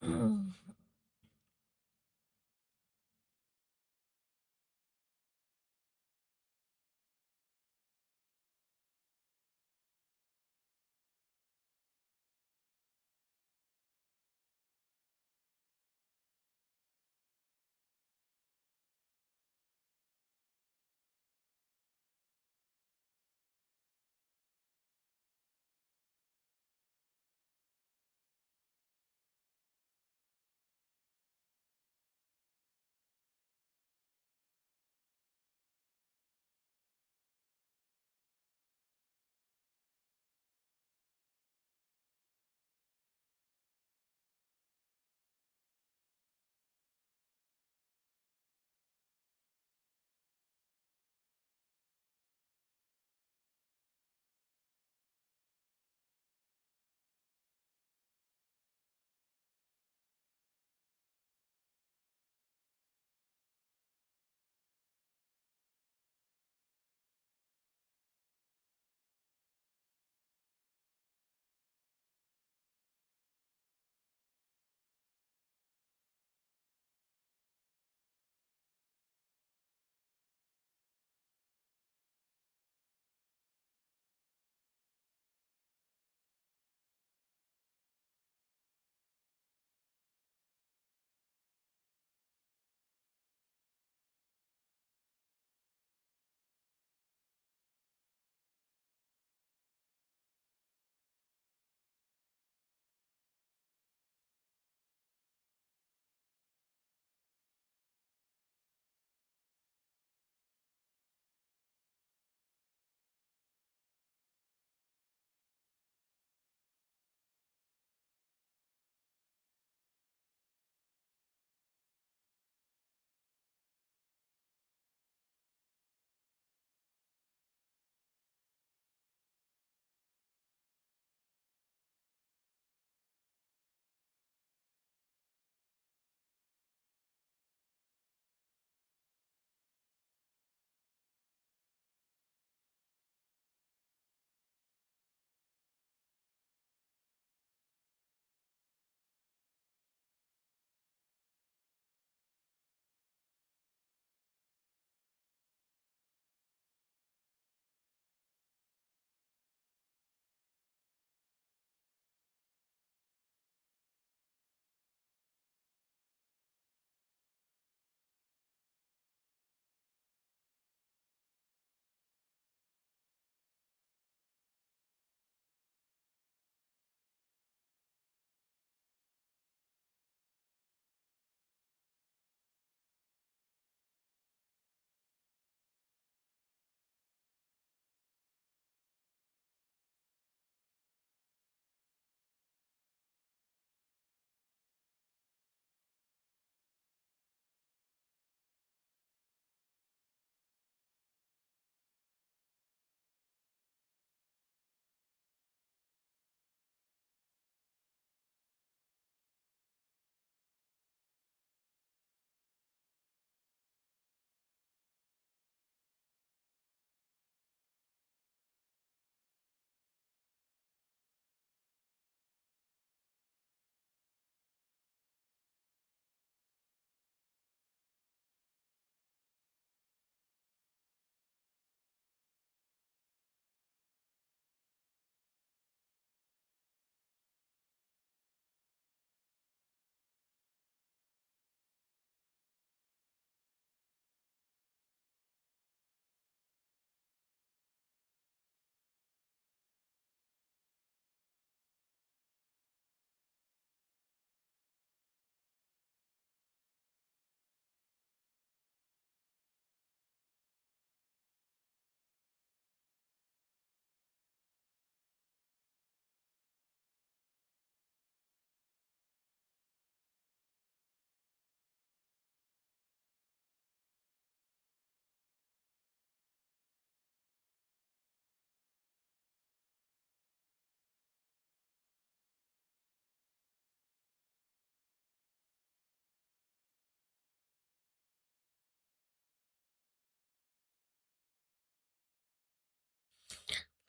Mm.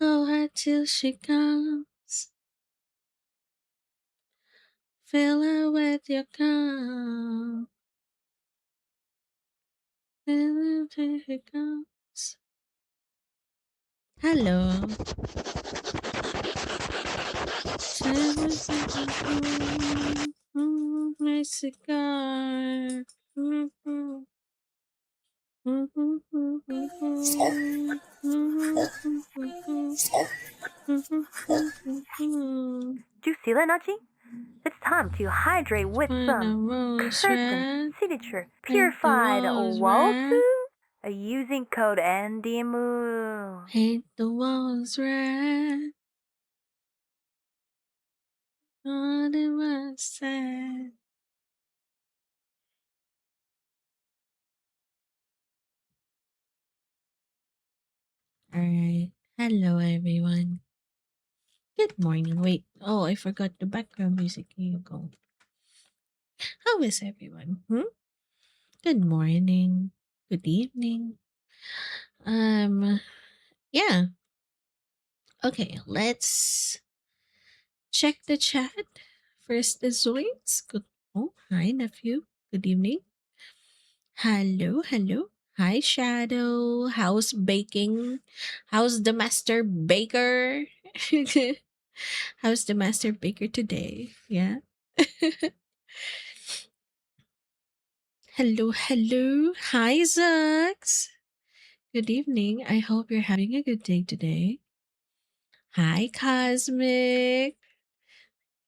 Love her till she comes. Fill her with your calm. Fill her with your calms. Hello. My cigar. Do you feel it, Nachi? It's time to hydrate with When the some rose Kirkland red, Signature paint the Purified walls red, Waltzu using code NDMU. paint the walls red. All it was said. All right. Hello, everyone. Good morning. Wait. Oh, I forgot the background music. Here you go. How is everyone? Good morning. Good evening. Yeah. Okay, let's check the chat. First is Zoids. Good. Oh, hi, nephew. Good evening. Hello, hello. Hi, Shadow. How's baking? How's the master baker? How's the master baker today? Yeah. Hello, hello. Hi, Zux. Good evening. I hope you're having a good day today. Hi, Cosmic.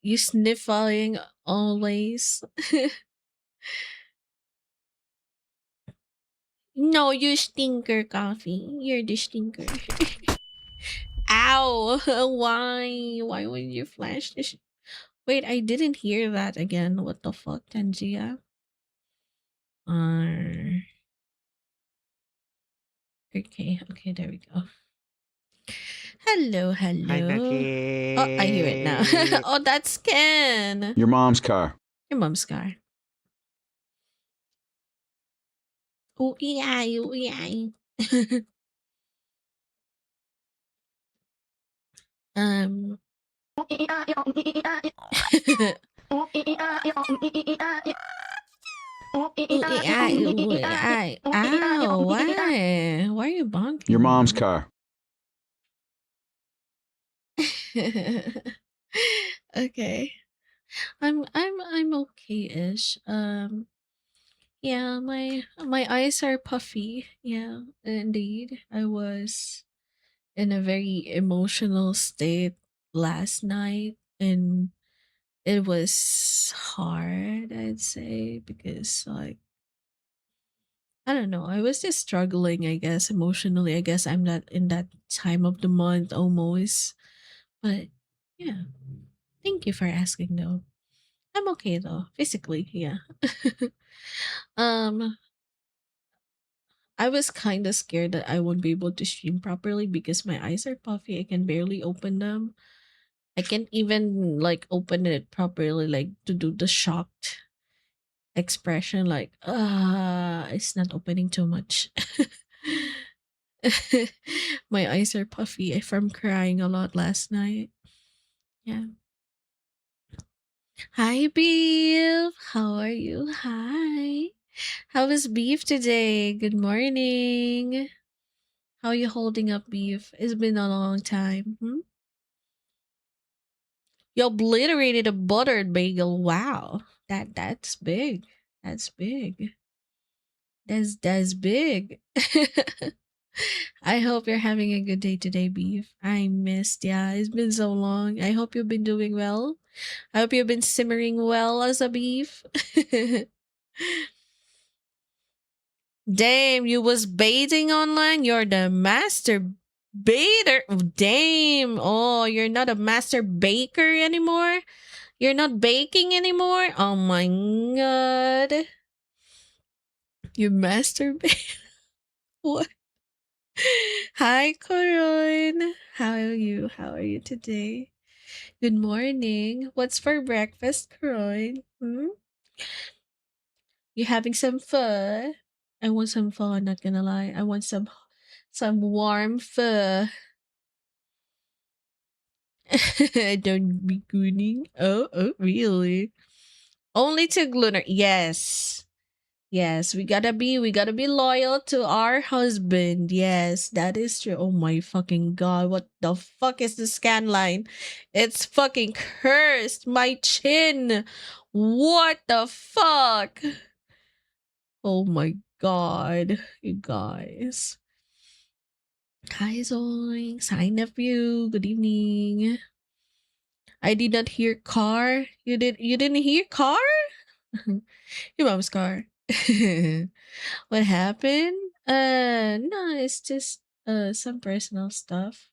You sniffling always. No, you stinker, Coffee. You're the stinker. Ow! Why? Why would you flash this? Wait, I didn't hear that again. What the fuck, Tangia? Okay, okay, there we go. Hello, Hi, hello. Oh, I hear it now. Nachi. Oh, that's Ken. Your mom's car. Your mom's car. Oh, yeah, oh, yeah. um. Ooh, yeah, ooh, yeah. Ow, why? Why are you bonking Your mom's me? car. Okay. I'm okay-ish. Yeah, my eyes are puffy. Yeah, indeed. I was in a very emotional state last night, and it was hard, I'd say, because like I don't know, I was just struggling, I guess, emotionally. I guess I'm not in that time of the month almost. But yeah. Thank you for asking though. I'm okay though, physically, yeah. um I was kind of scared that I won't be able to stream properly because my eyes are puffy. I can barely open them. I can't even like open it properly, like to do the shocked expression, like it's not opening too much. My eyes are puffy from crying a lot last night. Yeah. Hi, Beef. How are you? Hi. How is Beef today? Good morning. How are you holding up, Beef? It's been a long time. You obliterated a buttered bagel. Wow. That's big. That's big. That's big. I hope you're having a good day today, Beef. I missed ya. It's been so long. I hope you've been doing well. I hope you've been simmering well as a beef. Damn, you was baiting online? You're the master baiter. Damn. Oh, you're not a master baker anymore? You're not baking anymore? Oh my god. You masturbate? What? Hi, Coron. How are you? How are you today? Good morning. What's for breakfast, Coron? You having some pho? I want some pho, not gonna lie. I want some warm pho. Don't be gooning. Oh, really? Only to Lunar. Yes. Yes, we gotta be loyal to our husband. Yes, that is true. Oh my fucking god, what the fuck is the scan line? It's fucking cursed. My chin. What the fuck? Oh my god, you guys. Hi Zoinks. Hi nephew. Good evening. I did not hear car. You didn't hear car? Your mom's car. What happened? No, it's just some personal stuff.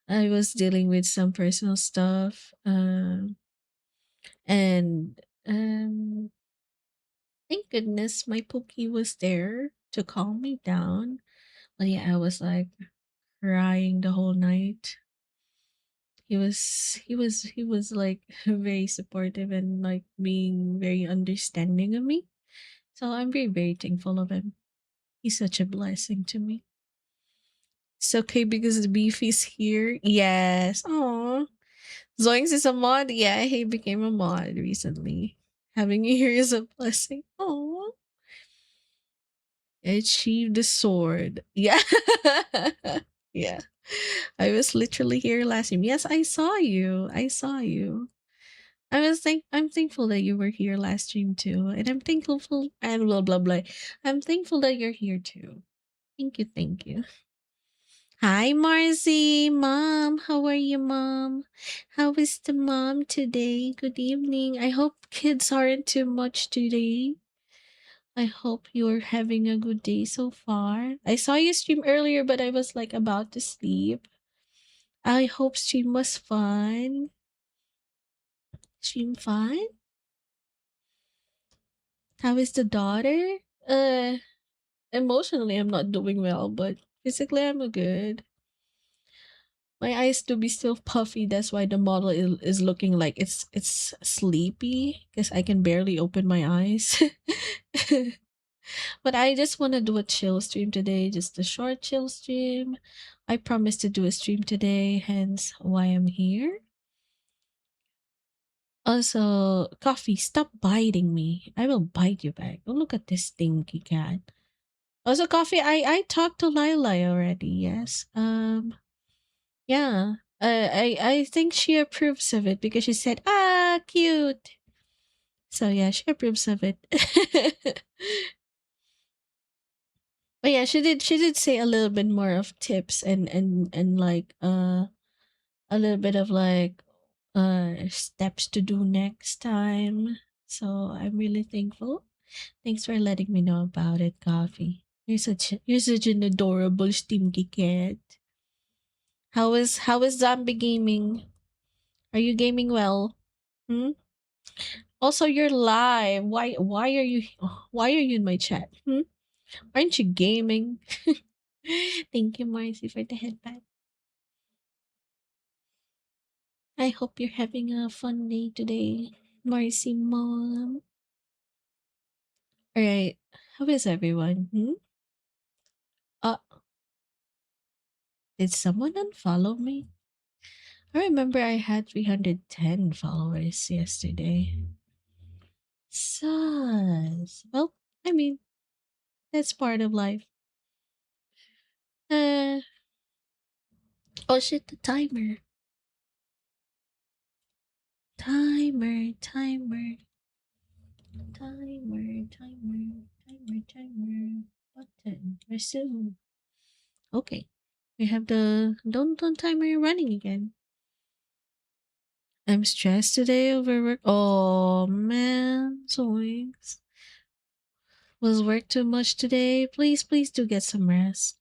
I was dealing with some personal stuff. And thank goodness my Pookie was there to calm me down. But yeah, I was like crying the whole night. He was like very supportive and like being very understanding of me. So I'm very, very thankful of him. He's such a blessing to me. It's okay because the beef is here. Yes. Aw. Zoinks is a mod. Yeah, he became a mod recently. Having you here is a blessing. Oh. Achieve the sword. Yeah. Yeah. I was literally here last time. Yes, I saw you. I saw you. I'm thankful that you were here last stream too. And I'm thankful and blah blah blah. I'm thankful that you're here too. Thank you, thank you. Hi, Marcy. Mom, how are you, Mom? How is the mom today? Good evening. I hope kids aren't too much today. I hope you're having a good day so far. I saw you stream earlier, but I was like about to sleep. I hope stream was fun. Stream fun? How is the daughter? Uh, Emotionally, I'm not doing well, but physically, I'm good. My eyes do be still puffy. That's why the model is looking like it's sleepy because I can barely open my eyes. But I just want to do a chill stream today, just a short chill stream. I promised to do a stream today, hence why I'm here. Also, Coffee, stop biting me. I will bite you back. Oh, look at this stinky cat. Also, Coffee, I talked to Lila already. Yes. Yeah. I think she approves of it because she said, "Ah, cute." So yeah, she approves of it. But yeah, she did say a little bit more of tips and like a little bit of like steps to do next time. So I'm really thankful. Thanks for letting me know about it, Coffee. You're such an adorable stinky cat. How is zombie gaming? Are you gaming well? Hmm? Also, you're live. Why are you in my chat? Hmm? Aren't you gaming? Thank you, Marcy, for the headband. I hope you're having a fun day today, Marcy mom. All right. How is everyone? Hmm? Uh, did someone unfollow me? I remember I had 310 followers yesterday. Sus. Well, I mean, that's part of life. Uh, oh shit, the timer. Timer. Timer. Button. Resume. Okay. We have the don't timer running again. I'm stressed today over work. Oh man, zoinks. Was work too much today? Please do get some rest.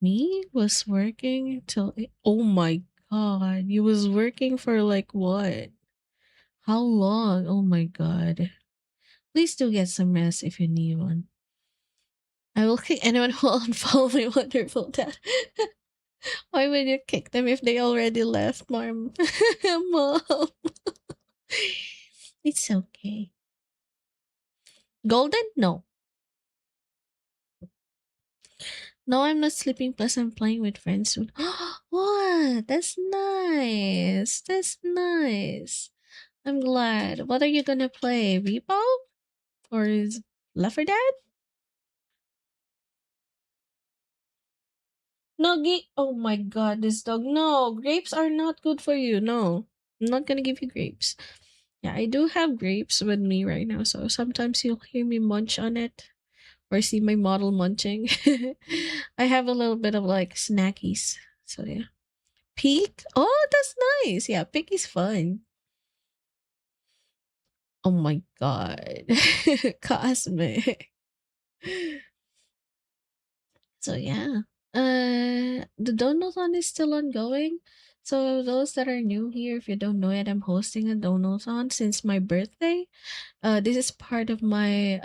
Me was working till oh my god, you was working for like what? How long? Oh my god. Please do get some rest if you need one. I will kick anyone who will unfollow my wonderful dad. Why would you kick them if they already left, Mom? Mom. It's okay. Golden? No. No, I'm not sleeping. Plus, I'm playing with friends soon. What? That's nice. That's nice. I'm glad. What are you gonna play? Repo? Or is Left 4 Dead? Nuggy. Oh my god, this dog. No, grapes are not good for you. No. I'm not gonna give you grapes. Yeah, I do have grapes with me right now, so sometimes you'll hear me munch on it or see my model munching. I have a little bit of like snackies. So yeah. Peak? Oh, that's nice. Yeah, peak is fun. Oh my god. Cosmic. So yeah. The donathon is still ongoing. So those that are new here, if you don't know it, I'm hosting a donathon since my birthday. This is part of my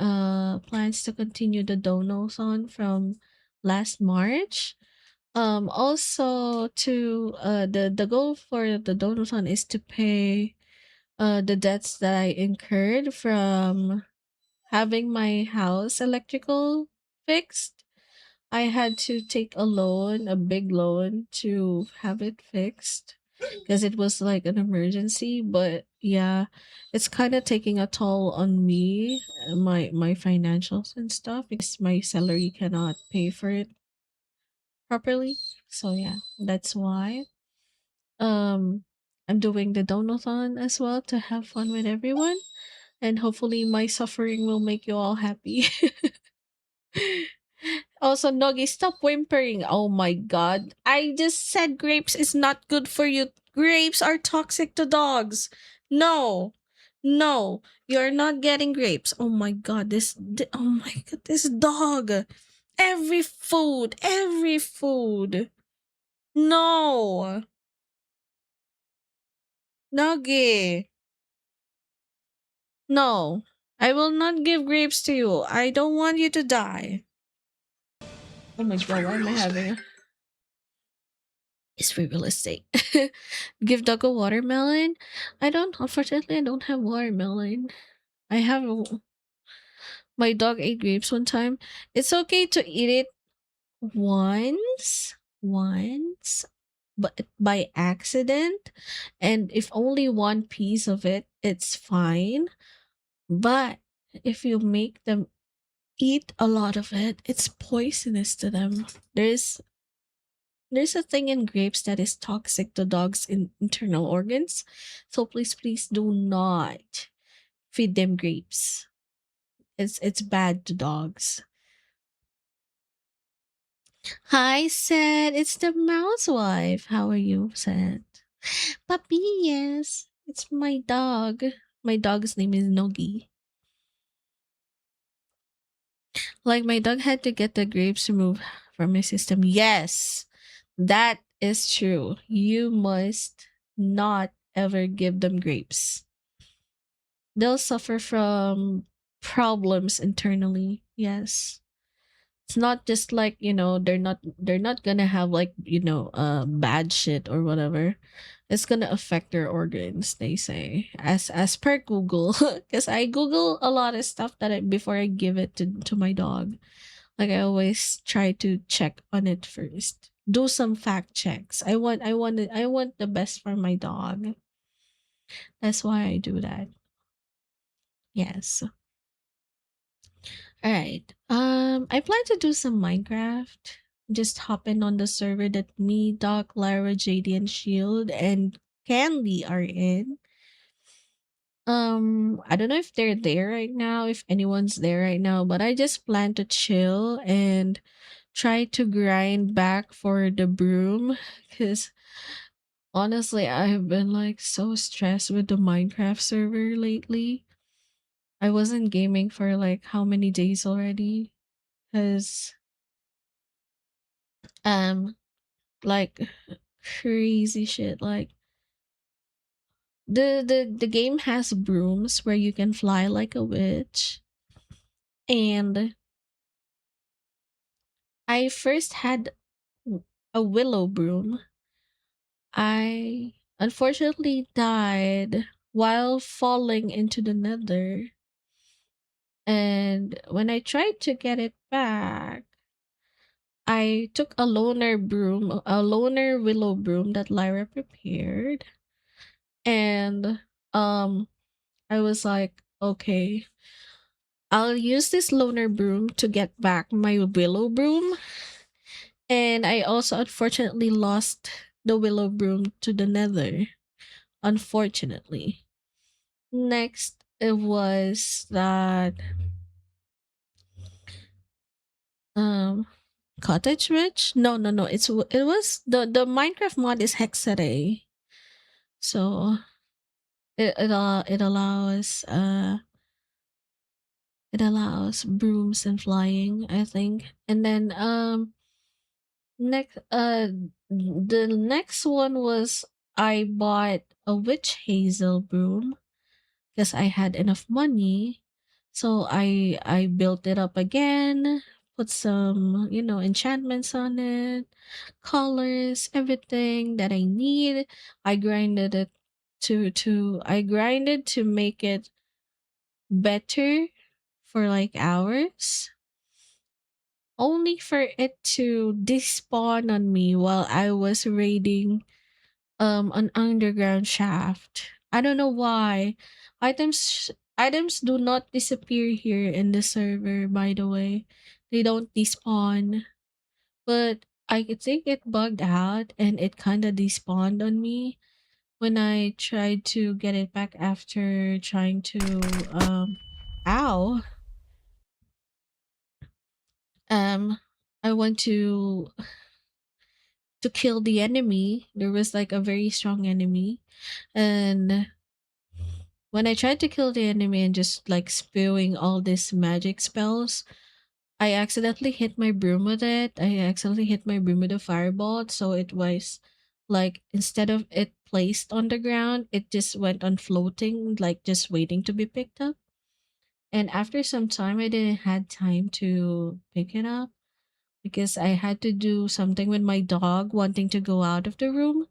plans to continue the donathon from last March. Also to the goal for the donathon is to pay the debts that I incurred from having my house electrical fixed. I had to take a loan, a big loan, to have it fixed because it was like an emergency. But yeah, it's kind of taking a toll on me, my financials and stuff because my salary cannot pay for it properly. So yeah, that's why I'm doing the donathon as well to have fun with everyone, and hopefully my suffering will make you all happy. Also, Noggy, stop whimpering. Oh my god. I just said grapes is not good for you. Grapes are toxic to dogs. No. No. You're not getting grapes. Oh my god. Oh my god. This dog. Every food. Every food. No. Noggy. No. I will not give grapes to you. I don't want you to die. Oh my god. Why am I having a. It's free real estate. Give dog a watermelon? Unfortunately, I don't have watermelon. I have, my dog ate grapes one time. It's okay to eat it once, but by accident. And if only one piece of it, it's fine. But if you make them eat a lot of it, it's poisonous to them. There's a thing in grapes that is toxic to dogs' internal organs. So please do not feed them grapes. It's bad to dogs. Hi, Seth. It's the mouse wife. How are you, Seth? Puppy, yes. It's my dog. My dog's name is Nogi. Like my dog had to get the grapes removed from my system. Yes, that is true. You must not ever give them grapes. They'll suffer from problems internally. Yes. It's not just like, they're not gonna have like, bad shit or whatever. It's gonna affect their organs, they say. As per Google. Because I Google a lot of stuff before I give it to my dog. Like I always try to check on it first. Do some fact checks. I want the best for my dog. That's why I do that. Yes. All right. I plan to do some Minecraft. Just hop in on the server that me, Doc, Lara, JD, and Shield and Candy are in. I don't know if they're there right now, if anyone's there right now, but I just plan to chill and try to grind back for the broom because honestly, I've been like so stressed with the Minecraft server lately. I wasn't gaming for like how many days already? Because um like crazy shit. Like the game has brooms where you can fly like a witch. And I first had a willow broom. I unfortunately died while falling into the nether. And when I tried to get it back, I took a loner willow broom that Lyra prepared, and um I was like, okay, I'll use this loner broom to get back my willow broom. And I also unfortunately lost the willow broom to the nether. Unfortunately. Next, it was that um cottage rich. No, no, no. It was the Minecraft mod is hexaday, so it allows brooms and flying, I think. And then next the next one was I bought a witch hazel broom because I had enough money. So I built it up again, put some, enchantments on it, colors, everything that I need. I grinded it I grinded to make it better for like hours, only for it to despawn on me while I was raiding an underground shaft. I don't know why. Items do not disappear here in the server, by the way. They don't despawn. But I could think it bugged out and it kinda despawned on me when I tried to get it back after trying to ow. Um I went to kill the enemy. There was like a very strong enemy, and when I tried to kill the enemy and just like spewing all these magic spells, I accidentally hit my broom with it. I accidentally hit my broom with a fireball. So it was like instead of it placed on the ground, it just went on floating, like just waiting to be picked up. And after some time, I didn't had time to pick it up because I had to do something with my dog wanting to go out of the room.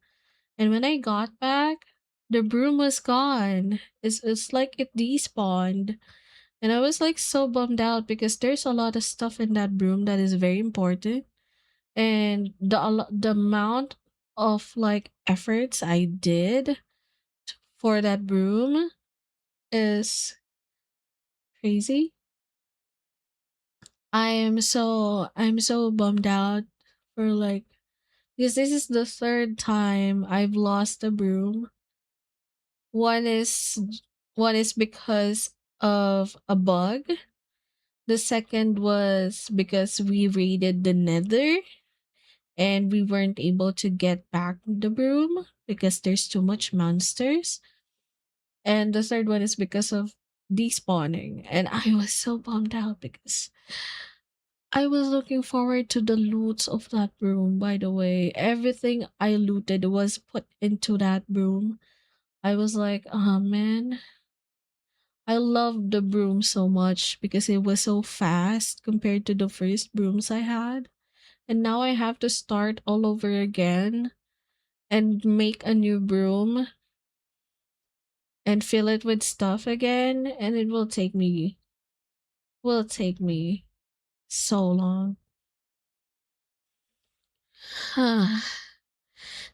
And when I got back, the broom was gone. It's like it despawned. And I was like so bummed out because there's a lot of stuff in that broom that is very important. And the amount of like efforts I did for that broom is crazy. I'm so bummed out for like, because this is the third time I've lost a broom. One is one is because of a bug. The second was because we raided the nether and we weren't able to get back the broom because there's too much monsters. And the third one is because of despawning. And I was so bummed out because I was looking forward to the loots of that broom, by the way. Everything I looted was put into that broom. I was like, oh man, I loved the broom so much because it was so fast compared to the first brooms I had. And now I have to start all over again and make a new broom and fill it with stuff again, and it will take me so long.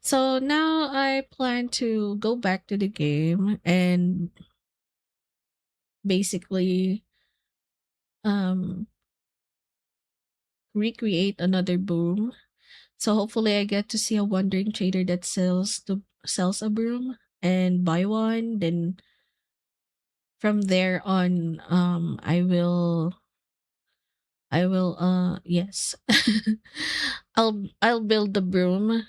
So now I plan to go back to the game and basically um recreate another broom. So hopefully I get to see a wandering trader that sells a broom and buy one. Then from there on, I will yes. I'll build the broom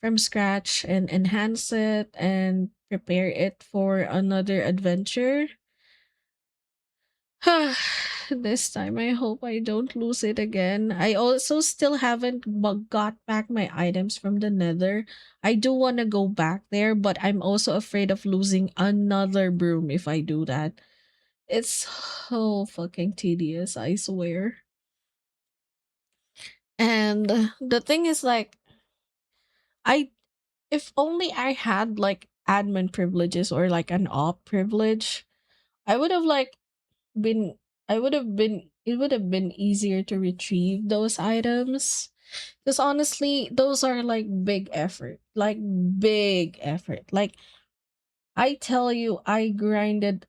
from scratch and enhance it and prepare it for another adventure. This time I hope I don't lose it again. I also still haven't got back my items from the nether. I do want to go back there, but I'm also afraid of losing another broom if I do that. It's so fucking tedious, I swear. And the thing is like, I if only I had like admin privileges or like an op privilege, I would have like been I would have been it would have been easier to retrieve those items. Because honestly, those are like big effort. Like big effort. Like I tell you, I grinded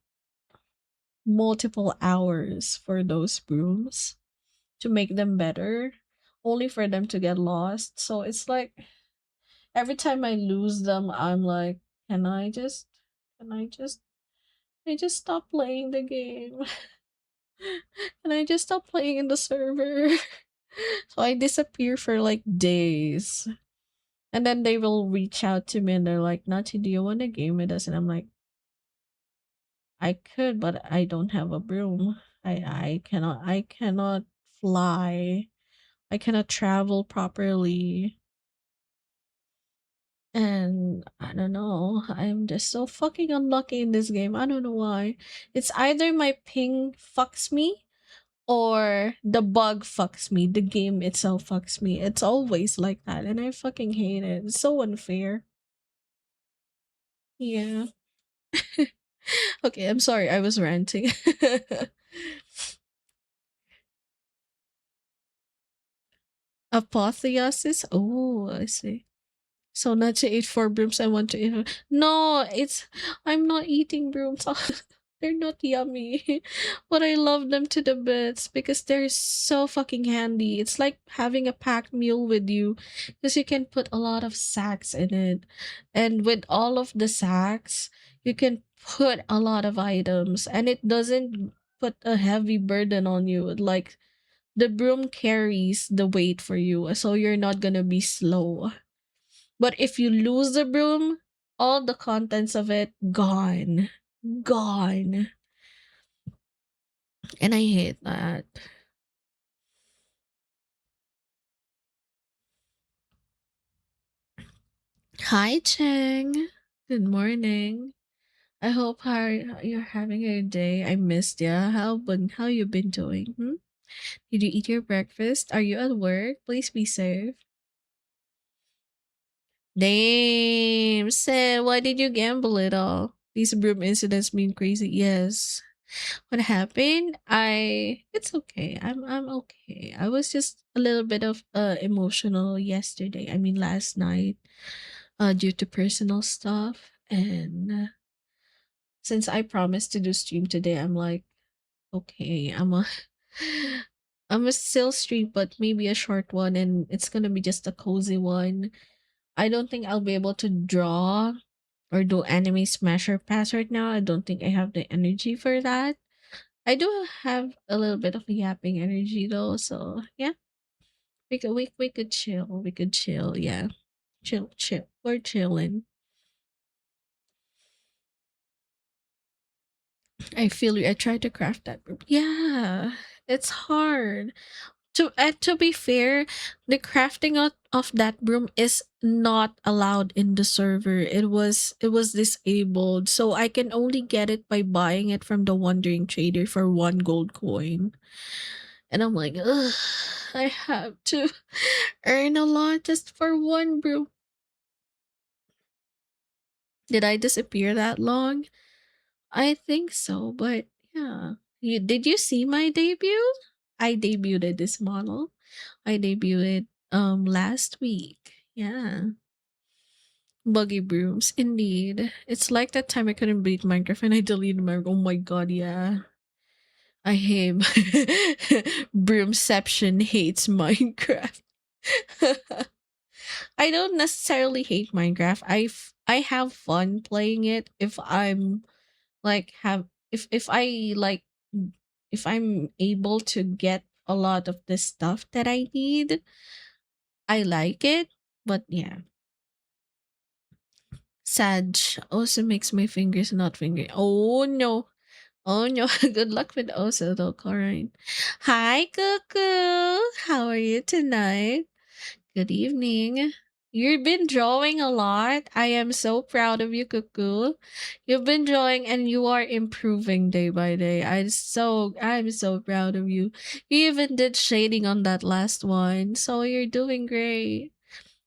multiple hours for those brooms to make them better, only for them to get lost. So it's like every time I lose them, I'm like, can I just, can I just, can I just stop playing the game? Can I just stop playing in the server? So I disappear for like days. And then they will reach out to me and they're like, Nachi, do you want a game with us? And I'm like, I could, but I don't have a broom. I cannot fly. I cannot travel properly. And I don't know. I'm just so fucking unlucky in this game. I don't know why. It's either my ping fucks me or the bug fucks me. The game itself fucks me. It's always like that. And I fucking hate it. It's so unfair. Yeah. Okay, I'm sorry. I was ranting. Apotheosis? Oh, I see. So Nacha ate four brooms. I want to eat. No, it's I'm not eating brooms. They're not yummy, but I love them to the bits because they're so fucking handy. It's like having a packed meal with you because you can put a lot of sacks in it, and with all of the sacks, you can put a lot of items, and it doesn't put a heavy burden on you. Like the broom carries the weight for you, so you're not gonna be slow. But if you lose the broom, all the contents of it gone. Gone. And I hate that. Hi, Cheng. Good morning. I hope you're having a good day. I missed ya. How you been doing? Hmm? Did you eat your breakfast? Are you at work? Please be safe. Damn, Sam, why did you gamble it all? These broom incidents been crazy. Yes. What happened? It's okay. I'm okay. I was just a little bit of emotional yesterday. I mean last night, due to personal stuff. And since I promised to do stream today, I'm like, okay, I'm a still stream, but maybe a short one, and it's gonna be just a cozy one. I don't think I'll be able to draw or do anime smasher pass right now. I don't think I have the energy for that. I do have a little bit of yapping energy though, so yeah, we could chill. We could chill. Yeah, chill. We're chilling. I feel you. I tried to craft that. Yeah, it's hard. To be fair, the crafting of that broom is not allowed in the server. It was disabled, so I can only get it by buying it from the wandering trader for 1 gold coin. And I'm like, ugh, I have to earn a lot just for one brew. Did I disappear that long? I think so, but yeah. Did you see my debut? I debuted this model. I debuted last week. Yeah. Buggy brooms, indeed. It's like that time I couldn't beat Minecraft and I deleted my oh my god, yeah. I hate Broomception hates Minecraft. I don't necessarily hate Minecraft. I have fun playing it if I'm like have if I like if I'm able to get a lot of the stuff that I need. I like it, but yeah. Sag also makes my fingers not finger. Oh no. Oh no. Good luck with also though, Coraline. Hi, Cuckoo. How are you tonight? Good evening. You've been drawing a lot. I am so proud of you, Cuckoo. You've been drawing and you are improving day by day. I'm so proud of you. You even did shading on that last one. So you're doing great.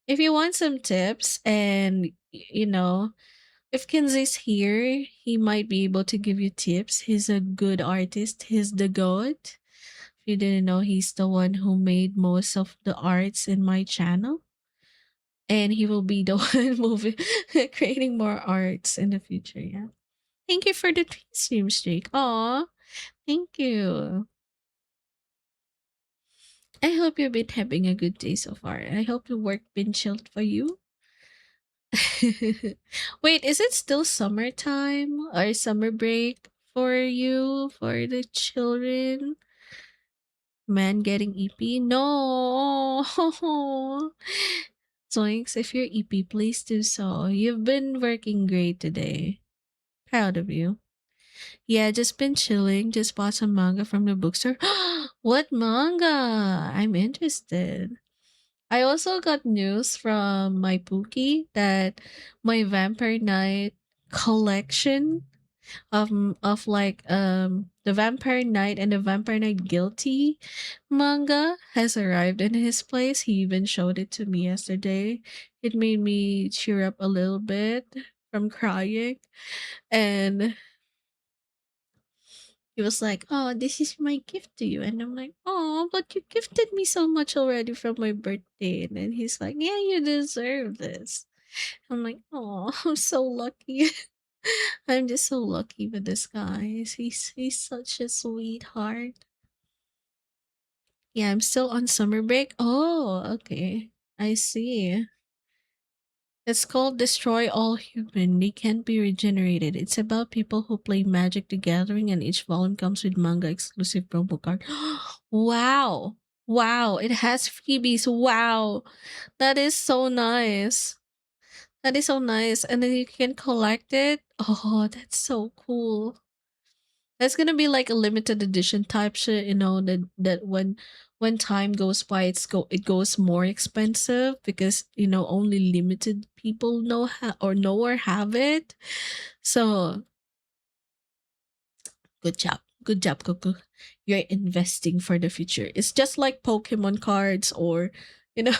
If you want some tips and if Kinsey's here, he might be able to give you tips. He's a good artist. He's the goat. If you didn't know, he's the one who made most of the arts in my channel. and he will be the one moving, creating more arts in the future. Yeah. Thank you for the stream streak. Aw, thank you. I hope you've been having a good day so far. I hope the work been chilled for you. Wait, is it still summertime or summer break for you, for the children? Man getting EP? No. Zoinks, if you're EP, please do so. You've been working great today. Proud of you. Yeah, just been chilling. Just bought some manga from the bookstore. What manga? I'm interested. I also got news from my Pookie that my Vampire Knight collection of like the Vampire Knight and the Vampire Knight Guilty manga has arrived in his place. He even showed it to me yesterday. It made me cheer up a little bit from crying, and he was like, "Oh, this is my gift to you." And I'm like, "Oh, but you gifted me so much already from my birthday." And then he's like, "Yeah, you deserve this." I'm like, "Oh, I'm so lucky." I'm just so lucky with this guy. He's such a sweetheart. Yeah, I'm still on summer break. Oh, okay. I see. It's called Destroy All Human. They can't be regenerated. It's about people who play Magic the Gathering, and each volume comes with manga exclusive promo card. Wow. Wow. It has freebies. Wow. That is so nice. That is so nice. And then you can collect it. Oh, that's so cool. That's gonna be like a limited edition type shit, that when time goes by, it goes more expensive because only limited people know or have it. So good job, Coco. You're investing for the future. It's just like Pokemon cards or you know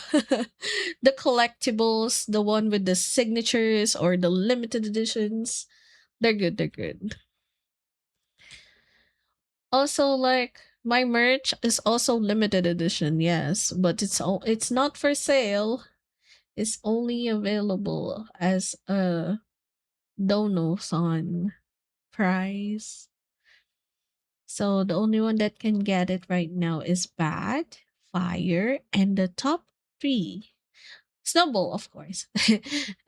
the collectibles, the one with the signatures or the limited editions. They're good. They're good. Also, like my merch is also limited edition, yes, but it's not for sale. It's only available as a dono-san prize. So the only one that can get it right now is Bat, Fire, and the top three. Snowball, of course.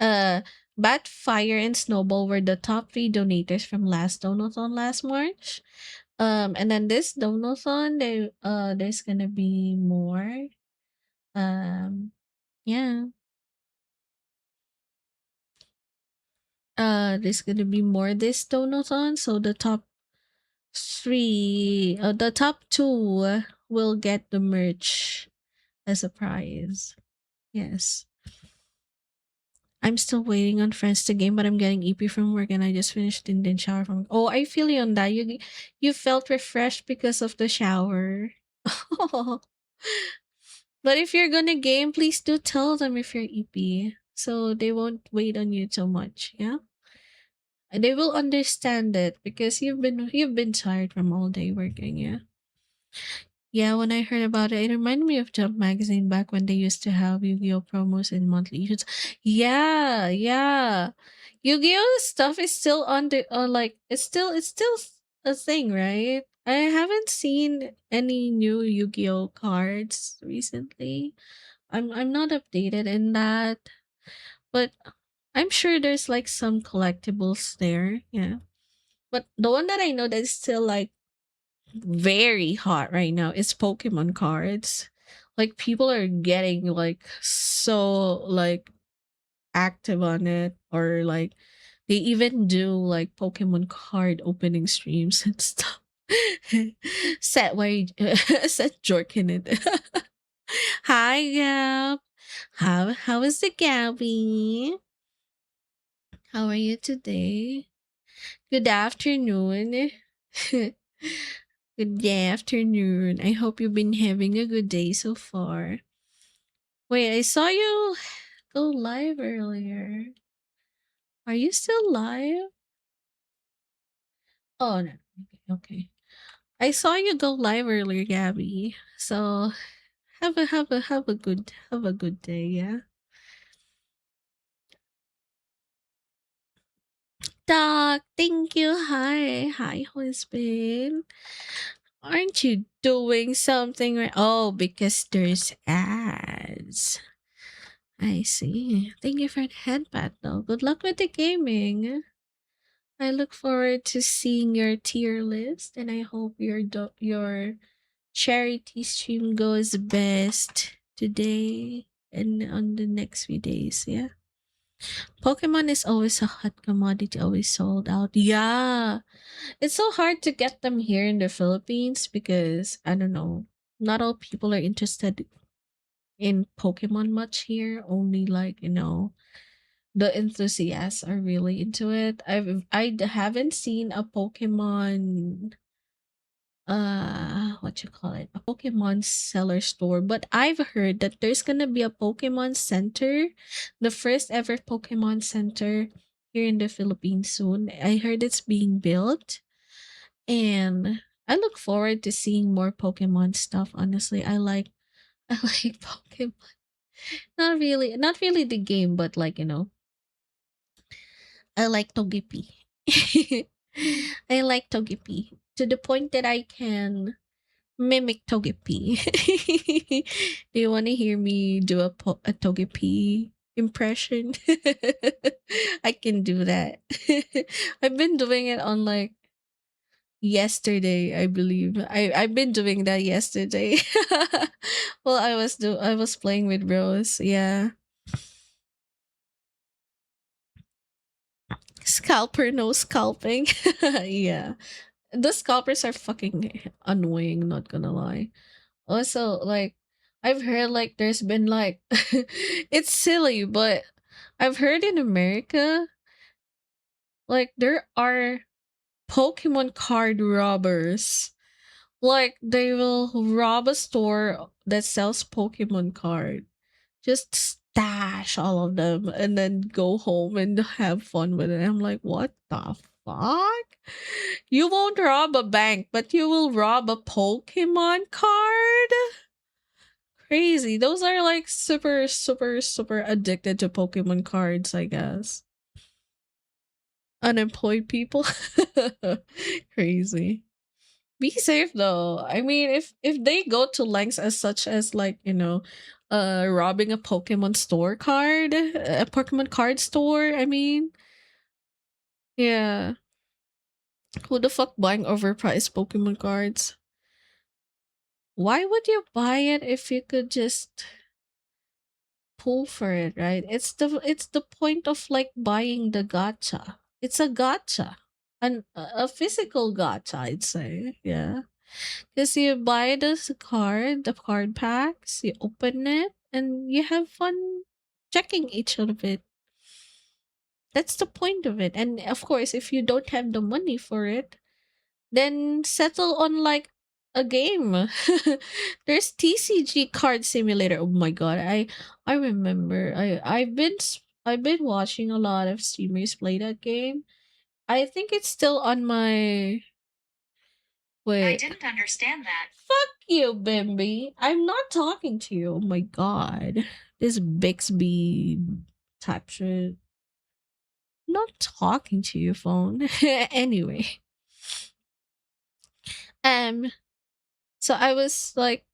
uh Bat, Fire, and Snowball were the top three donators from last donathon last March. And then this donathon, there's gonna be more. Um, yeah. There's gonna be more this donathon. So the top two will get the merch as a prize. Yes. I'm still waiting on friends to game, but I'm getting EP from work and I just finished in the shower from. Oh, I feel you on that. You felt refreshed because of the shower. But if you're gonna game, please do tell them if you're EP, so they won't wait on you so much. Yeah, and they will understand it because you've been tired from all day working. Yeah, yeah. When I heard about it, it reminded me of Jump magazine back when they used to have Yu-Gi-Oh promos and monthly issues. Yeah, yeah. Yu-Gi-Oh stuff is still on the like it's still a thing, right? I haven't seen any new Yu-Gi-Oh cards recently. I'm not updated in that, but I'm sure there's like some collectibles there. Yeah. But the one that I know that's still like very hot right now is Pokemon cards. Like people are getting like so like active on it, or like they even do like Pokemon card opening streams and stuff. Set why set Jork in it. Hi, Gab. How is the Gabby? How are you today? Good afternoon. Good afternoon. I hope you've been having a good day so far. Wait, I saw you go live earlier. Are you still live? Oh no. Okay. I saw you go live earlier, Gabby. So have a good day, yeah? Doc. Thank you. Hi. Hi, husband. Aren't you doing something right? Oh, because there's ads. I see. Thank you for the headband, though. Good luck with the gaming. I look forward to seeing your tier list, and I hope your charity stream goes best today and on the next few days. Yeah, Pokemon is always a hot commodity, always sold out. Yeah, it's so hard to get them here in the Philippines because I don't know. Not all people are interested in Pokemon much here. Only like the enthusiasts are really into it. Haven't seen a Pokemon what you call it, a Pokemon seller store, but I've heard that there's gonna be a Pokemon center, the first ever Pokemon center here in the Philippines soon. I heard it's being built, and I look forward to seeing more Pokemon stuff. Honestly, I like Pokemon. Not really the game, but like I like Togepi. I like Togepi to the point that I can mimic Togepi. Do you want to hear me do a Togepi impression? I can do that. I've been doing it on like yesterday, I believe. I've been doing that yesterday. Well, I was playing with Rose. Yeah. Scalper no scalping. Yeah. The scalpers are fucking annoying, not gonna lie. Also, like, I've heard like there's been like it's silly, but I've heard in America like there are Pokemon card robbers. Like they will rob a store that sells Pokemon card. Just stash all of them and then go home and have fun with it. I'm like, what the fuck? You won't rob a bank, but you will rob a Pokemon card? Crazy. Those are like super, super, super addicted to Pokemon cards, I guess. Unemployed people. Crazy. Be safe though. I mean, if they go to lengths as such as like, robbing a Pokemon card store, I mean, yeah. Who the fuck buying overpriced Pokemon cards? Why would you buy it if you could just pull for it, right? It's the point of like buying the gacha. It's a gacha. A physical gacha, I'd say. Yeah. Because you buy the card packs, you open it, and you have fun checking each of it. That's the point of it. And of course, if you don't have the money for it, then settle on like a game. There's TCG Card Simulator. Oh my god, I remember. I've been watching a lot of streamers play that game. I think it's still on my I wait. didn't understand that. Fuck you, Bimby. I'm not talking to you. Oh my god. This Bixby type shit. Not talking to your phone. Anyway. Um so I was like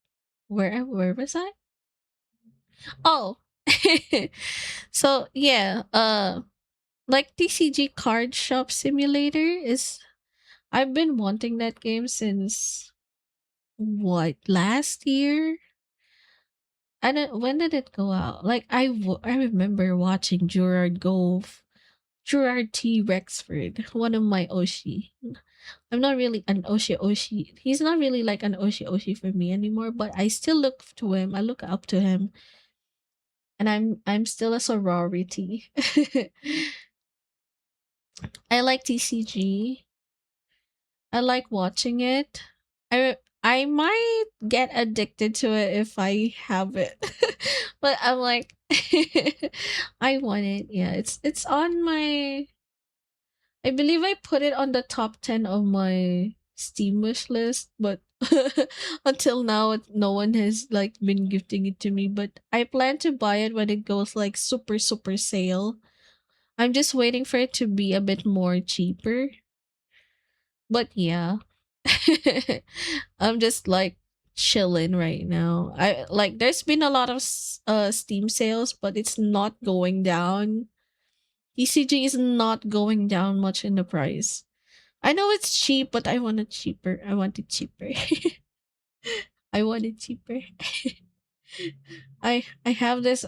where was I? Oh. So yeah, like TCG Card Shop Simulator is I've been wanting that game since what last year. I don't when did it go out? Like I remember watching Gerard T. Rexford, one of my Oshi. I'm not really an Oshi Oshi. He's not really like an Oshi Oshi for me anymore, but I still look to him. I look up to him, and I'm still a sorority. I like TCG. I like watching it. I might get addicted to it if I have it. But I'm like I want it. Yeah, it's on my I believe I put it on the top 10 of my Steam wish list, but until now no one has like been gifting it to me, but I plan to buy it when it goes like super super sale I'm just waiting for it to be a bit more cheaper. But yeah. I'm just like chilling right now. I like there's been a lot of Steam sales, but it's not going down. ECG is not going down much in the price. I know it's cheap, but I want it cheaper. I want it cheaper. I want it cheaper. I have this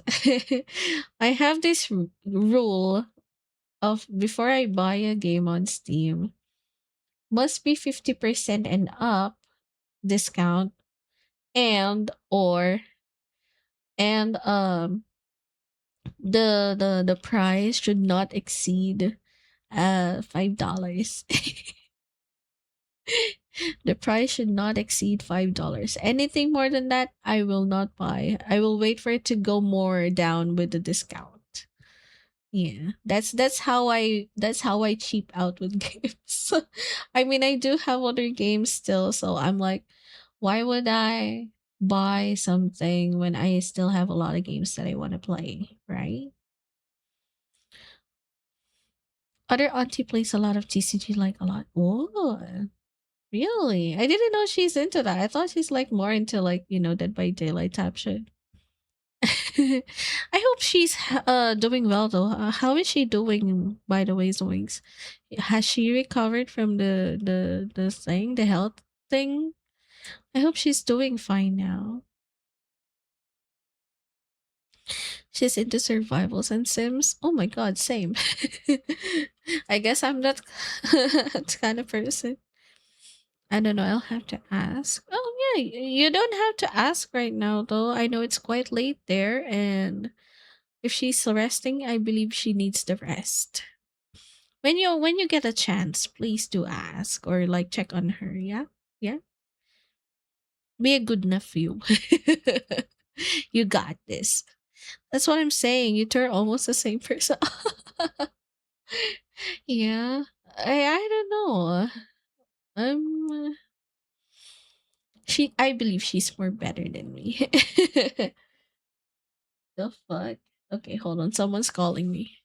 I have this rule of before I buy a game on Steam, must be 50% and up discount, and or and the price should not exceed $5. The price should not exceed $5. Anything more than that, I will not buy. I will wait for it to go more down with the discount. Yeah, that's how I cheap out with games. I mean, I do have other games still, so I'm like, why would I buy something when I still have a lot of games that I want to play, right? Other auntie plays a lot of TCG, like a lot. Oh, really? I didn't know she's into that. I thought she's like more into like Dead by Daylight type shit. I hope she's doing well though. How is she doing, by the way, Zoinks? Has she recovered from the thing, the health thing? I hope she's doing fine now. She's into survivals and sims. Oh my god, same. I guess I'm that kind of person. I don't know. I'll have to ask. Oh yeah, you don't have to ask right now though. I know it's quite late there, and if she's resting, I believe she needs the rest. When you get a chance, please do ask or like check on her. Yeah, yeah. Be a good nephew. You got this. That's what I'm saying. You two are almost the same person. Yeah, I don't know. Um, I believe she's more better than me. The fuck? Okay, hold on. Someone's calling me.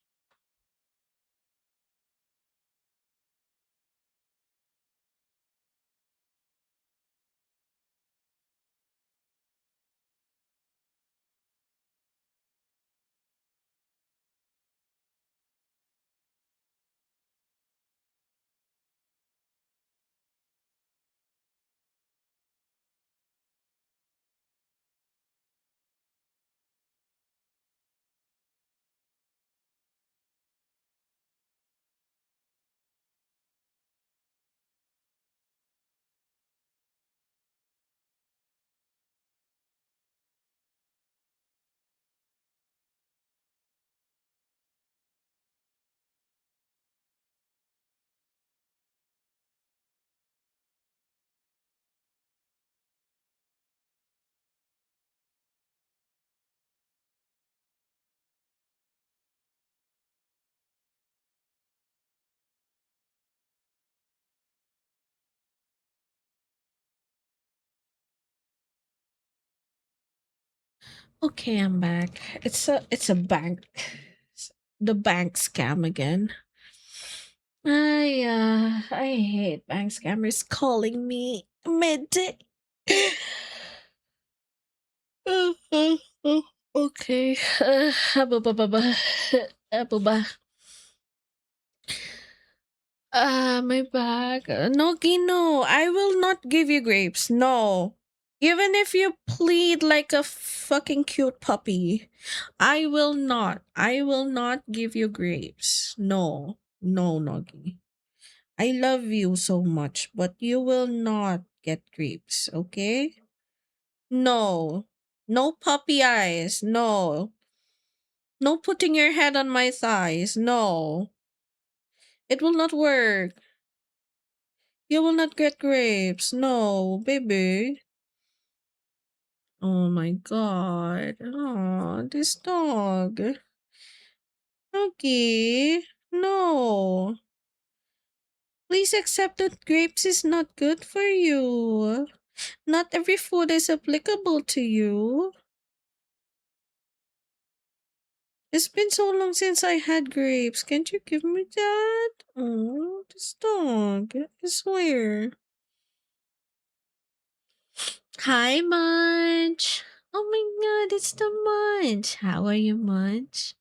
Okay, I'm back. It's a bank. The bank scam again. I hate bank scammers calling me midday. Okay. Baba. Baba. My bag. No, Gino. I will not give you grapes. No. Even if you plead like a fucking cute puppy, I will not. I will not give you grapes. No. No, Noggy. I love you so much, but you will not get grapes, okay? No. No puppy eyes. No. No putting your head on my thighs. No. It will not work. You will not get grapes. No, baby. Oh my god. Oh, this dog. Okay. No. Please accept that grapes is not good for you. Not every food is applicable to you. It's been so long since I had grapes. Can't you give me that? Oh, this dog. I swear. Hi, Munch. Oh my god, it's the Munch. How are you, Munch?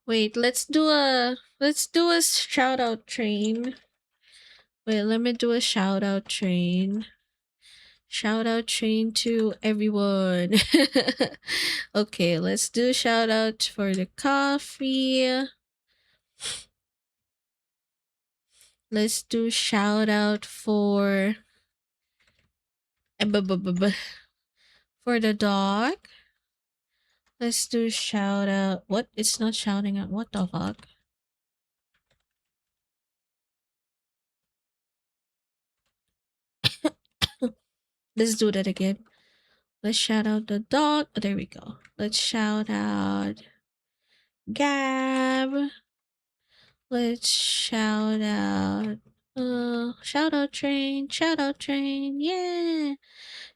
Wait, let's do a shout out train. Wait, let me do a shout out train. Shout out train to everyone. Okay, let's do shout out for the coffee. Let's do shout out for for the dog. Let's do shout out. What? It's not shouting out. What the fuck? Let's do that again. Let's shout out the dog. Oh, there we go. Let's shout out Gab. Let's shout out. Shout out train. Shout out train. Yeah.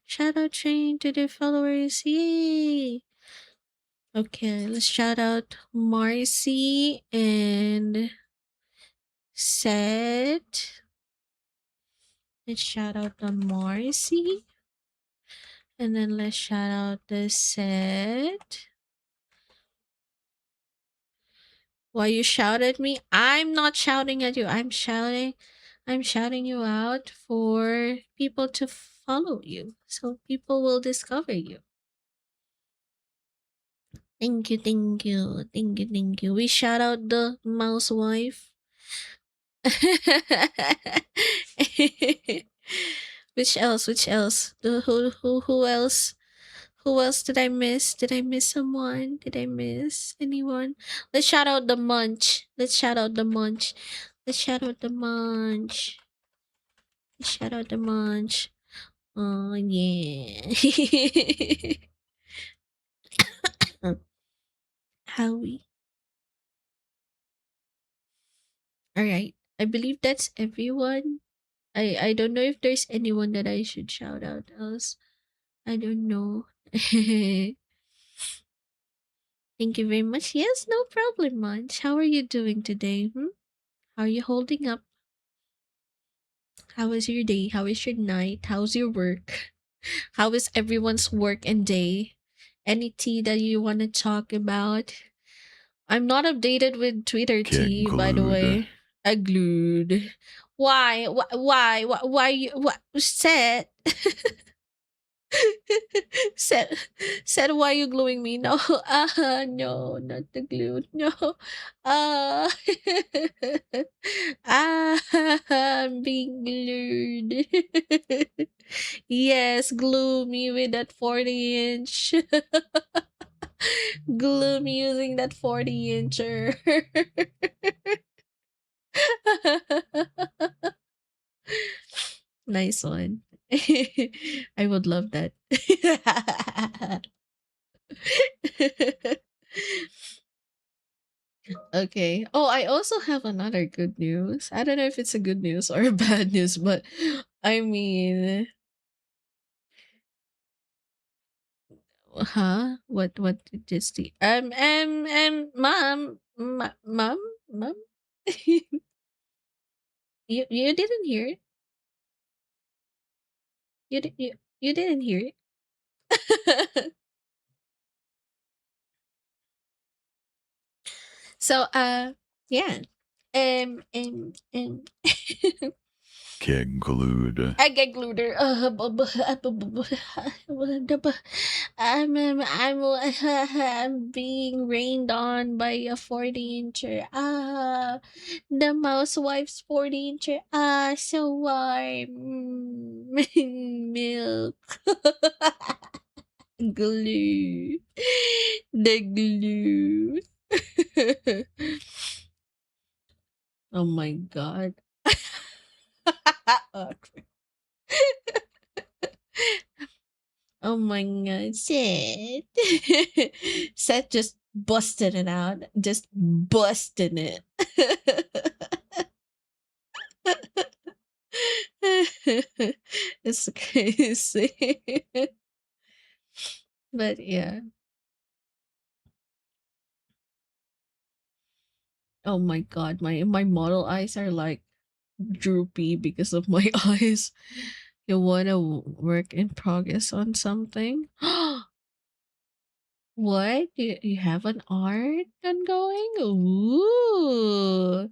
Shout out train to the followers. Yay. Okay, let's shout out Marcy and Seth. Let's shout out the Marcy. And then let's shout out the Seth. Why you shout at me? I'm not shouting at you. I'm shouting you out for people to follow you. So people will discover you. Thank you, thank you, thank you, thank you. We shout out the mouse wife. Which else? Which else? Who else? Who else did I miss? Did I miss someone? Did I miss anyone? Let's shout out the munch. Let's shout out the munch. Let's shout out the munch. Let's shout out the munch. Oh yeah. Howie. Alright. I believe that's everyone. I don't know if there's anyone that I should shout out else. I don't know. Thank you very much. Yes, no problem, Munch. How are you doing today? How are you holding up? How was your day? How is your night? How's your work? How is everyone's work and day? Any tea that you want to talk about? I'm not updated with Twitter Get tea, by the glued. way. I glued. Why? Why you, what? Set? said said why you gluing me? No, no, not the glue. No. Uh I'm being glued. Yes, glue me with that 40-inch. Glue me using that 40-incher. Nice one. I would love that. Okay. Oh, I also have another good news. I don't know if it's a good news or a bad news, but I mean, huh? What did this the mom? You didn't hear it? You didn't hear it? So yeah. Um Get glued. I get glued. I'm being rained on by a 40-incher. The mouse wife's 40-incher. So warm. Milk. Glue. The glue. Oh my god. Oh my god, Seth. Seth just busted it out. Just busting it. It's crazy. But yeah. Oh my god, my model eyes are like droopy because of my eyes. You wanna work in progress on something? What? You have an art ongoing? Ooh.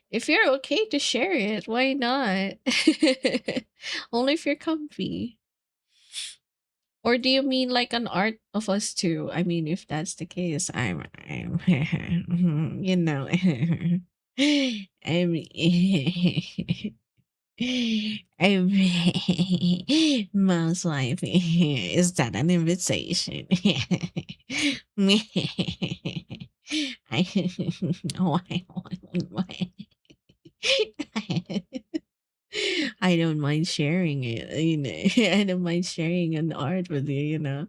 If you're okay to share it, why not? Only if you're comfy. Or do you mean like an art of us too? I mean, if that's the case, I'm you know, I'm, I'm mom's wife. Is that an invitation? I, why? I don't mind sharing it, you know. I don't mind sharing an art with you, you know.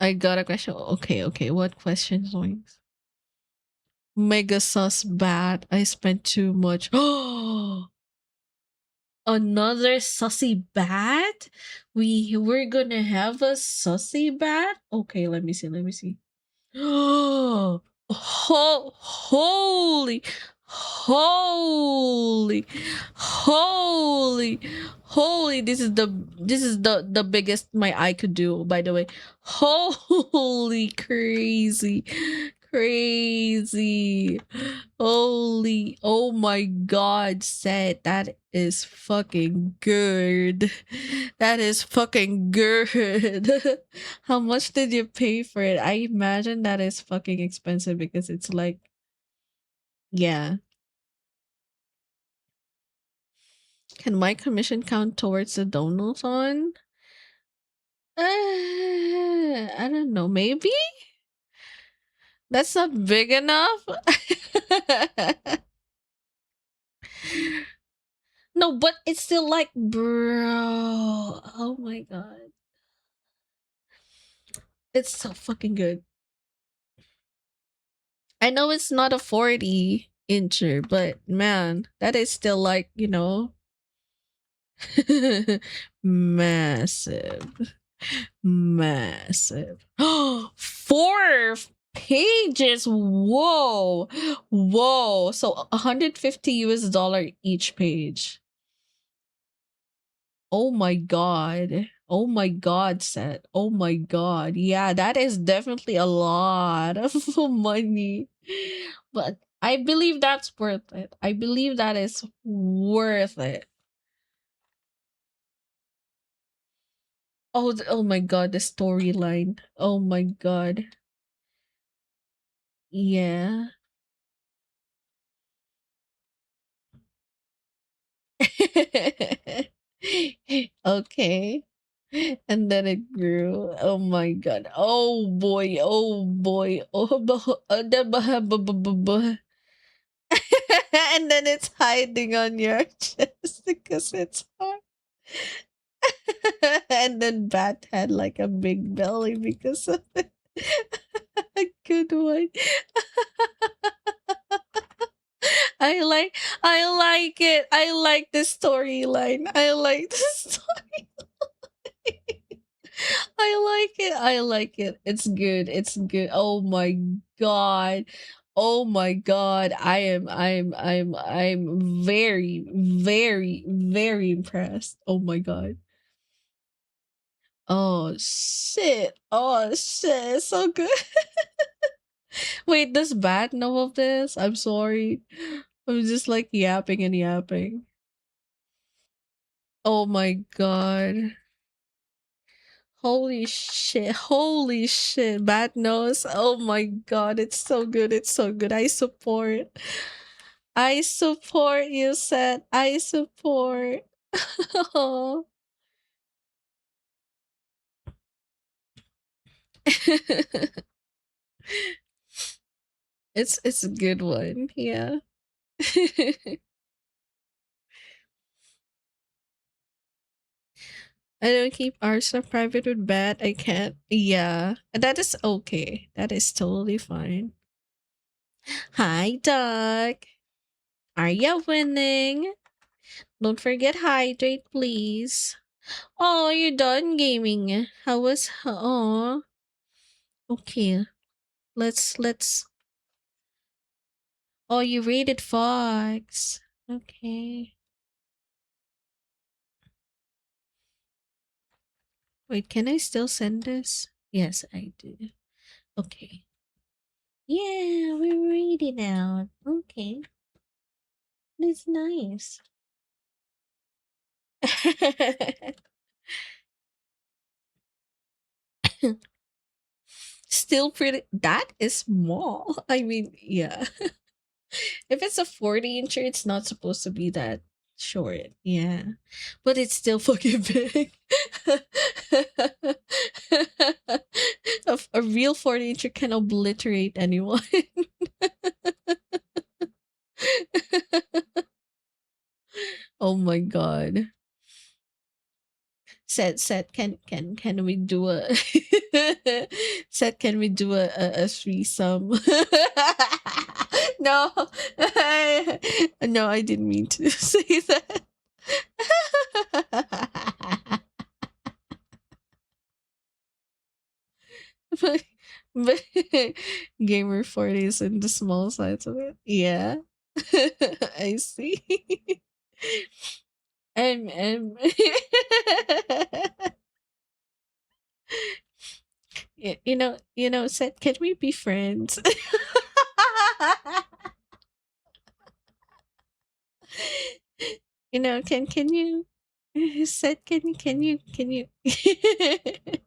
I got a question. Okay, okay. What questions, Wings? Mega sus bat. I spent too much. Oh, another sussy bat? We're gonna have a sussy bat? Okay, let me see. Let me see. Oh, holy, holy, holy, holy! This is the biggest my eye could do. By the way, holy crazy, crazy. Holy, oh my god, set. That is fucking good. That is fucking good. How much did you pay for it? I imagine that is fucking expensive because it's like, yeah. Can my commission count towards the donathon? I don't know. Maybe? That's not big enough? No, but it's still like, bro. Oh my god. It's so fucking good. I know it's not a 40 incher, but man, that is still like, you know, massive. Massive. 4 pages. Whoa. Whoa. So 150 US dollar each page. Oh my god. Oh my god, set. Oh my god. Yeah, that is definitely a lot of money. But I believe that's worth it. I believe that is worth it. Oh, oh my god, the storyline. Oh my god. Yeah. Okay. And then it grew. Oh my god. Oh boy. Oh boy. Oh, and then it's hiding on your chest because it's hard. And then Bat had like a big belly because of it. Good one. I like it. I like the storyline. I like the story. I like it. I like it. It's good. It's good. Oh my god. Oh my god. I'm very, very, very impressed. Oh my god. Oh shit. Oh shit. It's so good. Wait, does Bat know of this? I'm sorry. I'm just like yapping and yapping. Oh my god. Holy shit. Holy shit. Bad nose. Oh my god. It's so good. It's so good. I support. I support you, said. I support. It's a good one. Yeah. I don't keep our stuff private with Bat. I can't. Yeah, that is okay. That is totally fine. Hi, Doc. Are you winning? Don't forget hydrate, please. Oh, you're done gaming. How was? Oh, okay. Let's. Oh, you rated Fox. Okay. Wait, can I still send this? Yes, I do. Okay. Yeah, we're reading out. Okay. That's nice. Still pretty. That is small. I mean, yeah. If it's a 40 incher, it's not supposed to be that short. Yeah. But it's still fucking big. A real 40 incher can obliterate anyone. Oh my god. Said can we do a said can we do a threesome? No. No, I didn't mean to say that. but, but gamer 40s and the small size of it. Yeah. I see. I'm said, can we be friends? Can you said, can you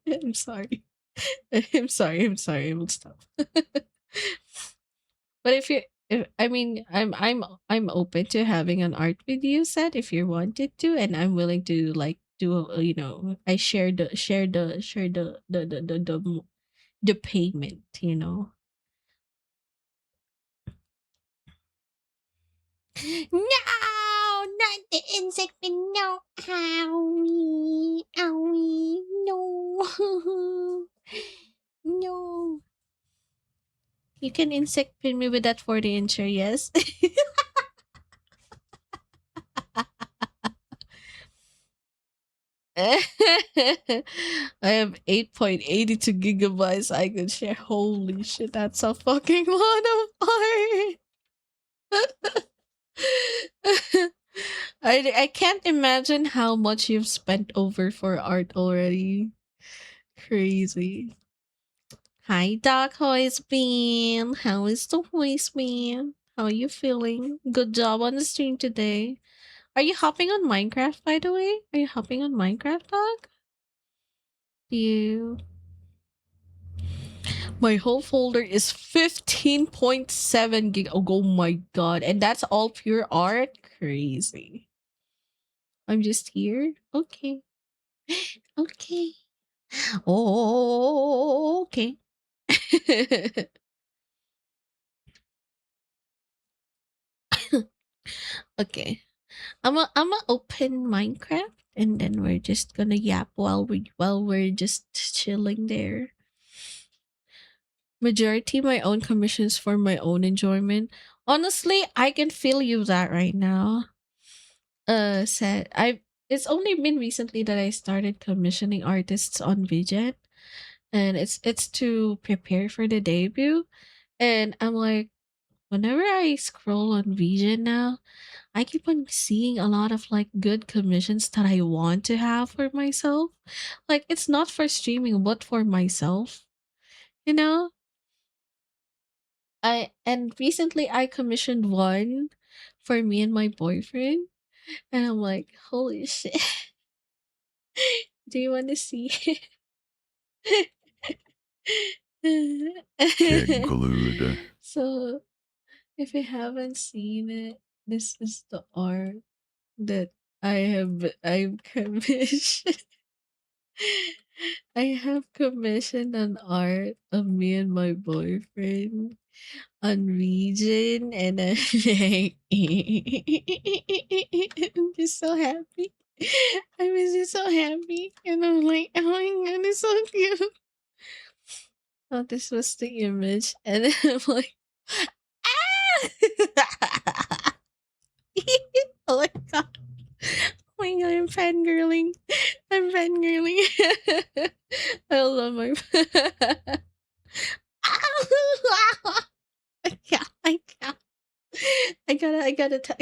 I'm sorry. I'm sorry, I will stop. But if I mean I'm open to having an art video set if you wanted to, and I'm willing to like do I share the payment. No, not the insect, no, owie, owie, no, no. You can insect pin me with that 40 incher, yes. I have 8.82 gigabytes I can share. Holy shit, that's a fucking lot of art. I can't imagine how much you've spent over for art already. Crazy. Hi, Doc Hoisbean. How is the Hoisbean? How are you feeling? Good job on the stream today. Are you hopping on Minecraft, by the way? Are you hopping on Minecraft, Doc? You. My whole folder is 15.7 gig. Oh my god. And that's all pure art? Crazy. I'm just here? Okay. Okay. Oh, okay. Okay. I'm a open Minecraft, and then we're just gonna yap while we're just chilling there. Majority my own commissions for my own enjoyment. Honestly, I can feel you that right now. Said I It's only been recently that I started commissioning artists on Vidget, and it's to prepare for the debut. And I'm like, whenever I scroll on Vidget now, I keep on seeing a lot of like good commissions that I want to have for myself. Like it's not for streaming, but for myself. You know, I and recently I commissioned one for me and my boyfriend, and I'm like, holy shit! Do you want to see? Keg glued. So, if you haven't seen it, this is the art that I've commissioned. I have commissioned an art of me and my boyfriend on Region, and I'm like, I'm just so happy. I was just so happy, and I'm like, oh my god, it's so cute. Oh, this was the image, and then I'm like, ah! Oh my god. Oh my god, I'm fangirling. I'm fangirling. I love my. I can't. I can't. I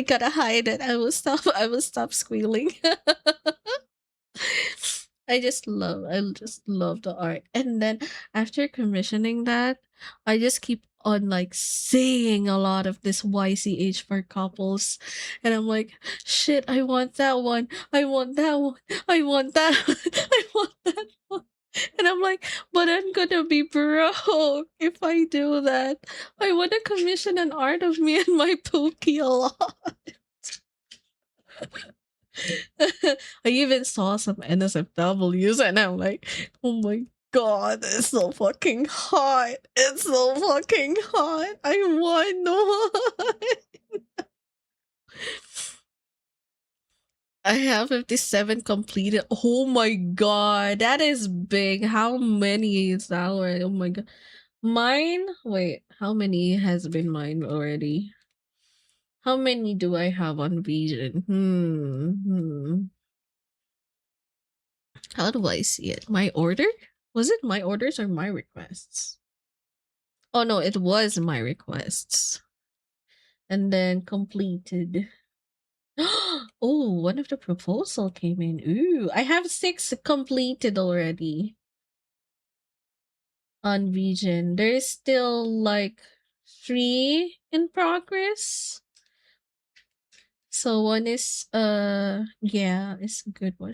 gotta hide it. I will stop squealing. I just love the art. And then after commissioning that, I just keep on like seeing a lot of this YCH for couples. And I'm like, shit, I want that one. I want that one. I want that one. I want that one. And I'm like, but I'm gonna be broke if I do that. I wanna commission an art of me and my Pokey a lot. I even saw some NSFWs and I'm like, oh my god, it's so fucking hot. It's so fucking hot. I want one. I have 57 completed. Oh my god, that is big. How many is that already? Oh my god. Mine? Wait, how many has been mine already? How many do I have on Vision? How do I see it? My order? Was it my orders or my requests? Oh no, it was my requests. And then completed. Oh, one of the proposal came in. Ooh, I have 6 completed already on Vision. There's still like 3 in progress. So one is yeah, it's a good one.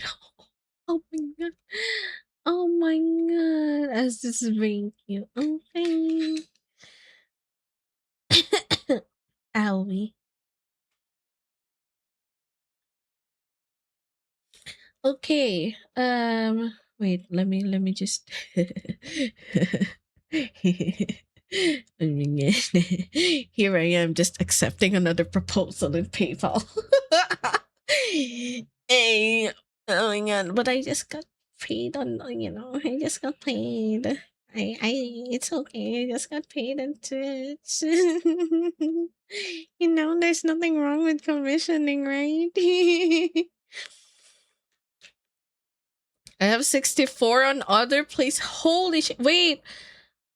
Oh my god. Oh my god. As this is very cute. Okay. Owie. Okay. Wait, let me just here I am just accepting another proposal in PayPal. Hey, oh my god, but I just got paid on, I just got paid. It's okay. I just got paid on Twitch. There's nothing wrong with commissioning, right? I have 64 on other place. Holy shit. Wait,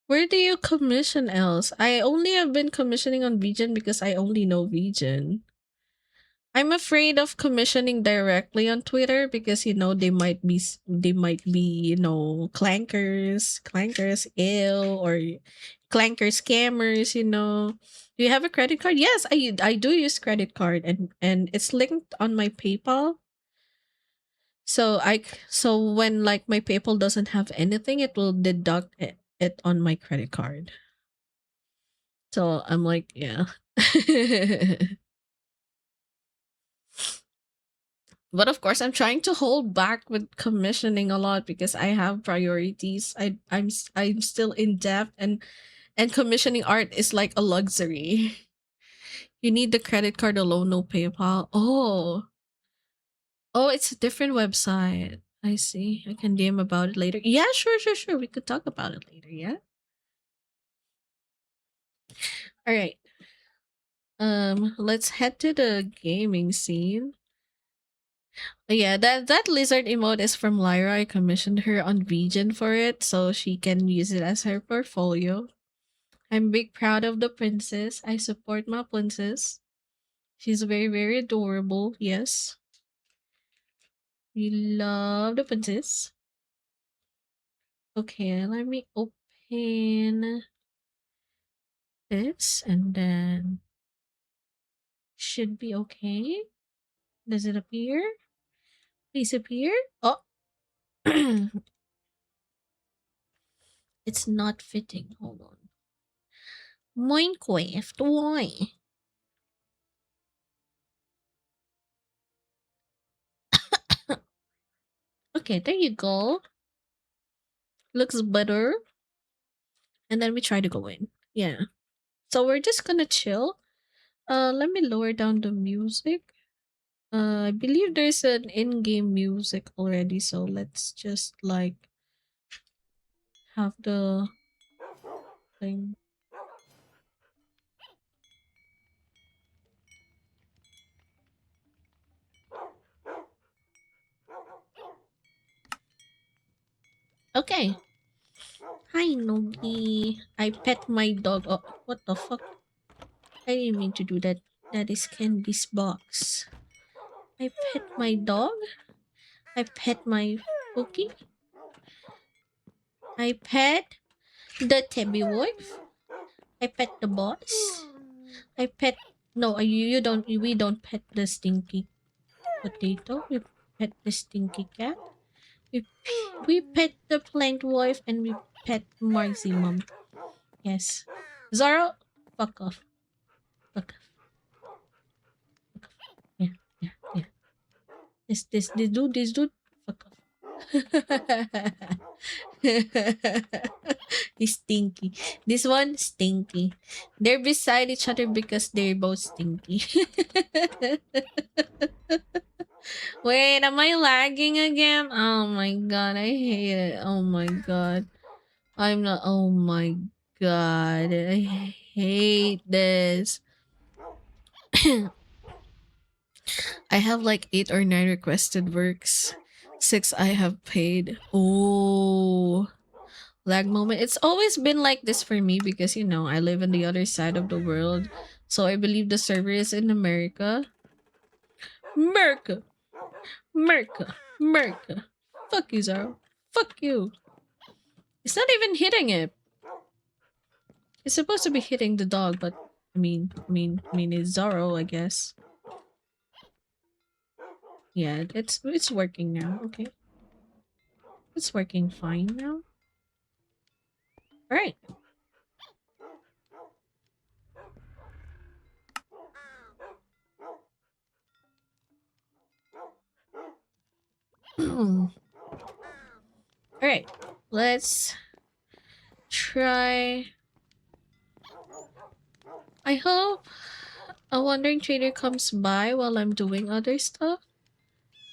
where do you commission else? I only have been commissioning on Vegan because I only know Vegan. I'm afraid of commissioning directly on Twitter because they might be clankers ill or clanker scammers. Do you have a credit card? Yes, I do use credit card and it's linked on my PayPal. So when like my PayPal doesn't have anything, it will deduct it on my credit card. So I'm like, yeah. But of course, I'm trying to hold back with commissioning a lot because I have priorities. I'm still in debt and commissioning art is like a luxury. You need the credit card alone, no PayPal. Oh, it's a different website. I see. I can DM about it later. Yeah, sure. We could talk about it later. Yeah. All right. Let's head to the gaming scene. Yeah, that lizard emote is from Lyra. I commissioned her on Vegan for it, so she can use it as her portfolio. I'm big proud of the princess. I support my princess. She's very, very adorable. Yes. We love the princess. Okay, let me open this and then should be okay. Does it appear? Please appear. Oh, it's not fitting. Hold on. Minecraft, why? Okay, there you go. Looks better. And then we try to go in. Yeah. So we're just gonna chill. Let me lower down the music. I believe there's an in-game music already, so let's just like have the thing. Okay. Hi, Nogi. I pet my dog. Oh, what the fuck? I didn't mean to do that. That is Candy's box. I pet my dog. I pet my Pookie. I pet the tabby wolf. I pet the boss. I pet. No, you don't. We don't pet the stinky potato. We pet the stinky cat. We pet the plant wife and we pet Marcy mom. Yes. Zara, fuck off. Fuck off. Fuck off. Yeah, yeah, yeah. This dude, fuck off. He's stinky. This one, stinky. They're beside each other because they're both stinky. Wait, am I lagging again? Oh my god, I hate it. Oh my god. I'm not. Oh my god. I hate this. I have like 8 or 9 requested works. 6 I have paid. Oh, lag moment. It's always been like this for me because I live on the other side of the world. So I believe the server is in America. America. America. America. Fuck you, Zaro. Fuck you. It's not even hitting it. It's supposed to be hitting the dog, but I mean, it's Zoro, I guess. Yeah, it's working now. Okay, it's working fine now. All right. All right. Let's try. I hope a wandering trader comes by while I'm doing other stuff.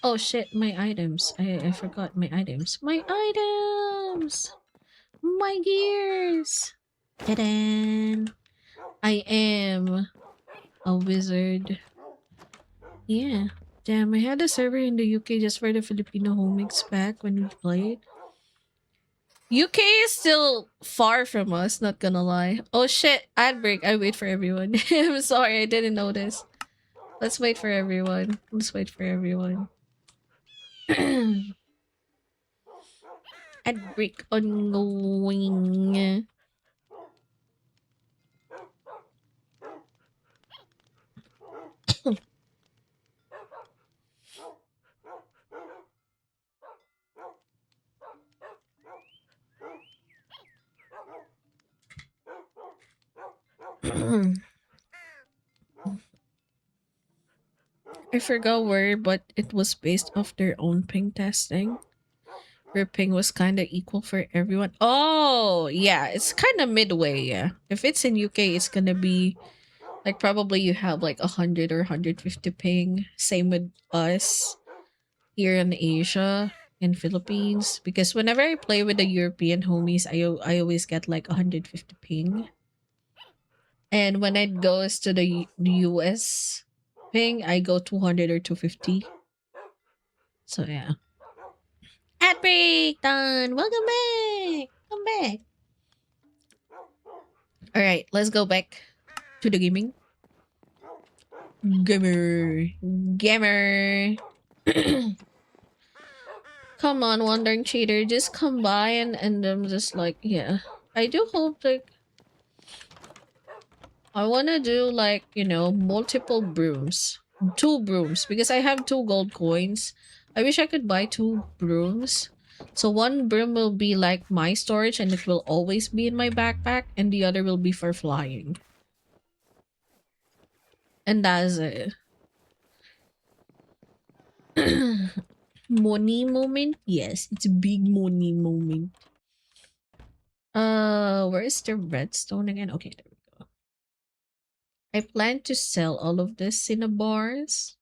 Oh shit, my items. I forgot my items. My items! My gears! Ta-da! I am a wizard. Yeah. Damn, I had a server in the UK just for the Filipino homies back when we played. UK is still far from us, not gonna lie. Oh shit, ad break. I wait for everyone. I'm sorry, I didn't notice. Let's wait for everyone. Let's wait for everyone. Ad break ongoing. I forgot where, but it was based off their own ping testing. Where ping was kind of equal for everyone. Oh, yeah, it's kind of midway. Yeah, if it's in UK, it's gonna be like probably you have like 100 or 150 ping. Same with us here in Asia and Philippines. Because whenever I play with the European homies, I always get like 150 ping. And when it goes to the US ping, I go 200 or 250. So yeah. Ad break done. Welcome back. Come back. All right, let's go back to the gaming. Gamer. Gamer. Come on, wandering cheater. Just come by and I'm just like, yeah. I do hope like I wanna do like, multiple brooms. 2 brooms. Because I have 2 gold coins. I wish I could buy 2 brooms. So one broom will be like my storage and it will always be in my backpack, and the other will be for flying. And that's it. Money moment? Yes, it's a big money moment. Where is the redstone again? Okay, there we go. I plan to sell all of this cinnabars.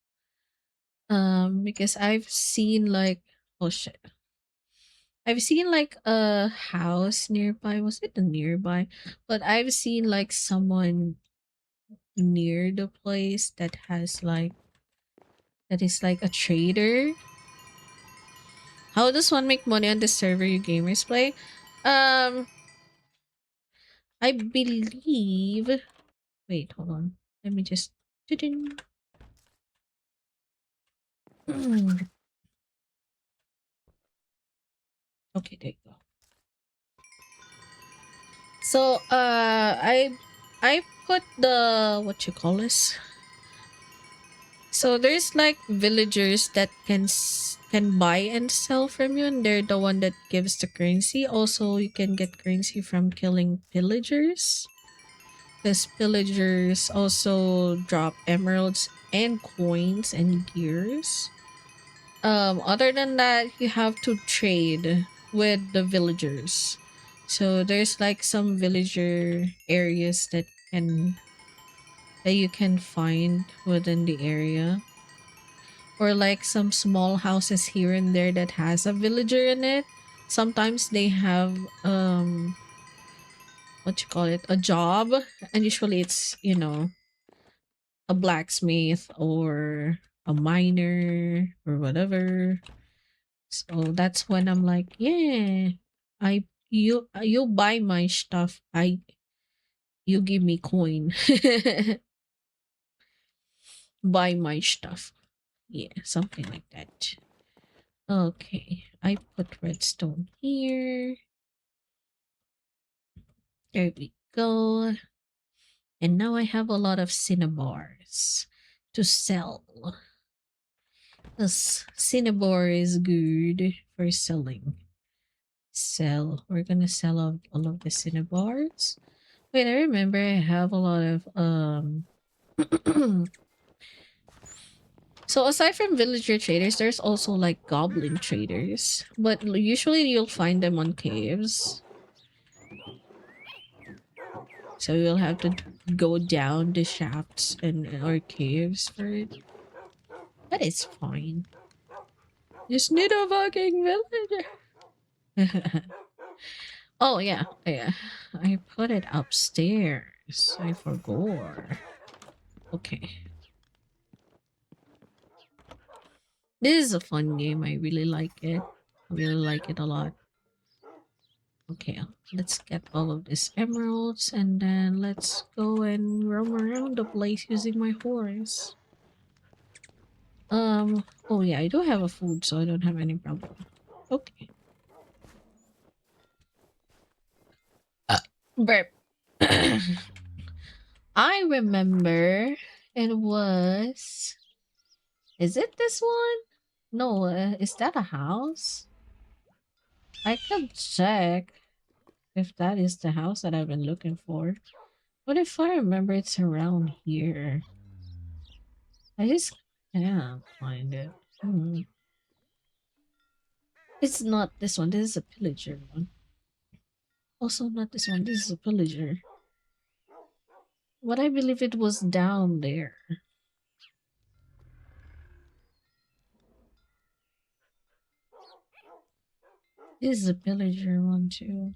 Because I've seen like, oh shit. I've seen like a house nearby. Was it a nearby? But I've seen like someone near the place that has like that is like a trader. How does one make money on the server you gamers play? Um, I believe. Wait, hold on. Let me just. Okay, there you go. So, I put the what you call this. So there's like villagers that can buy and sell from you, and they're the one that gives the currency. Also, you can get currency from killing pillagers. Because pillagers also drop emeralds and coins and gears. Other than that, you have to trade with the villagers. So there's like some villager areas that you can find within the area, or like some small houses here and there that has a villager in it. Sometimes they have what you call it, a job, and usually it's, you know, a blacksmith or a miner or whatever. So that's when I'm like, yeah, you buy my stuff, I you give me coin. Buy my stuff. Yeah, something like that. Okay, I put redstone here. There we go. And now I have a lot of cinnabars to sell. This cinnabar is good for selling. Sell. We're gonna sell all of the cinnabars. Wait, I remember I have a lot of So aside from villager traders, there's also like goblin traders, but usually you'll find them on caves. So you'll have to go down the shafts and or caves for it. But it's fine. Just need a fucking villager. Oh yeah, yeah. I put it upstairs. I forgot. Okay. This is a fun game. I really like it. I really like it a lot. Okay, let's get all of these emeralds and then let's go and roam around the place using my horse. Oh yeah, I do have a food, so I don't have any problem. Okay. Burp. I remember it was. Is it this one? No, is that a house? I could check if that is the house that I've been looking for. But if I remember, it's around here. I just can't find it. Hmm. It's not this one. This is a pillager one. Also, not this one. This is a pillager. But I believe it was down there. This is a pillager one too.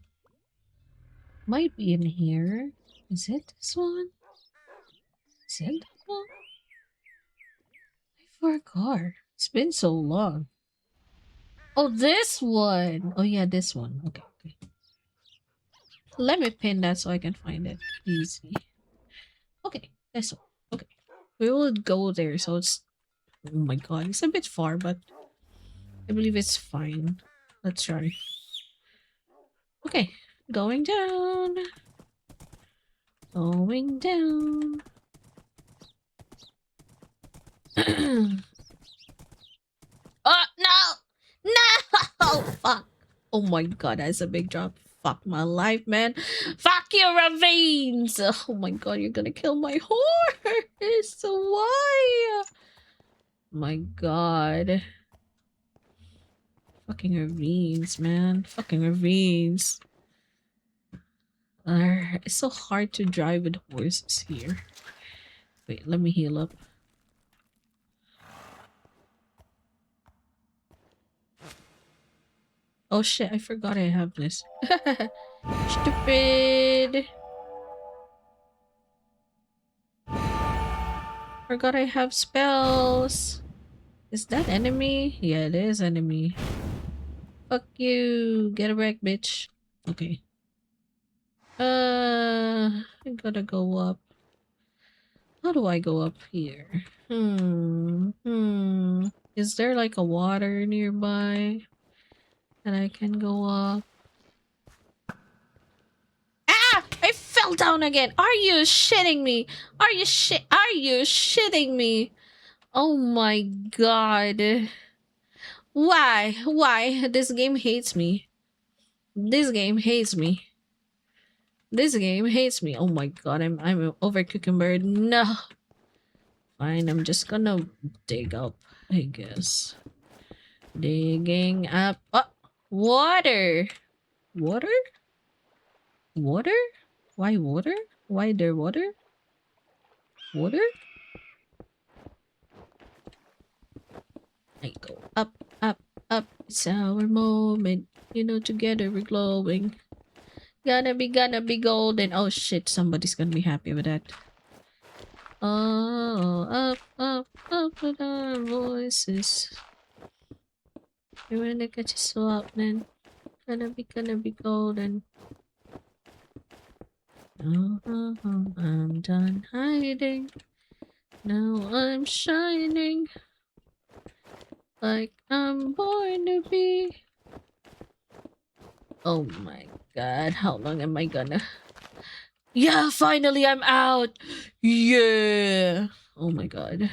Might be in here. Is it this one? Is it this one? I forgot. It's been so long. Oh, this one. Oh yeah, this one. Okay, okay. Let me pin that so I can find it easy. Okay, this one. Okay. We will go there, so it's oh my god, it's a bit far, but I believe it's fine. Let's try. Okay, going down. Going down. Oh no! No! Fuck! Oh my god, that's a big drop. Fuck my life, man. Fuck your ravines! Oh my god, you're gonna kill my horse! Why? My god. Fucking ravines, man. Fucking ravines. It's so hard to drive with horses here. Wait, let me heal up. Oh shit, I forgot I have this. Stupid. Forgot I have spells. Is that enemy? Yeah, it is enemy. Fuck you. Get a wreck, bitch. Okay. I gotta go up. How do I go up here? Is there like a water nearby that I can go up? Ah! I fell down again. Are you shitting me? Are you shitting me? Oh my god. Why? Why? This game hates me. This game hates me. This game hates me. Oh my god, I'm over cucumber. No. Fine, I'm just gonna dig up, I guess. Digging up. Oh, water. Water? Water? Why water? Why there water? Water? I go up, up, up. It's our moment. You know, together we're glowing. Gonna be golden. Oh shit, somebody's gonna be happy with that. Oh, up, up, up with our voices. We're gonna catch a swap, then. Gonna be golden. Oh, I'm done hiding. Now I'm shining. Like I'm born to be. Oh my god, how long am I gonna... Yeah, finally I'm out! Yeah! Oh my god.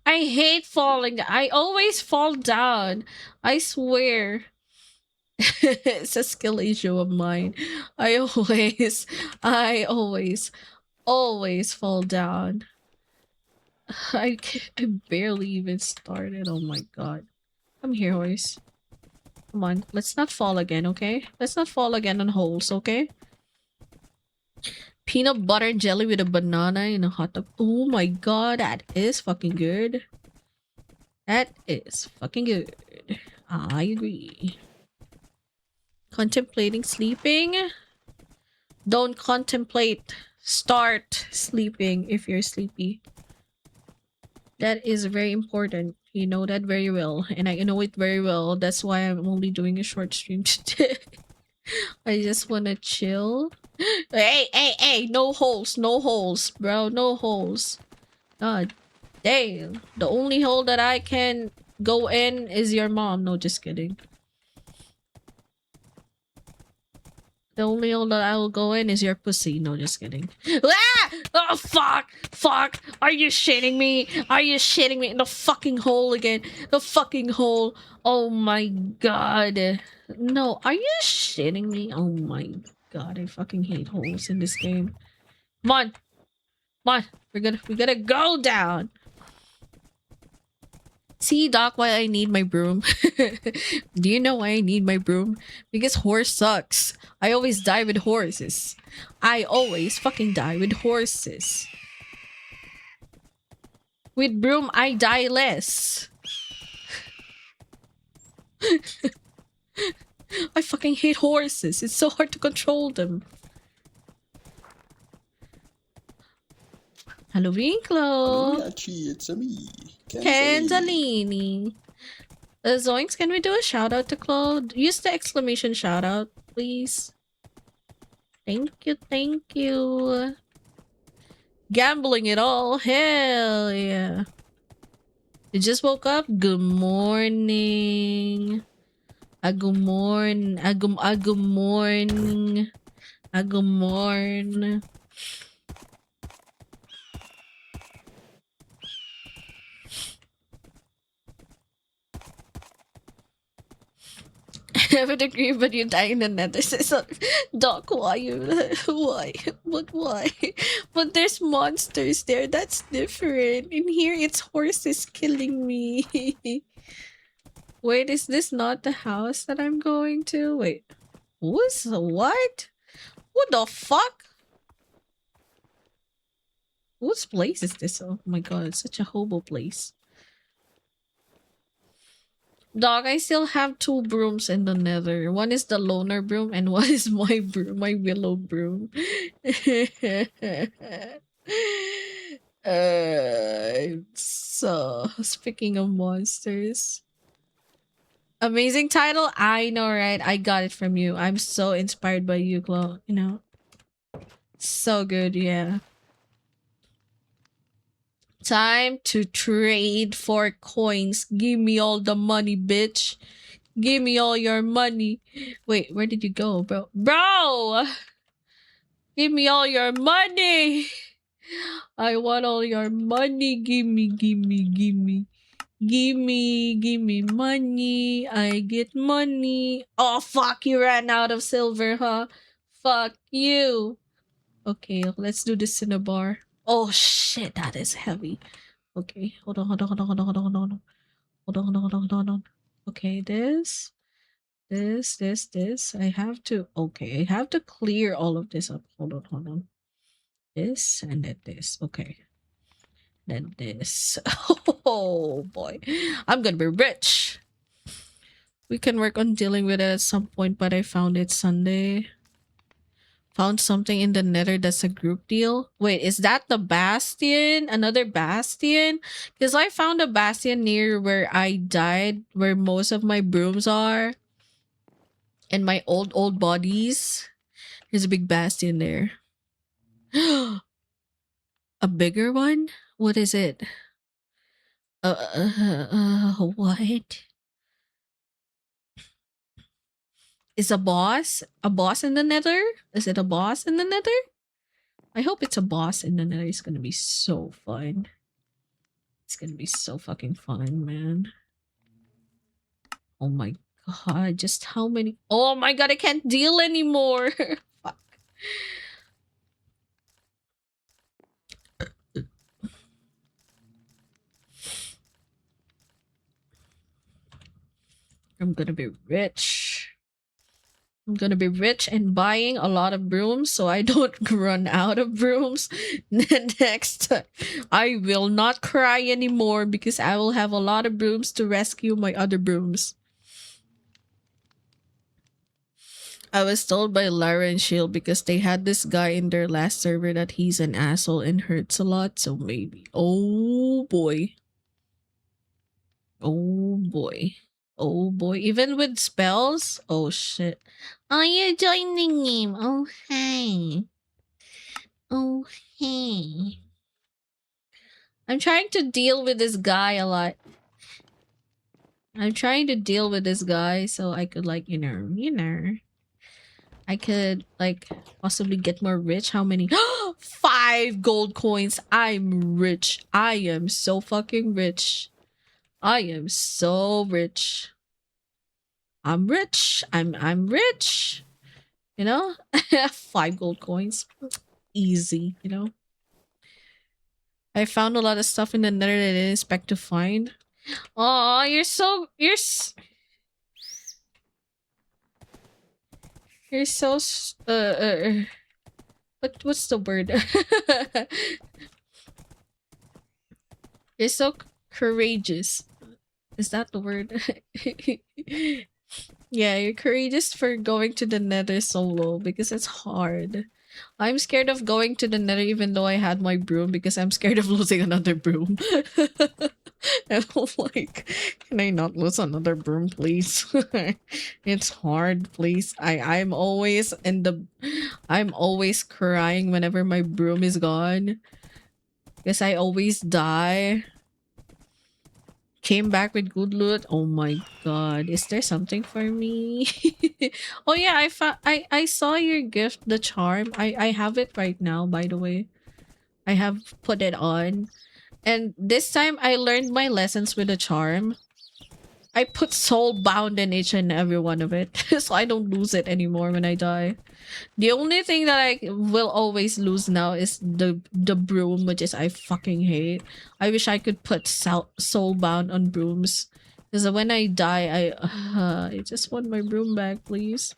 I hate falling. I always fall down. I swear. It's a skill issue of mine. I always fall down. I barely even started. Oh my god. Come here, horse. Come on, let's not fall again, okay? Let's not fall again on holes, okay? Peanut butter and jelly with a banana in a hot dog. Oh my god, that is fucking good. That is fucking good. I agree. Contemplating sleeping? Don't contemplate. Start sleeping if you're sleepy. That is very important. You know that very well. And I know it very well. That's why I'm only doing a short stream today. I just wanna chill. Hey, no holes, bro, no holes. God damn. The only hole that I can go in is your mom. No, just kidding. The only hole that I will go in is your pussy. No, just kidding. Ah! Oh, fuck! Fuck! Are you shitting me? Are you shitting me? The fucking hole again. The fucking hole. Oh my god. No, are you shitting me? Oh my god, I fucking hate holes in this game. Come on. Come on. We gotta go down. See, Doc, why I need my broom? Do you know why I need my broom? Because horse sucks. I always die with horses. I always fucking die with horses. With broom, I die less. I fucking hate horses. It's so hard to control them. Hello, Winklo. Hello, Waccyy, it's me, Canzalini. Zoinks, can we do a shout out to Claude? Use the exclamation shout out, please. Thank you, thank you. Gambling it all. Hell yeah. You just woke up? Good morning. Good morning. Good morning. Good morning. I would agree, but you die in the nether. So, Doc, why you? Why? But why? But there's monsters there. That's different. In here, it's horses killing me. Wait, is this not the house that I'm going to? Wait. What? What the fuck? Whose place is this? Oh my god, it's such a hobo place. Dog, I still have 2 brooms in the nether. One is the loner broom and one is my broom, my willow broom. So speaking of monsters. Amazing title. I know, right? I got it from you. I'm so inspired by you, Chloe. You know, so good. Yeah. Time to trade for coins. Give me all the money, bitch. Give me all your money. Wait, where did you go, bro? Bro! Give me all your money. I want all your money. Give me, give me, give me. Give me money. I get money. Oh, fuck. You ran out of silver, huh? Fuck you. Okay, let's do the cinnabar. Oh, shit. That is heavy. Okay, hold on, hold on, hold on, hold on, hold on, hold on. Hold on, hold on, hold on, hold on. Okay, this. This. I have to. Okay, I have to clear all of this up. Hold on, hold on. This and then this. Okay. Then this. Oh boy. I'm gonna be rich. We can work on dealing with it at some point, but I found it Sunday. Found something in the nether that's a group deal. Wait, is that the bastion? Another bastion? Because I found a bastion near where I died, where most of my brooms are. And my old bodies. There's a big bastion there. A bigger one? What is it? What? Is a boss? A boss in the nether? Is it a boss in the nether? I hope it's a boss in the nether. It's gonna be so fun. It's gonna be so fucking fun, man. Oh my god, just how many? Oh my god, I can't deal anymore. Fuck. I'm gonna be rich. I'm gonna be rich and buying a lot of brooms so I don't run out of brooms. Next, I will not cry anymore because I will have a lot of brooms to rescue my other brooms. I was told by Lara and Shield because they had this guy in their last server that he's an asshole and hurts a lot, so maybe. Oh boy. Oh boy. Oh boy. Even with spells? Oh shit. Are you joining him? Oh hey. Oh hey. I'm trying to deal with this guy a lot. I'm trying to deal with this guy so I could like, I could like possibly get more rich. How many? 5 gold coins. I'm rich. I am so fucking rich. I am so rich. I'm rich. I'm rich. You know? 5 gold coins. Easy, you know? I found a lot of stuff in the nether that I didn't expect to find. Oh, you're so you're so what's the word? You're so courageous. Is that the word? Yeah, you're courageous for going to the nether solo because it's hard. I'm scared of going to the nether even though I had my broom because I'm scared of losing another broom. And I'm like, can I not lose another broom, please? It's hard, please. I'm always crying whenever my broom is gone. Because I always die. Came back with good loot. Oh my god. Is there something for me? Oh yeah, I saw your gift, the charm. I have it right now, by the way. I have put it on. And this time I learned my lessons with the charm. I put soul bound in each and every one of it. So I don't lose it anymore when I die. The only thing that I will always lose now is the broom, which is I fucking hate. I wish I could put soulbound on brooms, because when I die, I just want my broom back, please.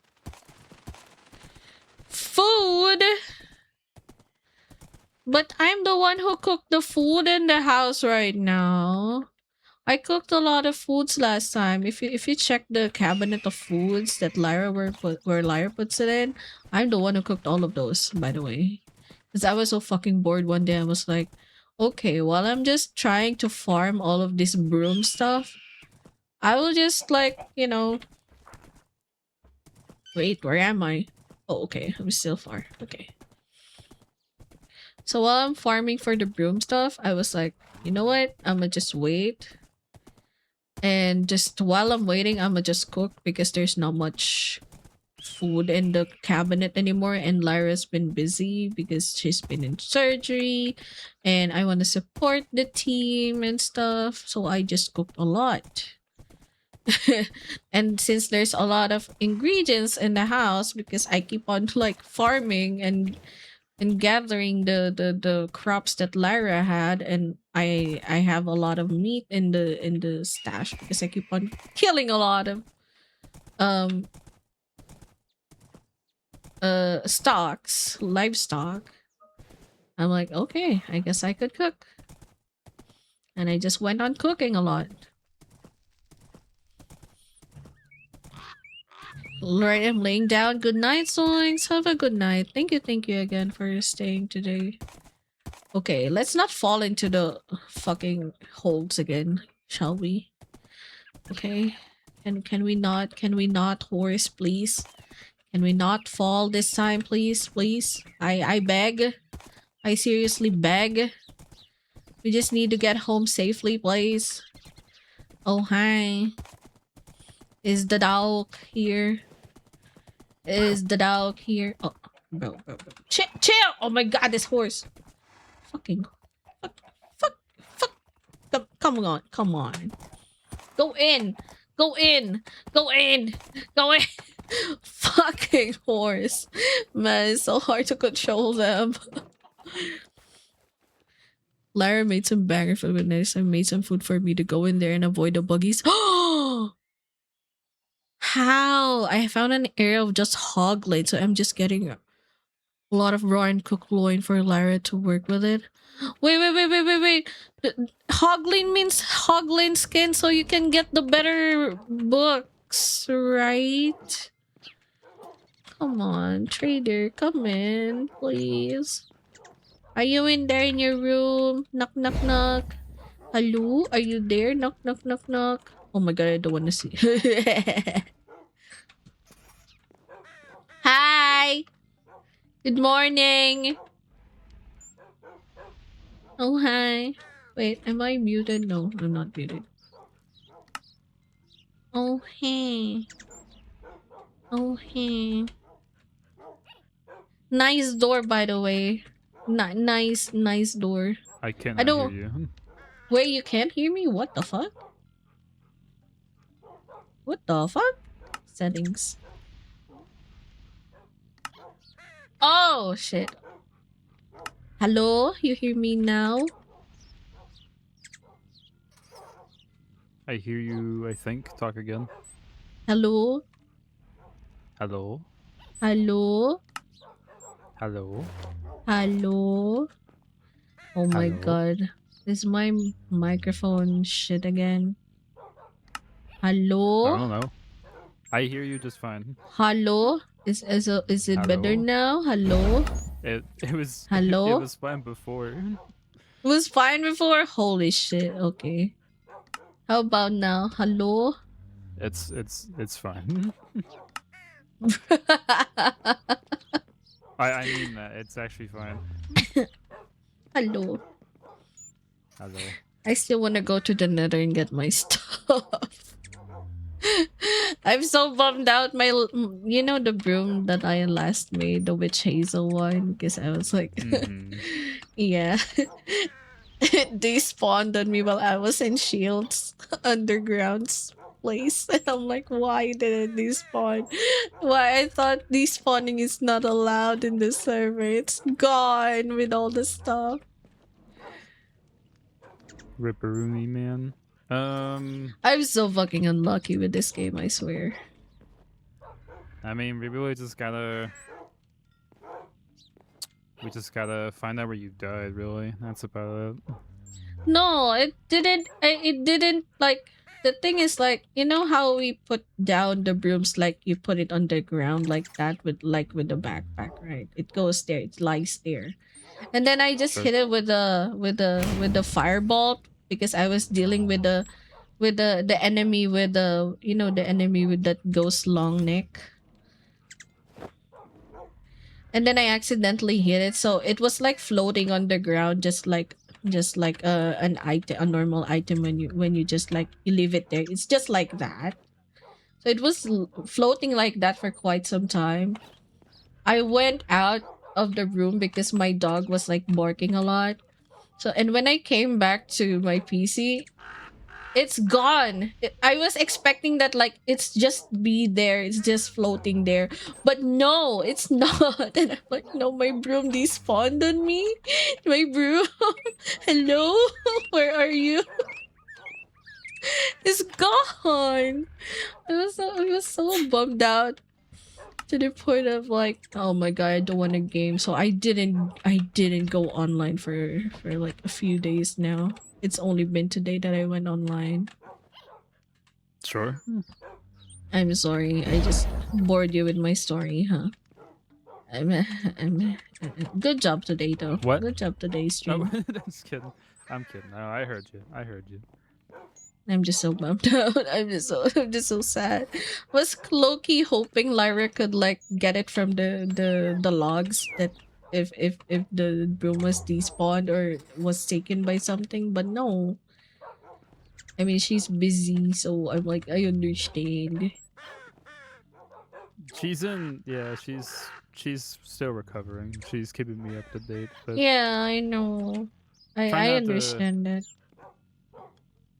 Food, but I'm the one who cooked the food in the house right now. I cooked a lot of foods last time. If you check the cabinet of foods that Lyra where Lyra puts it in, I'm the one who cooked all of those, by the way. Because I was so fucking bored one day. I was like, okay, while I'm just trying to farm all of this broom stuff, I will just like, wait, where am I? Oh, okay, I'm still far. Okay. So while I'm farming for the broom stuff, I was like, you know what? I'ma just wait. And just while I'm waiting, I'ma just cook because there's not much food in the cabinet anymore. And Lyra's been busy because she's been in surgery. And I want to support the team and stuff. So I just cooked a lot. And since there's a lot of ingredients in the house because I keep on like farming and gathering the crops that Lyra had, and I have a lot of meat in the stash because I keep on killing a lot of um livestock. I'm like, okay, I guess I could cook. And I just went on cooking a lot. Alright, I'm laying down. Good night, Zoinks. Have a good night. Thank you again for staying today. Okay, let's not fall into the fucking holes again, shall we? Okay. Can we not, horse, please? Can we not fall this time, please? Please? I beg. I seriously beg. We just need to get home safely, please. Oh, hi. Is the dog here? Is the dog here? Oh, bro. Chill! Oh my god, this horse. Fucking. Fuck. Come on. Go in! Go in! Go in! Go in! Fucking horse. Man, it's so hard to control them. Lara made some banger for the nice. I made some food for me to go in there and avoid the buggies. How? I found an area of just hog legs, so I'm just getting a lot of raw and cooked loin for Lara to work with it. Wait. Hoglin means hoglin skin, so you can get the better books, right? Come on, trader, come in, please. Are you in there in your room? Knock. Hello? Are you there? Knock. Oh my god, I don't want to see. Hi! Good morning! Oh, hi. Wait, am I muted? No, I'm not muted. Oh, hey. Oh, hey. Nice door, by the way. Nice door. I I cannot hear don't... you. Wait, you can't hear me? What the fuck? What the fuck? Settings. Oh, shit. Hello? You hear me now? I hear you, I think. Talk again. Hello? Hello? Hello? Hello? Hello? Oh my Hello? god. Is my microphone shit again? I Hello? don't know. I hear you just fine. Hello? Is it better Hello? now? Hello? It was it Hello? was fine before. It was fine before? Holy shit. Okay. How about now? Hello? It's fine. I mean that. It's actually fine. Hello. Hello. I still want to go to the nether and get my stuff. I'm so bummed out. You know the broom that I last made, the witch hazel one, because I was like, yeah, it despawned on me while I was in Shields underground's place, and I'm like, why did it despawn? Why I thought despawning is not allowed in the server. It's gone with all the stuff. Ripperoonie man. I'm so fucking unlucky with this game, I swear. I mean, we just gotta find out where you died, really. That's about it. No, it didn't. It didn't like. The thing is, like, you know how we put down the brooms, like you put it on the ground like that with the backpack, right? It goes there. It lies there, and then I just Sure. hit it with the fireball because I was dealing with the enemy with the enemy with that ghost long neck. And then I accidentally hit it, so it was like floating on the ground, just like an item, a normal item when you just like you leave it there. It's just like that. So it was floating like that for quite some time. I went out of the room because my dog was like barking a lot. So and when I came back to my PC, it's gone. I was expecting that like it's just be there, it's just floating there, but no, it's not. And I'm like, no, my broom despawned on me. My broom, hello, where are you? It's gone. I was so bummed out to the point of like, oh my god, I don't want a game. So I didn't go online for like a few days now. It's only been today that I went online. Sure. I'm sorry. I just bored you with my story, huh? Good job today, though. What? Good job today, Oh, stream. just kidding. I'm kidding. No, I heard you. I heard you. I'm just so bummed out. I'm just so sad. Was Loki hoping Lyra could like get it from the logs that if the broom was despawned or was taken by something, but no. I mean, she's busy, so I'm like, I understand. She's in. Yeah, she's still recovering. She's keeping me up to date, but Yeah, I know. trying I not to understand that.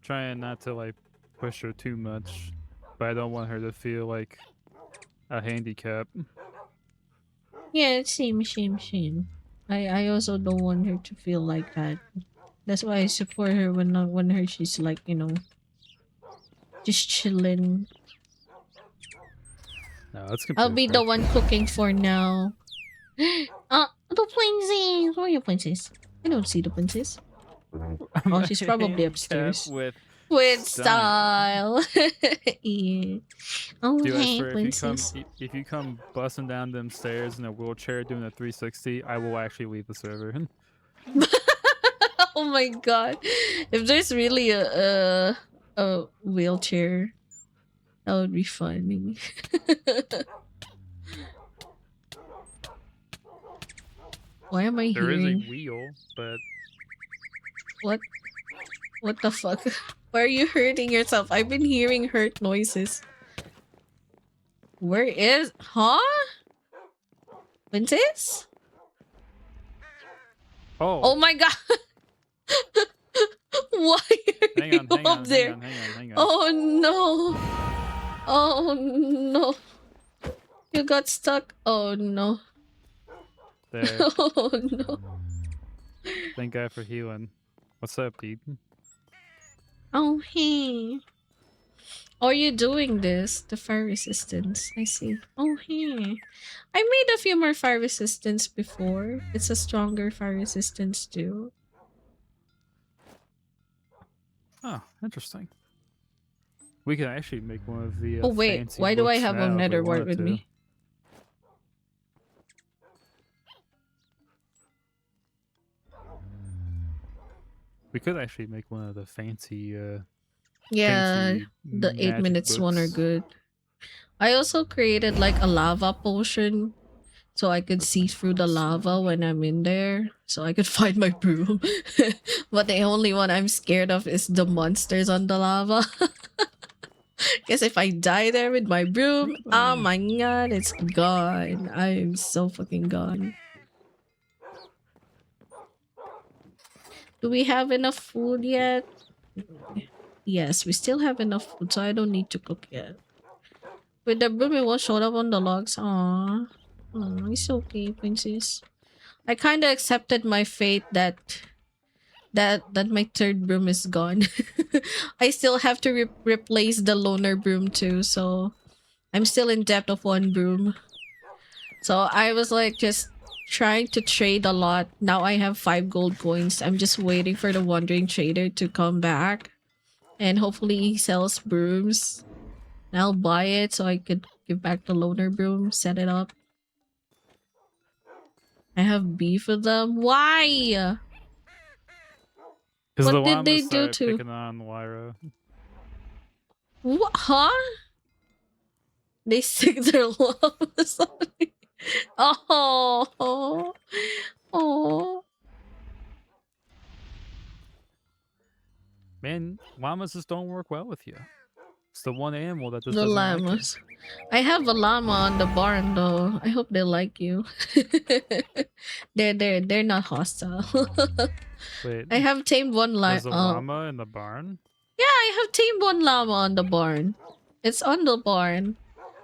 trying not to like push her too much, but I don't want her to feel like a handicap. Yeah, same. I also don't want her to feel like that. That's why I support her when she's like, just chilling. No, that's I'll completely be fair. the one cooking for now. The princess. Where are your princess? I don't see the princess. Oh, she's probably Handicap upstairs. with With style. style. Yeah. Oh, Dude, I hey, swear, princess. if you come busting down them stairs in a wheelchair doing a 360, I will actually leave the server. Oh my god. If there's really a wheelchair, that would be funny. Why am I There is a hearing wheel, but what the fuck? Why are you hurting yourself? I've been hearing hurt noises. Where is Princess? Oh oh, my god. Why are hang you on, hang up on, hang there? on, hang on, hang on. Oh no. Oh no. You got stuck. Oh no. There. Oh no. Thank God for healing. What's up, dude? Oh hey. Are you doing this? The fire resistance. I see. Oh hey. I made a few more fire resistance before. It's a stronger fire resistance too. Oh, interesting. We could actually make one of the Oh wait, fancy why do I books have a now if we nether wart wanted with to. me? We could actually make one of the fancy, Yeah, fancy the 8 magic minutes one are books. good. I also created like a lava potion so I could see through the lava when I'm in there so I could find my broom. But the only one I'm scared of is the monsters on the lava. Because if I die there with my broom, oh my god, it's gone. I am so fucking gone. Do we have enough food yet? Yes, we still have enough food, so I don't need to cook yet. With the broom, it won't show up on the logs. Aww. Aww, it's okay, princess. I kind of accepted my fate that my third broom is gone. I still have to replace the loner broom too, so I'm still in debt of one broom. So I was like just trying to trade a lot. Now I have 5 gold coins. I'm just waiting for the wandering trader to come back. And hopefully he sells brooms. I'll buy it so I could give back the loner broom, set it up. I have beef with them. Why? Because the What did they llamas do started to? picking on Lyra. What? Huh? They stick their llamas on me. Oh. Oh. Man, llamas just don't work well with you. It's the one animal that just The doesn't like you. llamas. I have a llama on the barn though. I hope they like you. they're not hostile. Wait, I have tamed one there's a llama. llama in the barn? Yeah, I have tamed one llama on the barn. It's on the barn.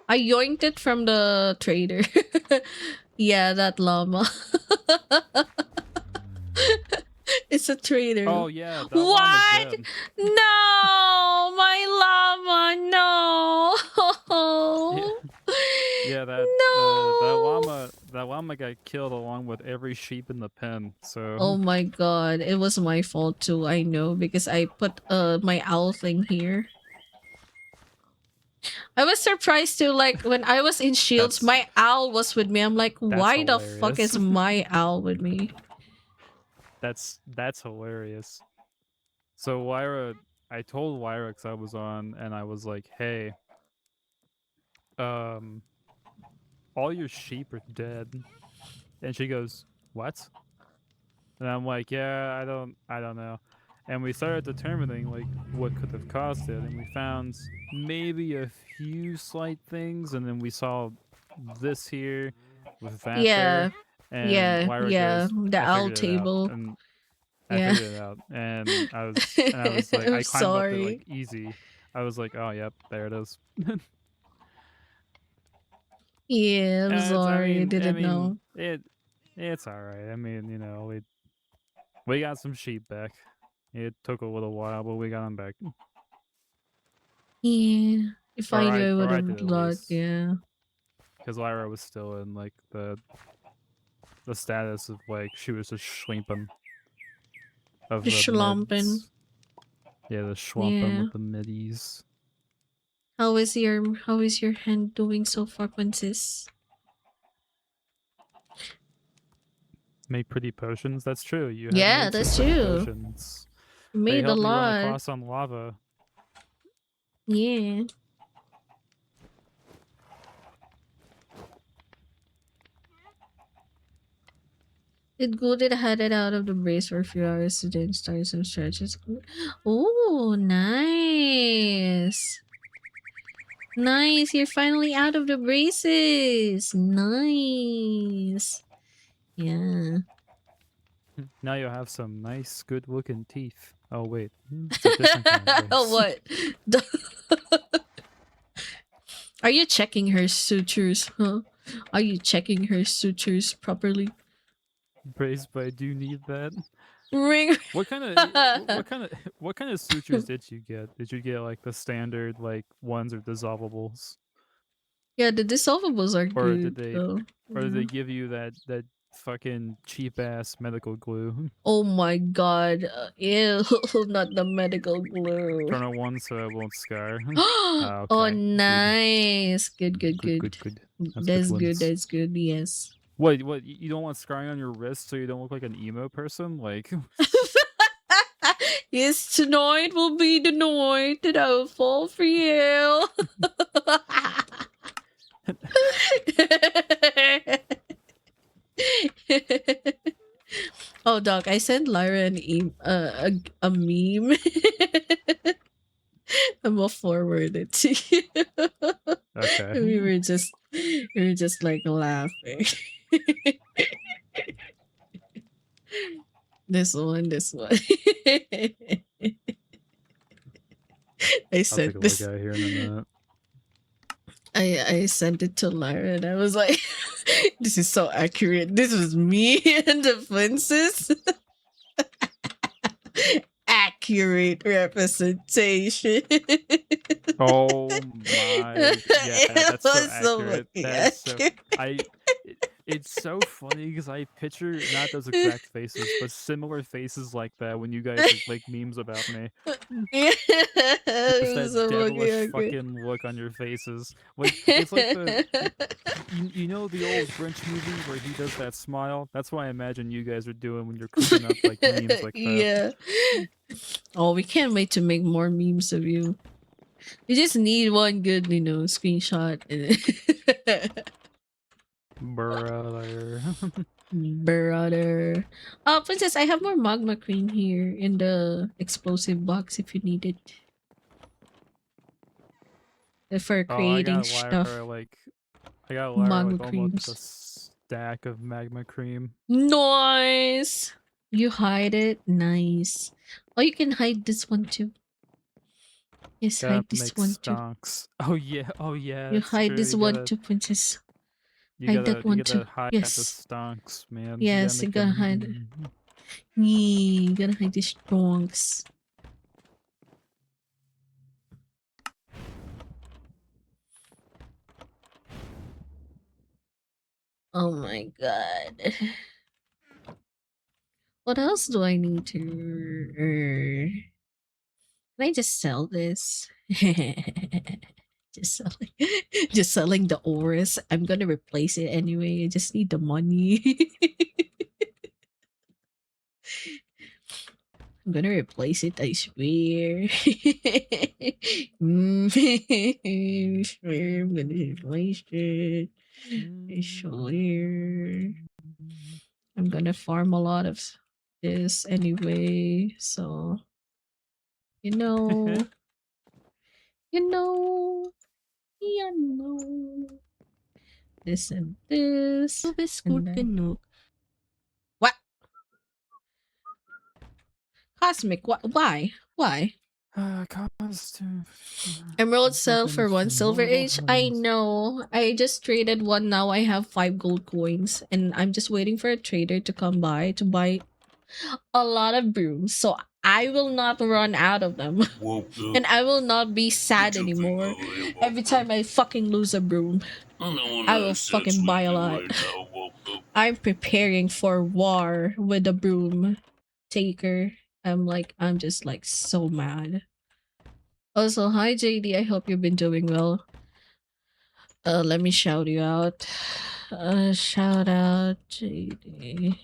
I yoinked it from the trader. Yeah, that llama. It's a trader. Oh yeah, that What? llama's dead. No, my llama, no. Yeah, that No. that llama got killed along with every sheep in the pen. So Oh my god, it was my fault too. I know because I put my owl thing here. I was surprised too. Like when I was in Shields, That's- my owl was with me. I'm like, why the fuck hilarious. is my owl with me? that's hilarious. So Lyra, I told Lyra because I was on, and I was like, "Hey, all your sheep are dead," and she goes, "What?" And I'm like, "Yeah, I don't know." And we started determining like what could have caused it, and we found maybe a few slight things, and then we saw this here with that Yeah, there, and Lyra goes, the "I owl figured it out," table. and I Yeah. figured it out, and I was like, I'm I climbed up it sorry. like easy. I was like, "Oh, yep, there it is." Yeah, I'm sorry. I I didn't know. mean, it's all right. I mean, you know, we got some sheep back. It took a little while, but we got them back. Yeah. If I knew, I would Or I have did at lot. least. Yeah. Because Lyra was still in like the status of like she was just schlimping of The the schlumpin. mids. Yeah, the schlumping Yeah. with the middies. How is your hand doing so far, Princess? Made pretty potions. That's true. You have Yeah, made some that's pretty true. potions. They Made a helped me run lot. across on lava. Yeah. It good it had it out of the brace for a few hours to then start some stretches. Oh, nice. Nice. You're finally out of the braces. Nice. Yeah. Now you have some nice, good-looking teeth. Oh wait, it's a different kind of brace. What? Are you checking her sutures, huh? Are you checking her sutures properly? Brace, but I do need that. Ring. What kind of sutures did you get? Did you get like the standard like ones or dissolvables, Yeah, the dissolvables are or good though. did they give you that fucking cheap ass medical glue? Oh my god. Ew, not the medical glue. Turn on one so it won't scar. Oh, Okay, nice. Good. good. That's good. ones. That's good. Yes. What? You don't want scarring on your wrist so you don't look like an emo person? Like, Yes, tonight will be the night that I will fall for you. Oh, Doc, I sent Lyra a meme. I'm gonna forward it to you. okay. we were just like laughing. This one. I I'll sent take a this. look at it here in a minute. I sent it to Lyra and I was like, this is so accurate. This was me and the princess. Accurate representation. Oh my! Yeah, that's so accurate. fucking That is so. accurate. It's so funny because I picture not those exact faces, but similar faces like that when you guys make memes about me. Yeah, Just that so fucking devilish ugly. fucking look on your faces. Like it's like you know the old Grinch movie where he does that smile? That's what I imagine you guys are doing when you're cooking up like memes like that. Yeah. Oh, we can't wait to make more memes of you. We just need one good, screenshot. Brother. Brother. Oh, Princess, I have more magma cream here in the explosive box if you need it. For Oh, I creating got stuff. Lyra Magma like almost a creams. stack of magma cream. Nice! You hide it? Nice. Oh, you can hide this one too. Yes, Gotta hide this make one too. stonks. Oh yeah, You that's hide true. this one too, Princess. You Hide that gotta you one too. gotta hide the Yes. stonks, man. You gotta Yes, you make gotta hide. them. You gotta hide these trunks. Oh my god. What else do I need to... Can I just sell this? just selling just selling the auras. I'm gonna replace it anyway. I just need the money. I'm gonna replace it, I swear. I swear I'm gonna replace it. I swear. I'm gonna farm a lot of this anyway, so you know, you know, you know. This and this. And then... What? Cosmic, why? Why? Costume. Emerald sell for 1 silver each? I know. I just traded one, now I have 5 gold coins. And I'm just waiting for a trader to come by to buy a lot of brooms. So I will not run out of them. And I will not be sad anymore. Every time I fucking lose a broom, I will fucking buy a lot. I'm preparing for war with the broom taker. I'm just like so mad. Also, hi JD, I hope you've been doing well. Let me shout you out. Shout out JD.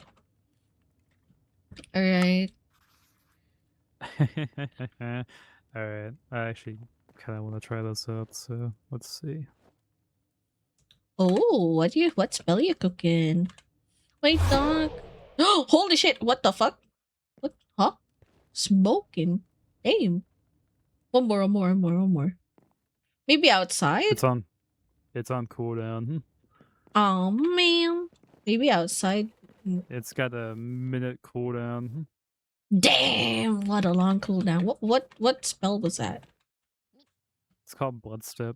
Alright. Alright. I actually kinda wanna try this out, so let's see. Oh, what spell you cooking? Wait, dog. Holy shit, what the fuck? What? Huh? Smoking? Damn. One more. Maybe outside? It's on cooldown. Oh man. Maybe outside. It's got a minute cooldown. Damn, what a long cooldown. What spell was that? It's called Bloodstep.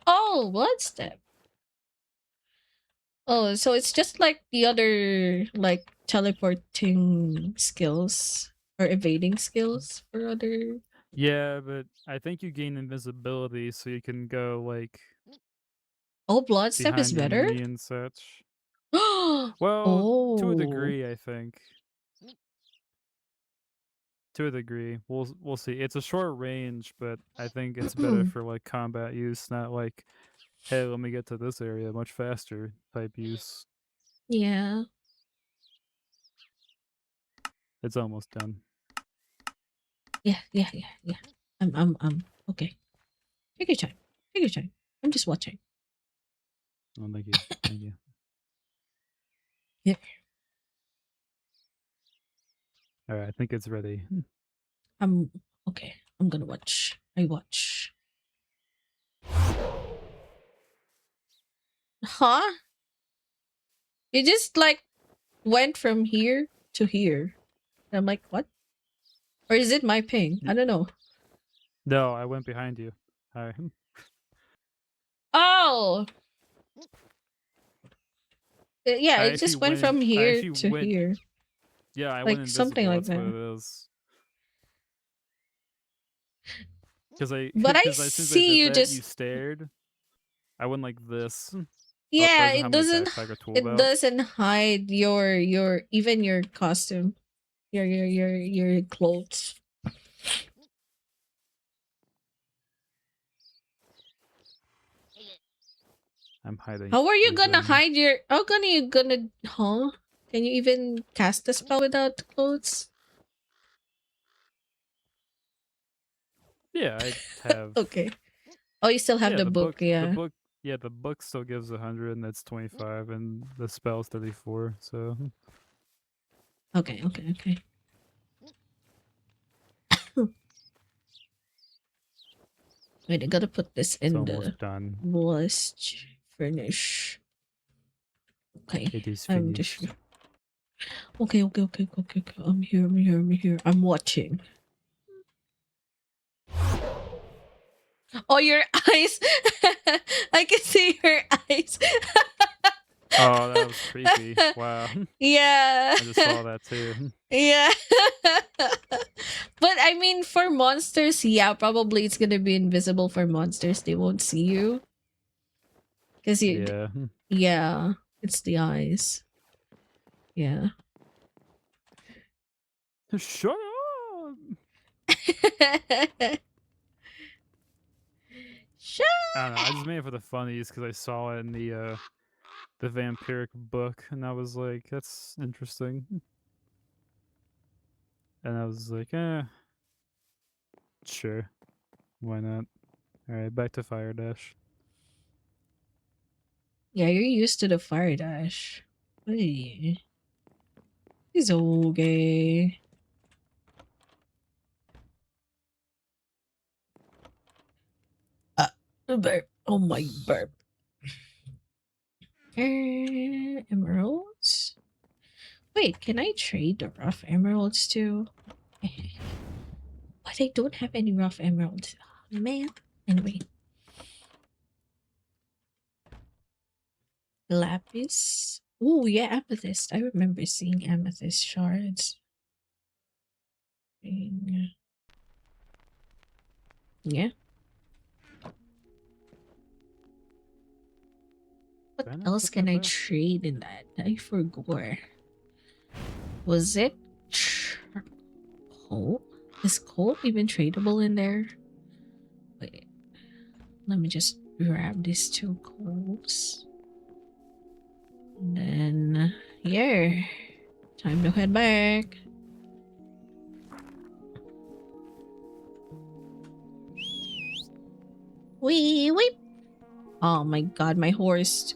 Oh, blood step. Oh, so it's just like the other like teleporting skills or evading skills for other... Yeah, but I think you gain invisibility so you can go like Oh, blood step is behind the better? enemy and such. Well, to a Oh. degree, I think. To a degree. We'll see. It's a short range, but I think it's better for like combat use, not like, hey, let me get to this area much faster type use. Yeah. It's almost done. Yeah. I'm okay. Take your time. Take your time. I'm just watching. Oh, thank you. Thank you. Yeah. Alright, I think it's ready. I'm okay. I'm gonna watch. I watch. Huh? You just like went from here to here. I'm like, what? Or is it my ping? I don't know. No, I went behind you. Alright. Oh! Yeah, it just went from I here actually to went here. yeah, I went Like something invisible, like that's what that. it is. Because But I as soon as I see did you that, you just... stared. I went like this. Oh, it Yeah, doesn't have my backpack or tool it belt. doesn't hide your even your costume. Your clothes. I'm hiding How are you gonna everything. hide your you gonna huh? Can you even cast a spell without clothes? Yeah, I have. Okay. Oh, you still have Yeah, the book, the yeah. book. Yeah, the book still gives 100, and that's 25, and the spell's 34. So Okay, okay, okay. Wait, I gotta put this it's in the almost done. list. Finish. Okay. It is I'm just finished. okay. I'm here. I'm watching. Oh, your eyes. I can see your eyes. Oh, that was creepy. Wow. Yeah. I just saw that too. Yeah. But I mean, for monsters, yeah, probably it's gonna be invisible for monsters. They won't see you. Because Yeah. yeah, it's the eyes. Yeah. Shut up! Shut I don't know. I just made it for the funnies because I saw it in the vampiric book, and I was like, "That's interesting." And I was like, sure, why not?" All right, back to Fire Dash. Yeah, you're used to the fire dash. Hey. It's okay. Burp. Oh my burp. Emeralds? Wait, can I trade the rough emeralds too? But I don't have any rough emeralds. Oh, man. Anyway. Lapis. Oh, yeah, amethyst. I remember seeing amethyst shards. Yeah. What Did I not else put can that I back? trade in that? I forgot. Was it coal? Is coal even tradable in there? Wait, let me just grab these two coals. And then, yeah, time to head back. Wee weep. Oh my god, my horse.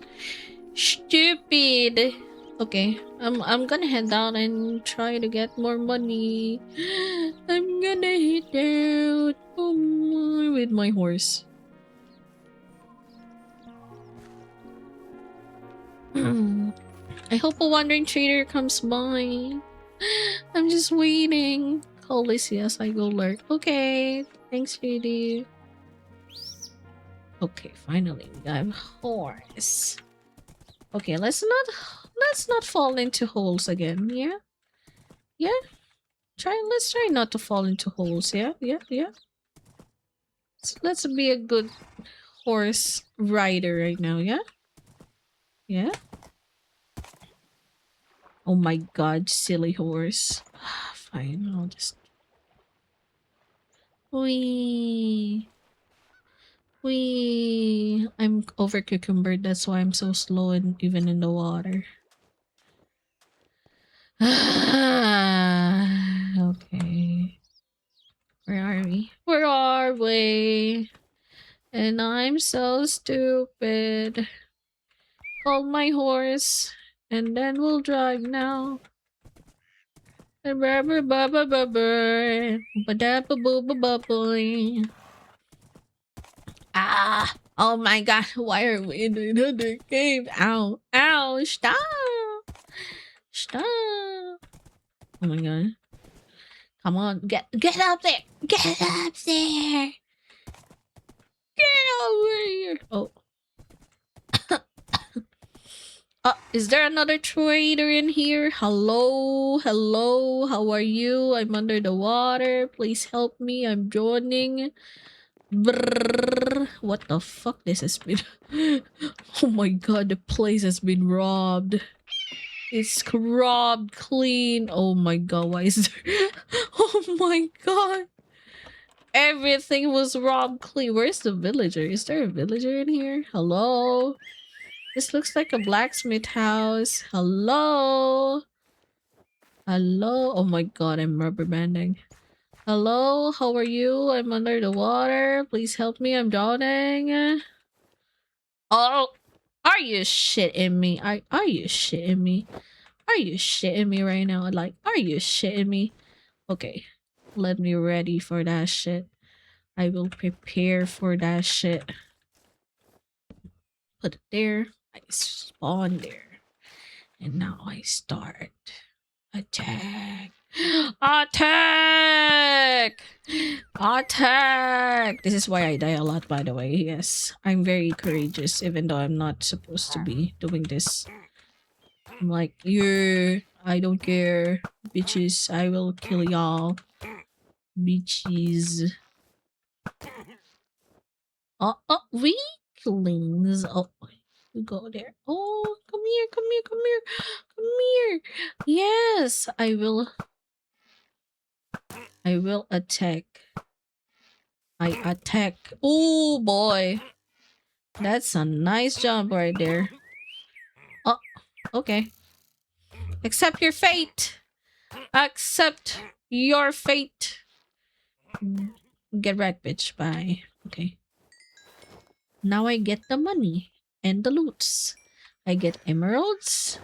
Stupid. Okay, I'm gonna head down and try to get more money. I'm gonna head out with my horse. I hope a wandering trader comes by. I'm just waiting. Call Lizzie as I go lurk. Okay, thanks, Judy. Okay, finally we got a horse. Okay, let's not fall into holes again. Yeah, yeah. Let's try not to fall into holes. Yeah. Let's be a good horse rider right now. Yeah, yeah. Oh my god, silly horse. Fine, I'll just. Wee. I'm over cucumbered, that's why I'm so slow and even in the water. Okay. Where are we? Where are we? And I'm so stupid. Call my horse, and then we'll drive now. Ah! Oh my god, why are we in another cave? Ow! Ow! Stop! Stop! Oh my god. Come on, get up there! Get up there! Get over here! Oh. Is there another trader in here? Hello? Hello? How are you? I'm under the water. Please help me. I'm drowning. Brrr. What the fuck? This has been. Oh my god, the place has been robbed. It's robbed clean. Oh my god, why is there. Oh my god. Everything was robbed clean. Where's the villager? Is there a villager in here? Hello? This looks like a blacksmith house. Hello? Hello? Oh my god, I'm rubber banding. Hello? How are you? I'm under the water. Please help me. I'm drowning. Oh, are you shitting me? Are you shitting me? Are you shitting me right now? Like, are you shitting me? Okay, let me ready for that shit. I will prepare for that shit. Put it there. I spawn there. And now I start. Attack. Attack! Attack! This is why I die a lot, by the way. Yes, I'm very courageous, even though I'm not supposed to be doing this. I'm like, yeah, I don't care. Bitches, I will kill y'all. Bitches. Weaklings. Oh, we go there. Oh, come here, come here, come here, come here. Yes, I will attack. I attack. Oh boy. That's a nice jump right there. Oh, okay. Accept your fate. Accept your fate. Get wrecked, bitch. Bye. Okay. Now I get the money and the loots. I get emeralds.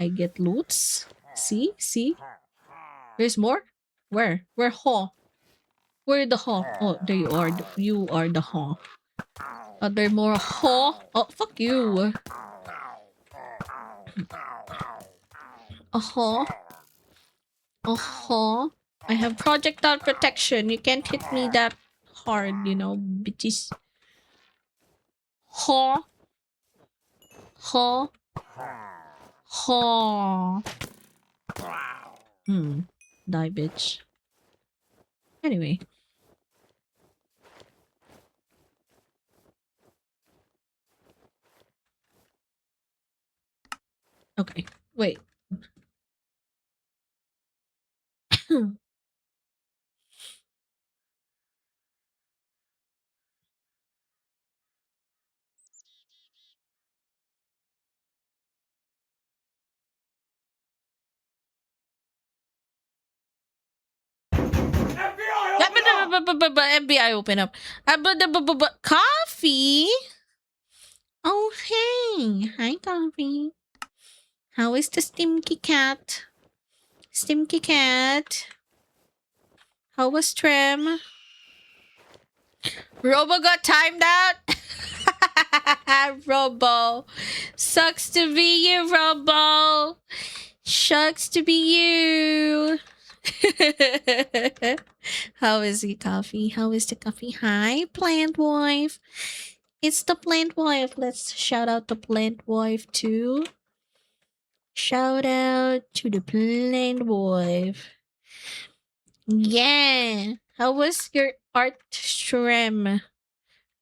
I get loots. See? See? There's more? Where? Where Haw? Where the Haw? Oh, there you are. You are the Haw. Are there more Haw? Oh, fuck you. Uh-huh. Uh-huh. I have projectile protection. You can't hit me that hard, you know, bitches. Haw. Haw. Haw. Die, bitch. Anyway. Okay. Wait. FBI open up. Coffee? Oh, hey. Hi, Coffee. How is the Stimky Cat? Stimky Cat. How was Trim? Robo got timed out? Robo. Sucks to be you, Robo. Shucks to be you. How is the coffee? How is the coffee? Hi, plant wife. It's the plant wife. Let's shout out the plant wife too. Shout out to the plant wife. Yeah. How was your art stream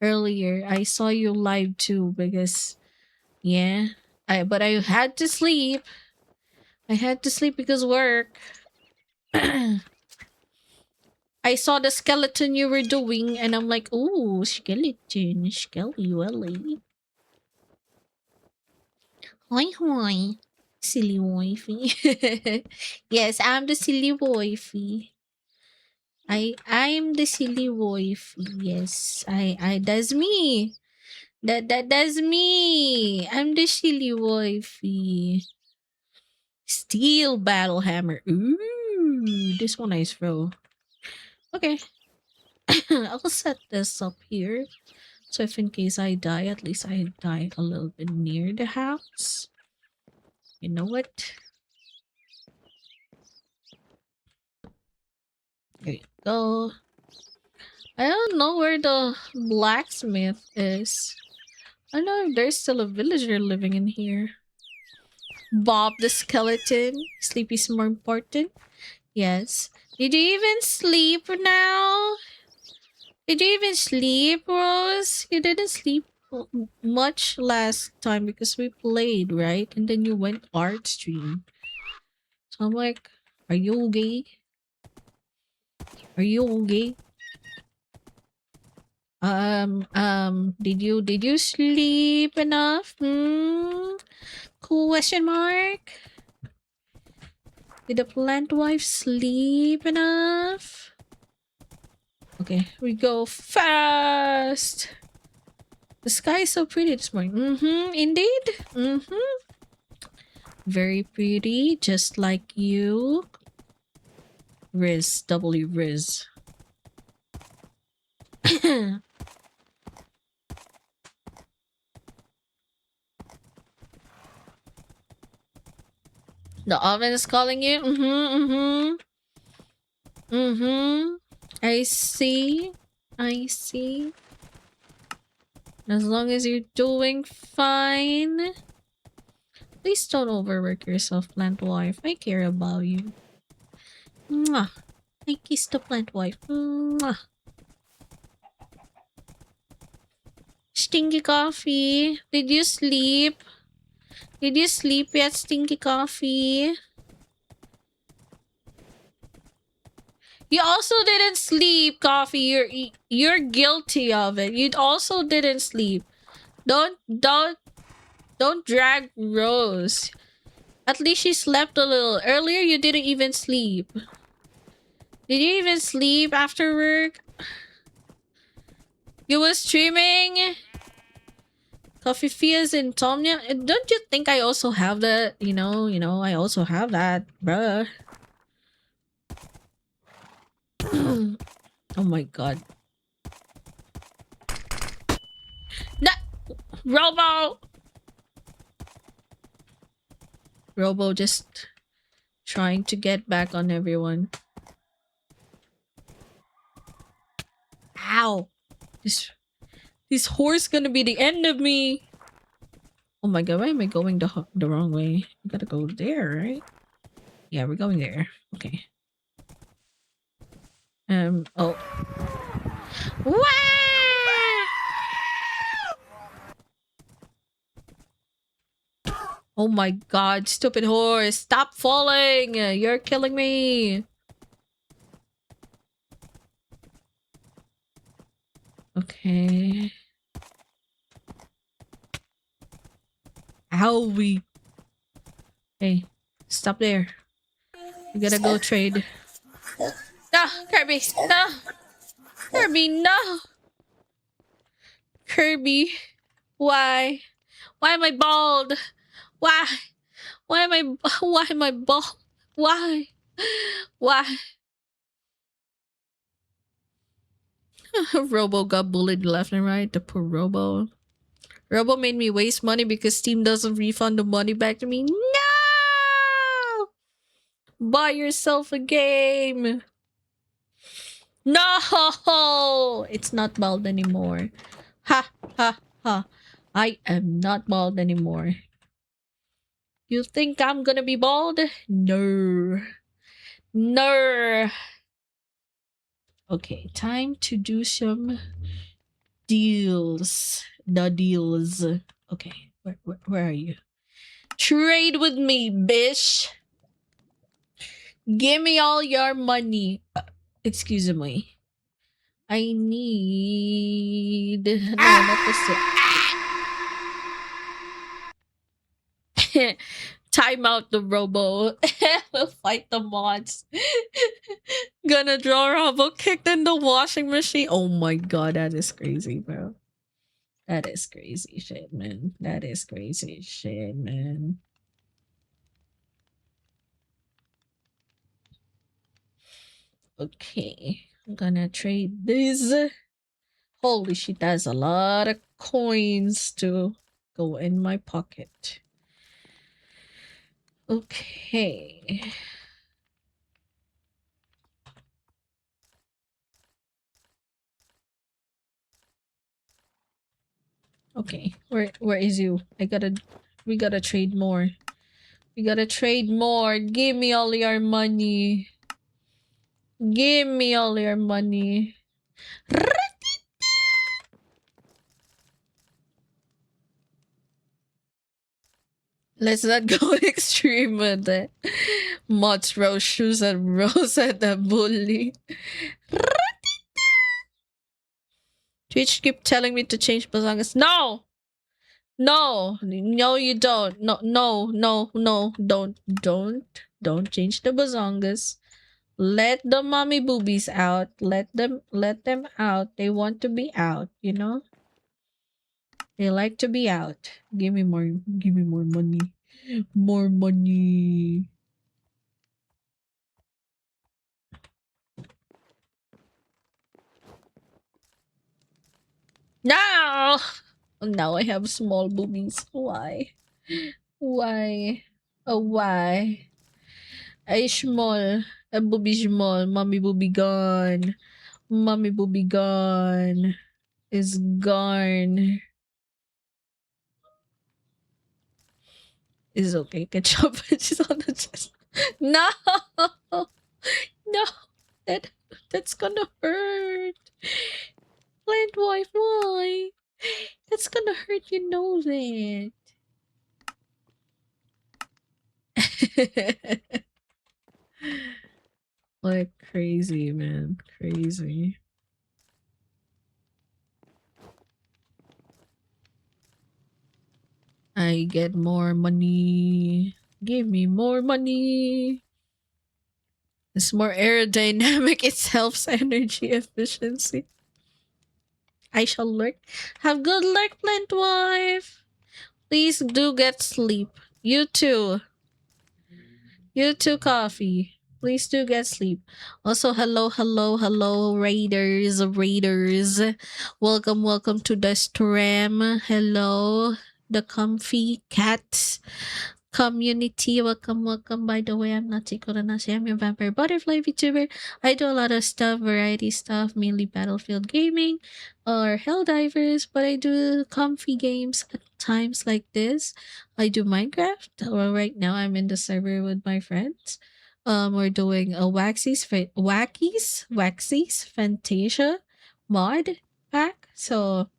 earlier? I saw you live too because yeah. But I had to sleep. I had to sleep because work. I saw the skeleton you were doing and I'm like, ooh, skeleton, skelly welly. Hoi hoi. Silly wifey. Yes, I'm the silly wifey. I'm the silly wifey. Yes, I that's me. That's me. I'm the silly wifey. Steel battle hammer. Ooh, this one I throw. Okay. I'll set this up here. So if in case I die, at least I die a little bit near the house. You know what? There you go. I don't know where the blacksmith is. I don't know if there's still a villager living in here. Bob the skeleton. Sleep is more important. Yes. Did you even sleep now? Did you even sleep, Rose? You didn't sleep much last time because we played, right? And then you went art stream. So I'm like, are you okay? Are you okay? Did you sleep enough? Question mark? Did the plant wife sleep enough? Okay, we go fast. The sky is so pretty this morning. Indeed. Very pretty, just like you. Riz, W Riz. The oven is calling you. I see. I see. As long as you're doing fine. Please don't overwork yourself, plant wife. I care about you. Mwah. I kiss the plant wife. Mwah. Stinky coffee. Did you sleep? Did you sleep yet, Stinky Coffee? You also didn't sleep, Coffee. You're guilty of it. You also didn't sleep. Don't drag Rose. At least she slept a little. Earlier you didn't even sleep. Did you even sleep after work? You were streaming? Coffee Fia's insomnia? Don't you think I also have that? You know, I also have that, bruh. Oh my god. No! Robo! Robo just trying to get back on everyone. Ow! This horse gonna be the end of me. Oh my god, why am I going the wrong way? We gotta go there, right? Yeah, we're going there. Okay. Oh. Wah! Oh my god, stupid horse. Stop falling. You're killing me. Okay. Owie. Hey, stop there. We gotta go trade. No, Kirby. No. Kirby, no. Kirby. Why? Why am I bald? Why? Why am I bald? Why? Why? Robo got bullied left and right. The poor Robo. Robo made me waste money because Steam doesn't refund the money back to me. No! Buy yourself a game. No! It's not bald anymore. Ha ha ha. I am not bald anymore. You think I'm gonna be bald? No. No. Okay, time to do some deals. The deals. Okay, where are you? Trade with me, bitch. Give me all your money. Excuse me. I need... No, not this. Time out the Robo. We'll fight the mods. Gonna draw Robo kicked in the washing machine. Oh my god, that is crazy, bro. That is crazy shit, man. That is crazy shit, man. Okay. I'm gonna trade this. Holy shit, that's a lot of coins to go in my pocket. Okay. Okay. Where is you? We gotta trade more. We gotta trade more. Give me all your money. Give me all your money. Let's not go extreme with it. Mods, rose shoes, and rose at the bully. Twitch keep telling me to change bazongas. No! No! No, you don't. No, no, no, no. Don't change the bazongas. Let the mommy boobies out. Let them out. They want to be out, you know? They like to be out. Give me more money. More money. No! Now I have small boobies. Why? Why? Oh, why? Ay, small. A booby small. Mommy booby gone. Mommy booby gone. Is gone. Is okay. Ketchup is on the chest. No! No! That's gonna hurt. Plant wife, why? That's gonna hurt, you know that. Like crazy, man. Crazy. I get more money. Give me more money. It's more aerodynamic. It helps energy efficiency. I shall lurk. Have good luck, plant wife. Please do get sleep. You too. You too, coffee. Please do get sleep. Also, hello, raiders. Welcome to the stream. Hello, the comfy cats community. Welcome. By the way, I'm Natty Koronasi. I'm your vampire butterfly VTuber. I do a lot of stuff, variety stuff, mainly Battlefield gaming or Helldivers, but I do comfy games at times like this. I do Minecraft. Well, right now I'm in the server with my friends. We're doing a Waccy's Fantasia mod pack. So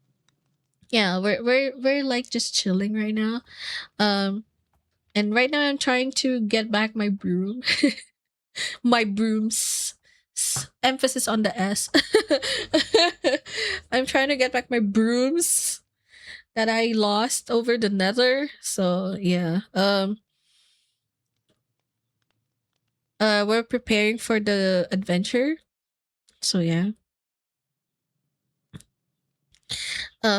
yeah, we're like just chilling right now. And right now I'm trying to get back my broom. My brooms. Emphasis on the S. I'm trying to get back my brooms that I lost over the nether. So yeah. We're preparing for the adventure. So yeah.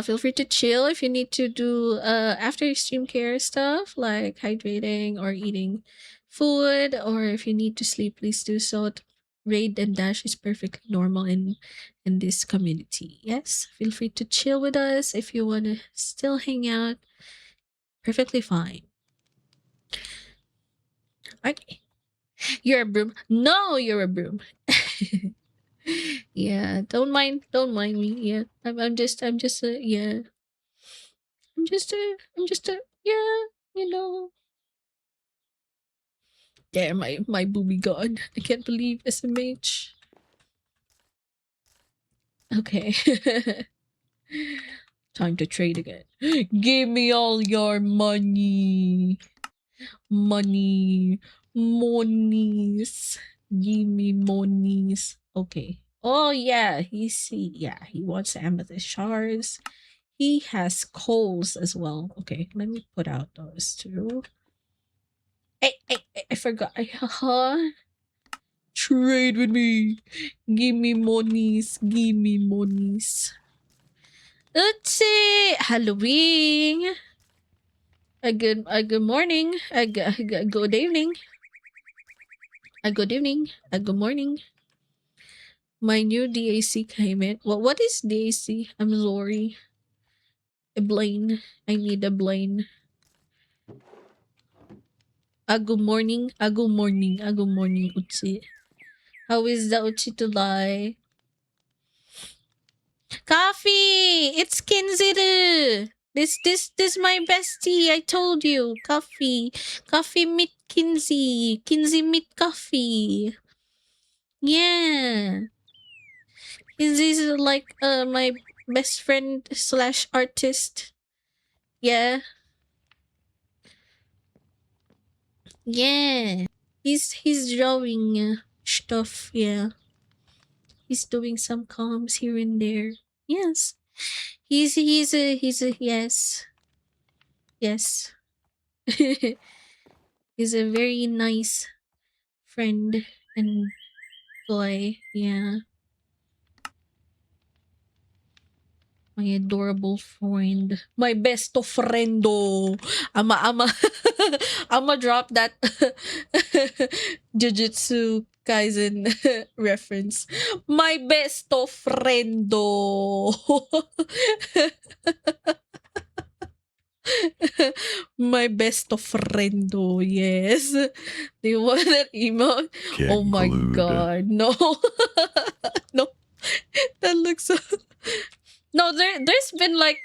Feel free to chill if you need to do after stream care stuff like hydrating or eating food, or if you need to sleep, please do so. Raid and dash is perfectly normal in this community. Yes, feel free to chill with us if you want to still hang out. Perfectly fine. Okay, you're a broom. No, you're a broom. Yeah, don't mind me. Yeah, I'm just a yeah. I'm just a yeah, you know. There, my booby gone. I can't believe SMH. Okay. Time to trade again. Give me all your money. Money. Monies. Give me monies. Okay. Oh yeah, he wants amethyst shards. He has coals as well. Okay, let me put out those two. I forgot. Trade with me. Give me monies. Give me monies. Oopsie! Halloween. Good morning. Good evening. Good evening. Good morning. My new DAC came in. What is DAC? I'm sorry. A Blaine. I need a Blaine. Good morning. Good morning. Good morning, Utsi. How is the Utsi today? Coffee! It's Kinziru! This my bestie, I told you. Coffee. Coffee meet Kinsey. Kinsey meet coffee. Yeah. Kinsey's like my best friend slash artist. Yeah. Yeah. He's drawing stuff, yeah. He's doing some comms here and there. Yes. He's a yes. Yes. He's a very nice friend and boy, yeah. My adorable friend. My best of friendo. Ama I'ma drop that Jujutsu Kaisen reference. My best of friendo. My best of friendo, yes. Do you want that emote? Oh my Conclude. god, no. No, that looks so... No, there's been like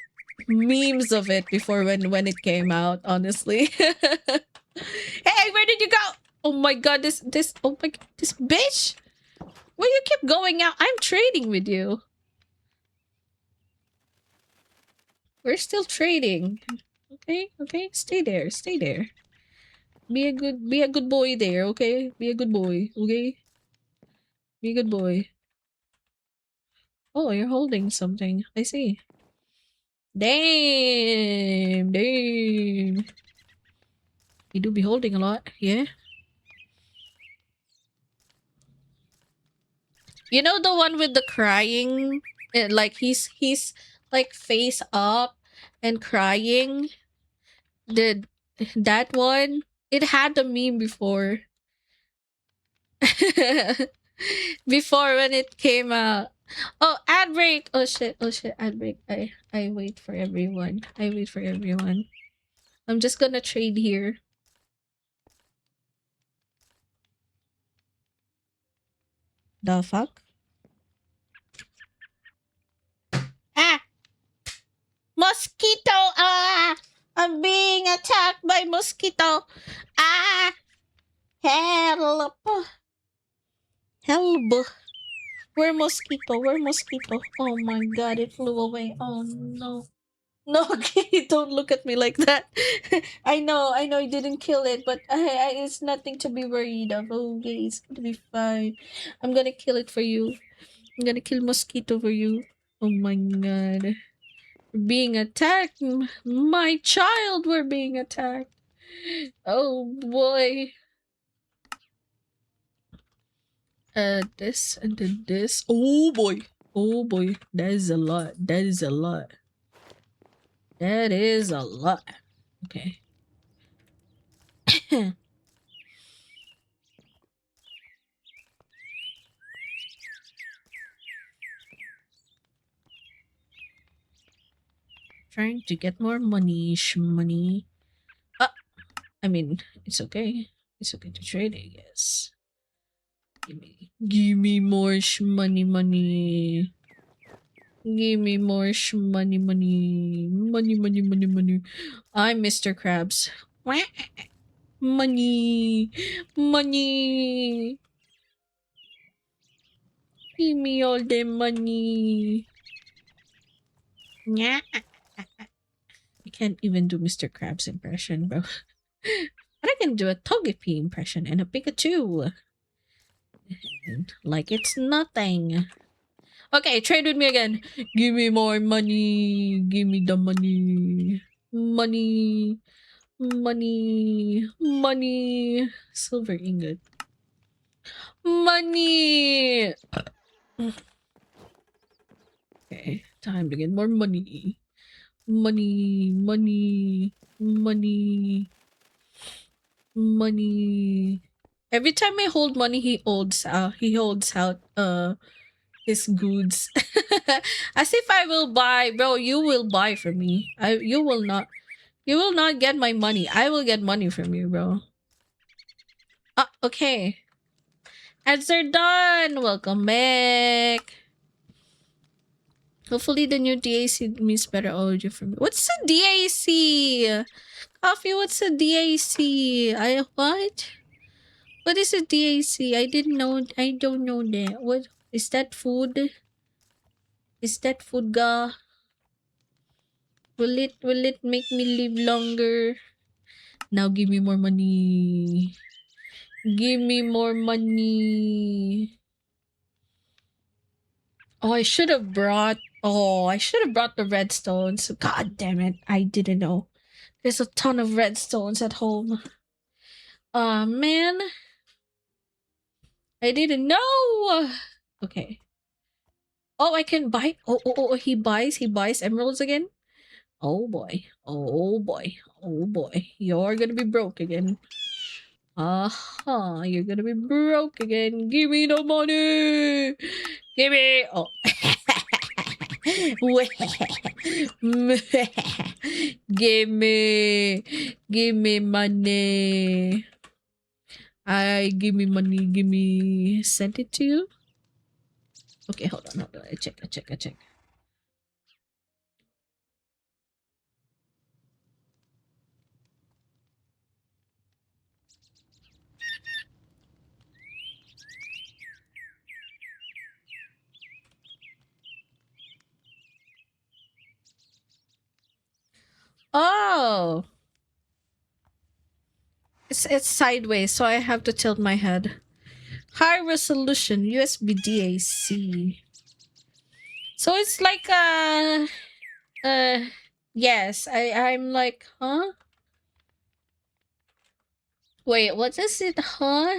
memes of it before when it came out, honestly. Hey, where did you go? Oh my god, this oh my this bitch. Where you keep going out? I'm trading with you. We're still trading. Okay, okay, stay there, stay there. Be a good boy there, okay? Be a good boy, okay? Be a good boy. Oh, you're holding something. I see. Damn, damn. You do be holding a lot, yeah? You know the one with the crying? Like he's like face up and crying. The that one? It had a meme before. Before when it came out. Oh, ad break. Oh shit. Oh shit. Ad break. I wait for everyone. I wait for everyone. I'm just gonna trade here. The fuck? Ah! Mosquito! Ah! I'm being attacked by mosquito! Ah! Help! Help! Where mosquito? Where mosquito? Oh my god, it flew away. Oh no. No, okay, don't look at me like that. I know, I didn't kill it, but it's nothing to be worried of. Okay, it's gonna be fine. I'm gonna kill it for you. I'm gonna kill mosquito for you. Oh my god. We're being attacked. My child, we're being attacked. Oh boy. This and then this. Oh boy. Oh boy. That is a lot. That is a lot. That is a lot. Okay. Trying to get more money, money. I mean, it's okay. It's okay to trade, I guess. Give me more money, money. Give me more money, money. Money, money, money, money. I'm Mr. Krabs. Wah. Money. Money. Give me all the money. Yeah. I can't even do Mr. Krabs impression, bro. But I can do a Togepi impression and a Pikachu. And like it's nothing. Okay, trade with me again. Give me more money. Give me the money. Money. Money. Money. Silver ingot. Money. Okay, time to get more money. Money. Money. Money. Money. Every time I hold money, he holds out his goods. As if I will buy, bro. You will buy from me. You will not. You will not get my money. I will get money from you, bro. Okay. Ads are done. Welcome back. Hopefully the new DAC means better audio for me. What's a DAC? Coffee, what's a DAC? What? What is a DAC? I didn't know. I don't know that. What is that food? Is that food ga? Will it make me live longer? Now give me more money. Give me more money. Oh, I should have brought. Oh, I should have brought the redstones. God damn it. I didn't know. There's a ton of redstones at home. Man. I didn't know. Okay. Oh, I can buy. Oh, he buys emeralds again. Oh boy. Oh boy. Oh boy. You're gonna be broke again. Uh-huh. You're gonna be broke again. Give me the money. Give me. Oh. Give me. Give me money. Give me money. Give me. Send it to you. Okay, hold on. I check. Oh! It's sideways, so I have to tilt my head. High resolution USB DAC. So it's like yes, I'm like, huh? Wait, what is it, huh?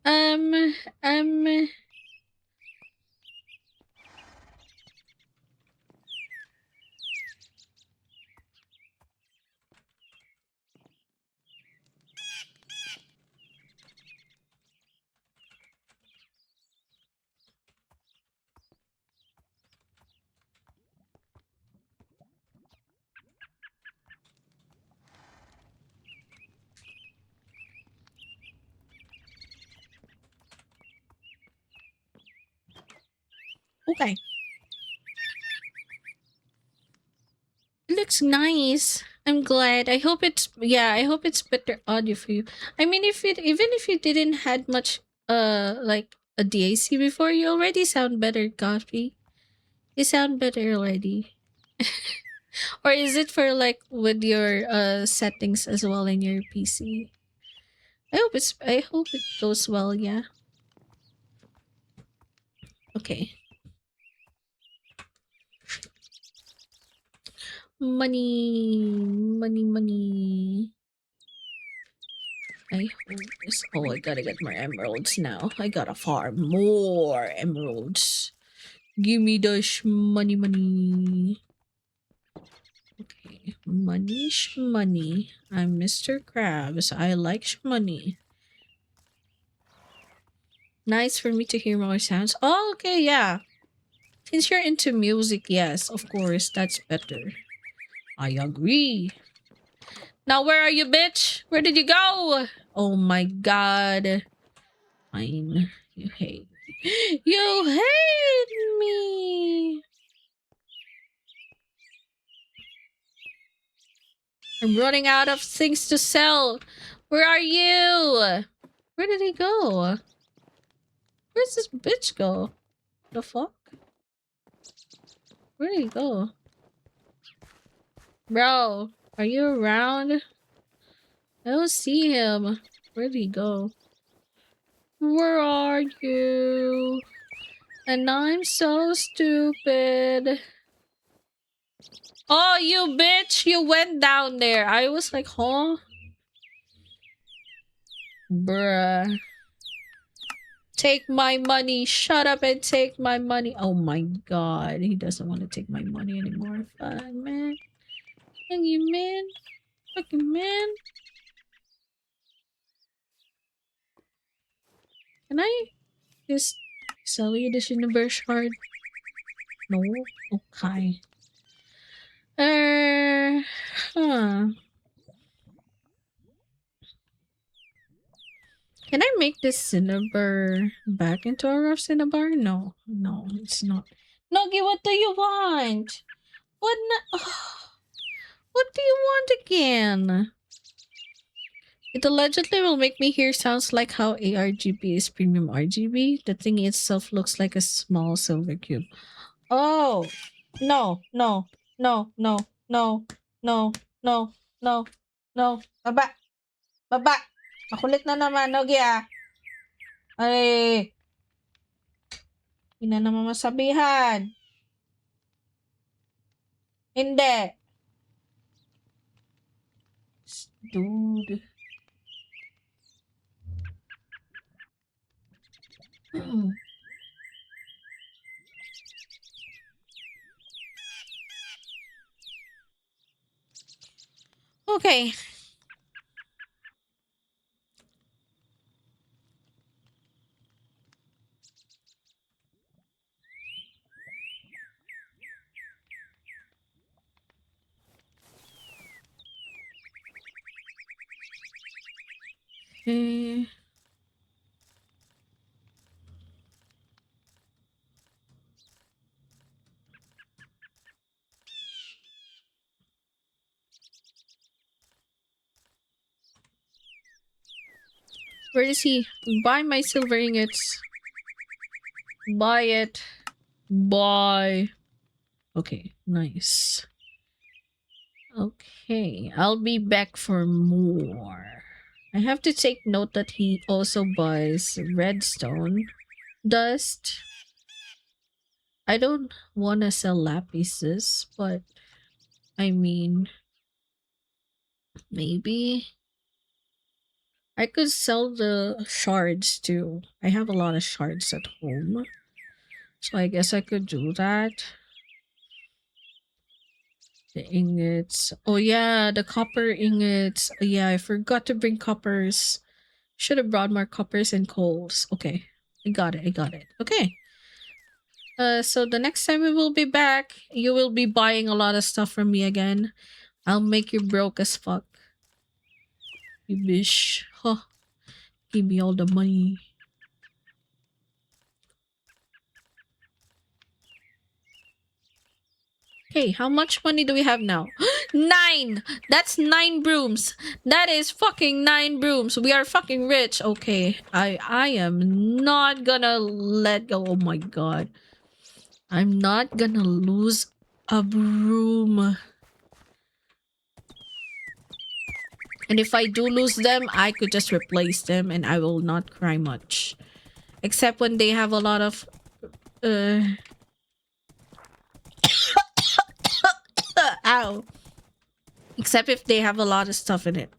Um um okay. It looks nice. I'm glad. I hope it's I hope it's better audio for you. I mean, if it even if you didn't had much like a DAC before, you already sound better, Coffee. You sound better already. Or is it for like with your settings as well in your PC? I hope it goes well, yeah. Okay. Money. I hope this. Oh, I gotta get more emeralds now. I gotta farm more emeralds. Give me the money. Okay, money. I'm Mr. Krabs. I like money. Nice for me to hear more sounds. Oh, okay, yeah. Since you're into music, yes, of course, that's better. I agree. Now, where are you, bitch? Where did you go? Oh my god. Fine. You hate me. You hate me. I'm running out of things to sell. Where are you? Where did he go? Where's this bitch go? The fuck? Where did he go? Bro, are you around? I don't see him. Where did he go? Where are you? And I'm so stupid. Oh, you bitch! You went down there. I was like, huh? Bruh. Take my money. Shut up and take my money. Oh my god. He doesn't want to take my money anymore. Fuck, man. Fuck you, man. Fucking man. Can I just sell you this universe shard? No? Okay. Huh. Can I make this cinnabar back into a rough cinnabar? No, it's not. Nogi, what do you want? What? What do you want again? It allegedly will make me hear sounds like how ARGB is premium RGB. The thing itself looks like a small silver cube. Oh, no, no, no, no, no, no, no, no, No. Baba. Baba. Makulit na naman, Nogi ah. Ay. Hindi na naman masabihan. Hindi. Dude. Okay. Okay. Where is he? Buy my silver ingots. Buy it. Buy. Okay, nice. Okay, I'll be back for more. I have to take note that he also buys redstone. Dust. I don't want to sell lapises, but I mean, maybe I could sell the shards too. I have a lot of shards at home, so I guess I could do that. The ingots. Oh yeah, the copper ingots. Oh, yeah, I forgot to bring coppers. Should have brought more coppers and coals. Okay, I got it. I got it. Okay. So the next time we will be back, you will be buying a lot of stuff from me again. I'll make you broke as fuck. You bitch. Huh. Give me all the money. Okay, how much money do we have now? 9! That's 9 brooms. That is fucking 9 brooms. We are fucking rich. Okay, I am not gonna let go. Oh my god. I'm not gonna lose a broom. And if I do lose them, I could just replace them and I will not cry much. Except when they have a lot of... Ow. Except if they have a lot of stuff in it.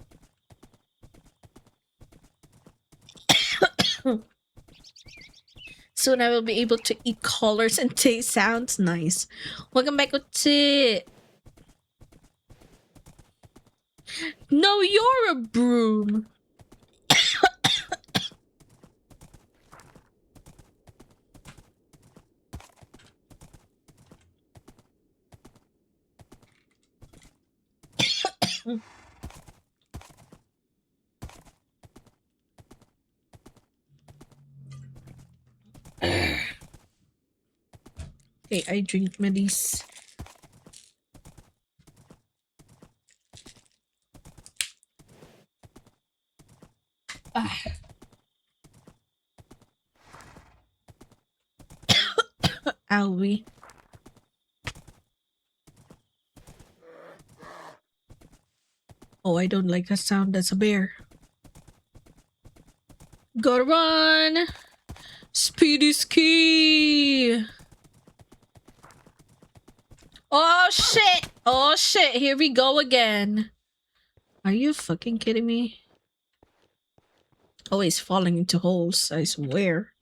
Soon I will be able to eat colors and taste sounds. Nice. Welcome back, Waccyy. No, you're a broom. Okay, I drink medis. Owie. Oh, I don't like that sound. That's a bear. Gotta run! Speed is key! Oh shit! Oh shit! Here we go again. Are you fucking kidding me? Always falling into holes, I swear.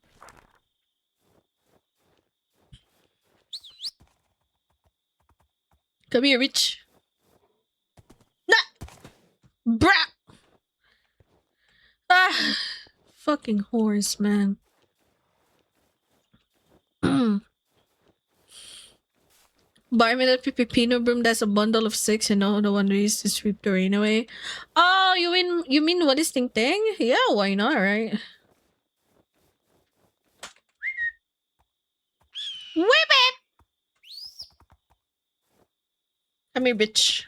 Come here, Rich. Nah! Brat! Ah! Fucking horse, man. Buy me that pipino broom. That's a bundle of 6. You know, the one we used to sweep the rain away. Oh, you mean what is Ting Ting? Yeah, why not, right? Whip it! Come here, bitch.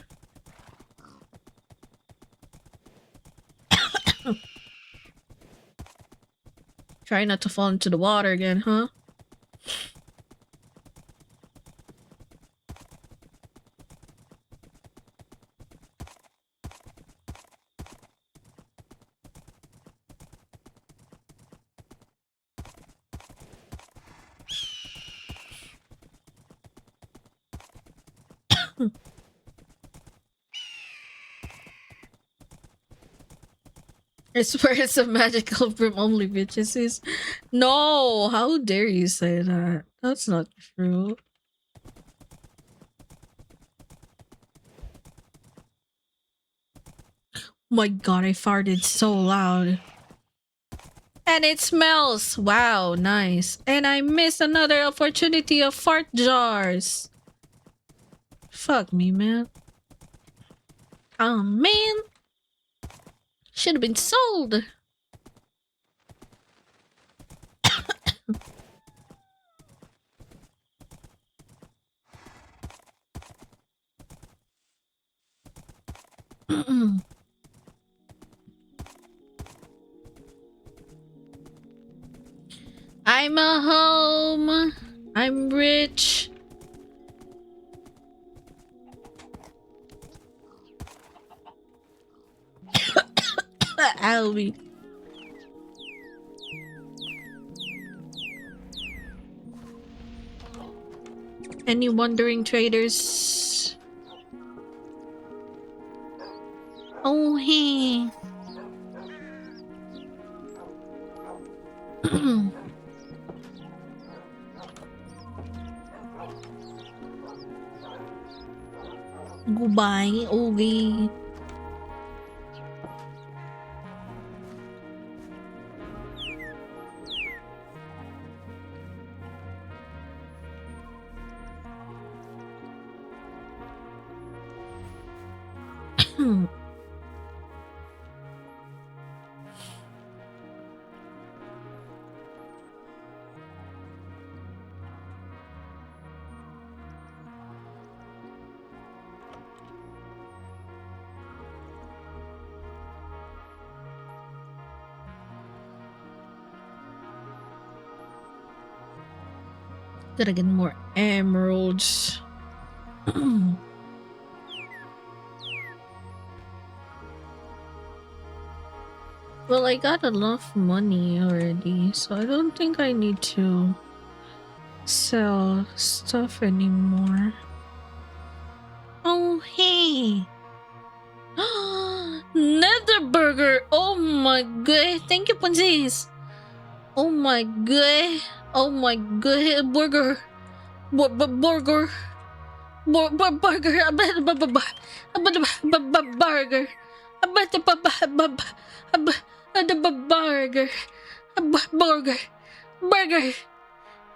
Try not to fall into the water again, huh? I swear it's a magical from only bitches is. No, how dare you say that? That's not true. My god, I farted so loud. And it smells. Wow, nice. And I missed another opportunity of fart jars. Fuck me, man. Oh, man. Should have been sold. I'm a home. I'm rich. Albie. Any wandering traders? Oh, hey. Goodbye, okay. Gotta get more emeralds. Well, I got enough money already, so I don't think I need to sell stuff anymore. Oh, hey. Nether burger. Oh my god. Thank you, Pansis. Oh my god. Oh my god. Burger. Burger. Burger. Burger. Burger. Burger. Burger.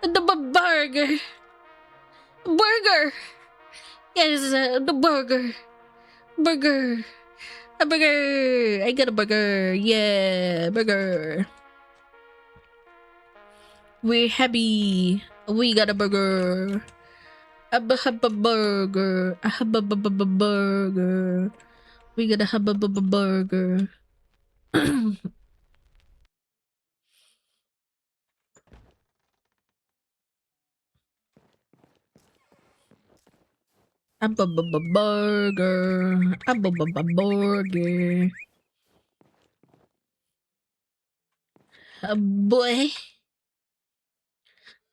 The burger. Burger. Yes, the burger. Burger. A burger. I got a burger. Yeah, burger. We're happy. We got a burger. A burger. A burger. We got a burger. A burger. A burger. A boy.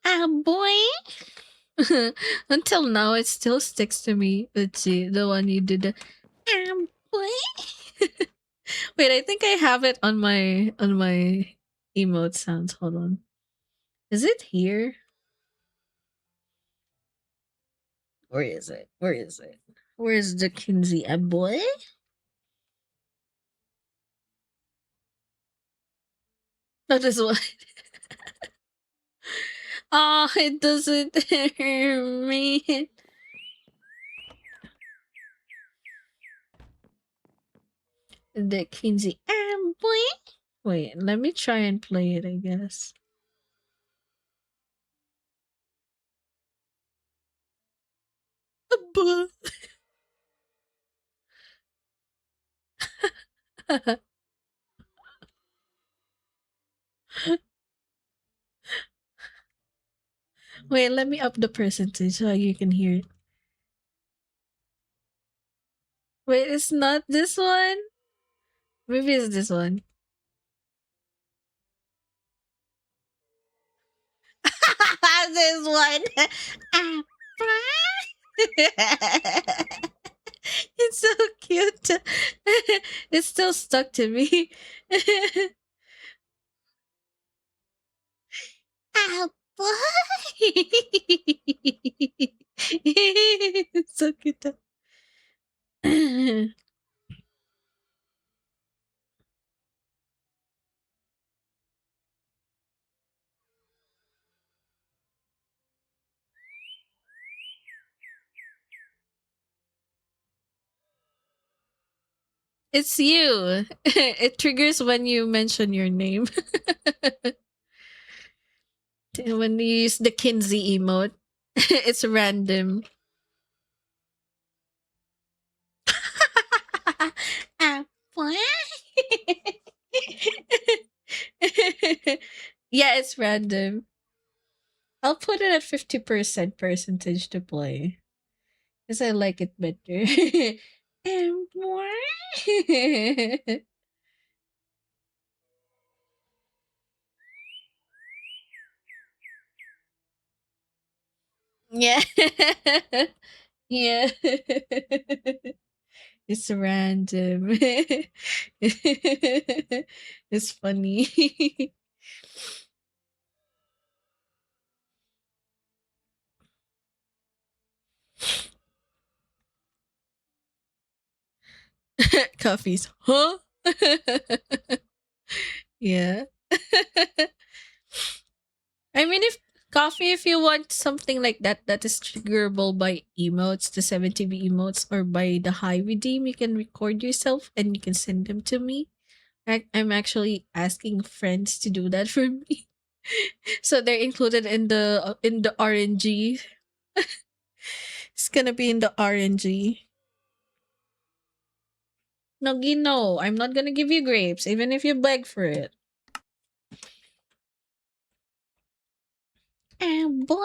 A boy. Until now, it still sticks to me. Let's see, the one you did. Boy. Wait, I think I have it on my emote sounds. Hold on. Is it here? Where is it? Where is it? Where's the Kinsey? A boy? That is what. Oh, it doesn't hear me. The Kinsey. A boy? Wait, let me try and play it, I guess. A boy. Wait, let me up the percentage so you can hear it. Wait, it's not this one? Maybe it's this one. This one. It's so cute. It's still stuck to me. Oh boy. It's so cute. It's you. It triggers when you mention your name. When you use the Kinsey emote, it's random. Ah, what? Yeah, it's random. I'll put it at 50% percentage to play. Because I like it better. And more. Yeah. Yeah. It's random. It's funny. Coffees. Huh? Yeah. I mean, if coffee, if you want something like that, that is triggerable by emotes, the 70B emotes, or by the high redeem, you can record yourself and you can send them to me. I'm actually asking friends to do that for me, so they're included in the RNG. It's gonna be in the RNG. No, I'm not gonna give you grapes, even if you beg for it. Boy.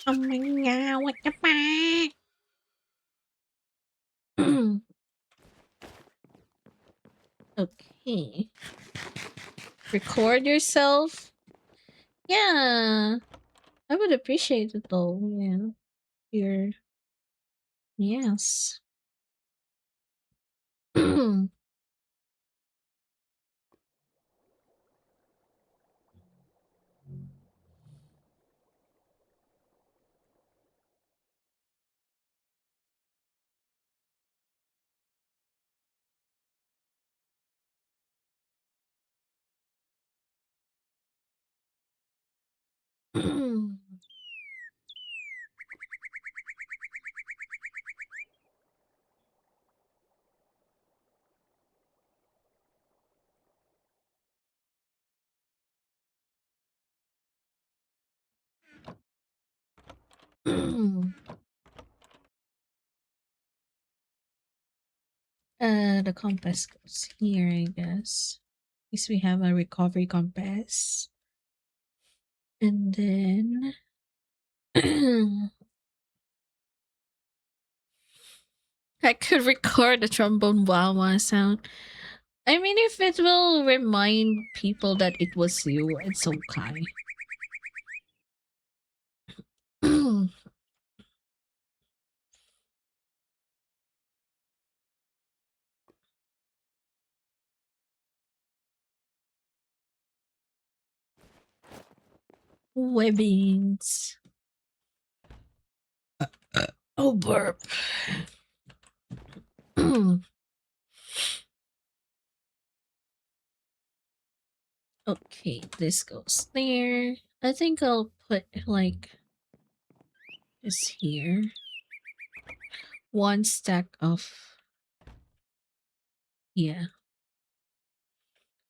Oh my god, what the fuck? Okay. Record yourself. Yeah. I would appreciate it though. Yeah. Your yes. The compass goes here, I guess. At least we have a recovery compass. And then I could record the trombone wah sound. I mean, if it will remind people that it was you, it's okay. Webbings. Oh, burp. Okay, this goes there. I think I'll put like this here. One stack of, yeah.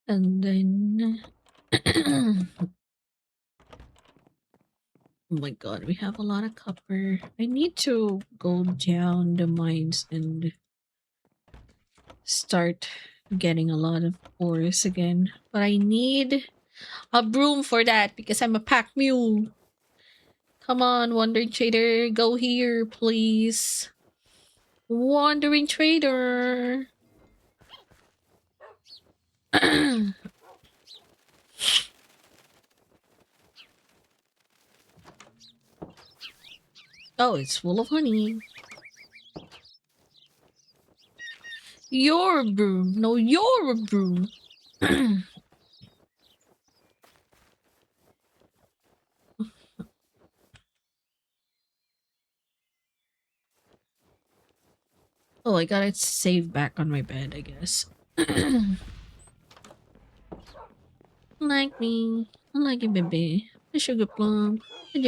And then oh my god, we have a lot of copper. I need to go down the mines and start getting a lot of ores again. But I need a broom for that because I'm a pack mule. Come on, Wandering Trader, go here, please. Wandering Trader. Oh, it's full of honey. Your broom. No, your broom. Oh, I got it saved back on my bed, I guess. Like me. I like you, baby. A sugar plum. A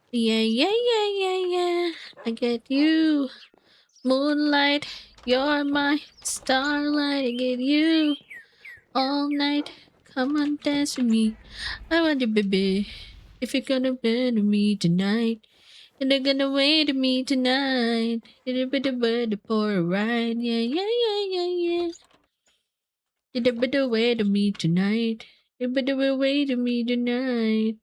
yeah, yeah, yeah, yeah, yeah. I get you. Moonlight, you're my starlight. I get you all night. Come on, dance with me. I want you, baby. If you're gonna be to me tonight, and they're gonna wait to me tonight. It'll be the bird for a ride. Yeah, yeah, yeah, yeah, yeah. It'll be the way to me tonight. It'll be the way to me tonight.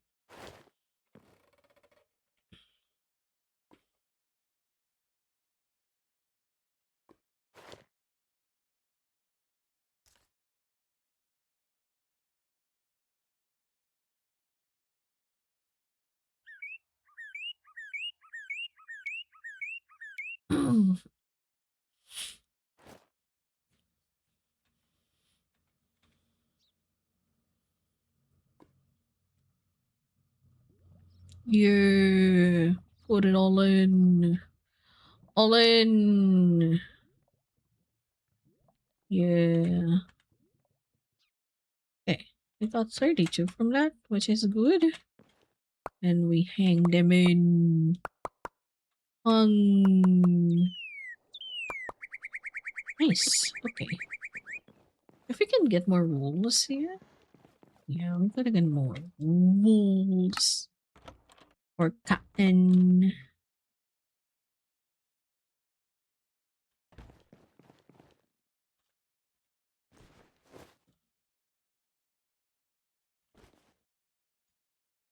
Yeah. Put it all in. All in. Yeah. Okay. I got 32 from that, which is good. And we hang them in. Hung. Nice. Okay. If we can get more wolves here. Yeah, we gotta get more wolves. Or cotton.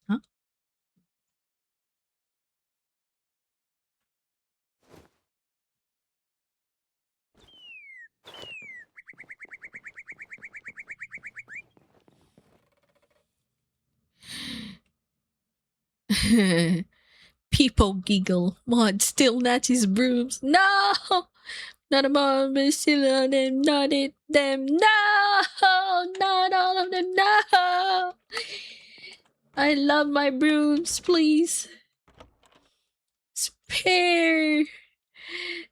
Huh? People giggle. Mod still Natty's brooms. No! Not a mom is still on them. Not it them. No! Not all of them. No! I love my brooms, please. Spare.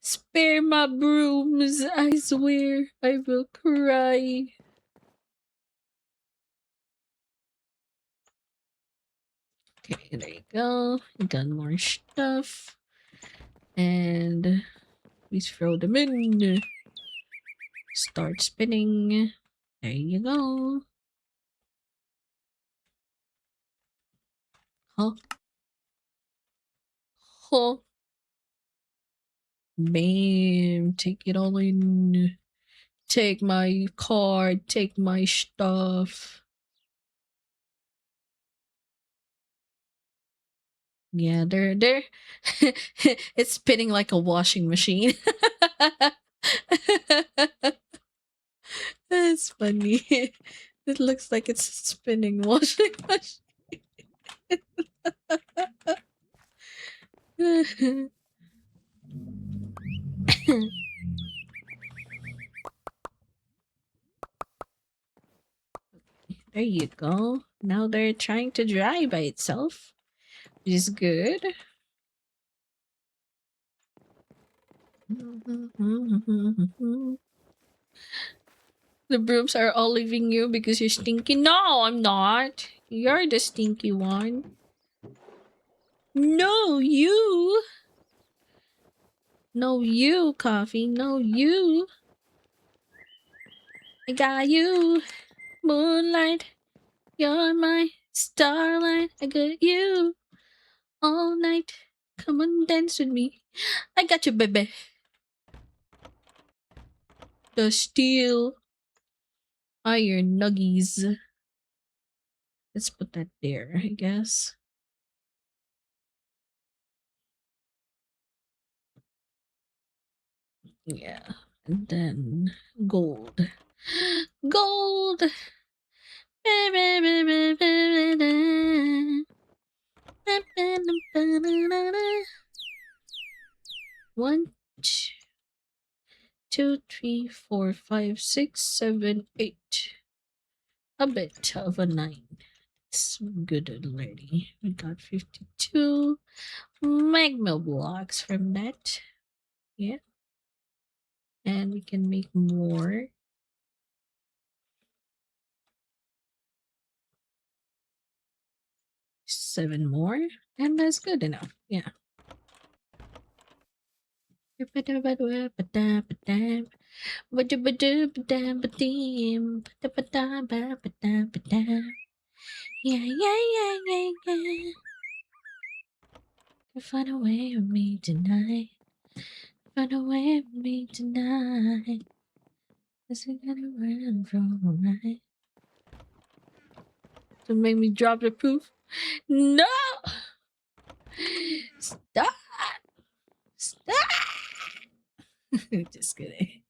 Spare my brooms. I swear I will cry. Okay, there you go. Got more stuff. And we throw them in. Start spinning. There you go. Huh? Huh? Bam. Take it all in. Take my card. Take my stuff. Yeah, they're it's spinning like a washing machine. That's funny. It looks like it's spinning washing machine. There you go. Now they're trying to dry by itself, which is good. The brooms are all leaving you because you're stinky. No, I'm not. You're the stinky one. No, you. No, you, Coffee. No, you. I got you. Moonlight. You're my starlight. I got you. All night. Come on, dance with me. I got you, baby. The steel iron nuggies. Let's put that there, I guess. Yeah. And then gold. Gold! Da-da-da-da. 1, 2, 3, 4, 5, 6, 7, 8. A bit of a 9. It's good already. We got 52 magma blocks from that. Yeah. And we can make more. 7 more. And that's good enough. Yeah. Yeah, yeah, yeah, yeah, yeah. You find a way with me tonight. Find a way with me tonight. Cause we got around from alright. To make me drop the proof. No! Stop! Stop! Just kidding.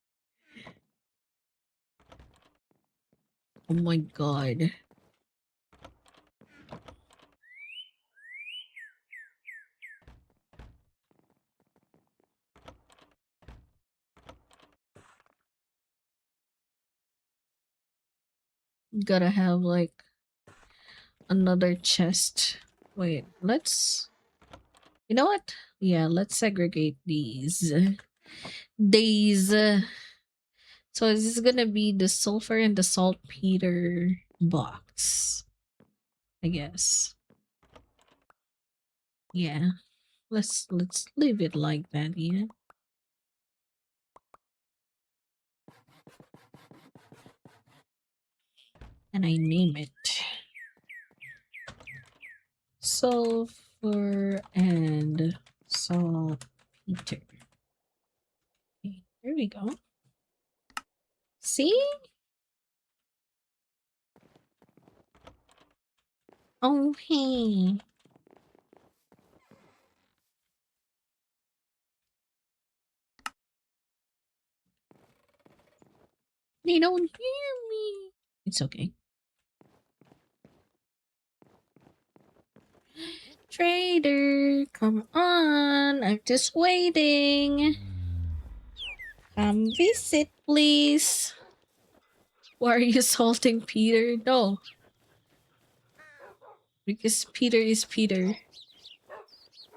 Oh my god. Gotta have like another chest. Wait, let's. You know what? Yeah, let's segregate these. These. So this is gonna be the sulfur and the saltpeter box. I guess. Yeah. Let's leave it like that, yeah. And I name it sulfur and saltpeter. Okay, there we go. See? Oh hey. They don't hear me. It's okay. Trader, come on. I'm just waiting. Come visit, please. Why are you salting Peter? No. Because Peter is Peter.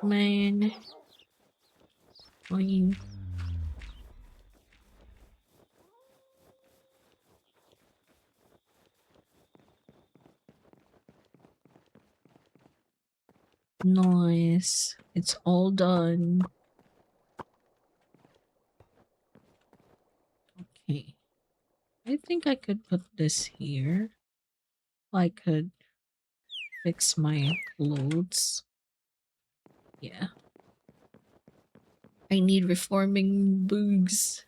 Man. Fine. Nice. It's all done. Okay. I think I could put this here. I could fix my clothes. Yeah. I need reforming boogs.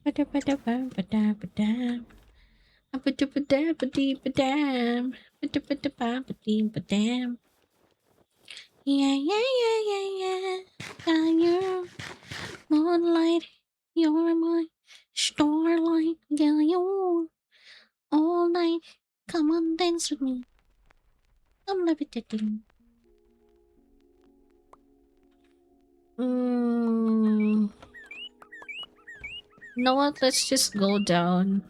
Ba-da-ba-da-ba-ba-da-ba-dam. Ba-da-ba-da-ba-dee-ba-dam. Ba-da-ba-da-ba-ba-dee-ba-dam. Yeah, yeah, yeah, yeah, yeah. You're moonlight. You're my starlight. Yeah, you're all night. Come on, dance with me. I'm levitating. You know what? Let's just go down.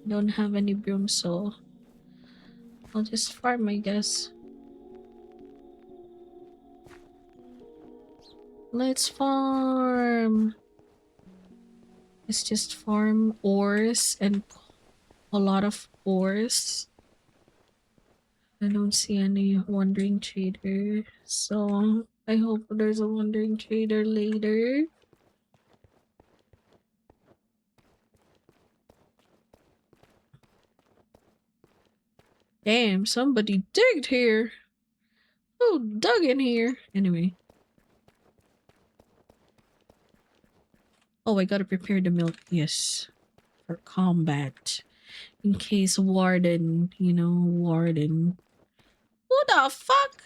Don't have any broom, so I'll just farm, I guess. Let's farm. Let's just farm ores and a lot of ores. I don't see any wandering trader, so I hope there's a wandering trader later. Damn, somebody digged here. Who dug in here? Anyway. Oh, I gotta prepare the milk. Yes. For combat. In case Warden, you know, Warden. Who the fuck?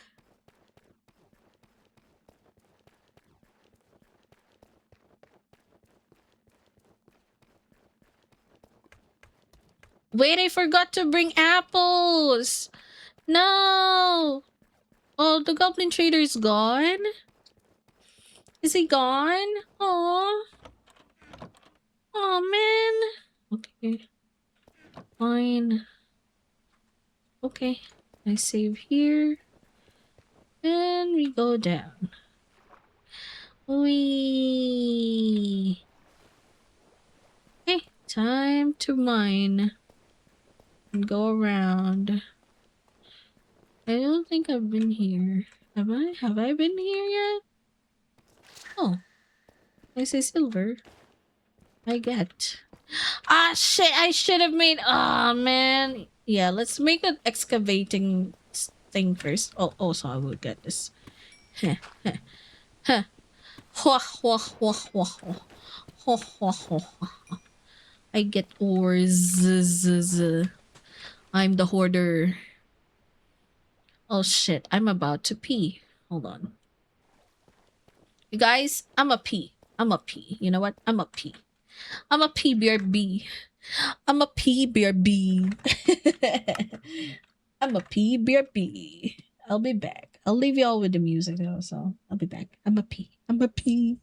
Wait, I forgot to bring apples. No. Oh, the goblin trader is gone. Is he gone? Oh. Oh man. Okay. Fine. Okay. I save here. And we go down. Wee. Okay. Time to mine. And go around. I don't think I've been here. Have I? Have I been here yet? Oh. I say silver. I get. Ah, shit! I should have made. Ah, man. Yeah, let's make an excavating thing first. Oh, also I will get this. Heh, heh, heh. Hwah, hwah, hwah, hwah, hwah. Hwah, hwah, hwah, hwah. I get ores. I'm the hoarder. Oh shit! I'm about to pee. Hold on, you guys. I'm a pee. I'm a pee. You know what? I'm a pee. I'm a PBRB. I'm a PBRB. I'm a PBRB. I'll be back. I'll leave y'all with the music though, so I'll be back. I'm a P. I'm a P.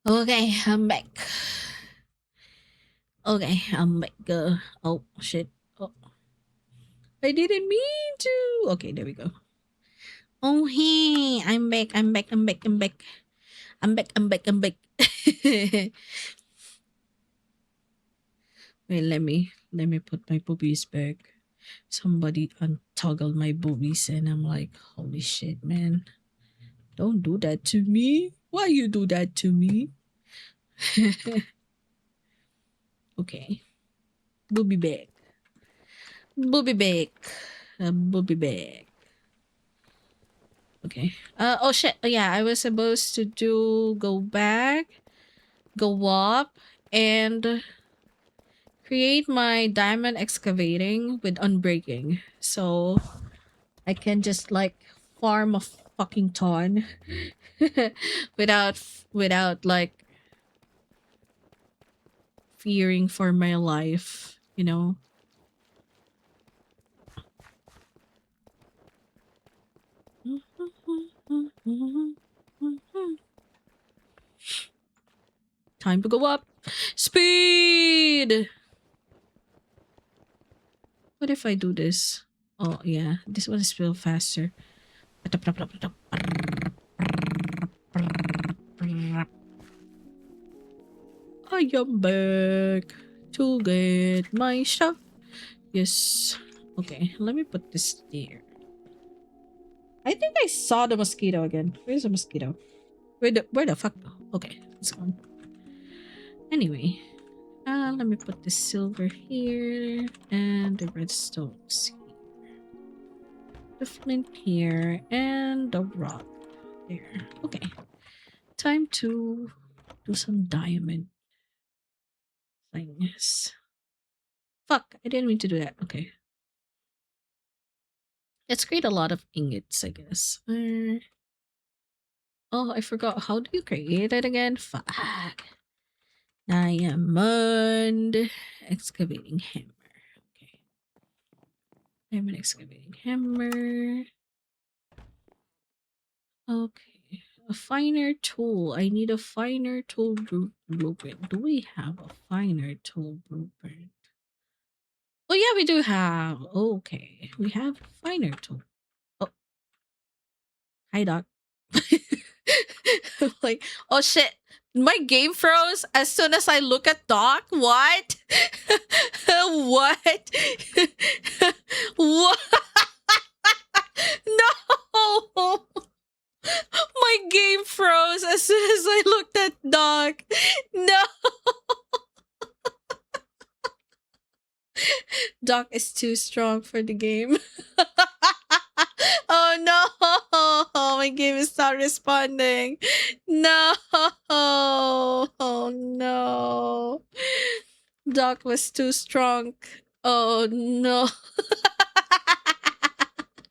Okay, I'm back. Okay, I'm back. Oh shit. Oh, I didn't mean to. Okay, there we go. Oh hey, I'm back. I'm back. I'm back. I'm back. I'm back. I'm back. I'm back. Wait, let me put my boobies back. Somebody untoggled my boobies, and I'm like, holy shit, man! Don't do that to me. Why you do that to me? Okay, boobie back. Boobie back. Boobie back. Okay. Oh shit. Oh yeah, I was supposed to go back, go up, and create my diamond excavating with unbreaking. So I can just like farm a fucking ton without like fearing for my life, you know. Time to go up. Speed! What if I do this? Oh, yeah. This one is still faster. I am back to get my stuff. Yes. Okay, let me put this there. I think I saw the mosquito again. Where's the mosquito? Where the fuck? Okay, it's gone. Anyway, let me put the silver here and the redstones here. The flint here and the rock there. Okay, time to do some diamond things. Fuck, I didn't mean to do that. Okay. Let's create a lot of ingots, I guess. Oh, I forgot. How do you create it again? Fuck. Diamond excavating hammer. Okay. Diamond excavating hammer. Okay. A finer tool. I need a finer tool blueprint. Do we have a finer tool blueprint? Oh, yeah, we do have. Okay. We have finer tool. Oh, hi, Doc. Like, oh shit. My game froze as soon as I look at Doc. What? What? What? No! My game froze as soon as I looked at Doc. No! Doc is too strong for the game. Oh no! My game is not responding. No! Oh no! Doc was too strong. Oh no!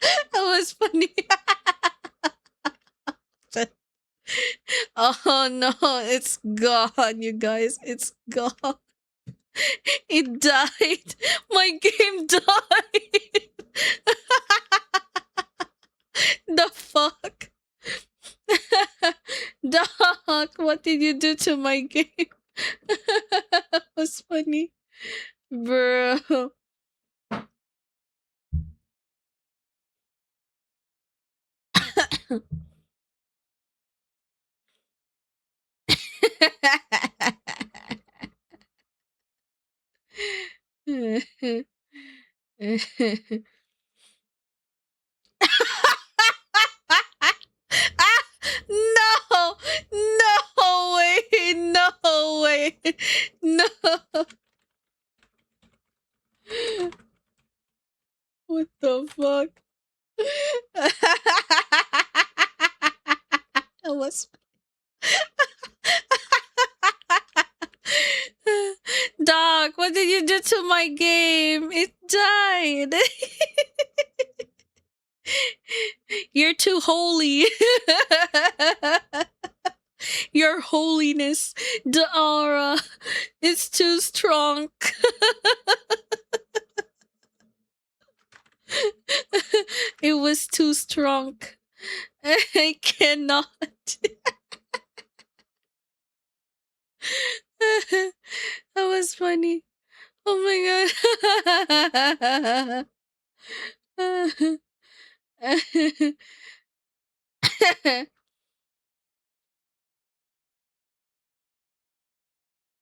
That was funny. Oh no! It's gone, you guys. It's gone. It died. My game died. The fuck? Doc, what did you do to my game? That was funny. Bro. No! No way! No way! No! What the fuck? That was Dog, what did you do to my game? It died. You're too holy. Your holiness, the aura, is too strong. It was too strong. I cannot. funny. Oh my god.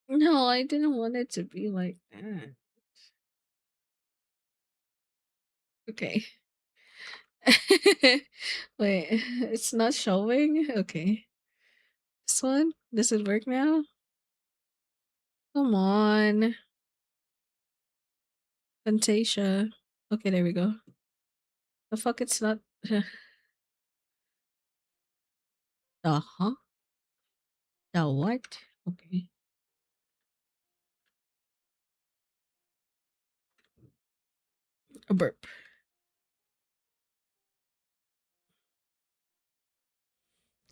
No, I didn't want it to be like that. Okay. Wait, it's not showing? Okay. This one? Does it work now? Come on. Fantasia. Okay, there we go. The fuck, it's not. The huh? The what? Okay. A burp.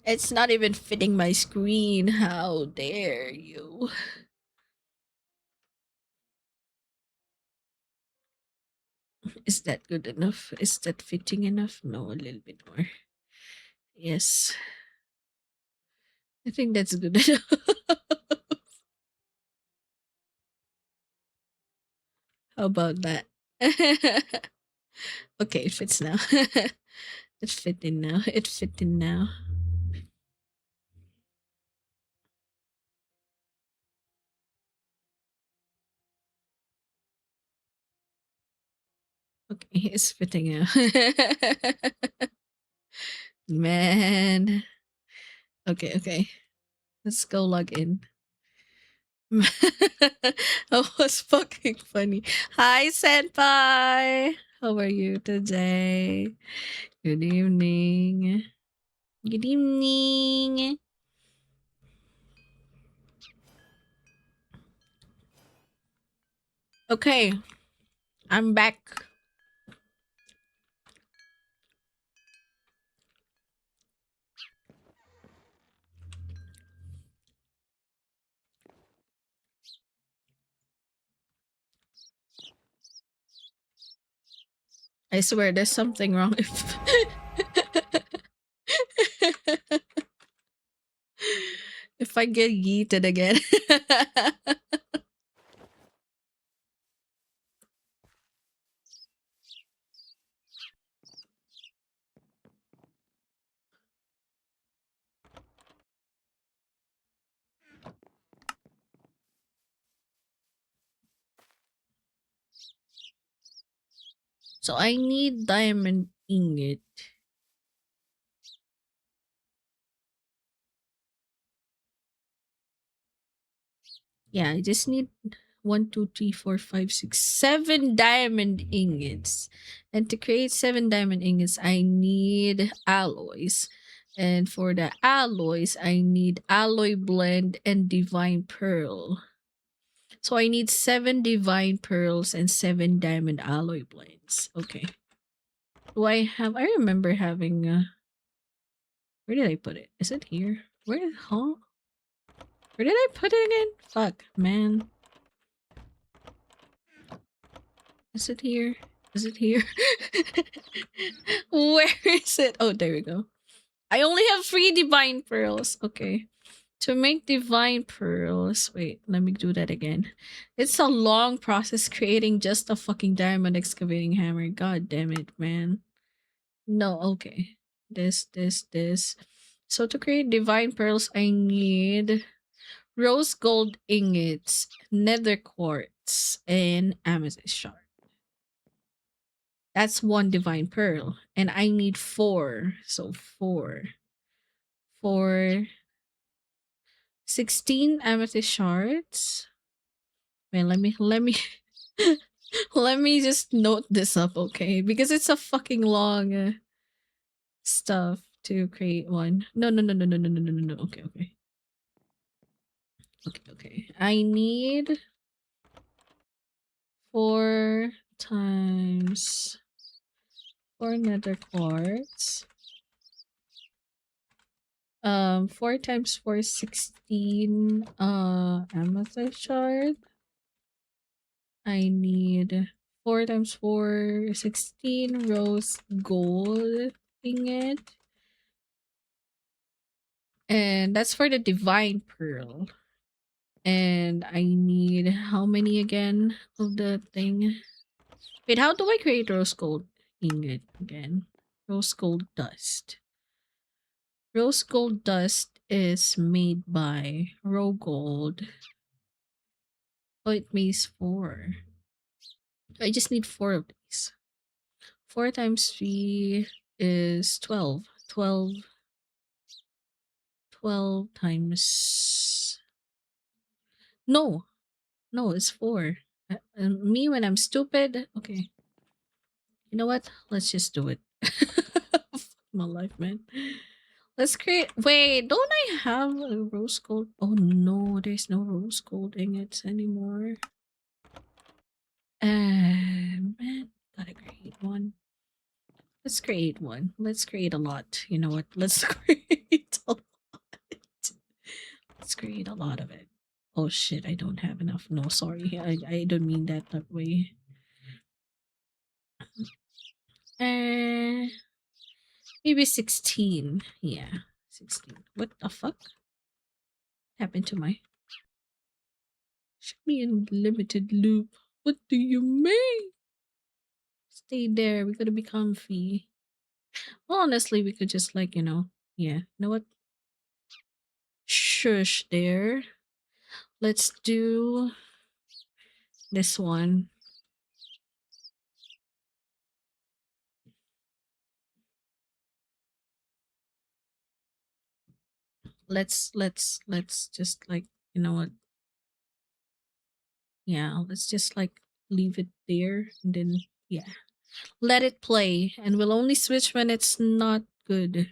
It's not even fitting my screen. How dare you? Is that good enough? Is that fitting enough? No, a little bit more. Yes. I think that's good enough. How about that? Okay, it fits now. It fit in now. It fit in now. Okay, it's fitting now. Man. Okay, okay. Let's go log in. That was fucking funny. Hi, Senpai. How are you today? Good evening. Good evening. Okay, I'm back. I swear there's something wrong if if I get yeeted again. So I need diamond ingot. Yeah, I just need 7 diamond ingots. And to create 7 diamond ingots, I need alloys. And for the alloys, I need alloy blend and divine pearl. So I need 7 divine pearls and 7 diamond alloy blends. Okay. I remember having where did I put it? Is it here? Where did I put it again? Fuck, man. Is it here? Is it here? Where is it? Oh, there we go. I only have 3 divine pearls. Okay. To make divine pearls, wait, let me do that again. It's a long process creating just a fucking diamond excavating hammer. God damn it, man. No, okay. This. So to create divine pearls, I need rose gold ingots, nether quartz, and amethyst shard. That's 1 divine pearl. And I need 4. So 4. 4. 16 amethyst shards. Man, let me let me just note this up, okay? Because it's a fucking long stuff to create one. No. Okay. Okay. I need 4 times 4 nether quartz. 4 times 4 is 16 amethyst shard. I need 4 times 4 16 rose gold ingot. And that's for the divine pearl. And I need how many again of the thing? Wait, how do I create rose gold ingot again? Rose gold dust. Rose gold dust is made by raw gold. Oh, it makes 4. I just need 4 of these. 4 times 3 is 12. 12 times... No, no, it's 4. Me when I'm stupid. Okay. You know what? Let's just do it. Fuck my life, man. Let's create. Wait, don't I have a rose gold? Oh no, there's no rose gold ingots anymore. Man, gotta create one. Let's create one. Let's create a lot. You know what? Let's create a lot. Let's create a lot of it. Oh shit, I don't have enough. No, sorry. I don't mean that way. Uh, maybe 16. Yeah, 16. What the fuck happened to my... Should be in limited loop. What do you mean? Stay there. We gotta be comfy. Well, honestly, we could just like, yeah. You know what? Shush there. Let's do this one. Let's just like, you know what? Yeah, let's just like leave it there and then yeah. Let it play and we'll only switch when it's not good.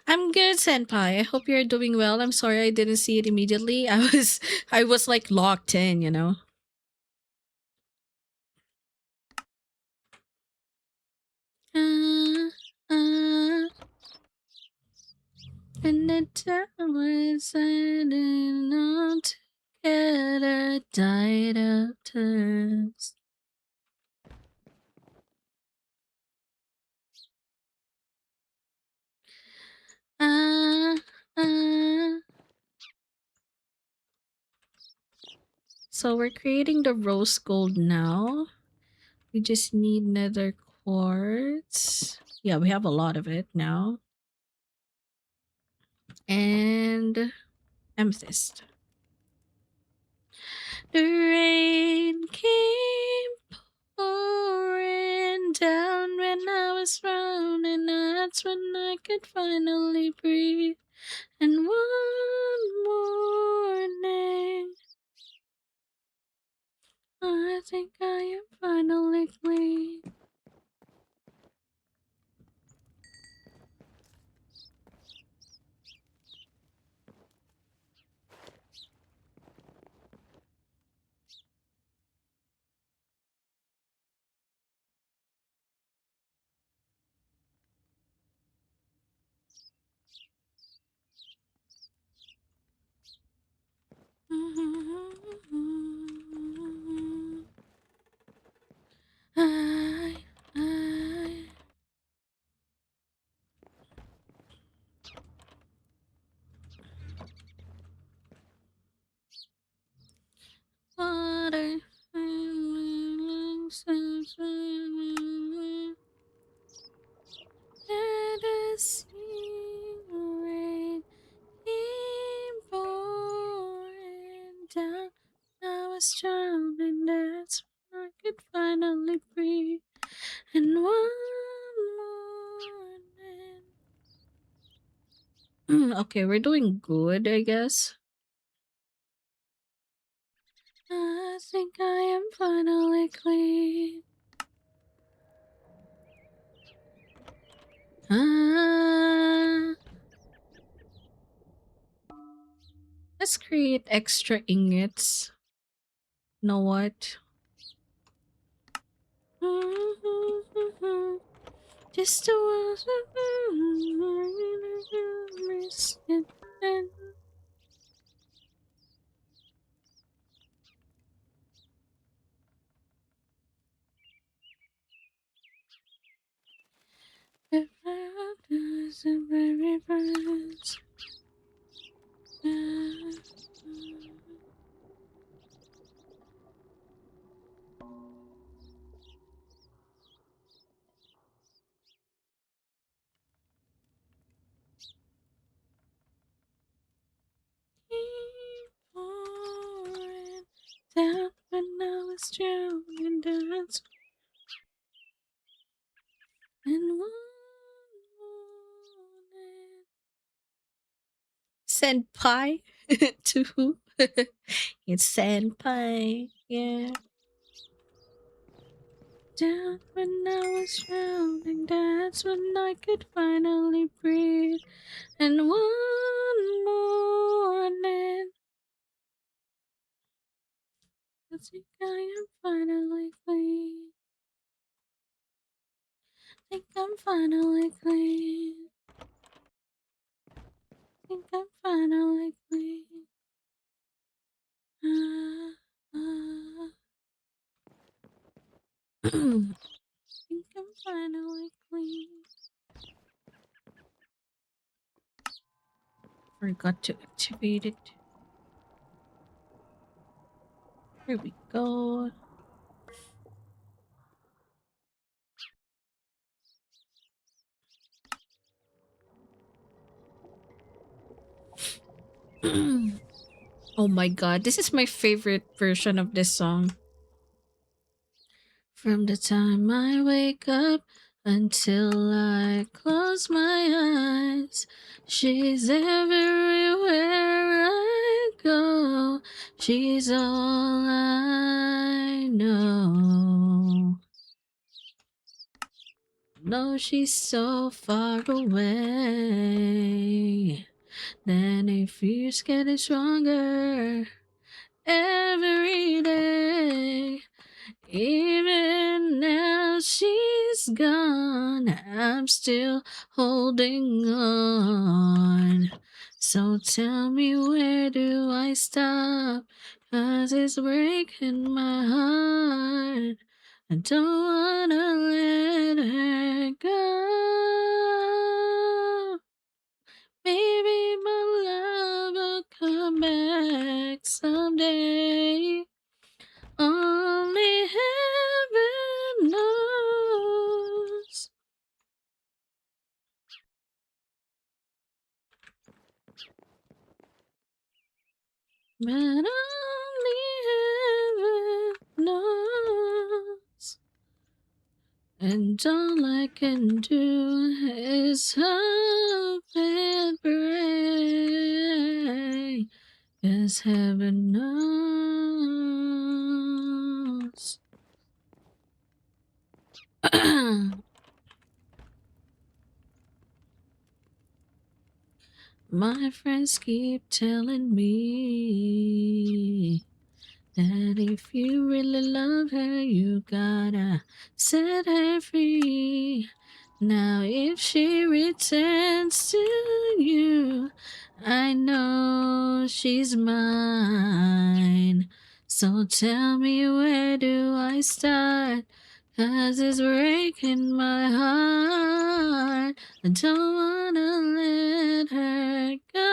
I'm good, senpai. I hope you're doing well. I'm sorry I didn't see it immediately. I was like locked in, you know. Uh, uh, and the time was sitting on together, died of thirst. Uh, uh. So we're creating the rose gold now. We just need nether quartz. Yeah, we have a lot of it now. And amethyst. The rain came pouring down when I was drowning. That's when I could finally breathe. And one morning, I think I am finally clean. I, I, water. And a sea rain came pouring down. I was drowning, that's when I could finally breathe. And one morning. Okay, we're doing good, I guess. I think I am finally clean. Ah, let's create extra ingots. Know what? Just a was if I was a very friends. Senpai? To who? It's senpai. Yeah. Down when I was drowning, that's when I could finally breathe. And one morning, I think I am finally clean. Think I'm finally clean. Think I'm finally clean. Ah, ah. Think I'm finally clean. Forgot to activate it. Here we go. Oh my god, this is my favorite version of this song. From the time I wake up until I close my eyes, she's everywhere I go. She's all I know. No, she's so far away. Then it fears getting stronger every day. Even now she's gone, I'm still holding on. So tell me, where do I stop? 'Cause it's breaking my heart. I don't wanna let her go. Maybe my love will come back someday. Only heaven knows. But only heaven knows. And all I can do is hope and pray. 'Cause heaven knows. My friends keep telling me that if you really love her, you gotta set her free. Now, if she returns to you, I know she's mine. So tell me, where do I start? 'Cause it's breaking my heart. I don't wanna let her go.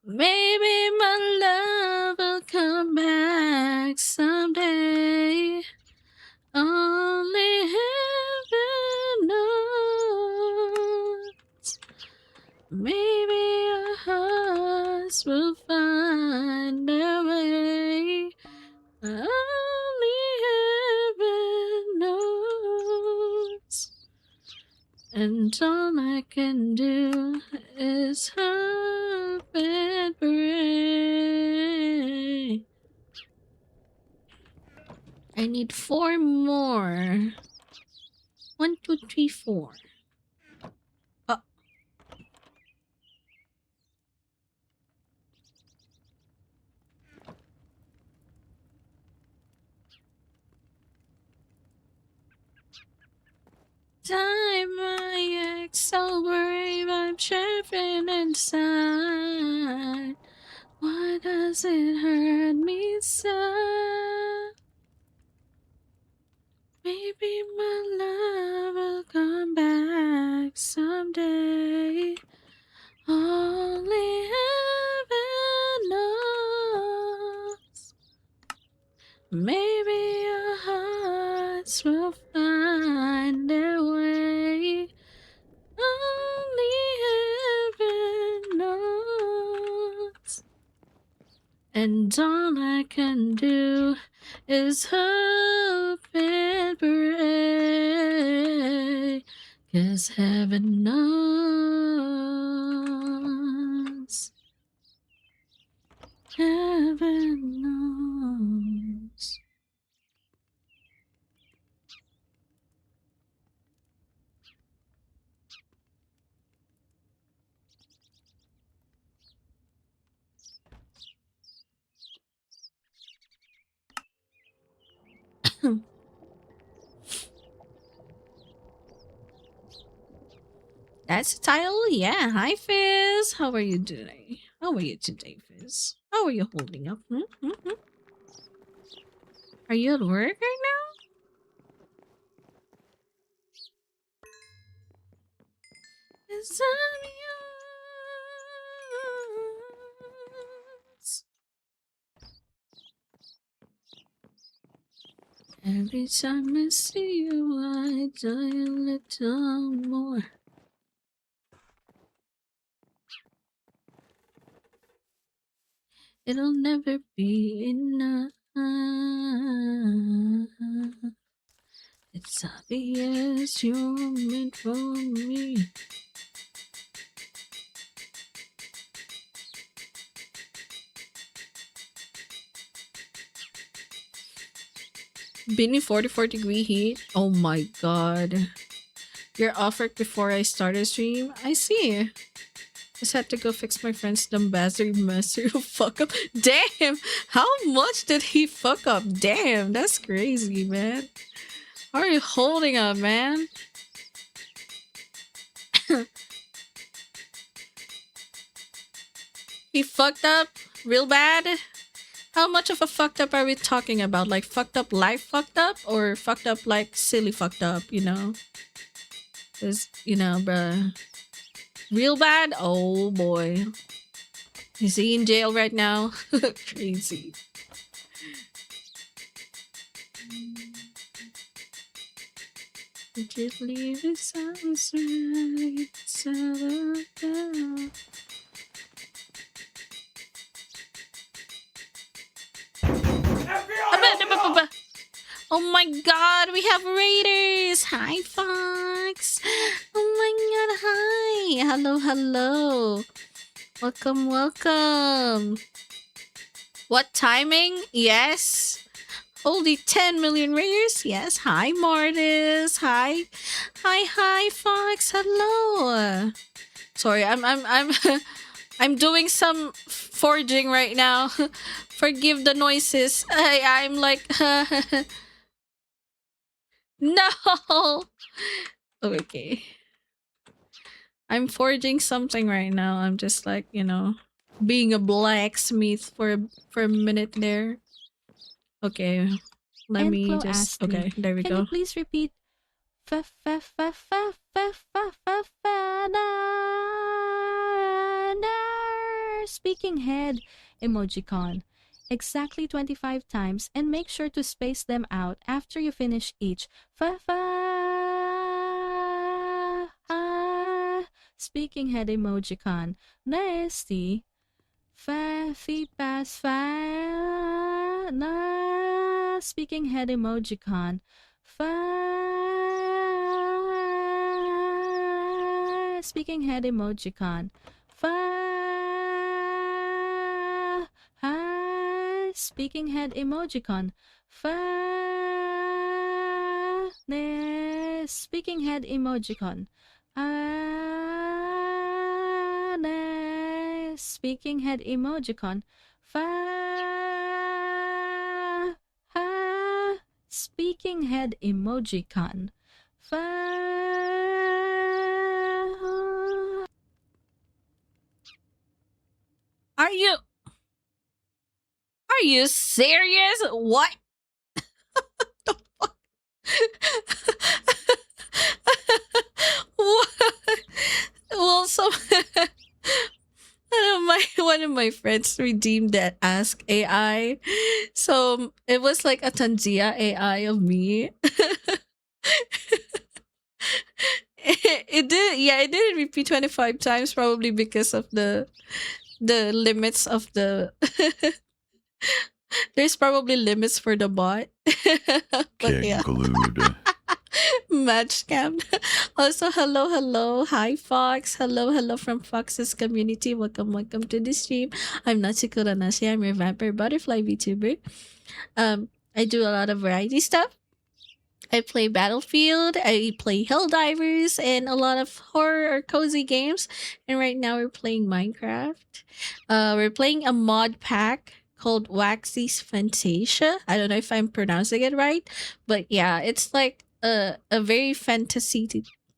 Maybe my love will come back someday. Only heaven knows. Maybe our hearts will find their way. Only heaven knows. And all I can do is hope and pray. I need 4 more. 1, 2, 3, 4. Oh. Time I act so brave, I'm chafing inside. Why does it hurt me so? Maybe my love will come back someday. Only heaven knows. Maybe our hearts will find their way. Only heaven knows. And all I can do is hope and pray. 'Cause heaven knows. heaven knows. That's the title? Yeah. Hi, Fizz. How are you doing? How are you today, Fizz? How are you holding up? Are you at work right now? Yes, I'm yours. Every time I see you, I die a little more. It'll never be enough. It's obvious you're meant for me. Been in 44-degree heat? Oh my god. You're off work before I start a stream? I see. Just had to go fix my friend's dumb bastard master who fuck up. Damn! How much did he fuck up? Damn, that's crazy, man. How are you holding up, man? He fucked up real bad? How much of a fucked up are we talking about? Like fucked up life fucked up? Or fucked up like silly fucked up, you know? Cause, you know, bruh. Real bad? Oh boy. Is he in jail right now? Crazy. Would you believe it sounds right? Settle down. Oh my god, we have raiders! Hi, Fox! Oh my god, hi! Hello, hello! Welcome, welcome! What timing? Yes! Holy 10 million raiders? Yes. Hi, Mortis! Hi! Hi, Fox! Hello! Sorry, I'm I'm doing some forging right now. Forgive the noises. I'm like no. Okay. I'm forging something right now. I'm just like, you know, being a blacksmith for a minute there. Okay. Let And me Flo just asked me, okay, there we can you go. please repeat fa fa fa fa fa fa fa fa na speaking head emojicon exactly 25 times and make sure to space them out after you finish each fa fa speaking head emojicon. Nasty fa fi pas fa na speaking head emojicon. Fa speaking head emojicon. Fa ha speaking head emojicon. Fa ne speaking head emojicon. Ne speaking head emojicon. Fa ha speaking head emojicon. Are you serious? What? What? Well, so one of my friends redeemed that Ask AI. So it was like a Tanzia AI of me. It did, yeah, it didn't repeat 25 times, probably because of the limits of the there's probably limits for the bot. But Keg yeah. glued. Match scam. Also, hello, hello. Hi, Fox. Hello, hello from Fox's community. Welcome, welcome to the stream. I'm Natsuko Nashi. I'm your vampire butterfly VTuber. I do a lot of variety stuff. I play Battlefield, I play Helldivers, and a lot of horror or cozy games. And right now we're playing Minecraft. We're playing a mod pack called Waccy's Fantasia. I don't know if I'm pronouncing it right, but yeah, it's like a very fantasy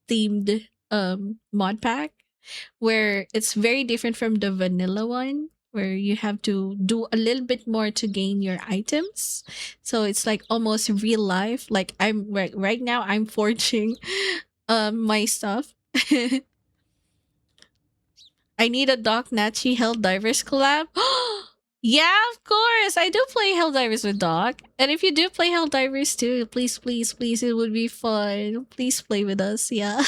themed mod pack where it's very different from the vanilla one where you have to do a little bit more to gain your items. So it's like almost real life. Like I'm right now I'm forging my stuff. I need a Doc Nachi Helldivers collab. Yeah, of course. I do play Helldivers with Doc. And if you do play Helldivers too, please, please, please, it would be fun. Please play with us. Yeah.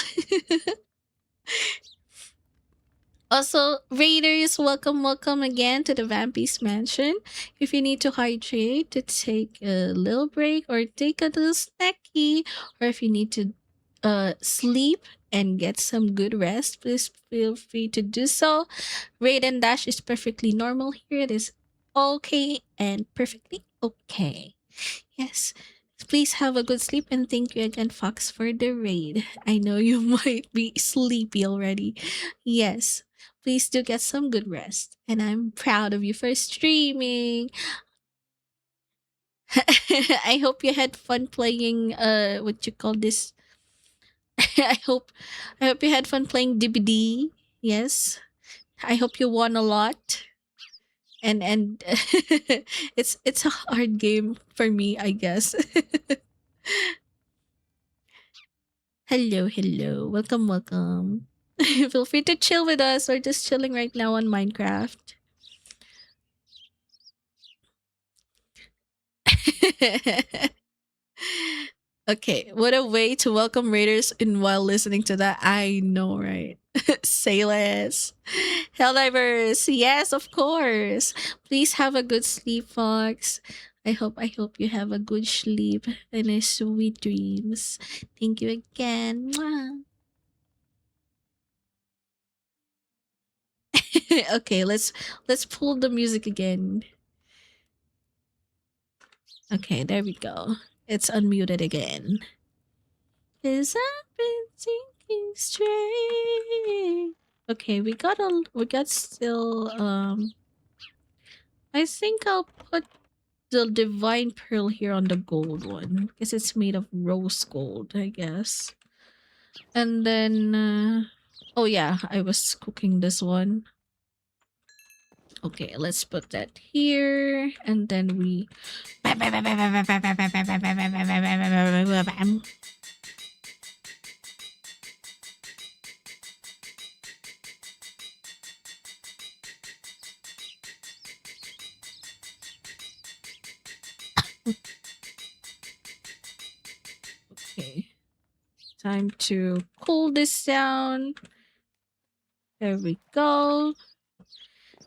Also, Raiders, welcome, welcome again to the Vampy's Mansion. If you need to hydrate, to take a little break or take a little snacky, or if you need to sleep and get some good rest, please feel free to do so. Raid and Dash is perfectly normal here. It is okay and perfectly okay. Yes. Please have a good sleep and thank you again, Fox, for the raid. I know you might be sleepy already. Yes. Please do get some good rest. And I'm proud of you for streaming. I hope you had fun playing what you call this. I hope you had fun playing DBD. Yes. I hope you won a lot. And it's a hard game for me, I guess. Hello, hello. Welcome, welcome. Feel free to chill with us. We're just chilling right now on Minecraft. Okay, what a way to welcome Raiders in while listening to that. I know, right? Say less. Helldivers, yes, of course. Please have a good sleep, Fox. I hope you have a good sleep and a sweet dreams. Thank you again. Mwah. Okay, let's pull the music again. Okay, there we go. It's unmuted again. 'Cause I've been thinking straight. Okay, we got still I think I'll put the divine pearl here on the gold one because it's made of rose gold, I guess. And then oh yeah, I was cooking this one. Okay, let's put that here and then we okay. Time to cool this down. There we go.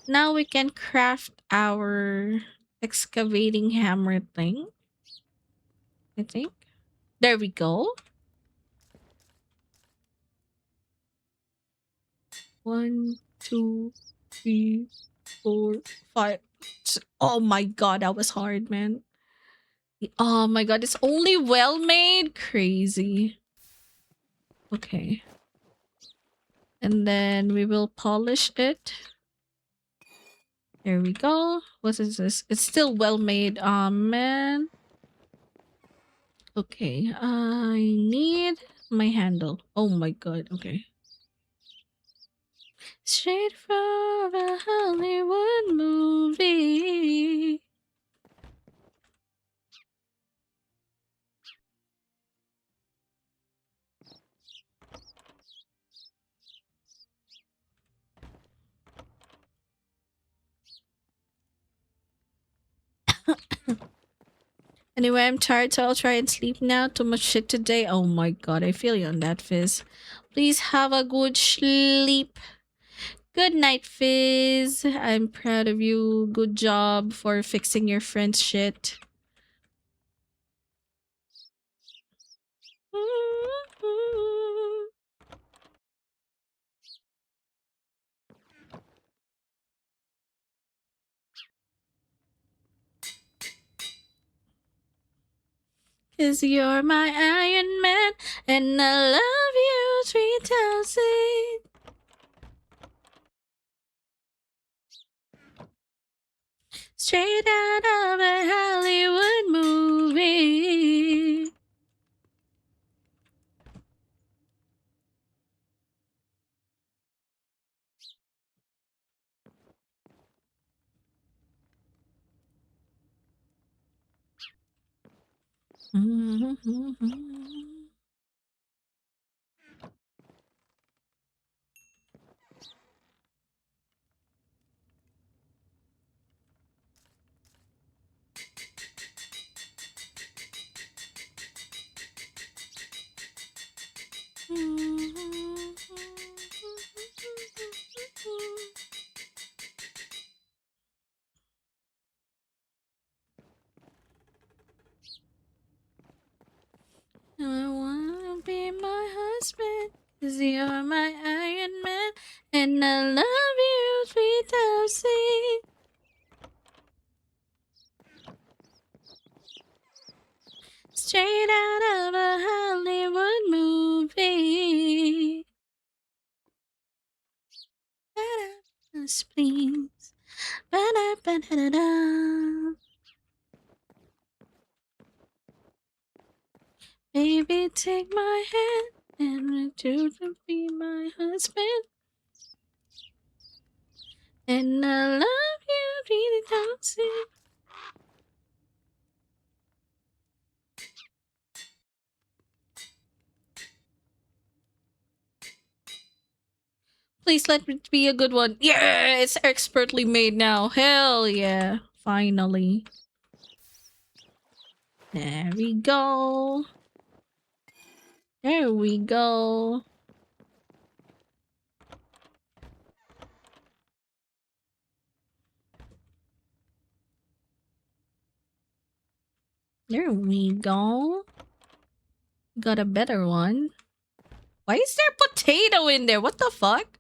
Now we can craft our excavating hammer thing. I think. There we go. 1, 2, 3, 4, 5. Oh my god, that was hard, man. Oh my god, it's only well made. Crazy. Okay. And then we will polish it. There we go. What is this? It's still well made. Oh man. Okay. I need my handle. Oh my god. Okay. Straight from a Hollywood movie. Anyway, I'm tired, so I'll try and sleep now. Too much shit today. Oh my god, I feel you on that, Fizz. Please have a good sleep. Good night, Fizz. I'm proud of you. Good job for fixing your friend's shit. 'cause you're my Iron Man, and I love you 3000. Straight out of a Hollywood movie. I wanna be my husband, 'cause you're my Iron Man, and I love you 3000. Straight out of a Hollywood movie. Please. Ba-da-ba-da-da-da. Baby, take my hand and want you to be my husband. And I love you, really dancing. Please let it be a good one. Yeah, it's expertly made now. Hell yeah. Finally. There we go. There we go. There we go. Got a better one. Why is there potato in there? What the fuck?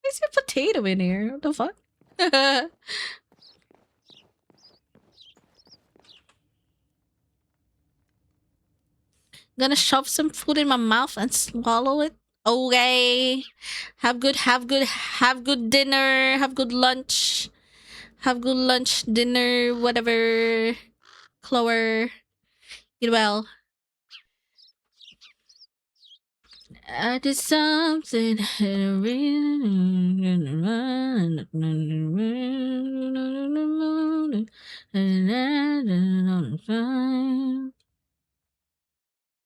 Why is there potato in here? What the fuck? Gonna shove some food in my mouth and swallow it. Okay. Have good dinner. Have good lunch. Have good lunch, dinner, whatever. Clower. Get well. I did something.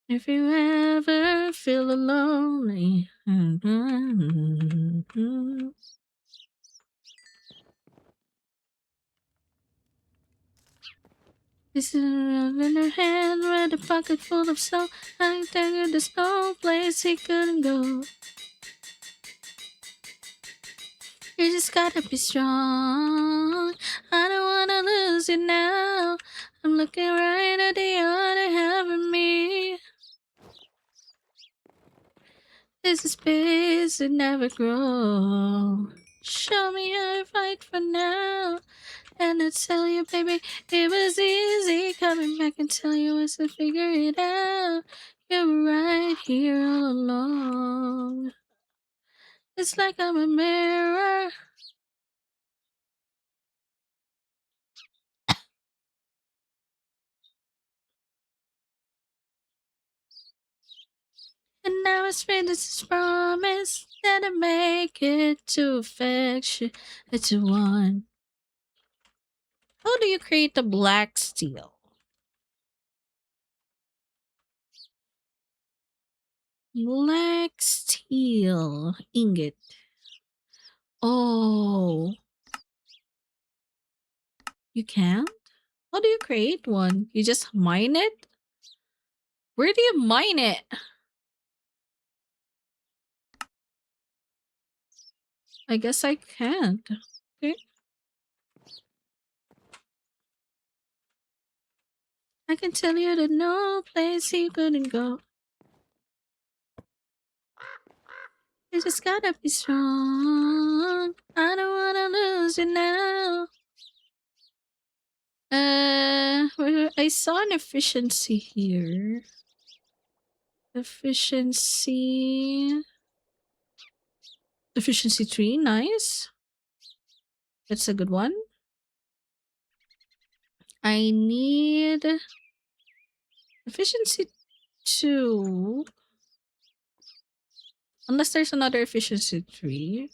If you ever feel lonely. This is in her hand with a pocket full of snow. I tell you there's no place he couldn't go. You just gotta be strong. I don't wanna lose you now. I'm looking right at the other half of me. This is space that never grow. Show me how to fight for now. And I tell you, baby, it was easy coming back and tell you once to figure it out. You were right here all along. It's like I'm a mirror. And now it's made this promise that I make it to affection. It's a one. How do you create the black steel? Black steel ingot. Oh, you can't? How do you create one? You just mine it? Where do you mine it? I guess I can't. Okay. I can tell you that no place you couldn't go. You just gotta be strong. I don't wanna lose you now. I saw an efficiency here. Efficiency 3, nice. That's a good one. I need efficiency 2. Unless there's another efficiency 3.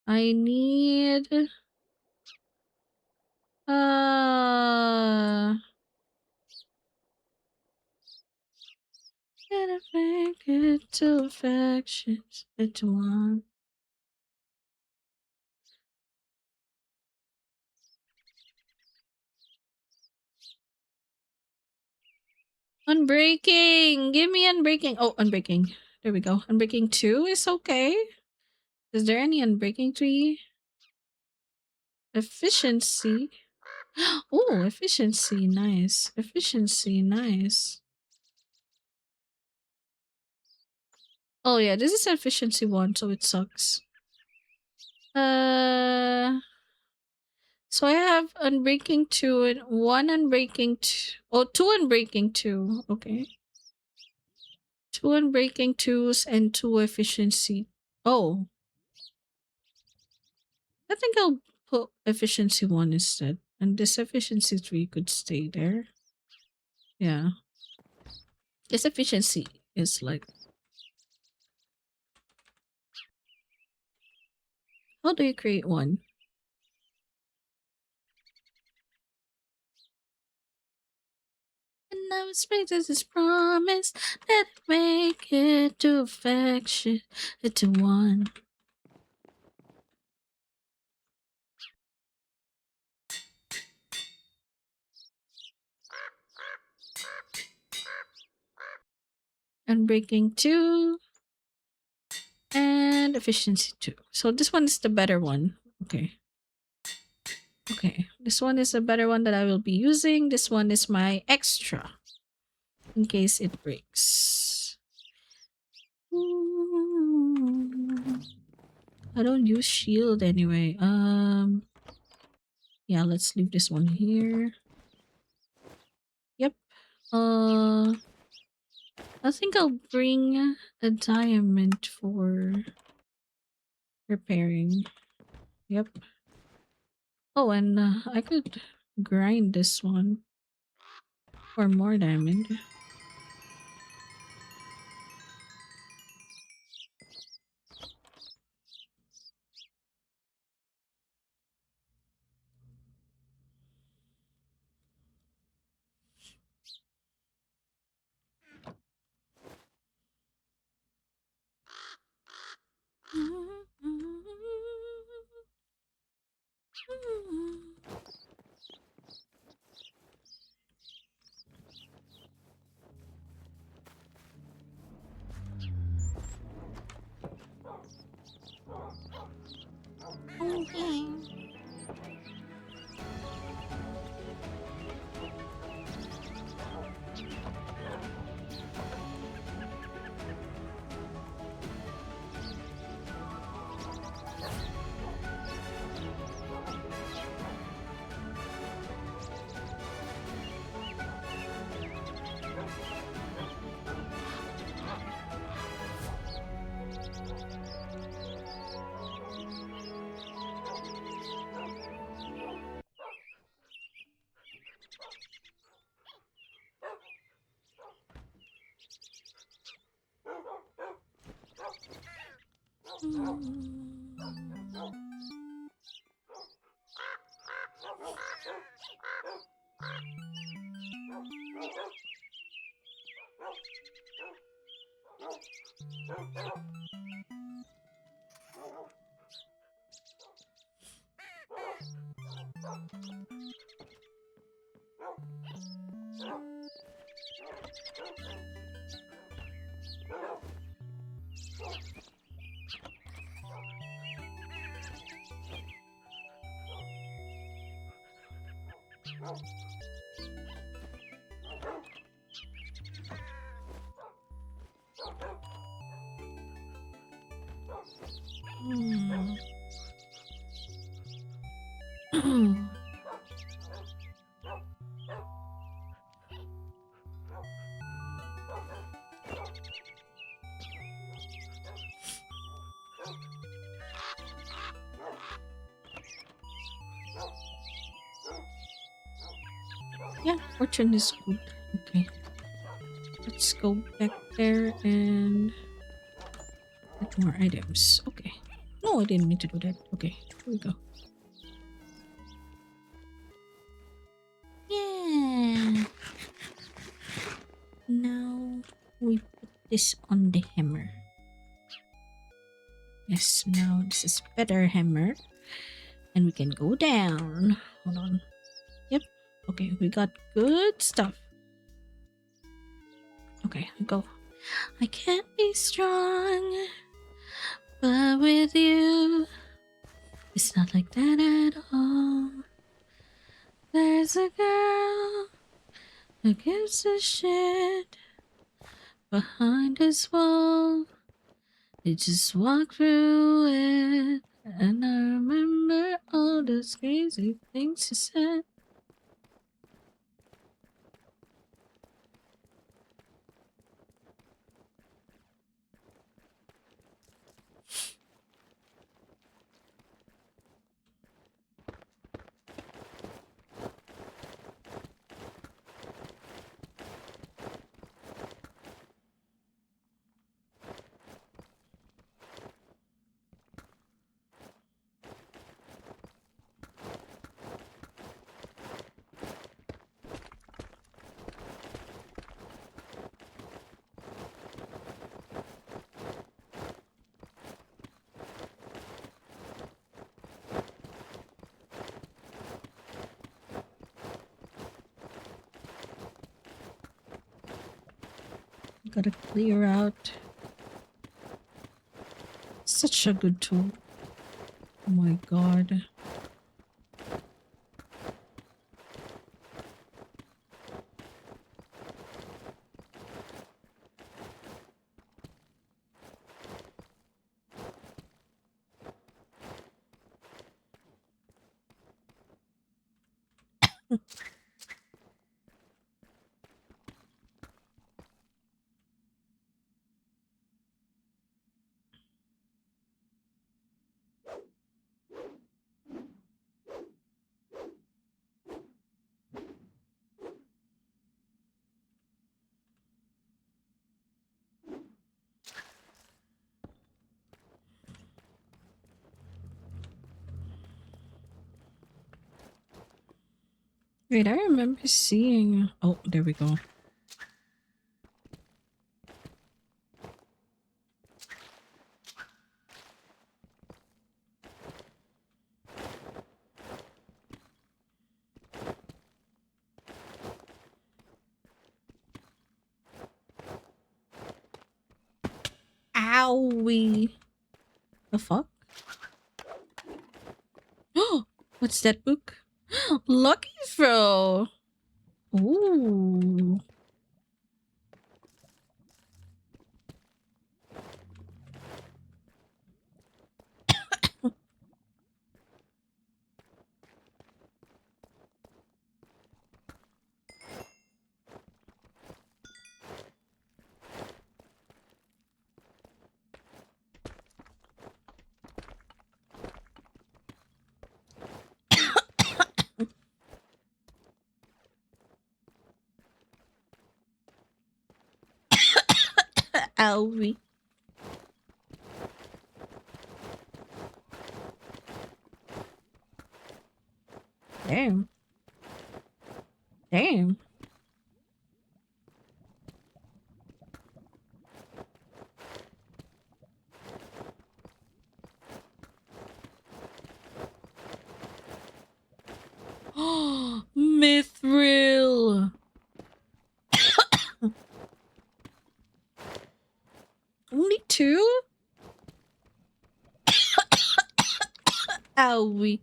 I need gotta make it to affections into one. Unbreaking! Give me unbreaking. Oh, unbreaking. There we go. Unbreaking 2 is okay. Is there any unbreaking 3? Efficiency. Oh, efficiency. Nice. Efficiency. Nice. Oh, yeah. This is efficiency 1, so it sucks. So I have unbreaking 2 and 1 unbreaking 2. Oh, 2 unbreaking 2. Okay. 2 unbreaking 2s and 2 efficiency. Oh. I think I'll put efficiency 1 instead. And this efficiency 3 could stay there. Yeah. This efficiency is like... How do you create one? And now it's made as this promise that I make it to affection into one. Unbreaking 2 and efficiency 2. So this one is the better one. Okay. Okay. This one is a better one that I will be using. This one is my extra in case it breaks. I don't use shield anyway. Yeah, let's leave this one here. Yep. I think I'll bring a diamond for repairing. Yep. Oh, and I could grind this one for more diamond. Fortune is good. Okay. Let's go back there and get more items. Okay. No, I didn't mean to do that. Okay, here we go. Yeah. Now we put this on the hammer. Yes, now this is better hammer. And we can go down. Hold on. Yep. Okay, we got good stuff. Okay, go. I can't be strong, but with you, it's not like that at all. There's a girl who gives a shit behind this wall. You just walk through it, and I remember all those crazy things you said. Gotta clear out. Such a good tool. Oh my god. Wait, I remember seeing. Oh, there we go. Owie. The fuck? Oh, what's that book? Lucky throw. Ooh. Owie. Damn. Damn. Mithril. Only two? Owie.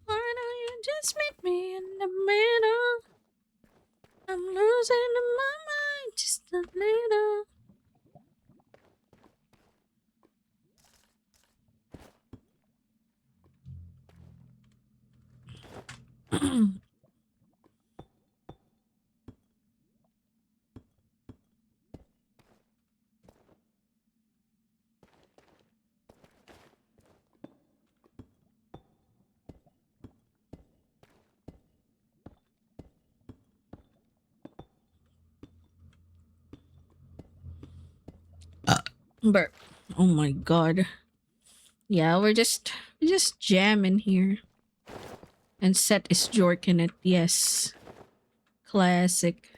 Why don't you just meet me in the middle? I'm losing my mind just a little. But oh my god. Yeah, we're just jamming here. And Set is jorking it. Yes. Classic.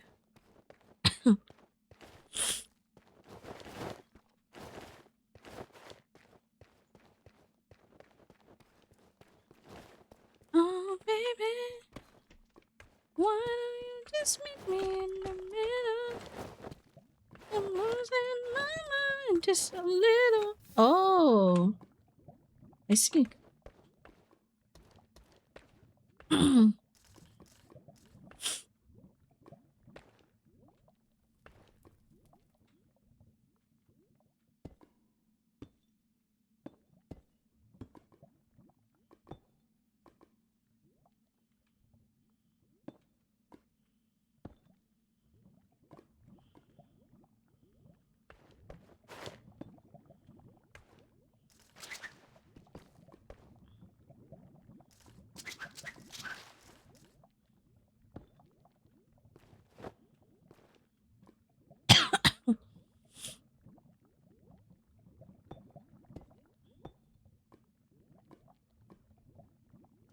Oh baby, why don't you just meet me in the middle? I'm losing my mind just a little. Oh, I see.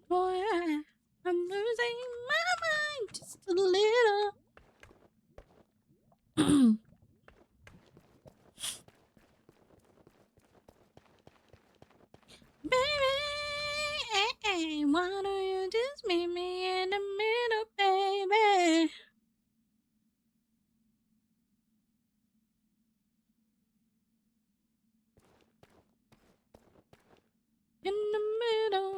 Boy, I'm losing my mind just a little. Baby, why don't you just meet me in the middle, baby? In the middle.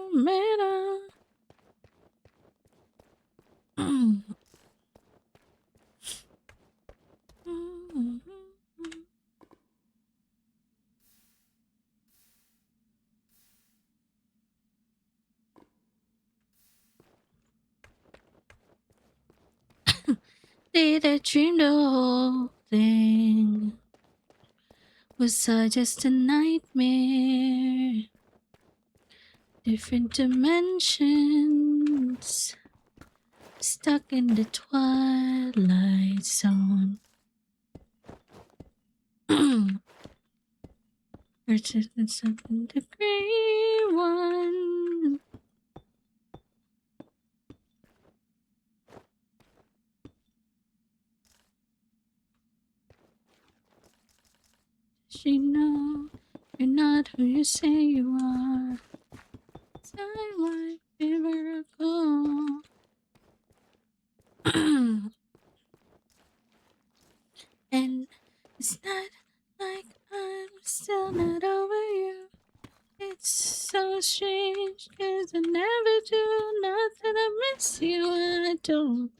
Did I dream the whole thing? Was I just a nightmare? Different dimensions, stuck in the twilight zone. Or just something the grey one. She know you're not who you say you are. Time like a miracle. And it's not like I'm still not over you. It's so strange, 'cause I never do. Not that I miss you, I don't.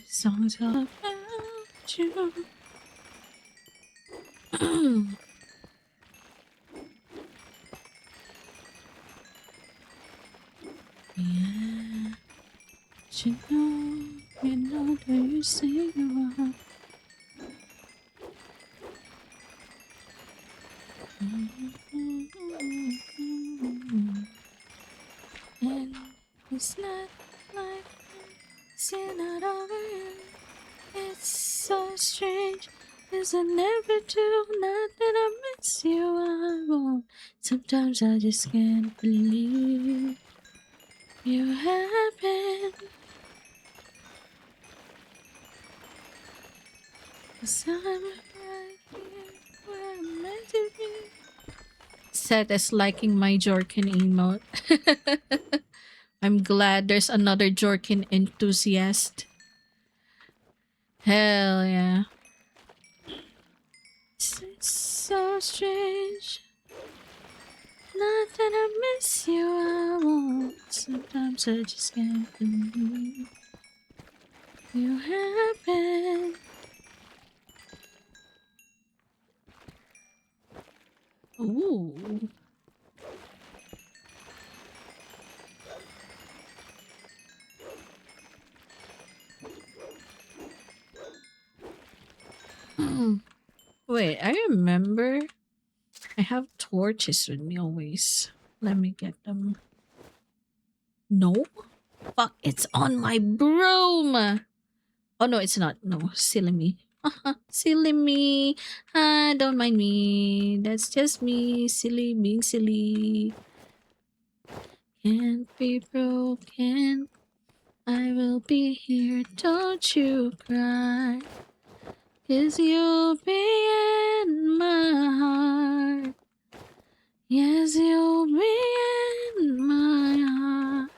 Songs all about you. Yeah, you know who you say you are. And it's not like seeing out over you. It's so strange, 'cause I never do. Not that I miss you, I won't. Sometimes I just can't believe you happen. 'Cause I'm right here where I'm meant to be. Seth is liking my Jorkin emote. I'm glad there's another Jorkin enthusiast. Hell yeah. It's so strange. Not that I miss you, I won't. Sometimes I just can't believe you happen. Ooh. Wait, I remember. I have torches with me always. Let me get them. No? Fuck, it's on my broom! Oh no, it's not. No, silly me. Silly me. Ah, don't mind me. That's just me. Silly, being silly. Can't be broken. I will be here. Don't you cry. 'Cause you'll be in my heart. Yes, you'll be in my heart.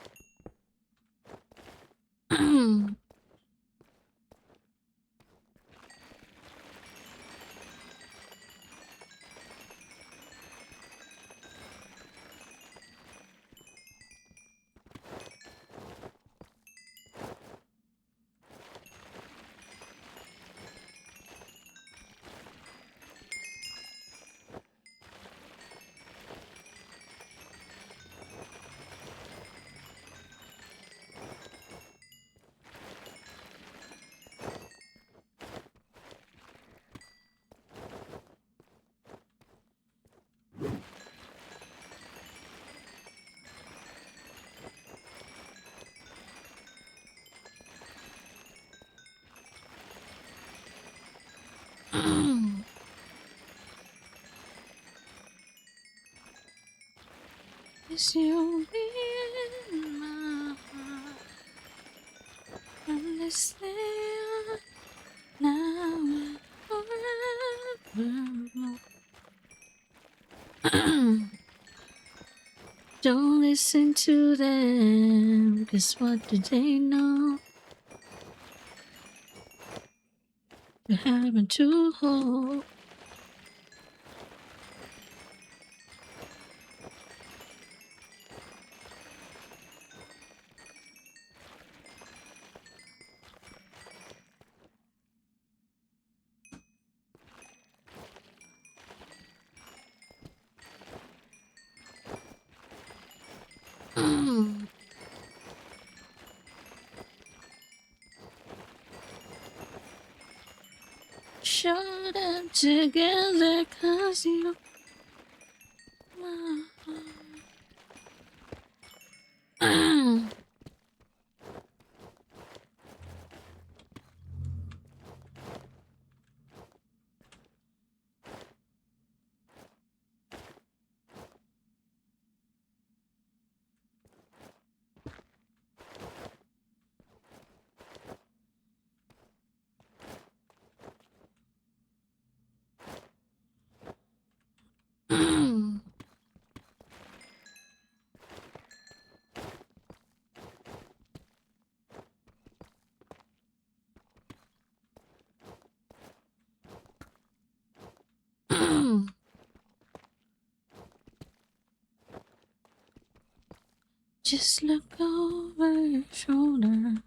Yes, you'll be in my heart. From this day on, now and forevermore. Don't listen to them, 'cause what do they know? You're having to hold. Show them together, 'cause you just look over your shoulder.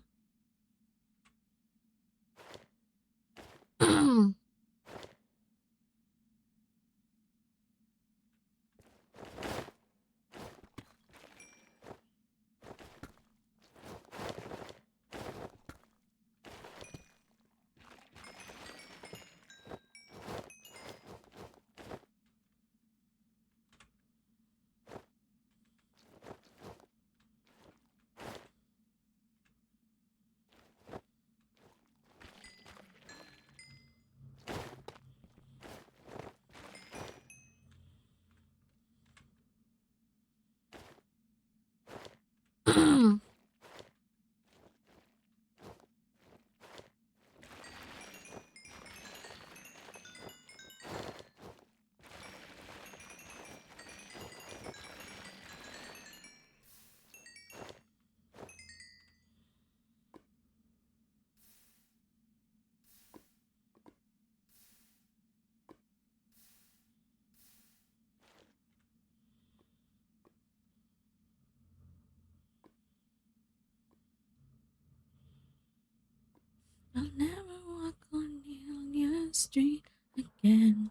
I'll never walk on your street again.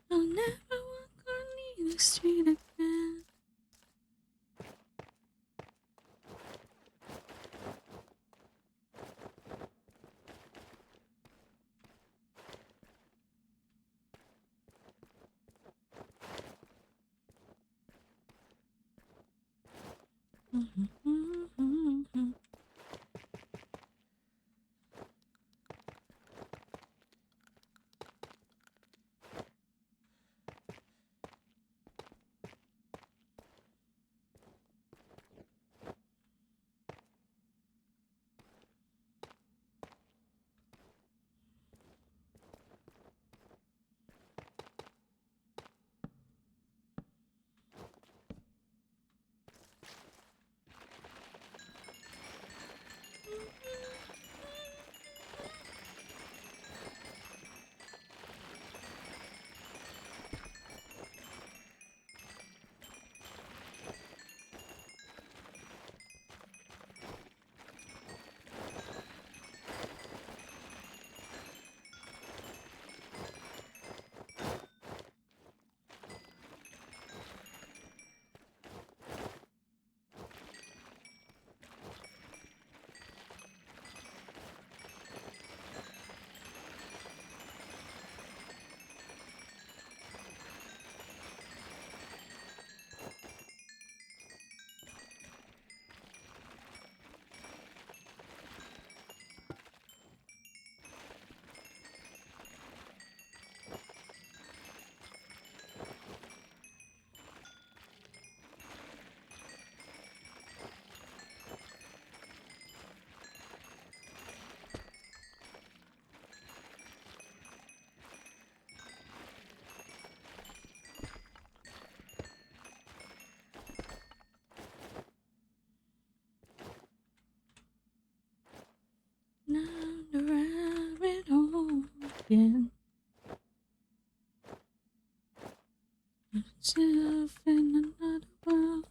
I'll never walk on the street again. Now the rabbit hole again. Myself in another world.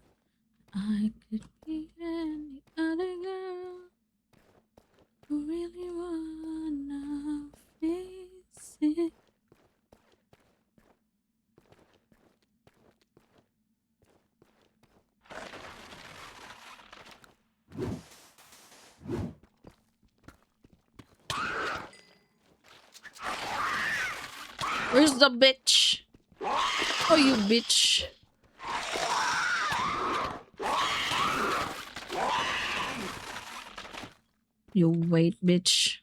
I could be any other girl who really wanna face it. Where's the bitch? Oh, you bitch. You wait, bitch.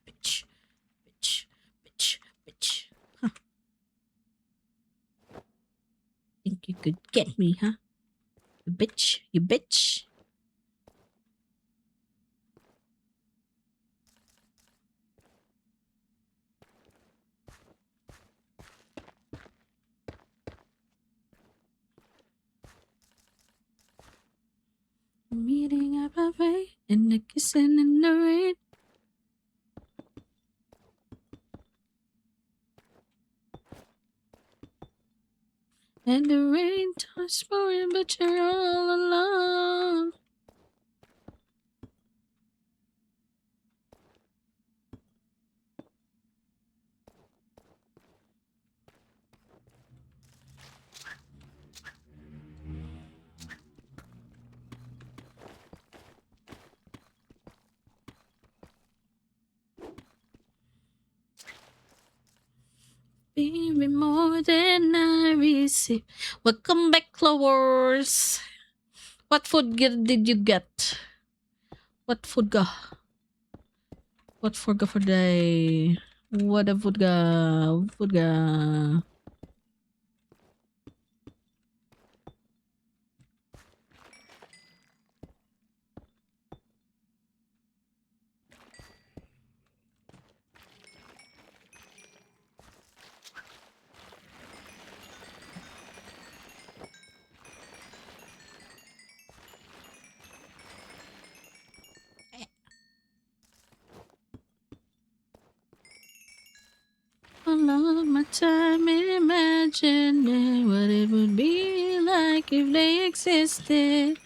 Bitch, bitch, bitch, bitch. Huh. Think you could get me, huh? You bitch, you bitch. Meeting up a way and the kissing in the rain. And the rain starts pouring, but you're all alone. Baby, more than I receive. Welcome back, Clovers. What food did you get? What food ga? What food ga for day? What a food ga? Food ga? All of my time imagining what it would be like if they existed.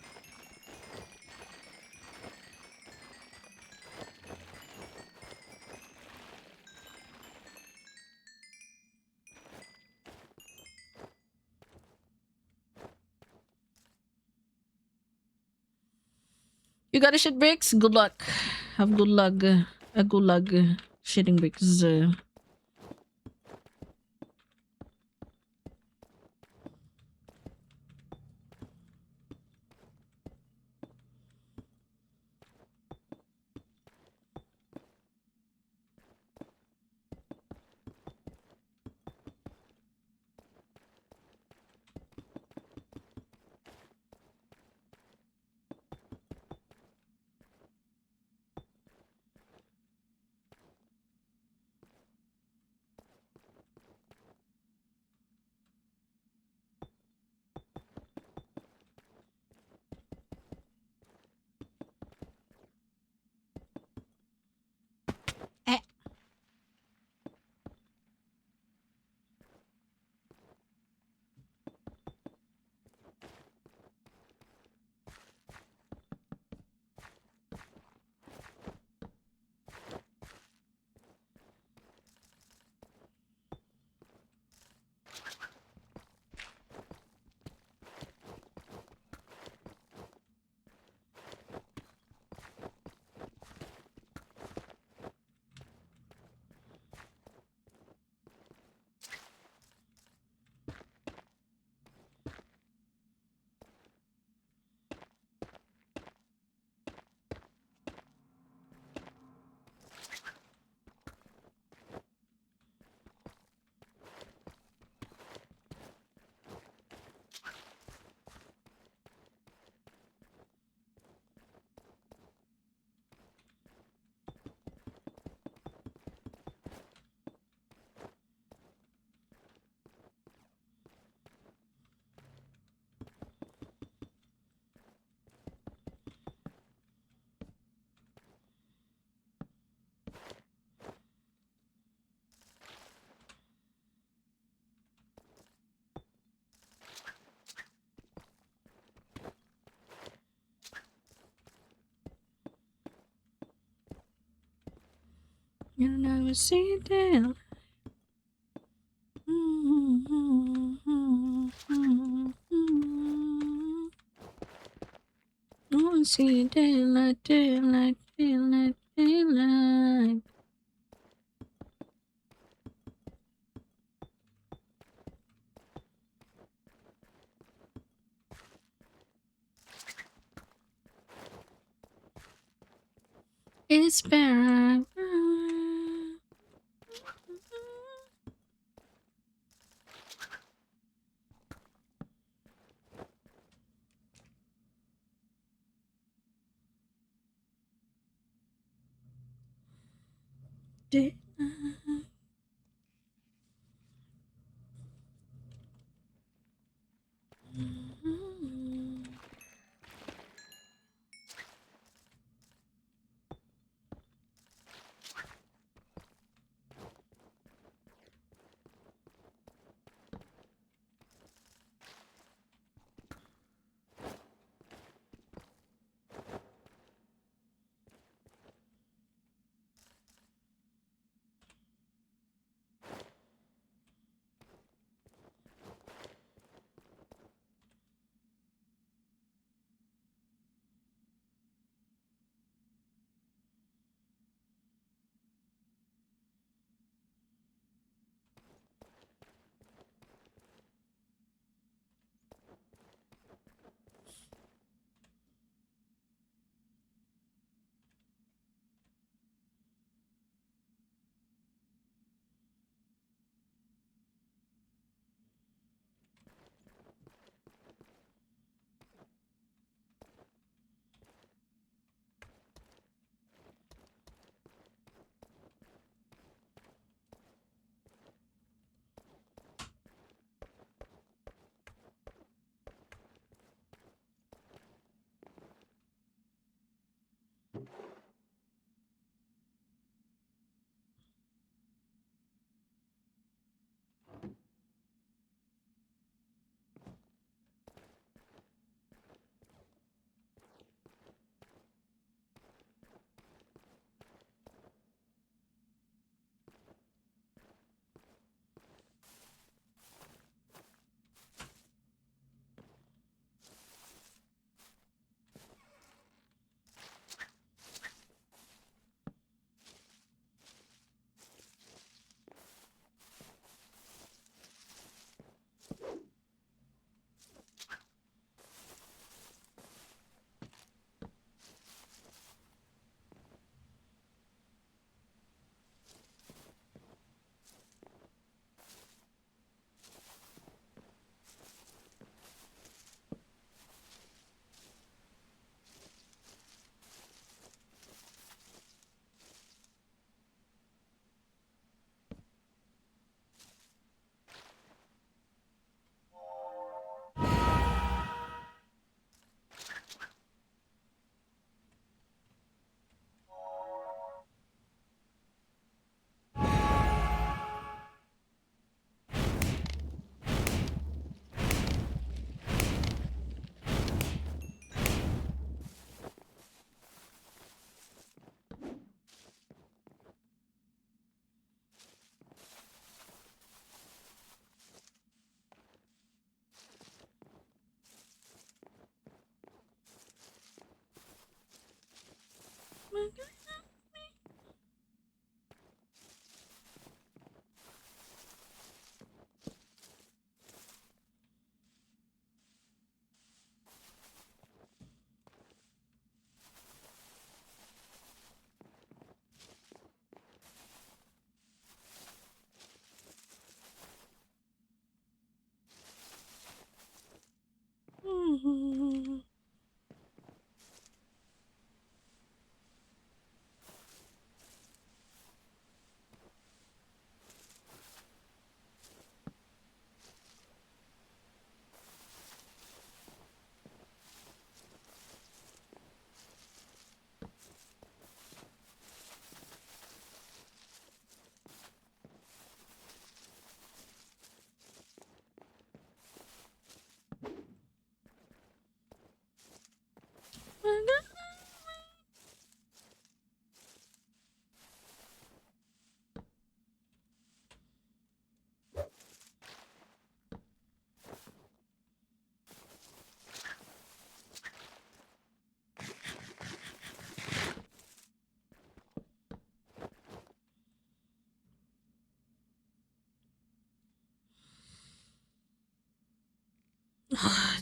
You got a shit bricks? Good luck. Have good luck. Good luck shitting bricks. Eh. You never see them. Oh, see daylight, daylight, daylight, daylight. whisper.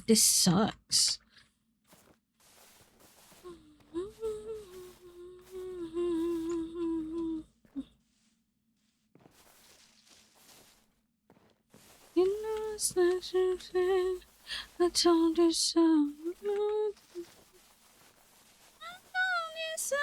This sucks. Just like you said, I told you so. I told you so.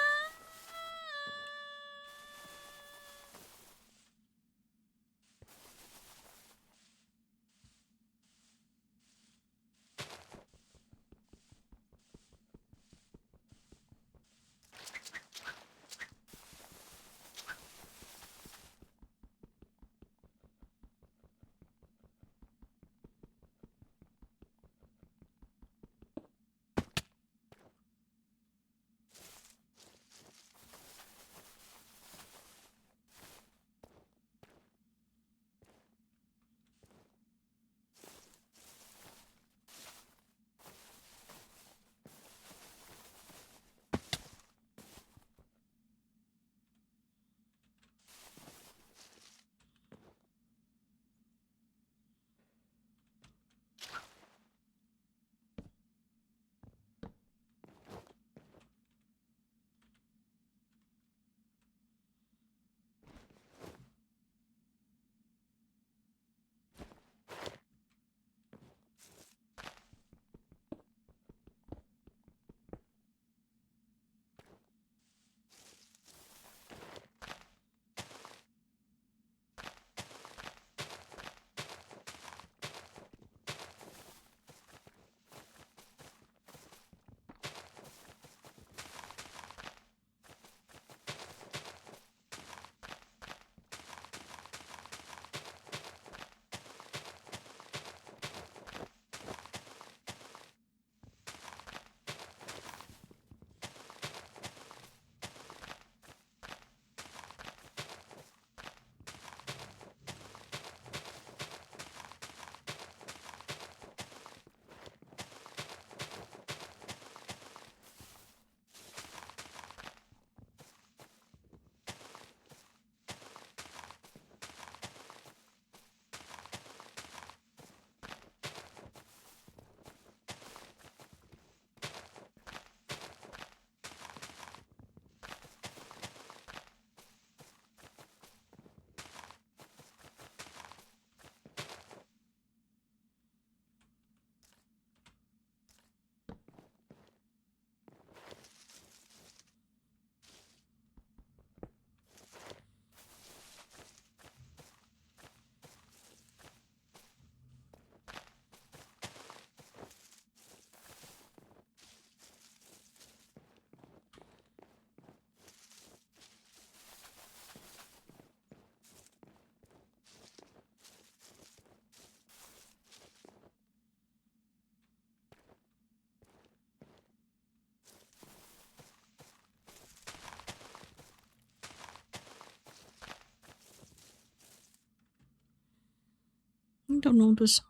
I don't know this.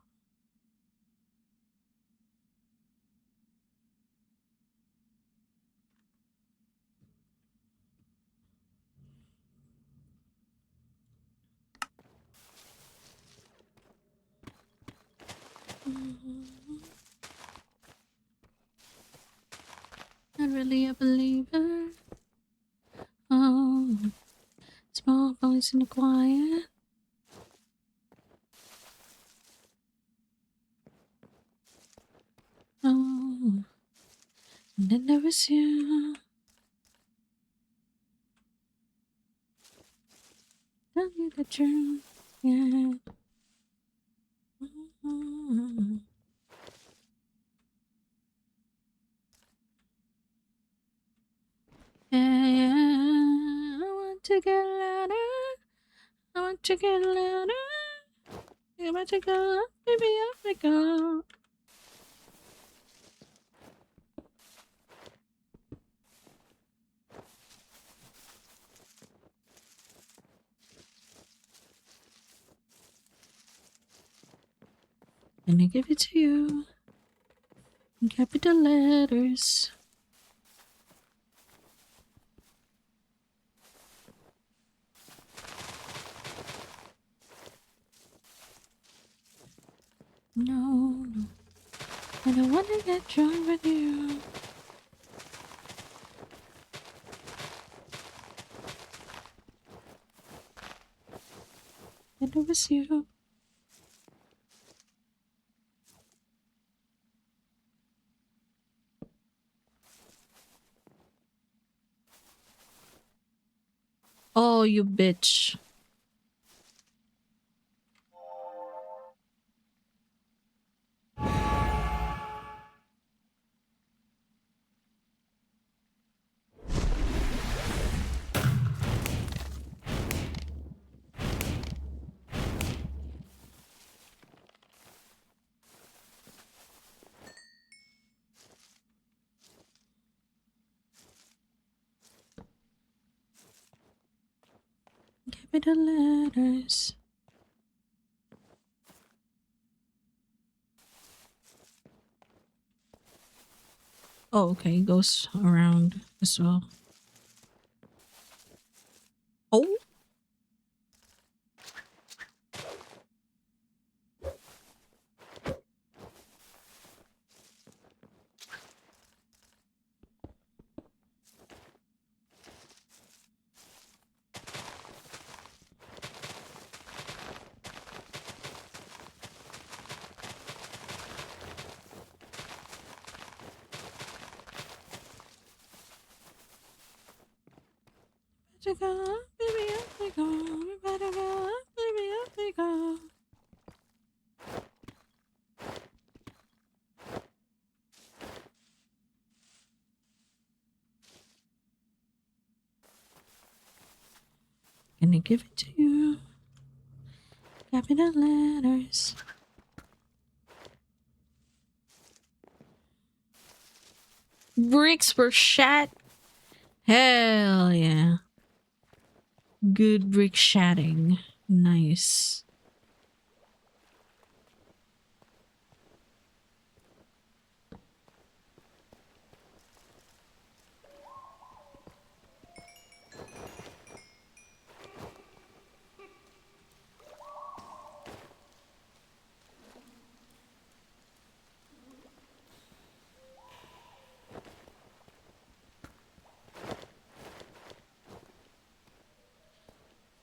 Not really a believer. Oh, small voice in the quiet. Oh, and then there was you. Tell me the truth. Yeah. Mhm. Yeah, yeah. I want to get louder. I want to get louder. You about to go up, baby, up we go. And I give it to you in capital letters. No, no. I don't want to get drunk with you. And it was you. you bitch. Give me the letters. Oh, okay. It goes around as well. Oh. Baby, up we go. We better go up, baby, up we go. Gonna give it to you. Capital letters. Bricks were shat. Hell yeah. Good brick shatting. Nice.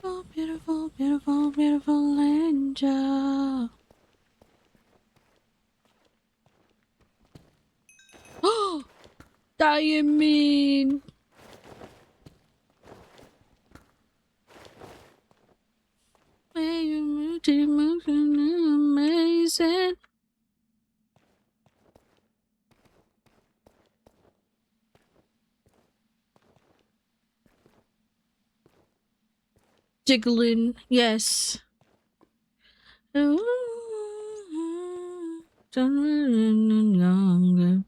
Oh, beautiful, beautiful, beautiful angel. Oh, diamond. Way you move to emotion amazing. Jiggling, yes. Ooh, younger.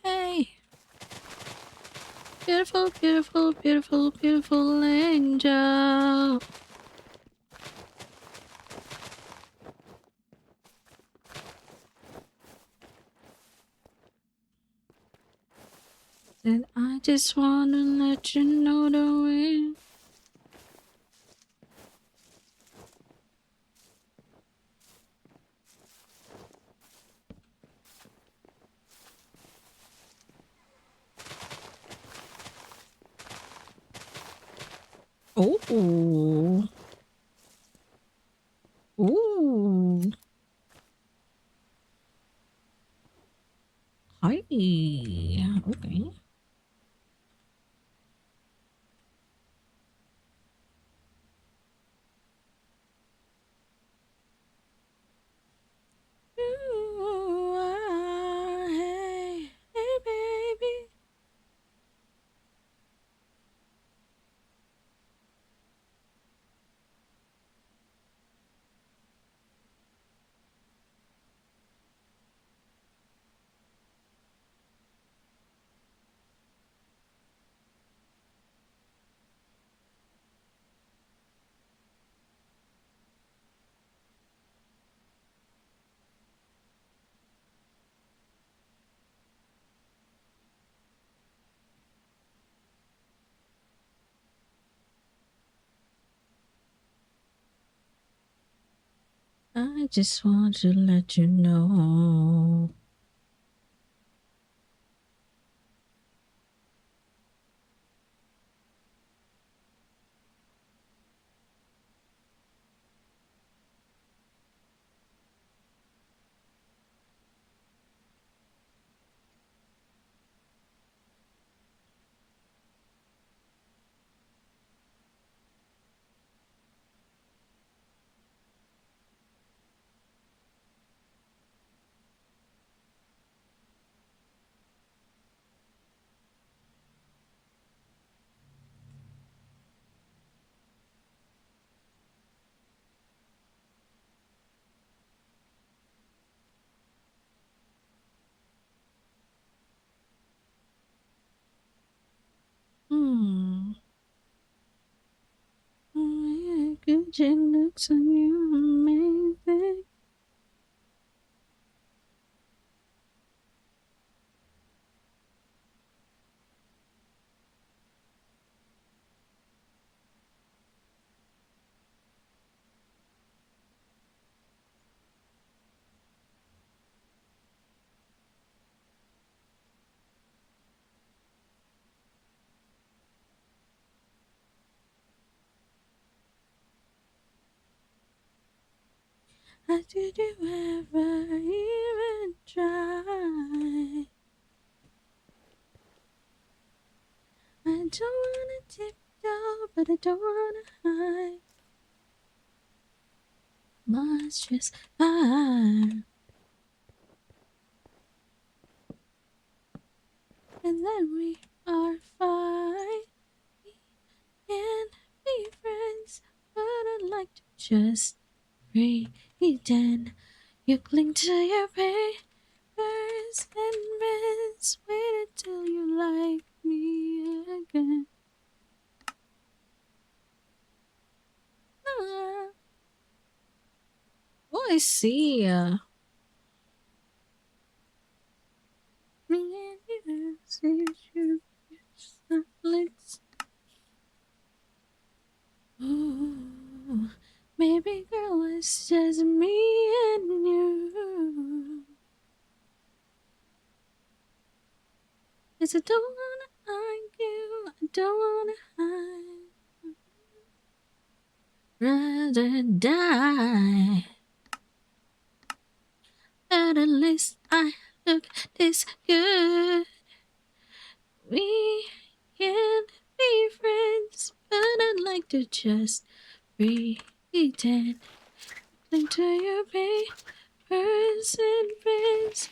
Hey, beautiful, beautiful, beautiful, beautiful angel. And I just wanna let you know the way. Oh, ooh, hi. Okay. Ooh, hey, hey, baby. I just want to let you know. Imagine looks on you amazing. How did you ever even try? I don't wanna tiptoe, but I don't wanna hide. Must just fire. And then we are fine. We can be friends, but I'd like to just pretend. You cling to your papers and rest. Wait until you like me again. Ah. Oh, I see. Let's. Ooh, maybe girl, it's just me and you. 'Cause I don't wanna argue, I don't wanna hide. Rather die. But at least I look this good. We can be friends, but I'd like to just pretend. Cling to your papers and friends.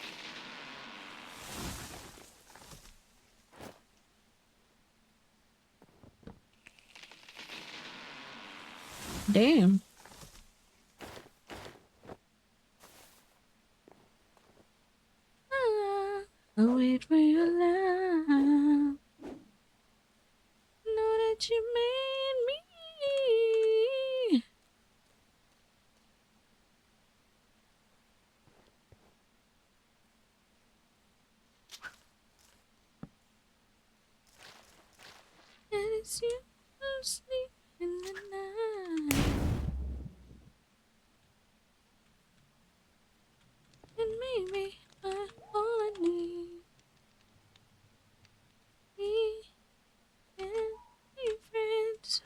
Damn. I'll wait for your love. Know that you made me. And it's you who sleep in the night. And maybe I'm all I need. We can be friends.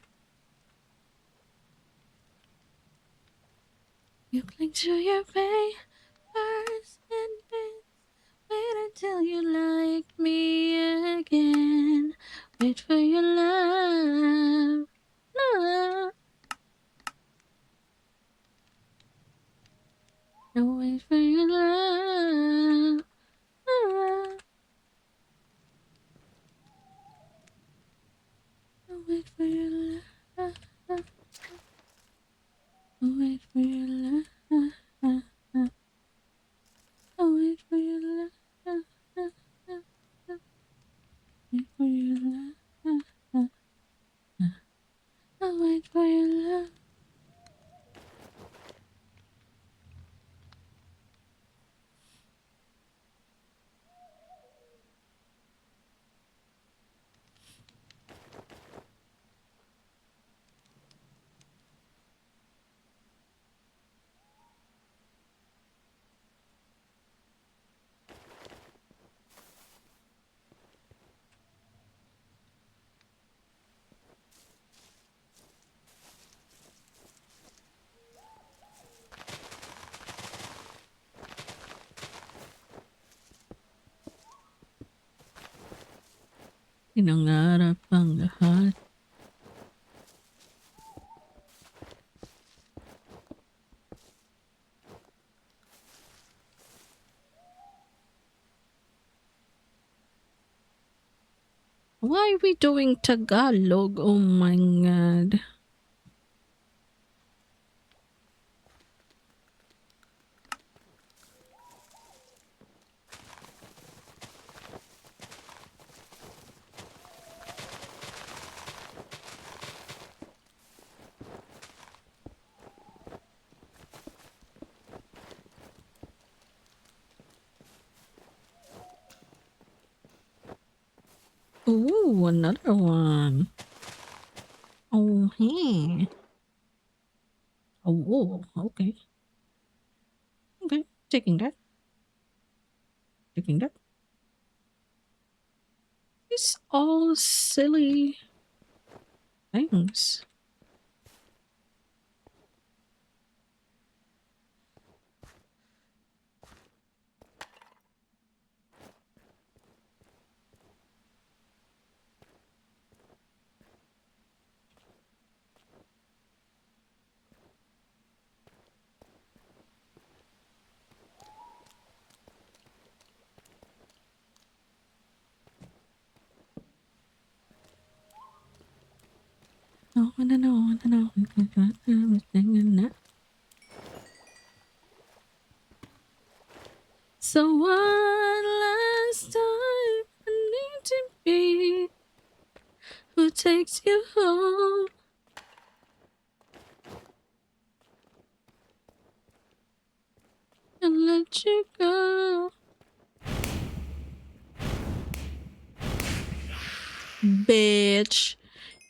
You cling to your papers and bends. Wait until you like me again. Wait for your love. Love. No, wait for your love. Love. No, wait for your love. No, wait for your love. No, wait for your love. Wait for your love. I'll wait for your love. Pinangarap ang lahat. Why are we doing Tagalog? Oh my god. Ooh, another one. Oh, hey. Oh, okay. Okay, taking that. Taking that. It's all silly things. Oh, I don't know, I don't know. Everything in that. So one last time, I need to be who takes you home and let you go. Bitch,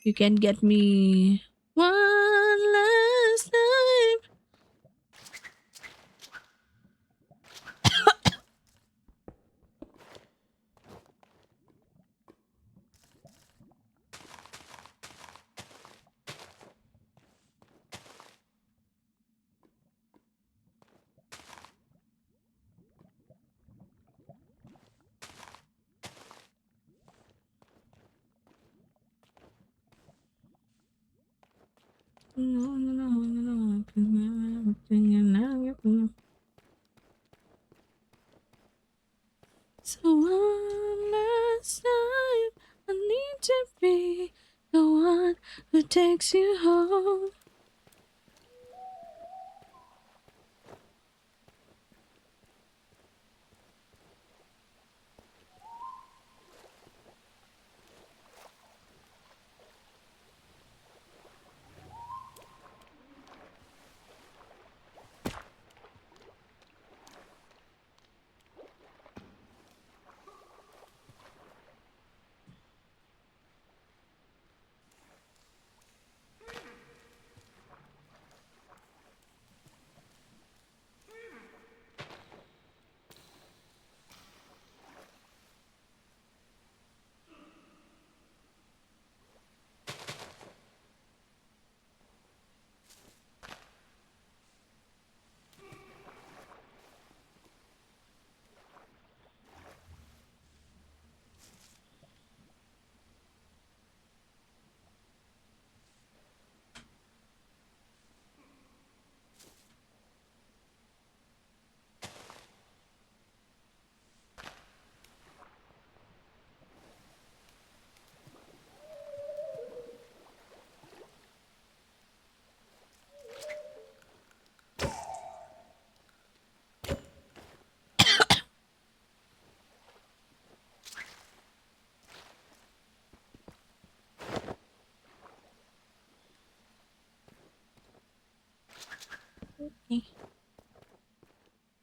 you can get me one last time. No, no, no, no, no. Everything in that. So one last time, I need to be the one who takes you home. Okay,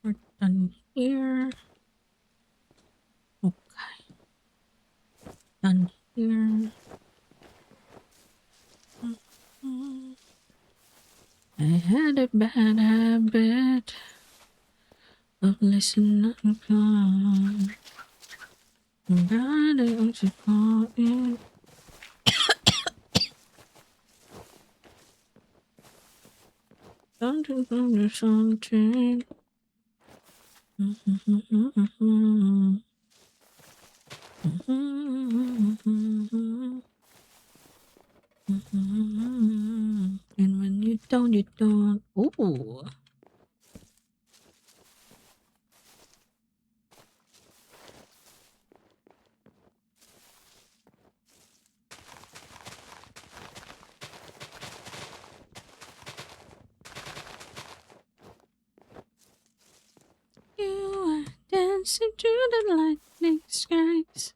we're done here. Okay, done here. Mhm. I had a bad habit of listening to bad what you call it. Don't you know something? And when you don't, you don't. Ooh. You are dancing through the lightning skies,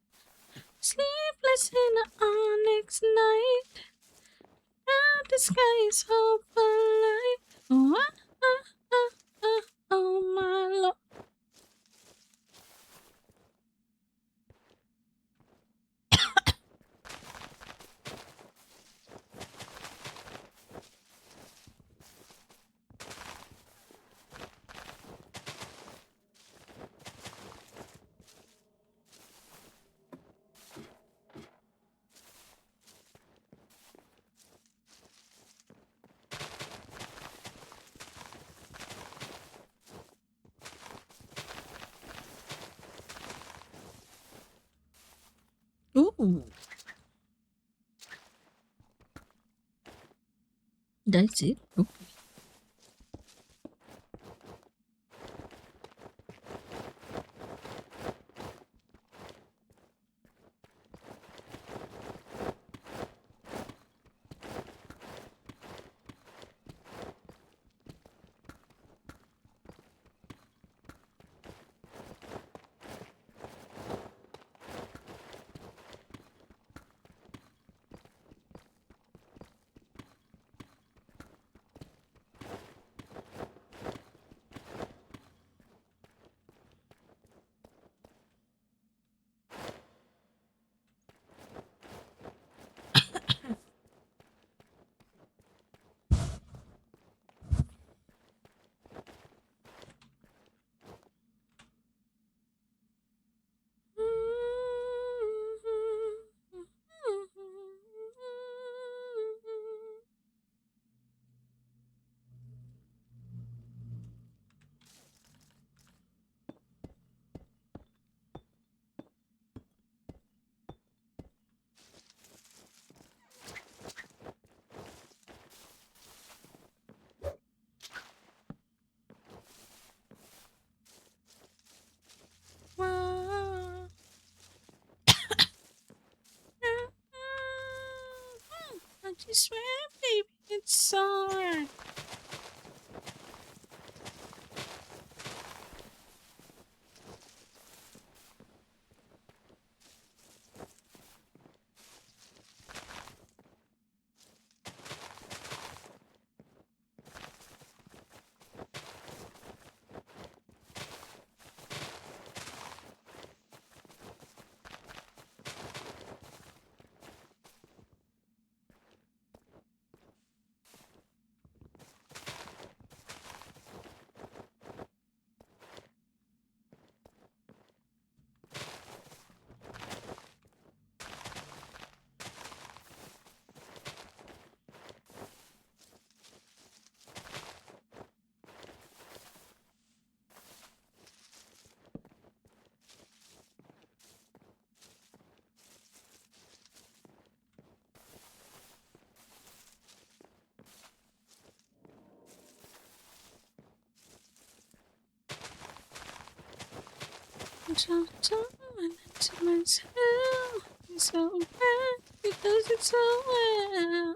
sleepless in the onyx night. Now the sky is open light. Oh, oh my lord. Ooh. That's it? Okay. I just swear, baby, it's sore. So to myself, it's so bad because it's so well.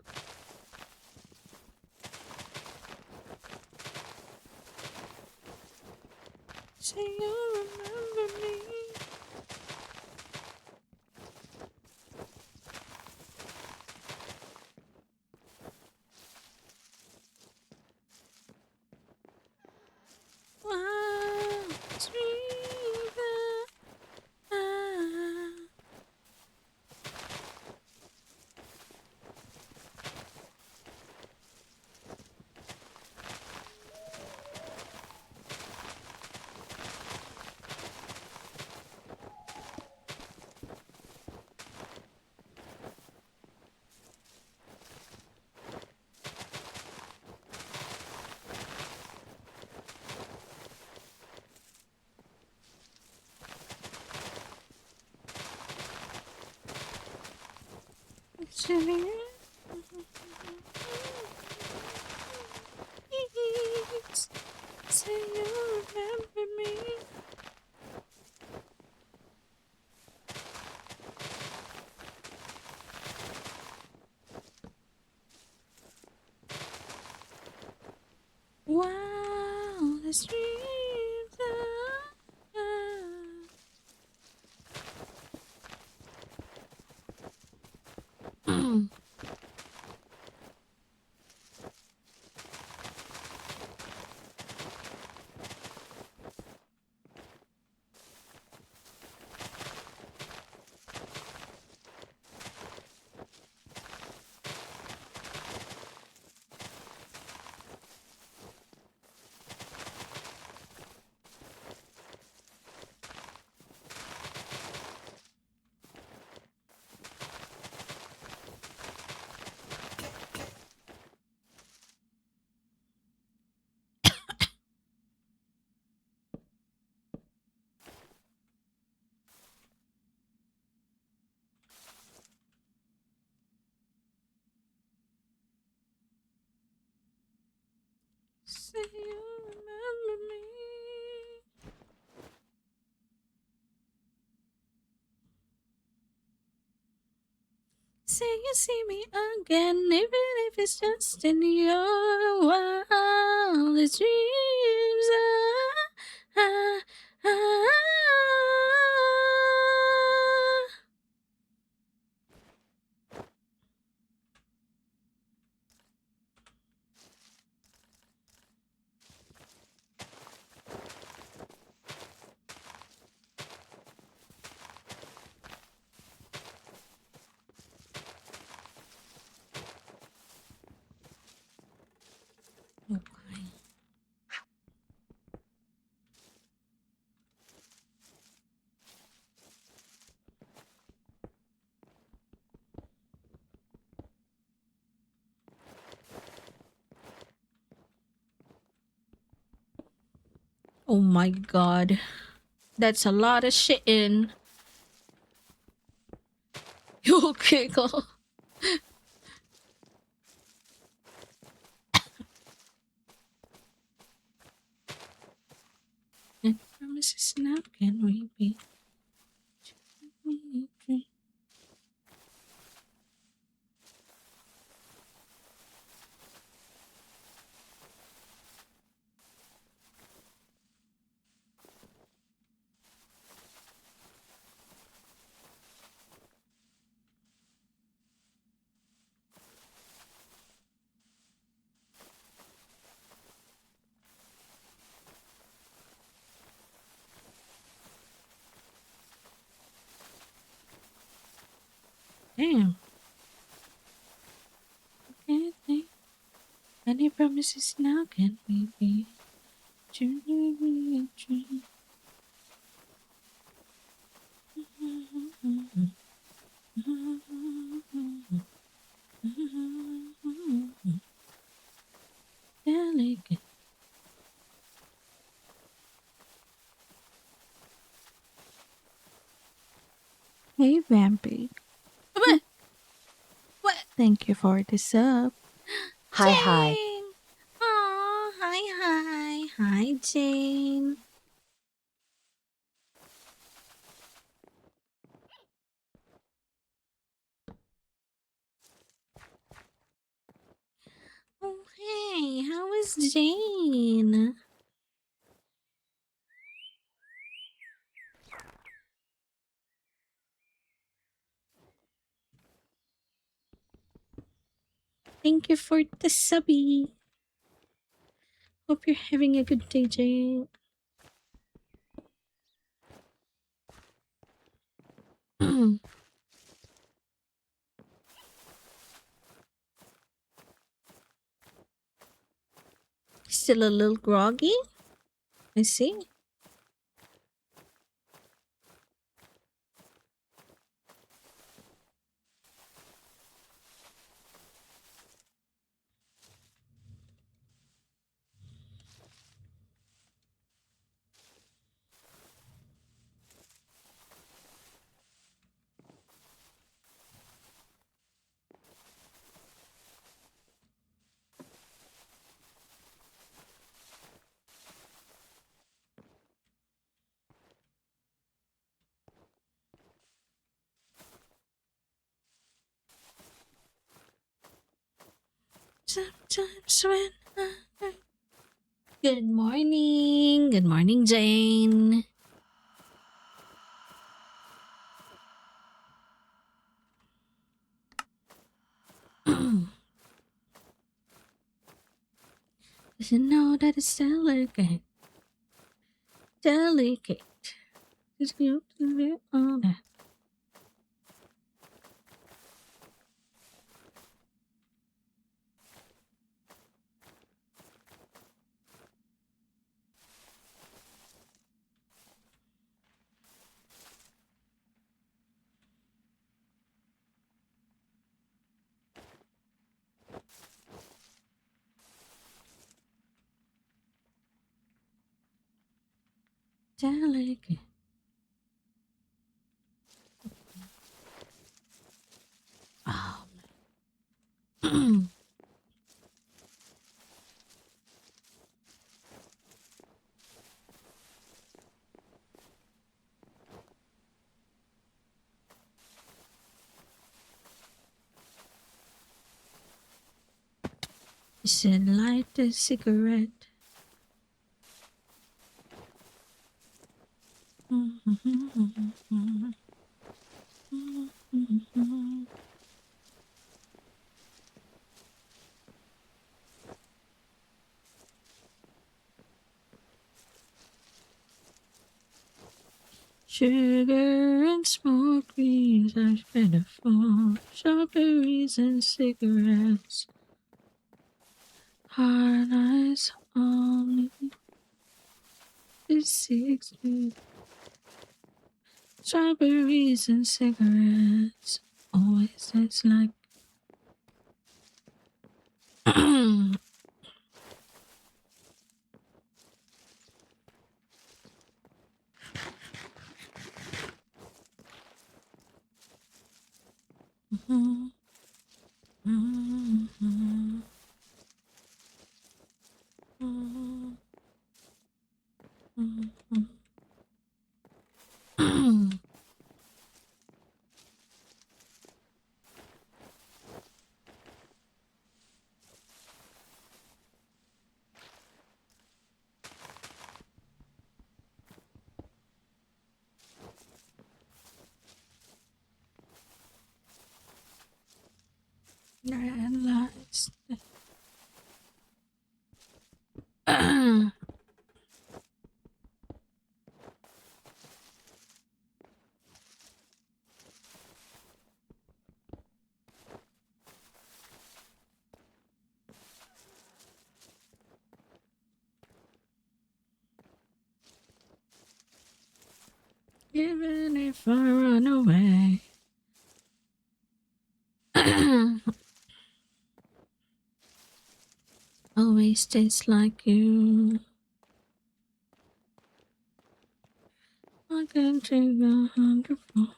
Say you remember me. Wow, sweet. Sitting say you remember me. Wow, the streets are you see me again, even if it's just in your wildest dreams. Ah, ah, ah. Okay. Oh my god. That's a lot of shitting. You'll giggle. And promises now can we be? Damn. Can't think. Any promises now can we be? Truly a dream. Delicate. Hey, Vampy. What? What? Thank you for the sub. Hi. Jane! Aw, hi. Hi, Jane. Oh, hey, how is Jane? Thank you for the subby. Hope you're having a good day, Jane. Still a little groggy? I see. Sometimes when Good morning. Good morning, Jane. Doesn't know that it's delicate. Delicate. It's cute to be on that. Delicate. Oh. He said, light a cigarette. Sugar and smoke greens are plentiful. Strawberries and cigarettes. Hard eyes only. It's 60. Strawberries and cigarettes. Always tastes like. Red lights. Even if I run away. Always tastes like you. I can take 100 more.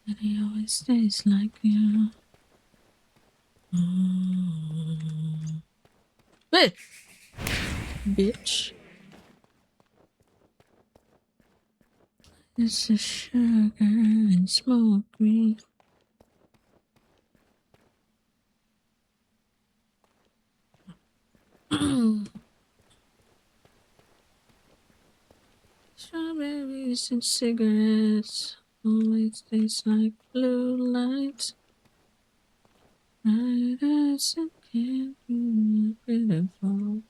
And he always tastes like you. Hey, bitch. It's a sugar and smoke green. Strawberries and cigarettes always taste like blue lights. Bright as a candy, beautiful.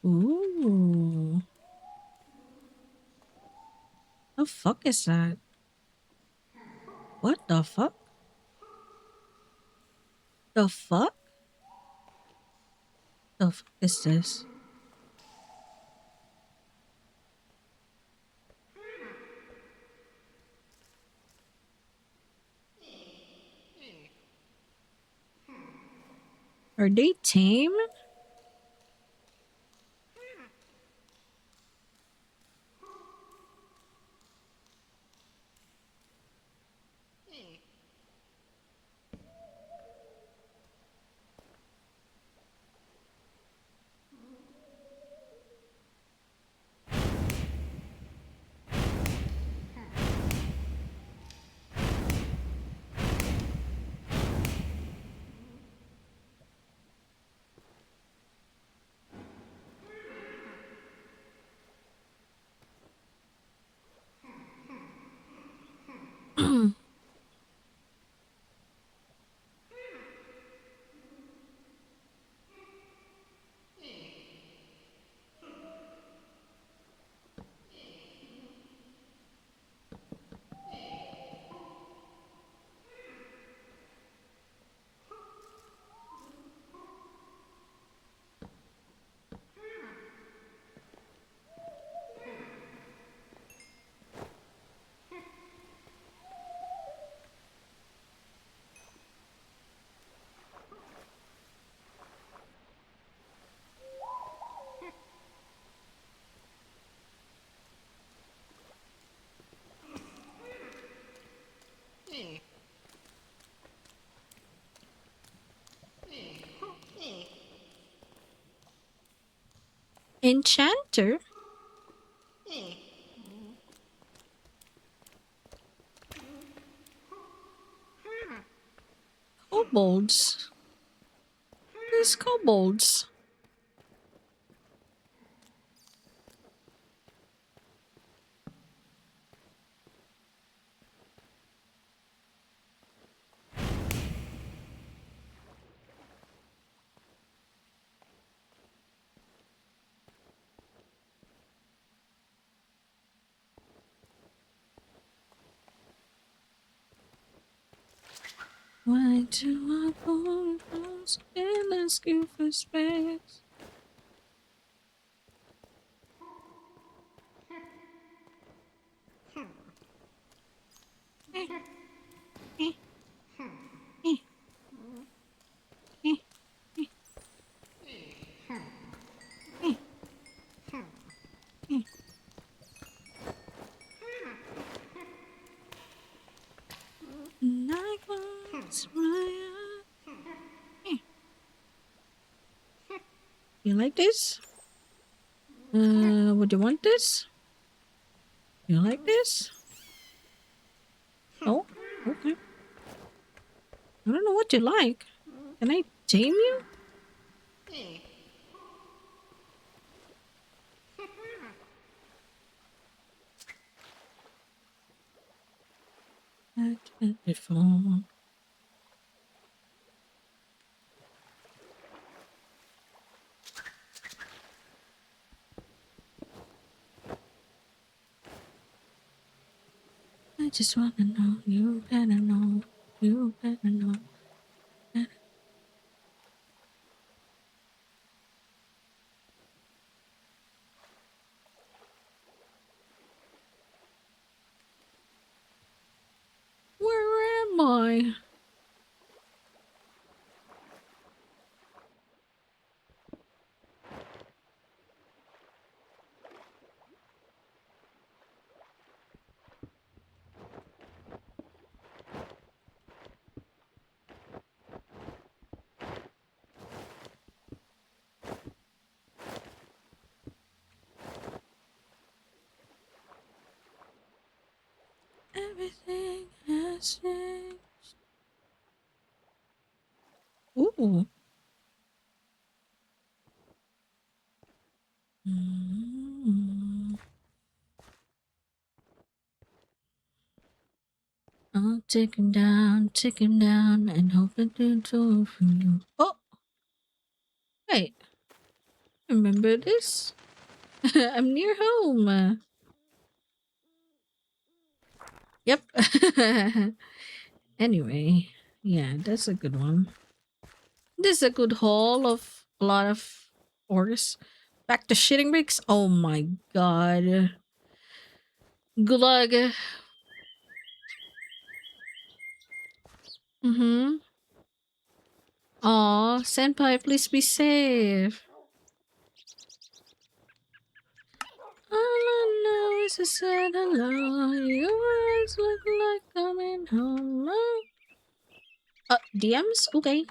Ooh. The fuck is that? What the fuck? The fuck? The fuck is this? Are they tame? Enchanter? Kobolds. There's kobolds. Why do I go across and ask you for space? Night was my You like this? Would you want this? You like this? Oh, okay. I don't know what you like. Can I tame you? Like before. I just wanna know, you better know, you better know. Where am I? Everything has changed. Ooh. Mm. I'll take him down, and hope it do it for you. Oh, wait. Remember this? I'm near home. Yep. Anyway, yeah, that's a good one. This is a good haul of a lot of ores. Back to shitting bricks. Oh my god. Good luck. Mm-hmm. Aw, senpai, please be safe. All I know is a sad hello. Your eyes look like coming home. DMs? Okay.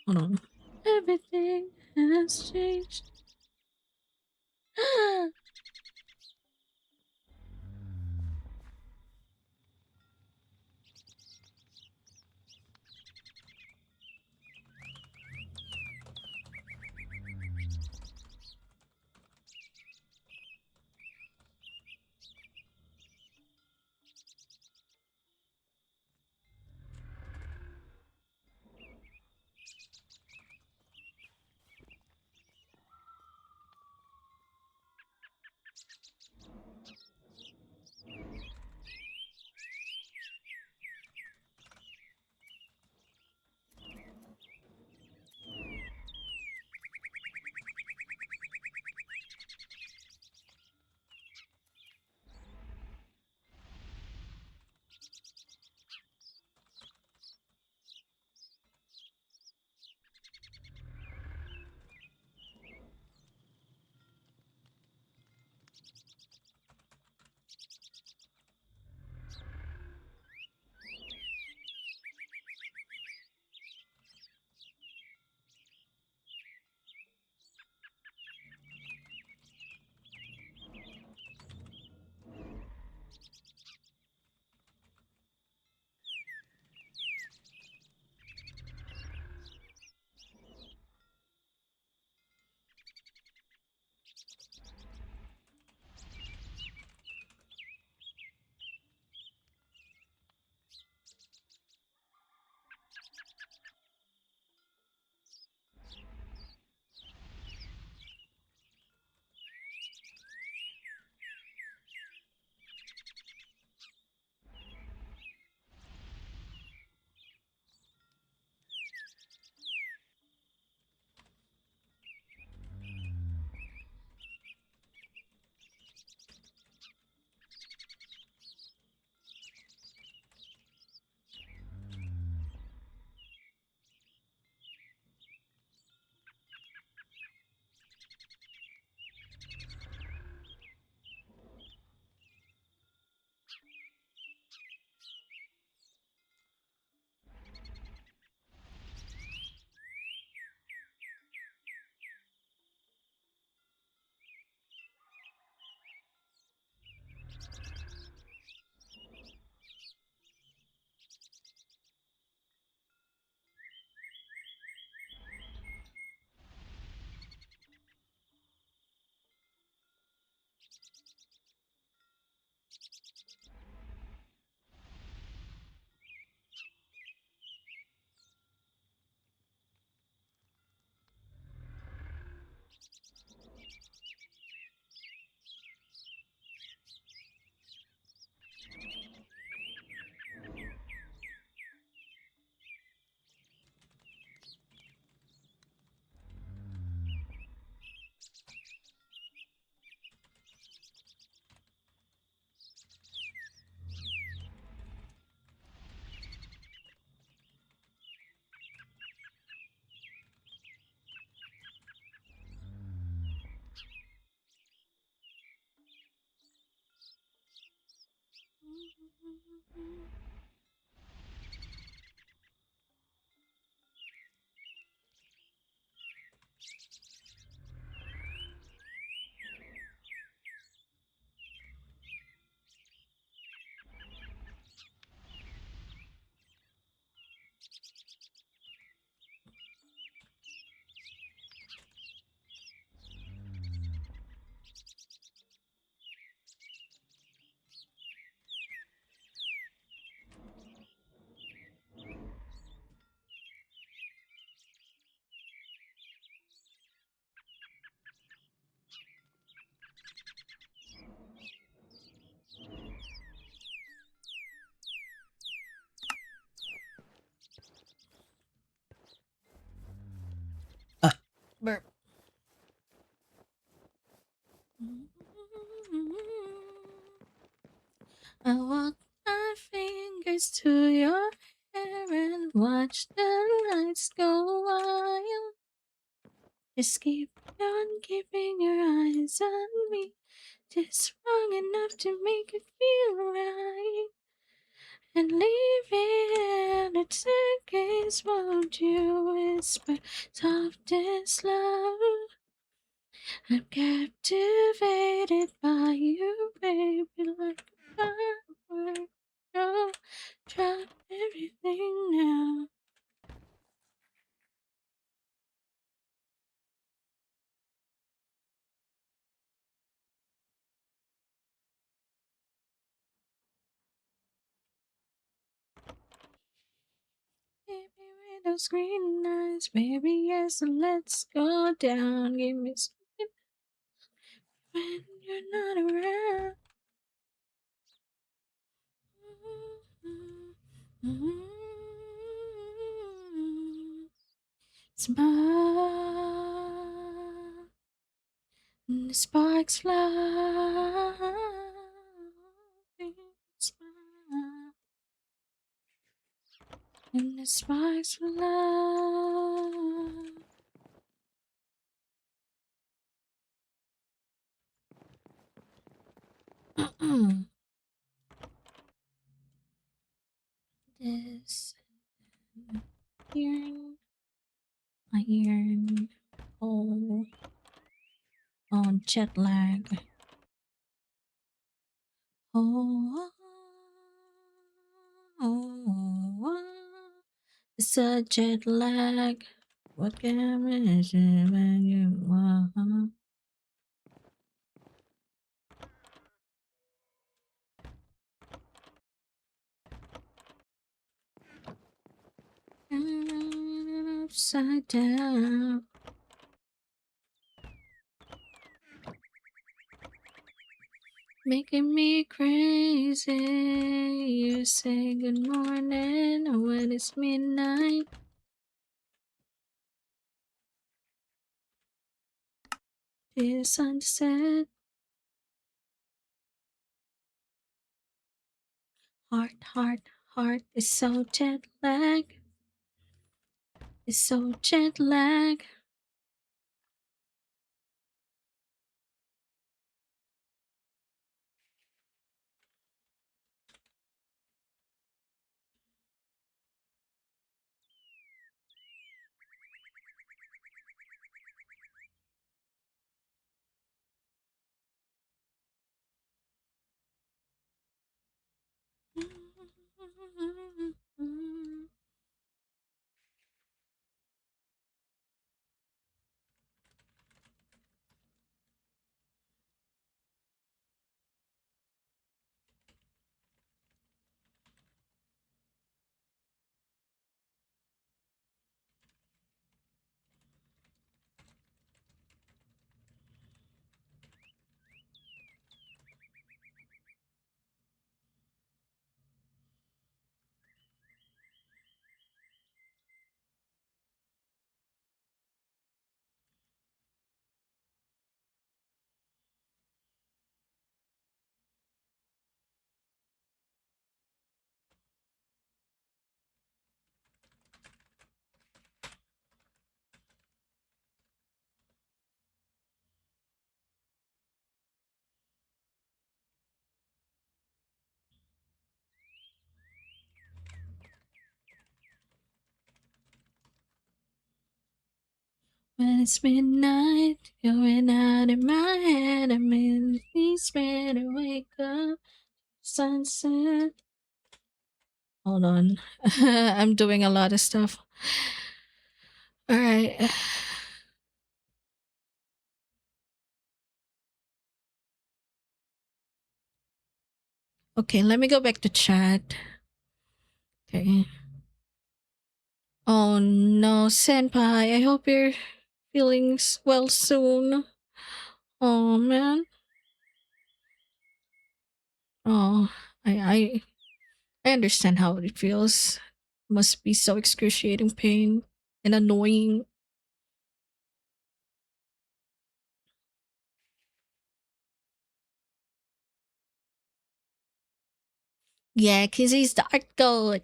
Hold on. Everything has changed. Burp. I walk my fingers to your hair and watch the lights go wild. Just keep on keeping your eyes on me, just long enough to make it feel right. And leave it at staircase, won't you whisper softest love? I'm captivated by you, baby, like a firework. Oh, drop everything now. Baby, with those green eyes, baby, yes, and let's go down. Give me something when you're not around. Smile, and the sparks fly. Smile, and the sparks fly. This iron, iron, oh, oh, jet lag. Oh, it's a jet lag. What can measure when you want? Upside down, making me crazy. You say good morning when it's midnight. The sunset. Heart, heart, heart is so jet lag. It's so jet lag. When it's midnight, going out in my head. I'm in these better wake up. Sunset. Hold on. I'm doing a lot of stuff. Alright. Okay, let me go back to chat. Okay. Oh no, Senpai. I hope you're feeling well soon. Oh man. Oh, I understand how it feels. Must be so excruciating pain and annoying. Yeah, 'cause he's the art god.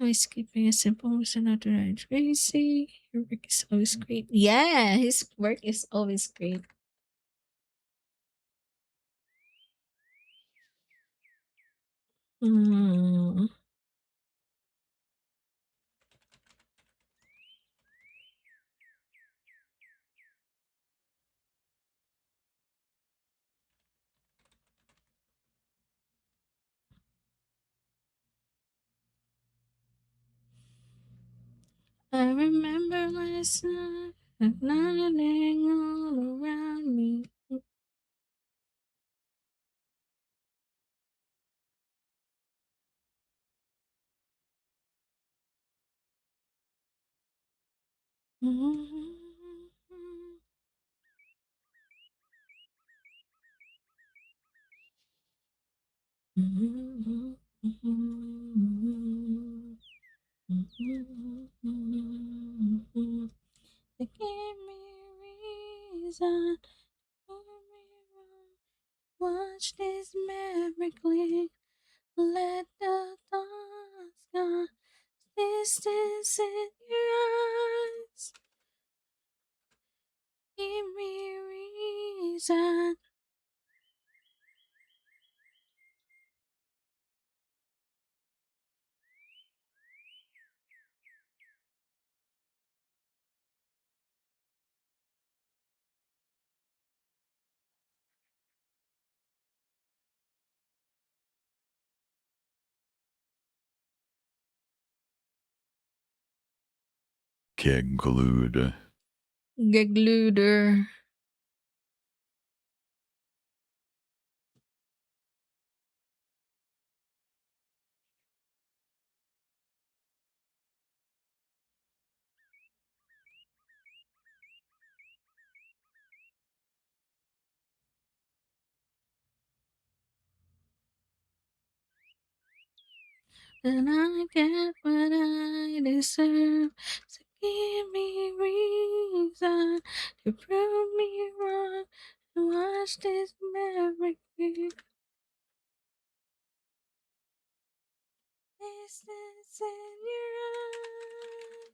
Always keeping a simple mission not to ride crazy. Your work is always great. Yeah, his work is always great. Hmm. I remember last night, at lightning all around me. They gave me reason, told me wrong. Watch this miracle, let the thoughts go. Distance in your eyes, give me reason. Keg glued. Gegluder. And I get what I deserve. So give me reason to prove me wrong and watch this miracle. Distance in your eyes.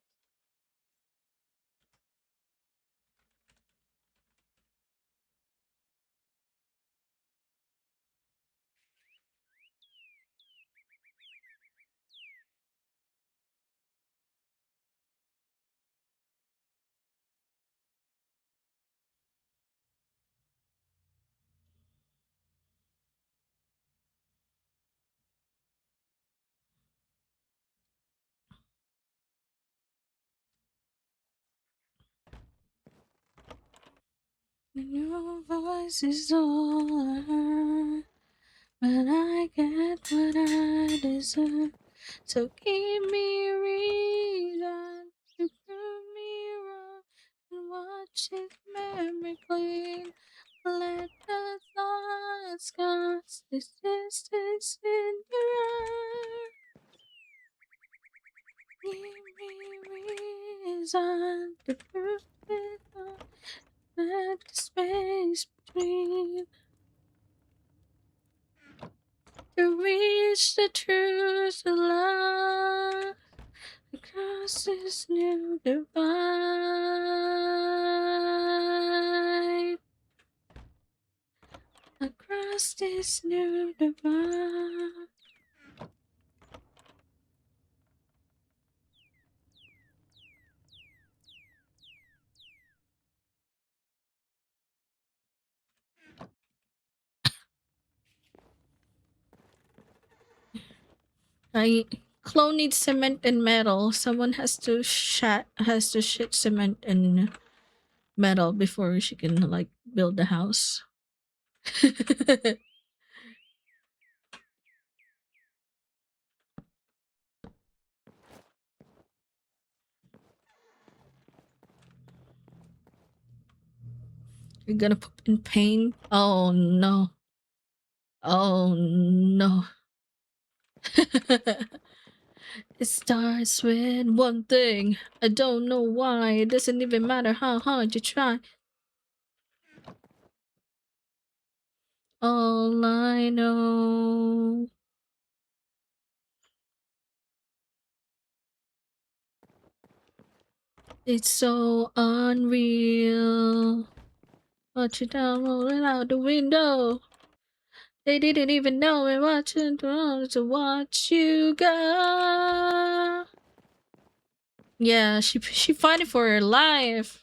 And your voice is all I heard. But I get what I deserve. So give me a reason to prove me wrong and watch it memory clean. Let the thoughts cast this distance in your eyes. Give me reason to prove it wrong. Let the space between to reach the truth of love across this new divide. Across this new divide. I Chloe needs cement and metal. Someone has to shit cement and metal before she can like build the house. You're gonna poop in pain? Oh no. Oh no. It starts with one thing. I don't know why. It doesn't even matter how hard you try. All I know. It's so unreal. Watch it down, rolling out the window. They didn't even know we're watching to watch you go. Yeah, she fighting for her life.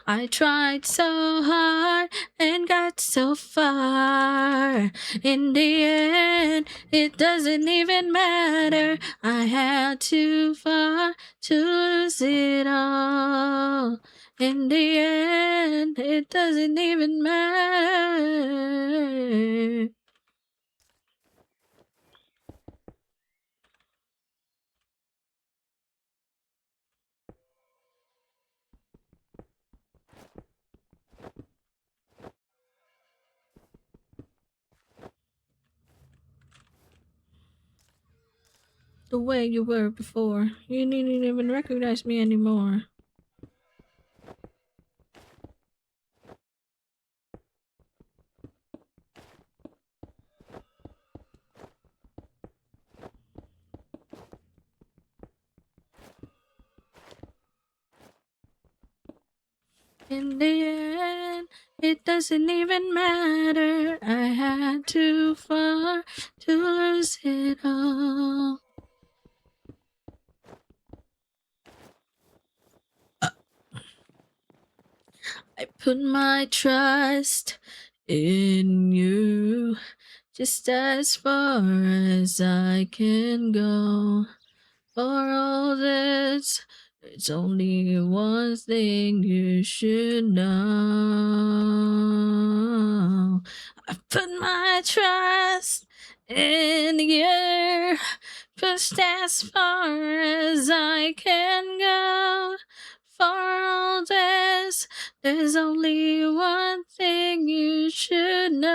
I tried so hard and got so far. In the end, it doesn't even matter. I had too far to lose it all. In the end, it doesn't even matter. The way you were before. You didn't even recognize me anymore. In the end, it doesn't even matter. I had too far to lose it all. I put my trust in you, just as far as I can go. For all this, there's only one thing you should know. I put my trust in you, just as far as I can go. For all this, there's only one thing you should know.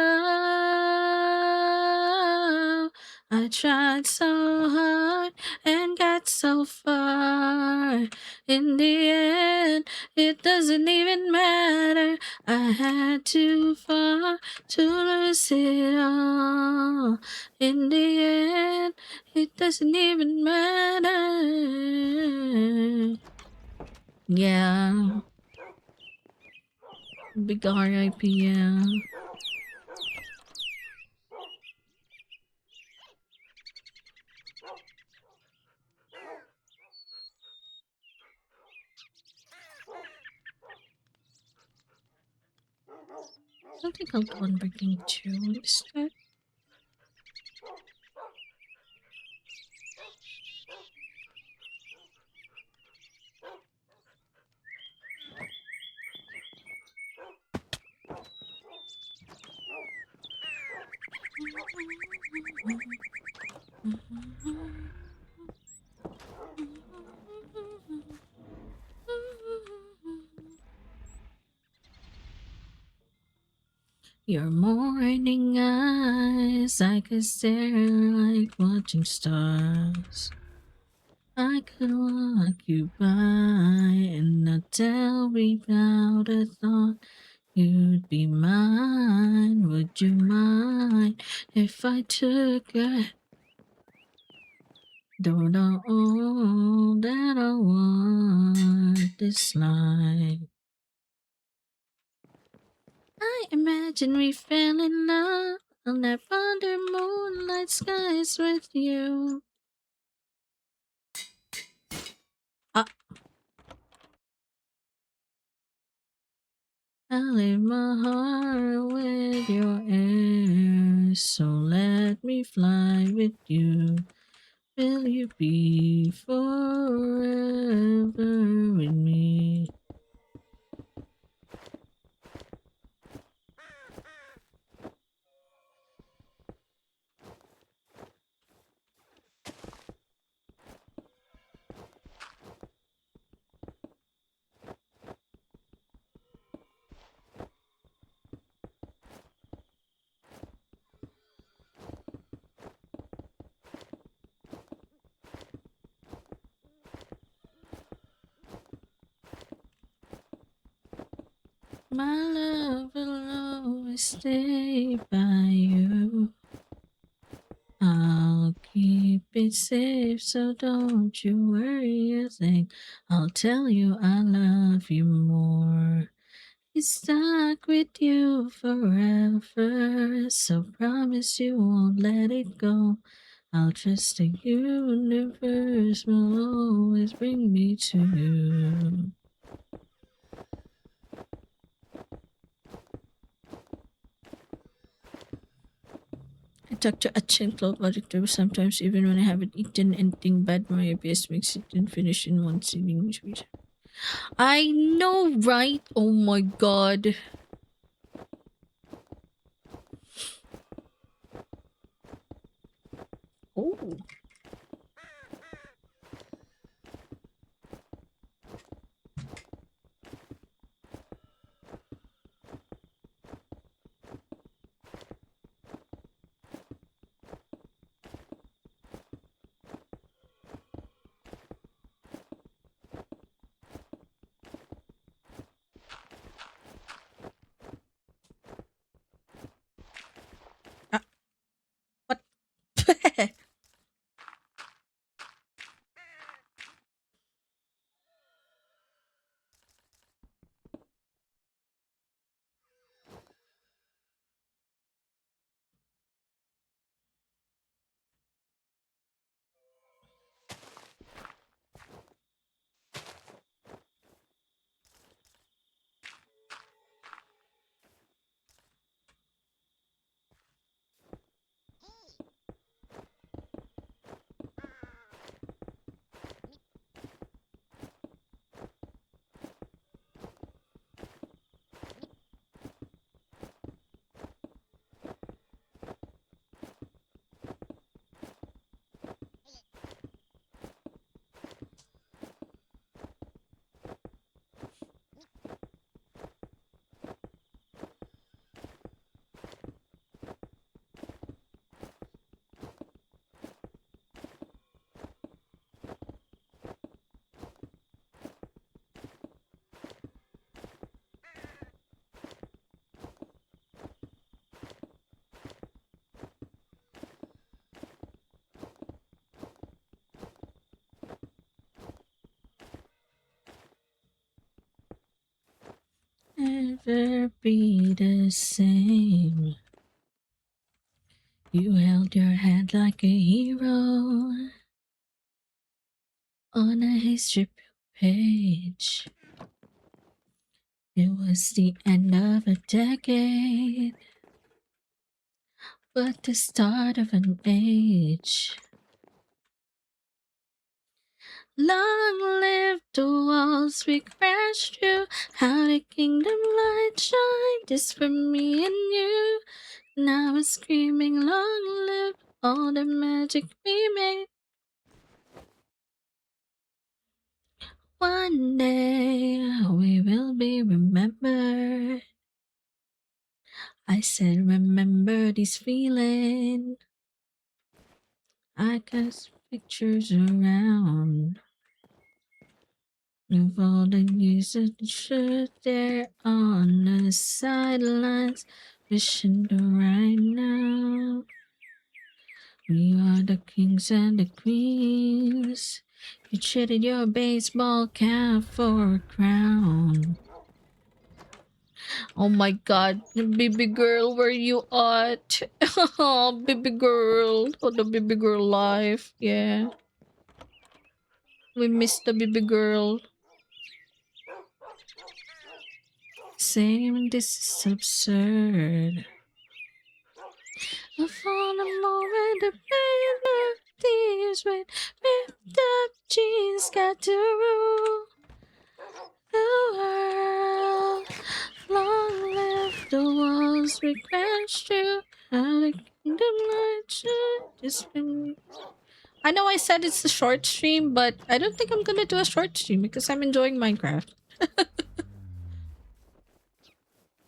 I tried so hard and got so far. In the end, it doesn't even matter. I had too far to lose it all. In the end, it doesn't even matter. Yeah. Big R.I.P. Yeah. I don't think I'll go on breaking 2 instead. Your morning eyes, I could stare like watching stars. I could walk you by and not tell without a thought you'd be mine. Would you mind if I took a don't know all that I want this life? I imagine we fell in love on that under moonlight skies with you. I leave my heart with your air. stars, so let me fly with you. Will you be forever with me? My love will always stay by you. I'll keep it safe, so don't you worry a thing. I'll tell you I love you more. It's stuck with you forever, so promise you won't let it go. I'll trust the universe will always bring me to you. I talk to Achin Cloud Auditor sometimes, even when I haven't eaten anything bad. My IBS makes it and finish in one sitting. I know, right? Oh my god. Oh. Ah, what? Never be the same. You held your head like a hero on a history page. It was the end of a decade, but the start of an age. Long live the walls we crashed through. How the kingdom light shine just for me and you. Now it's screaming, long live all the magic we made. One day we will be remembered. I said, remember this feeling. I cast pictures around of all the years that stood there on the sidelines, wishing to right now. We are the kings and the queens. You traded your baseball cap for a crown. Oh my god, baby girl, where you at? Oh, baby girl. Oh, the baby girl life. Yeah. We miss the baby girl. Saying this is absurd. I found a moment to pay my tears with ripped up jeans got to rule the world. Long live the walls we crashed through. How the kingdom light should just been. I know I said it's a short stream, but I don't think I'm gonna do a short stream because I'm enjoying Minecraft.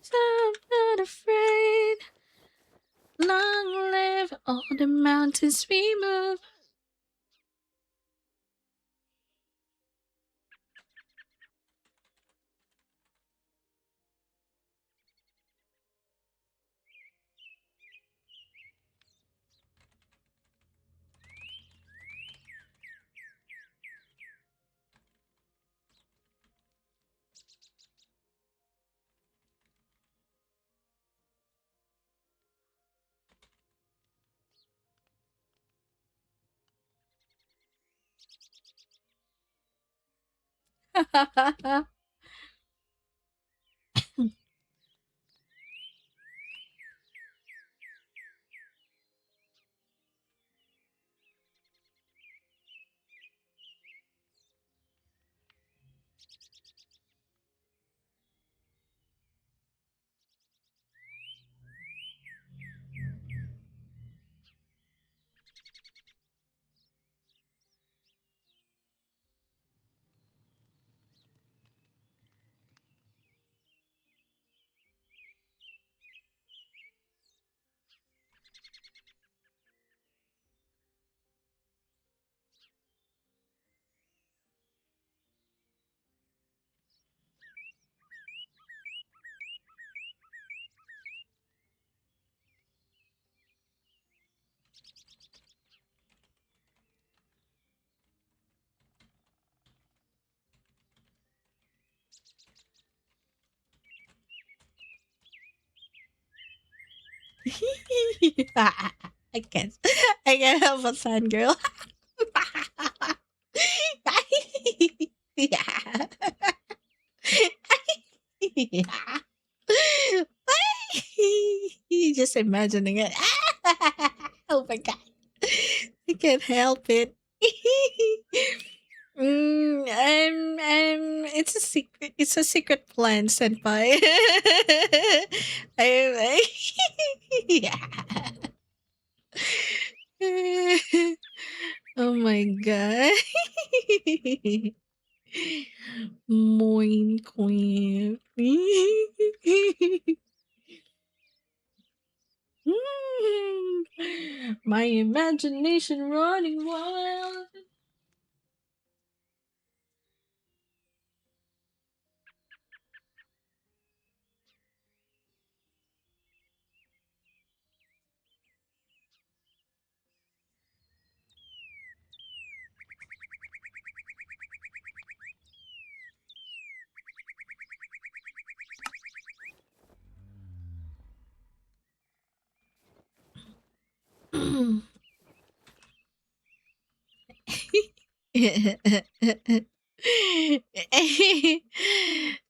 So I'm not afraid. Long live all the mountains we move. I can't. I can't help but fangirl. Yeah. Yeah. Just imagining it. Oh my god. I can't help it. It's a secret. It's a secret plan, senpai. I, yeah. Oh my god. Moin queen. My imagination running wild.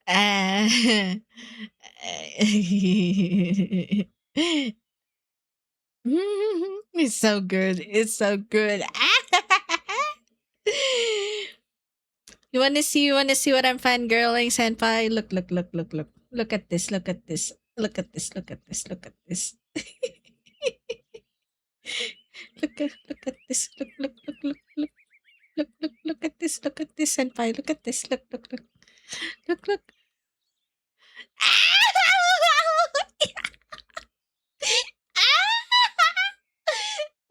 Uh, it's so good. It's so good. You wanna see what I'm fangirling, senpai? Look, look, look, look, look. Look at this, look at this. Look at this, look at this, look at this. Look at this. Look, look, look, look, look. Look at this, senpai. Look at this. Look. Look.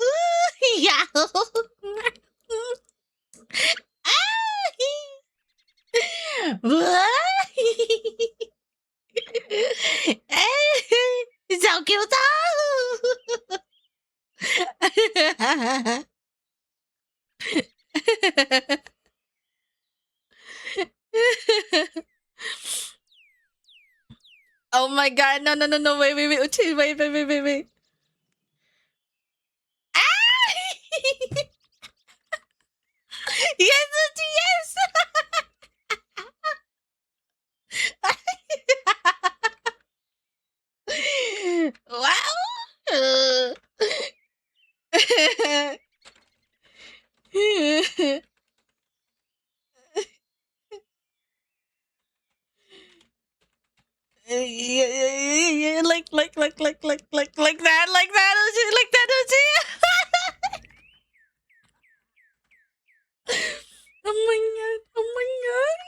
Ooh, yeah. So cute. Oh my god, no, wait, Uchi, wait. Ah! Yes, Uchi, yes! Wow! yeah, like that, Uchi, like that, Uchi. Oh my god, oh my god.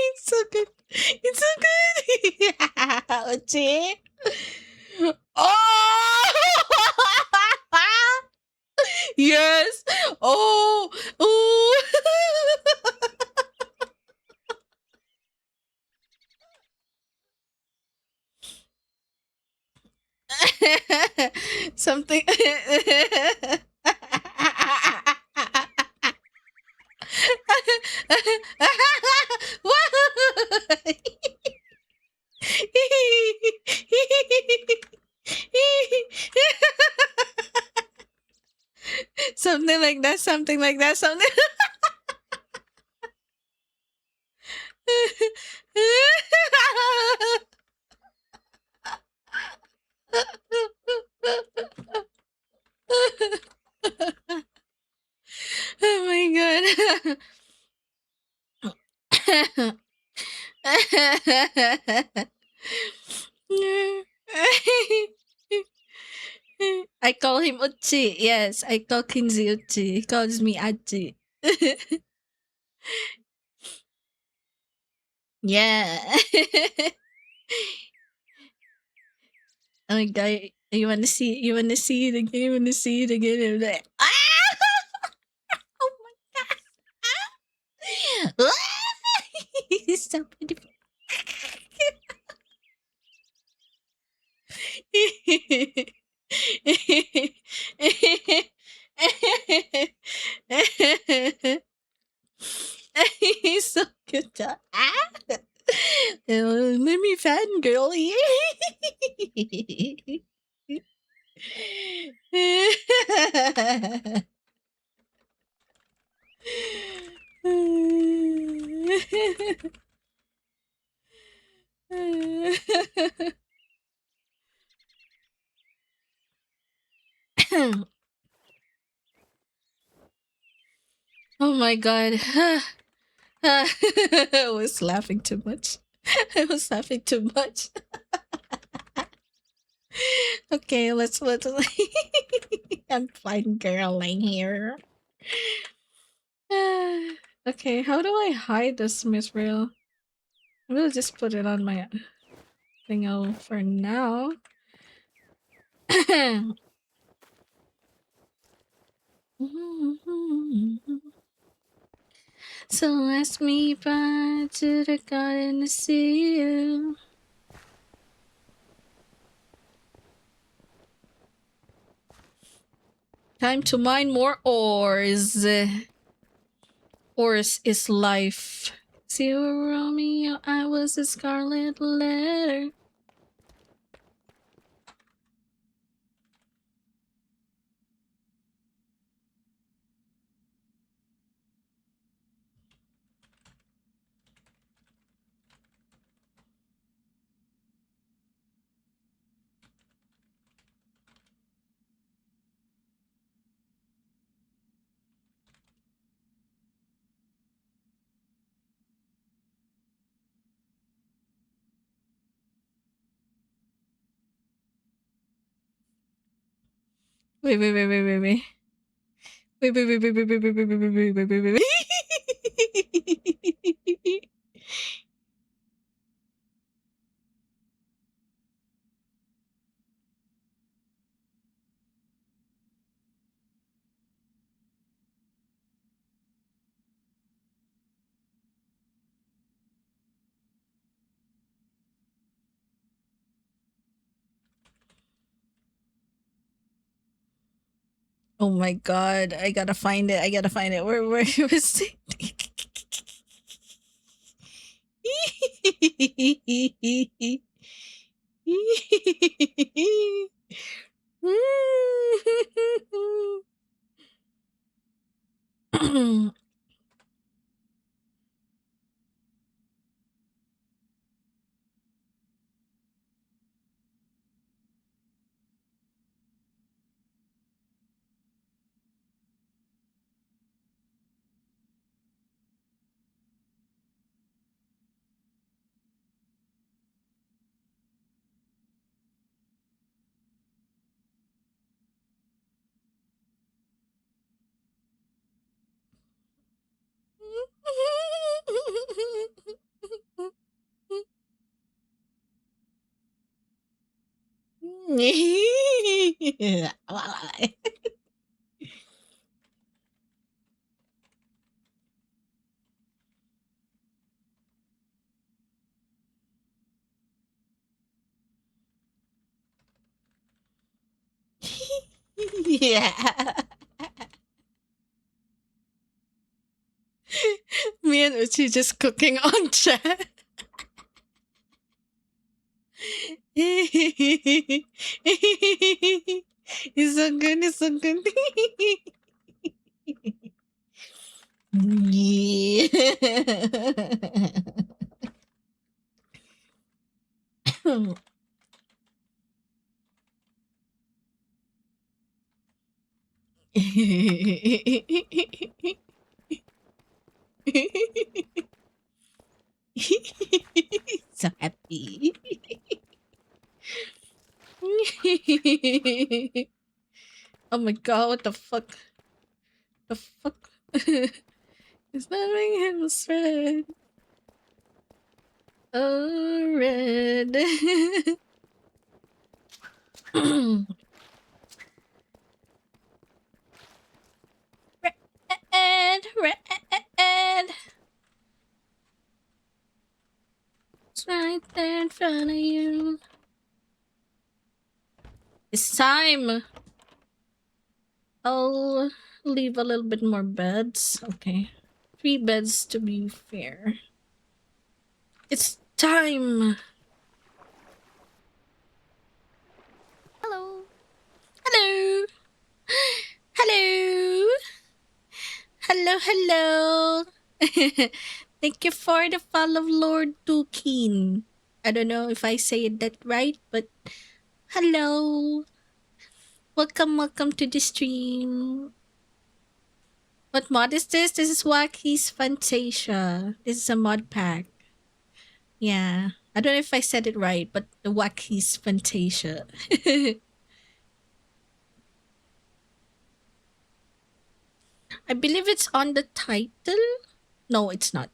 It's so good. It's so good. Uchi. Oh! Yes. Oh. Oh. Something. Something like that, something like that, something. Oh my god. I call him Uchi. Yes, I call Kinzi Uchi. He calls me Achi. Yeah. Oh my god. You wanna see it again? You wanna see it again? I'm like, ah! Oh my god. He's so beautiful. He's so good. Ah! Let me fangirl. Oh my god. I was laughing too much. I was laughing too much. Okay, let's I'm fine girling here. Okay, how do I hide this Misrael? I will just put it on my thingo for now. So ask me if I to the garden to see you. Time to mine more ores. Ores is life. Zero Romeo, I was a scarlet letter. Wait, wait, wait, wait, wait, wait. Wait, wait, wait, wait, wait, wait, wait, wait, wait, wait, wait, wait, wait, wait. Oh my god, I gotta find it. I gotta find it. Where was it? Yeah. Me and Uchi just cooking on chat. It's so good, it's so good. Yeah. So happy. Oh my god, what the fuck? The fuck? Is that making him red? Oh, red. Red, red. It's right there in front of you. It's time. I'll leave a little bit more beds. Okay. 3 beds to be fair. It's time. Hello. Hello. Hello. Hello, hello. Thank you for the follow, Lord Tukin. I don't know if I say it that right, but hello. Welcome, welcome to the stream. What mod is this? This is Wacky's Fantasia. This is a mod pack. Yeah. I don't know if I said it right, but the Wacky's Fantasia. I believe it's on the title. No, it's not.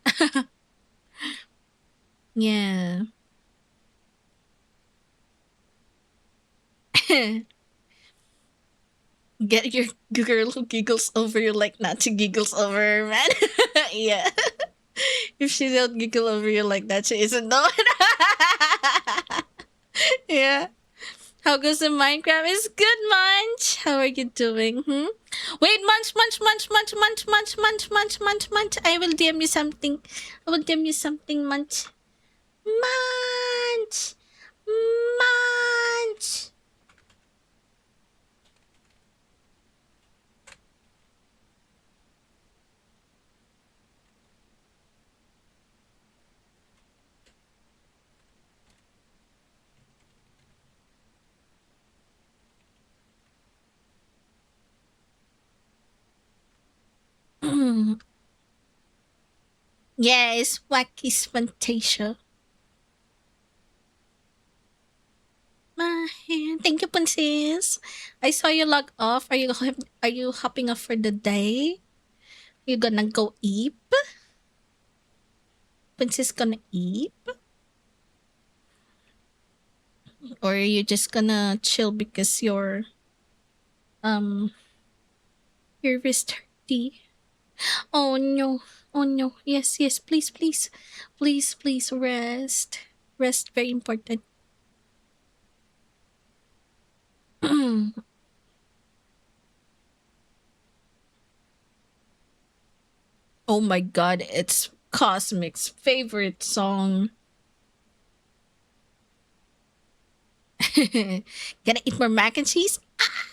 Yeah. Get your girl who giggles over you like not to giggles over her, man. Yeah. If she don't giggle over you like that, she isn't no one. Yeah. How goes the Minecraft? Is good, Munch. How are you doing? Wait, Munch, Munch, Munch, Munch, Munch, Munch, Munch, Munch, Munch, Munch. I will DM you something. I will DM you something, Munch. Munch! Munch! Yes, Wacky's Fantasia. My hand. Thank you, Princess. I saw you log off. Are you hopping off for the day? You gonna go eat? Princess gonna eat? Or are you just gonna chill because um your wrist hurty? Oh no. Oh no. Yes, yes, please, please. Please, please rest. Rest very important. Oh my god, it's Cosmic's favorite song. Gonna eat more mac and cheese? Ah,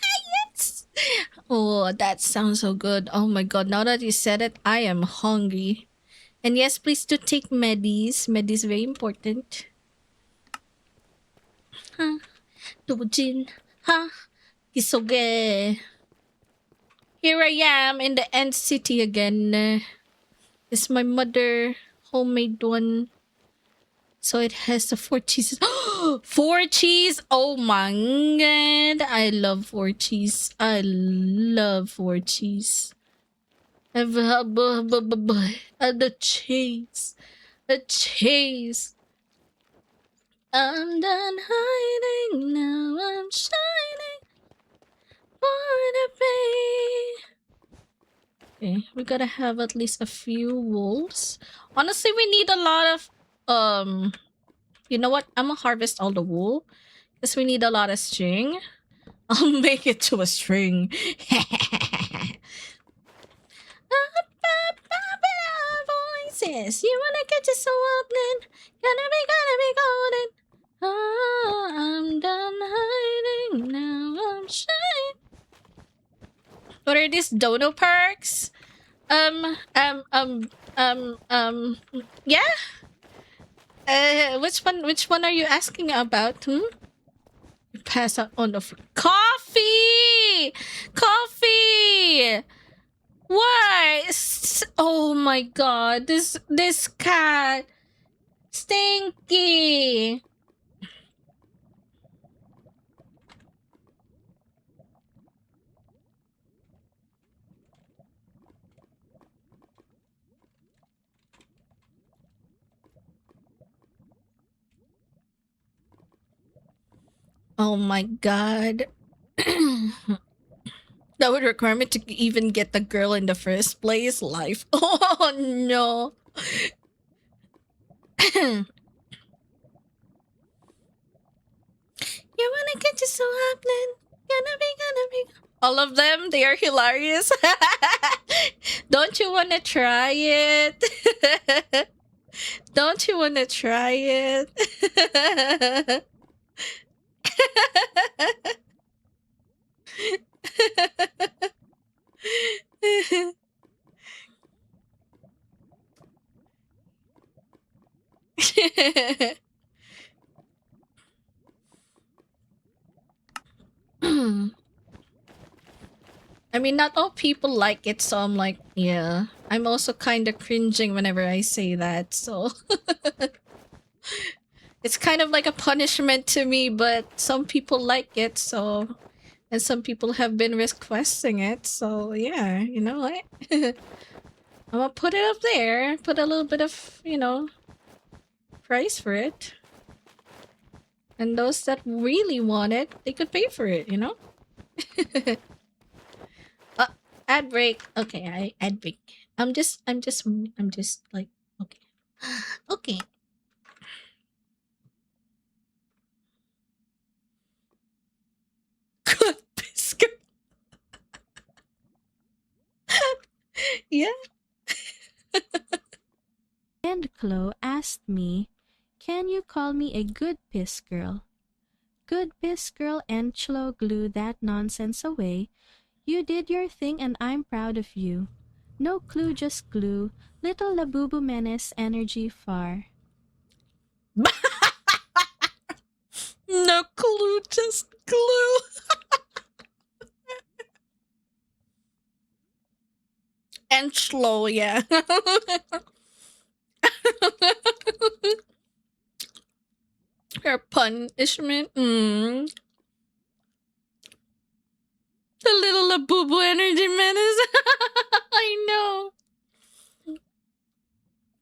yes! Oh, that sounds so good. Oh my god, now that you said it, I am hungry. And yes, please do take medis. Medis very important. Ha, Dojin. Ha, Kisoge. Here I am in the end city again. This is my mother homemade one. So it has the 4 cheeses. 4 cheese! Oh my god. I love 4 cheese. I love 4 cheese. The cheese. The cheese. I'm done hiding, now I'm shining. wanna be. Okay, we gotta have at least a few wolves. Honestly, we need a lot of you know what? I'm gonna harvest all the wool because we need a lot of string. I'll make it to a string. Voices, you wanna get you so opening? Gonna be golden. Oh, I'm done hiding now. I'm shining. What are these dono perks? Yeah. Which one? Which one are you asking about? Pass out on the coffee. Coffee. Why? Oh my god! This cat, stinky. Oh my god. That would require me to even get the girl in the first place. Life. Oh no. You wanna get you so happening? Gonna be. All of them, they are hilarious. Don't you wanna try it? Don't you wanna try it? I mean, not all people like it, so I'm like, yeah. I'm also kind of cringing whenever I say that, so. It's kind of like a punishment to me, but some people like it, so. And some people have been requesting it, so yeah, you know what? I'm gonna put it up there, put a little bit of, you know, price for it. And those that really want it, they could pay for it, you know? Ad break. Okay, ad break. I'm just like, okay. Okay. Good biscuit. Yeah. And Chloe asked me, "Can you call me a good piss girl?" Good piss girl and Chlo glue that nonsense away. You did your thing and I'm proud of you. No clue, just glue. Little Labubu menace energy far. No clue, just glue. And slow, yeah. Her punishment. The little Labubu energy menace. I know.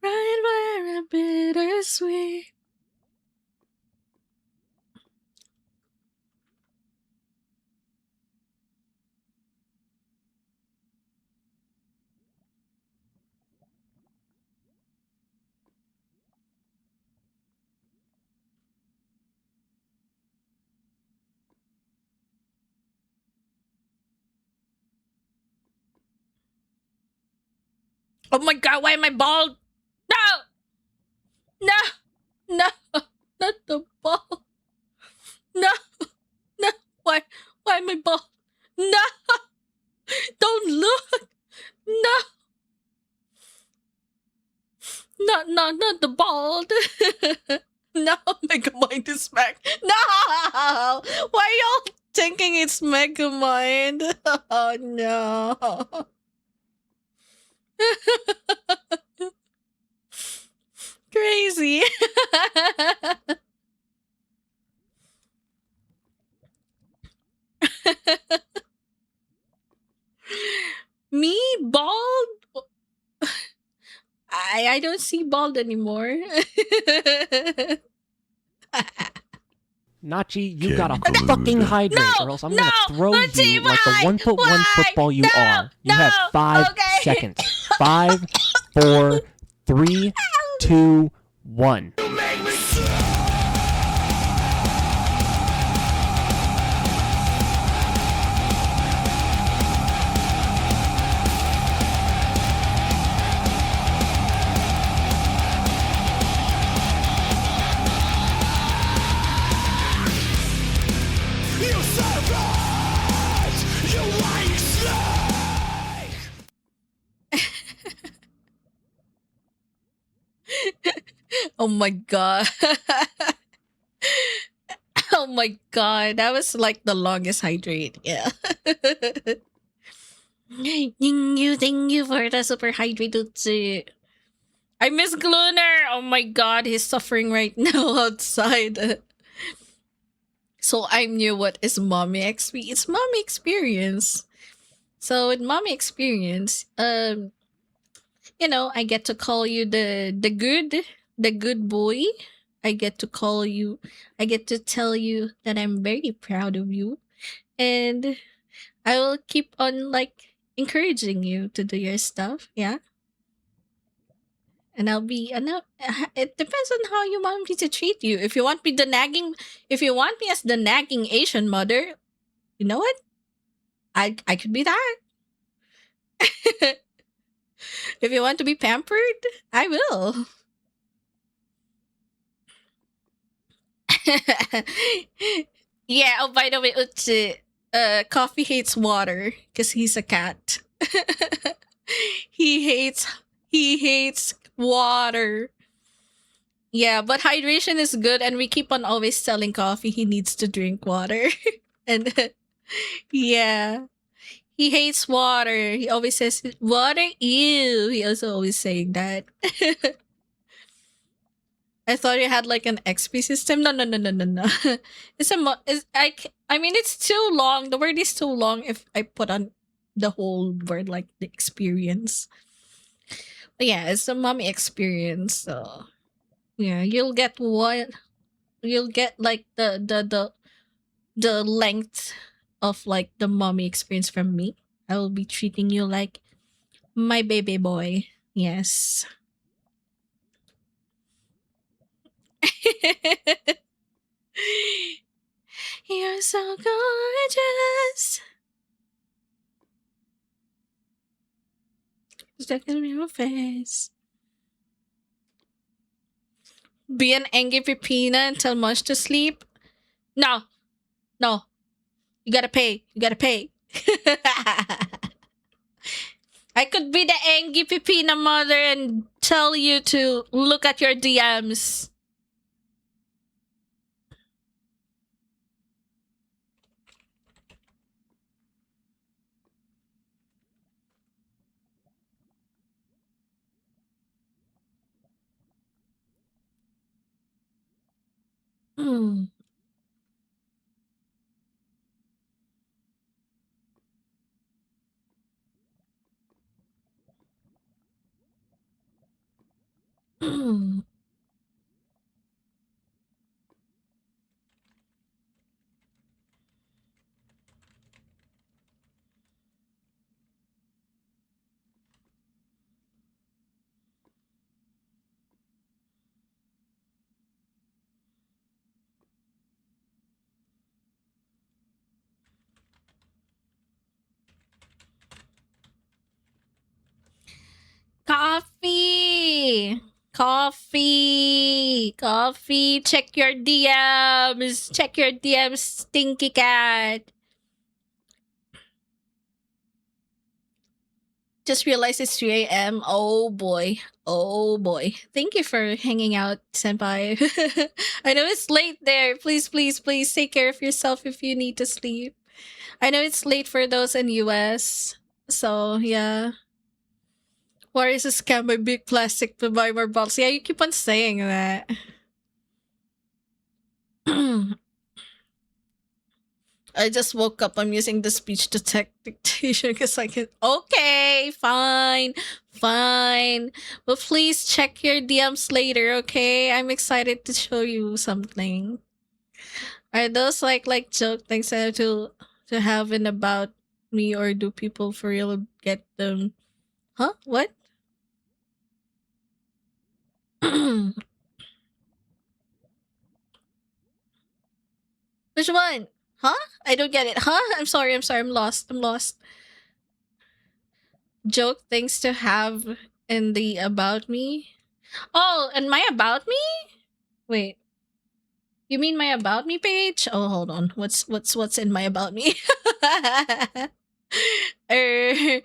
Right where a bittersweet. Oh my god, why am I bald? No! No! No! Not the bald. No! No! Why am I bald? No! Don't look! No! Not the bald. No, Megamind is back. No! Why y'all thinking it's Megamind? Oh no. Crazy. Me bald? I don't see bald anymore. Nachi, you Kid gotta glued. fucking hydrate, No, or else I'm no, gonna throw Waccyy, you like the why? 1-foot-1 Why? football you No, are. You have no, 5 okay. seconds. 5, 4, 3, 2, 1. Oh my god. Oh my god. That was like the longest hydrate. Yeah. Thank you for the super hydrate. Utsu. I miss Gluner. Oh my god, he's suffering right now outside. So I knew what is mommy XP. It's mommy experience. So with mommy experience, I get to call you the good boy. I get to call you, I get to tell you that I'm very proud of you, and I will keep on like encouraging you to do your stuff. Yeah. And I'll be, it depends on how you want me to treat you. If you want me if you want me as the nagging Asian mother, you know what? I could be that. If you want to be pampered, I will. Yeah. Oh, by the way, Utsu, Coffee hates water because he's a cat. he hates he hates water. Yeah, but hydration is good, and we keep on always telling Coffee he needs to drink water. And yeah, he hates water. He always says water. Ew. He also always saying that. I thought you had like an XP system. No, no, no, no, no, no. I mean, it's too long. The word is too long if I put on the whole word like the experience. But yeah, it's a mommy experience. So yeah, you'll get like the length of like the mommy experience from me. I will be treating you like my baby boy. Yes. You're so gorgeous. Stuck in your face. Be an angry pepina and tell Munch to sleep. No. No. You gotta pay. You gotta pay. I could be the angry pepina mother and tell you to look at your DMs. Mm. Mm. Coffee! Coffee! Coffee! Check your DMs! Check your DMs, stinky cat! Just realized it's 3 a.m. Oh boy. Oh boy. Thank you for hanging out, Senpai. I know it's late there. Please, please, please take care of yourself if you need to sleep. I know it's late for those in US. So, yeah. What is a scam by Big Plastic to buy more bottles? Yeah, you keep on saying that. I just woke up. I'm using the speech to text dictation because I can. Okay, fine, fine. But please check your DMs later, okay? I'm excited to show you something. Are those like joke things I have to have in about me, or do people for real get them? Huh? What? Which one? Huh? I don't get it. Huh? I'm sorry. I'm sorry. I'm lost. I'm lost. Joke things to have in the about me. Oh, and my about me? Wait. You mean my about me page? Oh, hold on. What's in my about me? er,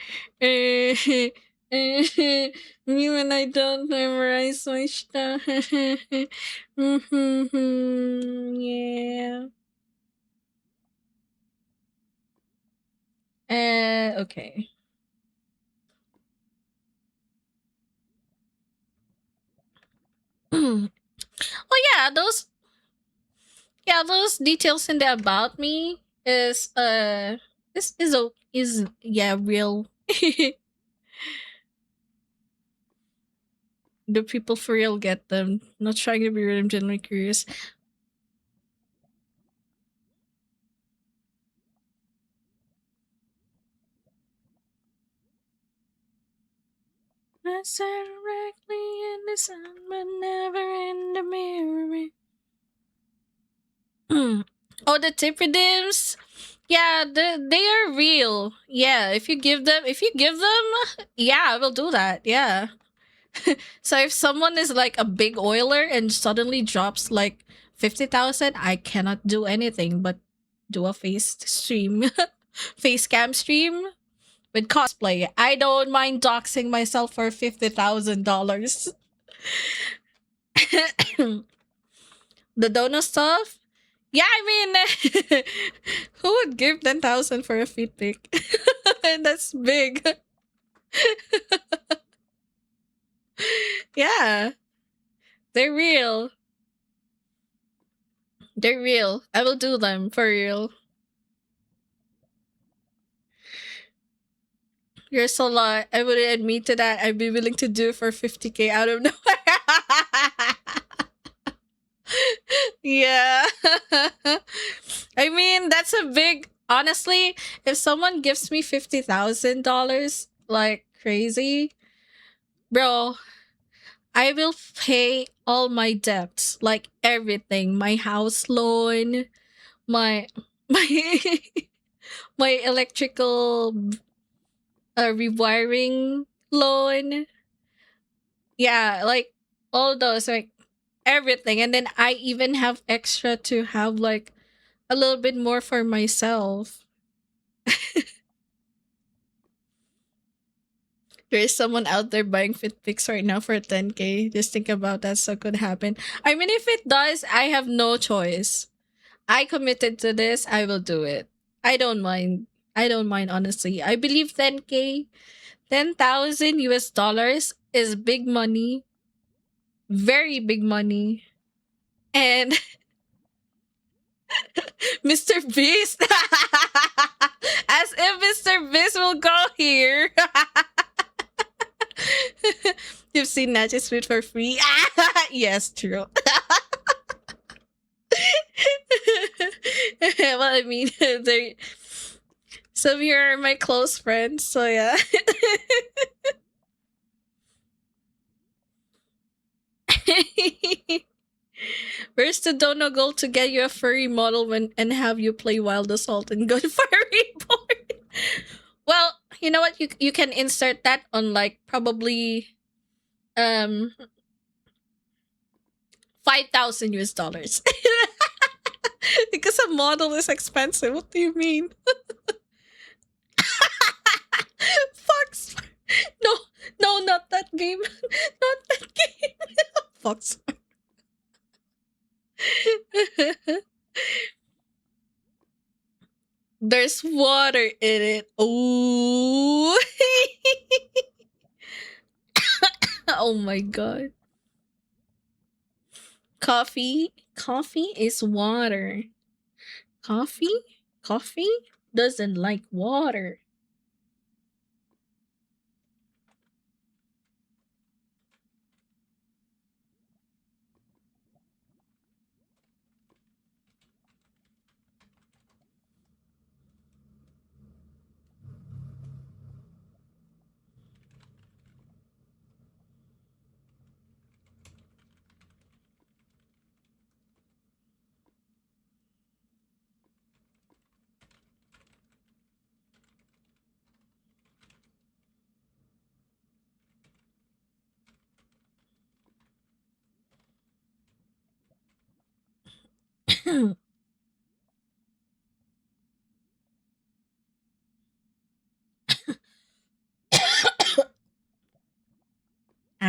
me when I don't memorize my stuff. Yeah. Okay. Oh yeah, those details in the about me is yeah real. Do people for real get them? Not trying to be rude, I'm genuinely curious. I said directly in the sun, but never in the mirror. Oh, the tip redeems. Yeah, they are real. Yeah, if you give them, yeah, I will do that. Yeah. So if someone is like a big oiler and suddenly drops like 50,000, I cannot do anything but do a face stream, face cam stream with cosplay. I don't mind doxing myself for $50,000. The donut stuff. Yeah, I mean, who would give 10,000 for a feet pic? And that's big. Yeah, they're real. They're real. I will do them for real. You're so lot. I wouldn't admit to that. I'd be willing to do for 50K out of nowhere. Yeah. I mean, that's a big. Honestly, if someone gives me $50,000, like crazy, bro, I will pay all my debts, like everything, my house loan, my my my electrical rewiring loan. Yeah, like all those, like everything. And then I even have extra to have like a little bit more for myself. There is someone out there buying fit pics right now for 10K. Just think about that, so could happen. I mean, if it does, I have no choice. I committed to this, I will do it. I don't mind. I don't mind, honestly. I believe 10K, 10,000 US dollars is big money. Very big money. And Mr. Beast. As if Mr. Beast will go here. You've seen Natchez Food for free? Yes, true. Well, I mean, they some here are my close friends, so yeah. Where's the dono goal to get you a furry model and have you play Wild Assault and go furry board? Well, you know what? You can insert that on like probably 5,000 US dollars. Because a model is expensive. What do you mean? Fox. No, no, not that game. Not that game. Fox. There's water in it. Ooh. Oh my god. Coffee. Coffee is water. Coffee? Coffee doesn't like water.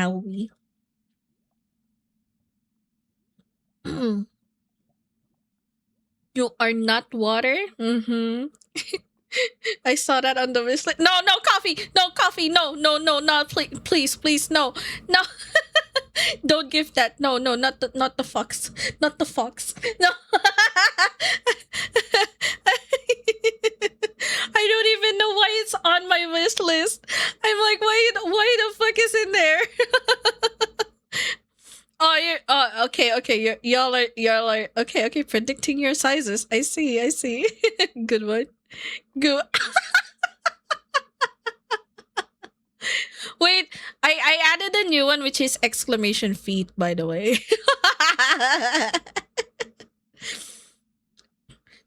shall we? You are not water? Mm-hmm. I saw that on the wish list. No, no coffee! No coffee! No, no, no, no, please, please, please, no. No. Don't give that. No, no, not the fox. Not the fox. No. I don't even know why it's on my wish list. I'm like, why the fuck is in there? Oh, you're okay, okay. Y'all are okay, predicting your sizes. I see. Good one. Good. Wait, I added a new one which is exclamation feet, by the way.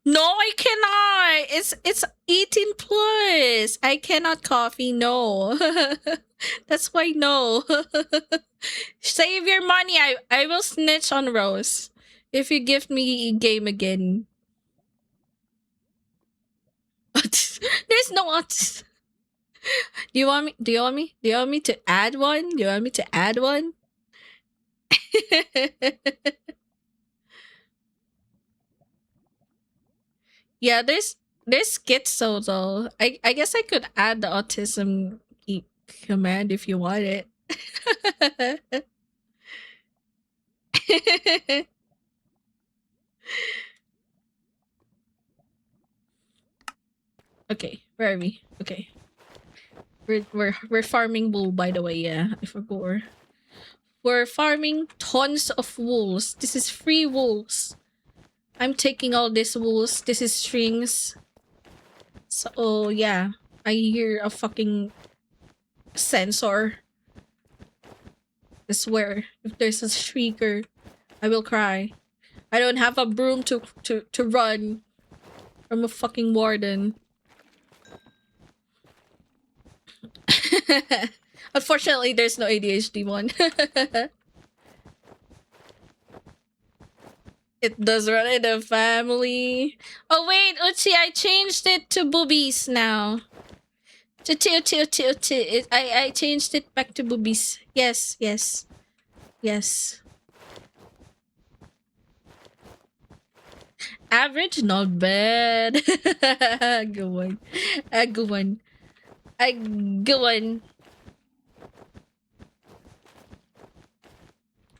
No, I cannot. It's 18 plus. I cannot coffee. No. That's why no. Save your money. I will snitch on Rose if you give me game again. There's no autism. Do you want me to add one? Do you want me to add one? Yeah, there's schizo though. I guess I could add the autism command if you want it. Okay, where are we? Okay. We're farming wool, by the way, yeah. I forgot. We're farming tons of wools. This is free wools. I'm taking all these wools. This is strings. So yeah. I hear a fucking sensor. I swear, if there's a shrieker, I will cry. I don't have a broom to run from a fucking warden. Unfortunately, there's no ADHD one. It does run in the family. Oh wait, Uchi, I changed it to boobies now. I changed it back to boobies. Yes. Average, not bad. Good one. A good one. A good one.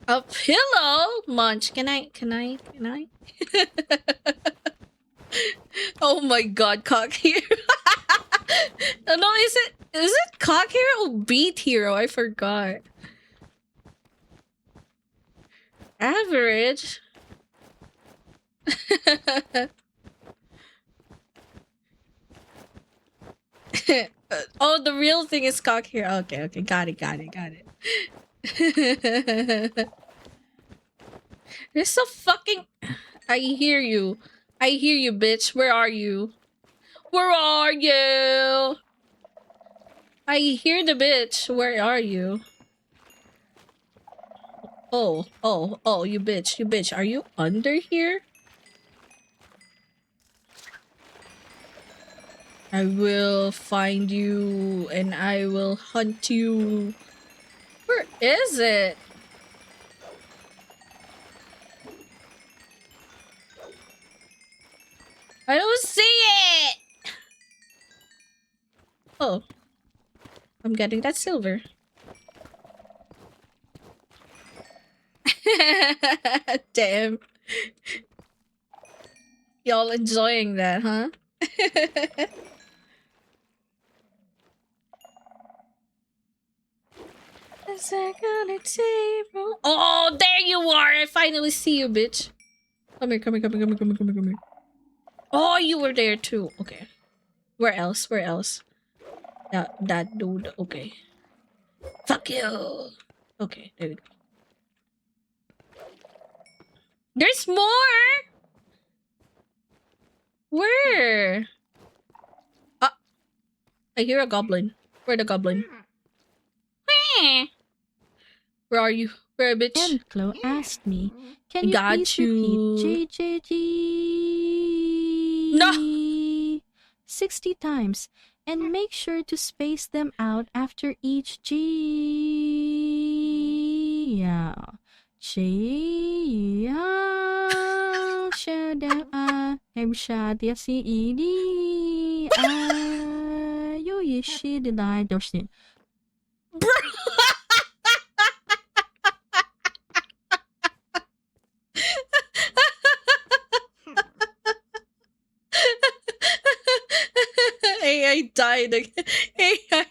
A pillow? Munch, can I? Oh my god, cock hero. No, is it cock hero or beat hero? I forgot. Average. Oh, the real thing is cock hero. Okay, got it. There's so fucking. I hear you, bitch. Where are you? I hear the bitch. Where are you? Oh, you bitch. Are you under here? I will find you and I will hunt you. Where is it? I don't see it. Oh, I'm getting that silver. Damn. Y'all enjoying that, huh? Oh, there you are! I finally see you, bitch. Come here. Oh, you were there too. Okay. Where else? That dude. Okay. Fuck you. Okay, there we go. There's more! Where? Ah, I hear a goblin. Where the goblin? Where are you? Where, bitch? Enclo asked me, I can you got please you. repeat JJG No! 60 times and make sure to space them out after each G? 呀，谁呀？舍得啊，hem傻的是伊哩啊，有一些的来都是。AI died again. AI.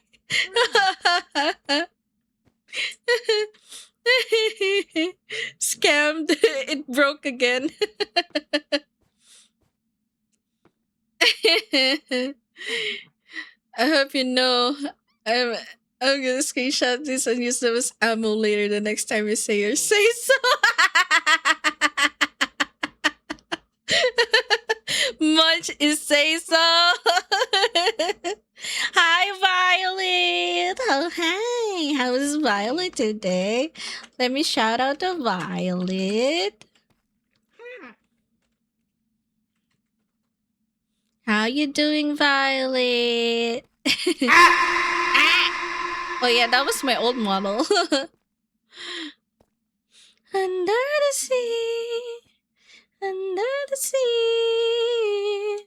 Scammed. It broke again. I hope you know. I'm I'm gonna screenshot this and use them as ammo later the next time you say or say so. Much is say so. Hi, Violet. Oh, hi. How is Violet today? Let me shout out to Violet. How you doing, Violet? Oh yeah, that was my old model. Under the sea, under the sea.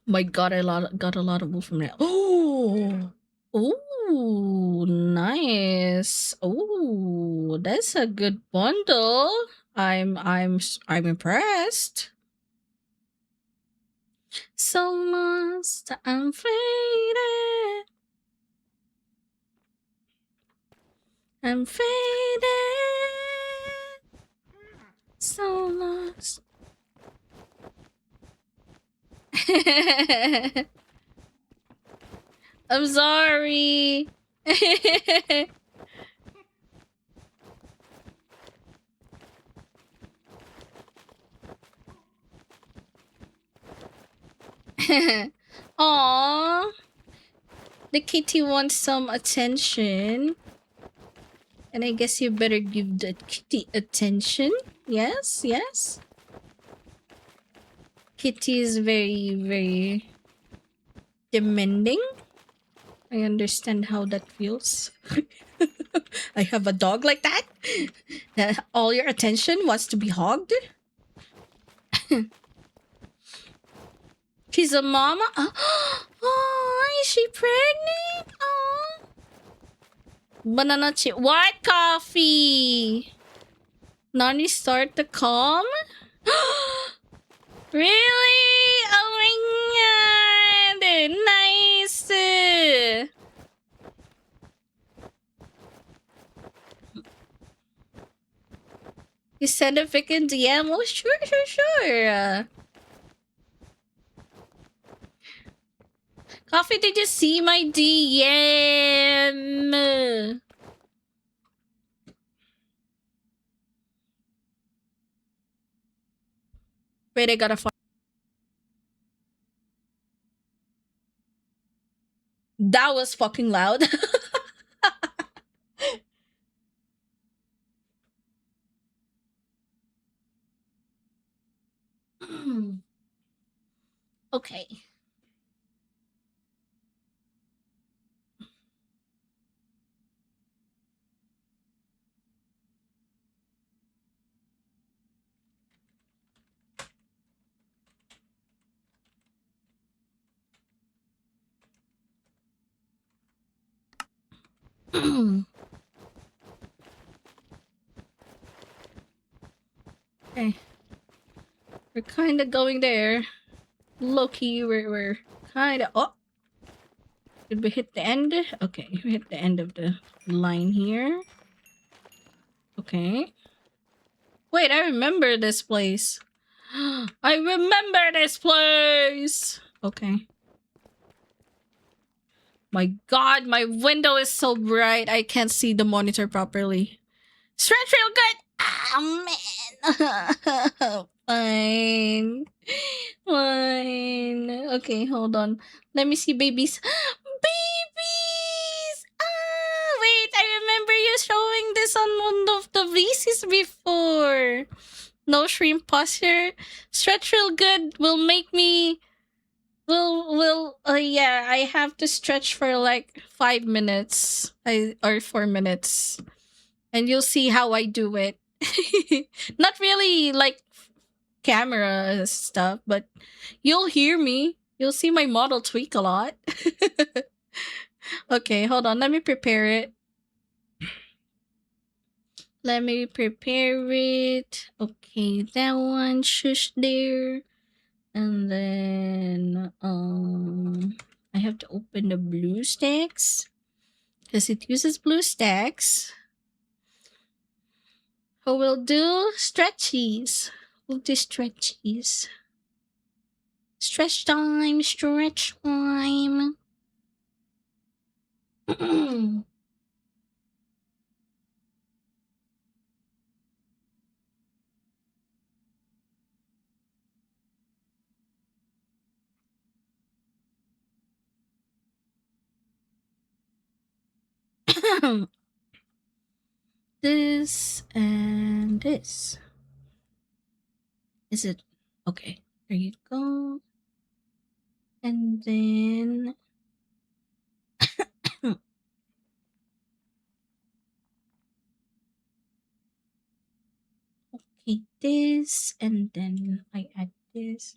My God, got a lot of wool from that. Oh, oh, nice. Oh, that's a good bundle. I'm impressed. So lost, I'm faded. I'm faded. So lost. I'm sorry. Aww. The kitty wants some attention. And I guess you better give the kitty attention. Yes, yes. Kitty is very, very demanding. I understand how that feels. I have a dog like that. That all your attention wants to be hogged. She's a mama. Oh, is she pregnant? Oh. Banana chip. What coffee? Nani start to calm? Really? Oh my god. Nice. You send a freaking DM? Oh, sure. Coffee, did you see my DM? Wait, I gotta find. That was fucking loud. Okay. Okay. We're kind of going there. Low-key, we're kind of... Oh! Did we hit the end? Okay, we hit the end of the line here. Okay. Wait, I remember this place. I remember this place! Okay. My god, my window is so bright I can't see the monitor properly. Stretch real good! Ah, man! Fine. Fine. Okay, hold on. Let me see babies. Babies! Ah, wait, I remember you showing this on one of the VCs before. No shrimp posture. Stretch real good will make me... will yeah, I have to stretch for like 5 minutes, or 4 minutes, and you'll see how I do it. Not really like camera stuff, but you'll hear me. You'll see my model tweak a lot. Okay, hold on. Let me prepare it. Let me prepare it. Okay, that one. Shush there. And then I have to open the blue stacks because it uses blue stacks. Who will do stretchies? We'll do stretchies. Stretch time, stretch time. This and this. Is it okay? There you go. And then okay, this, and then I add this.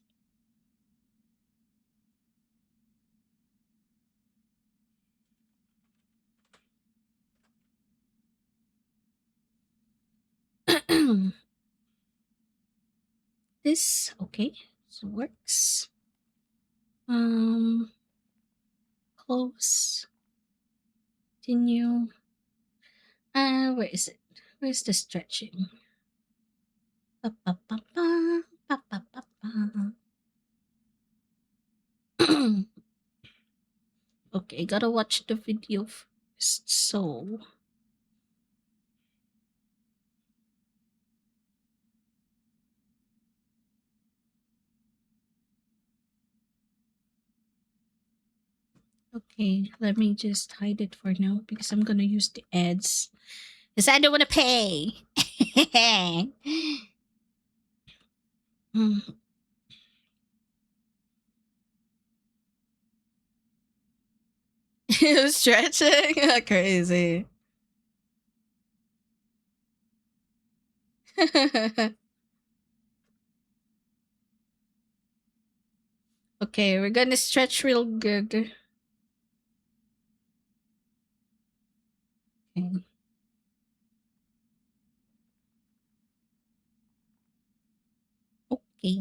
This okay, so works. Close. Continue. Where is it? Where's the stretching? Ba, ba, ba, ba, ba, ba, ba, ba. Okay, gotta watch the video first. So okay, let me just hide it for now because I'm gonna use the ads. Because I don't wanna pay. Mm. Stretching? Crazy. Okay, we're gonna stretch real good. Okay. Okay.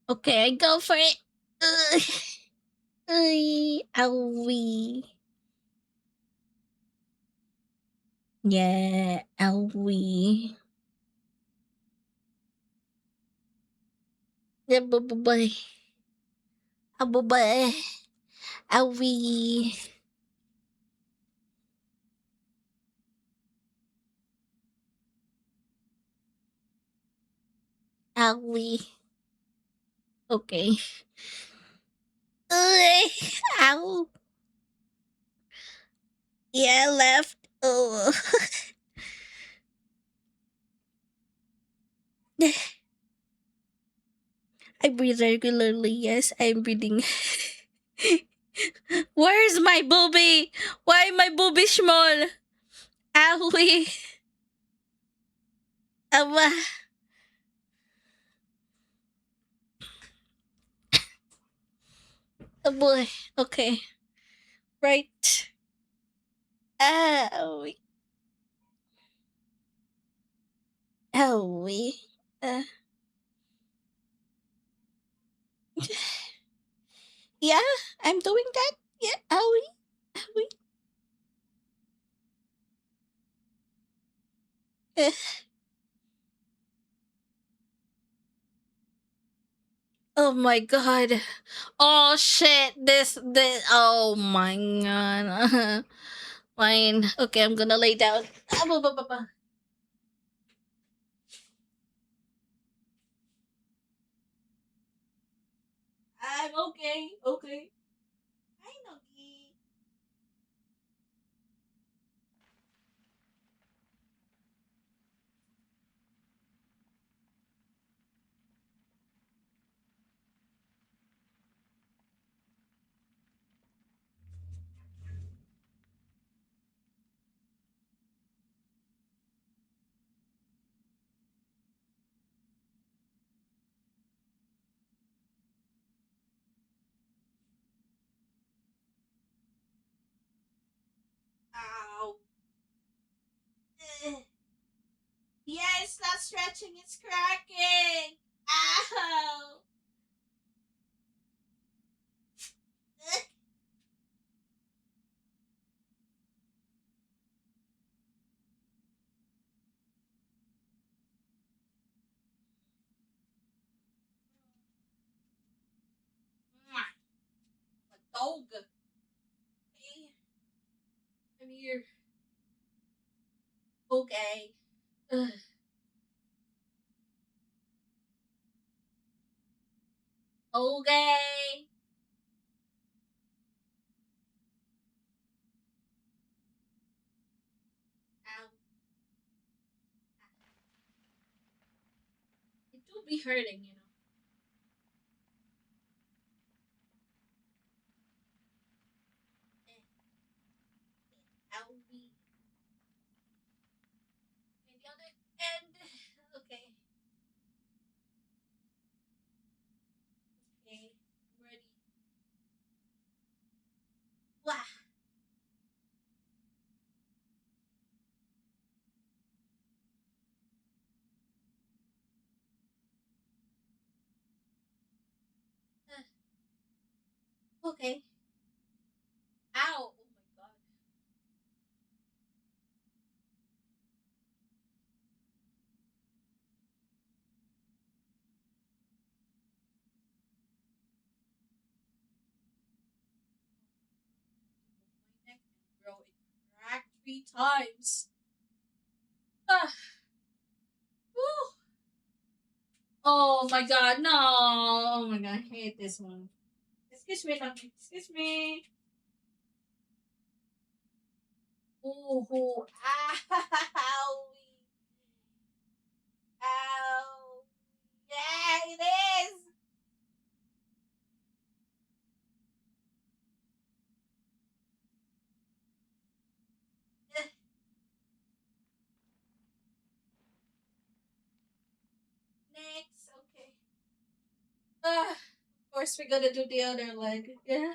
Okay, I go for it. Ugh. Ay, owie. Yeah, owie. Yeah, bye. Bye. Owie. Owie. Okay. Ugh. Ow. Yeah, left. Oh. I breathe regularly. Yes, I'm breathing. Where's my booby? Why my booby small? Owie. Awa. Oh boy. Okay. Right. Owie. Owie. Uh, yeah, I'm doing that. Yeah, owie. Owie. Uh, oh my god. Oh shit. This. Oh my god. Fine. Okay, I'm gonna lay down. Ah, ba, ba, ba, ba. I'm okay. Okay. Hi, Noggy. stretching. It's cracking. Ow. A dog. Okay. I'm here. Okay. Ugh. Okay. Ow. It do be hurting, you know. Owie. And the other end. Okay. Okay. I'm ready. Wah. Okay. Ow. Oh my god. My neck and bro, it cracked 3 times. Ah. Woo. Oh my god, no. Oh my god, I hate this one. Excuse me, Lucky. Excuse me. Ooh, ooh. Owie. Ow. Yeah, it is. Next, okay. Of course we're gonna do the other leg. Yeah.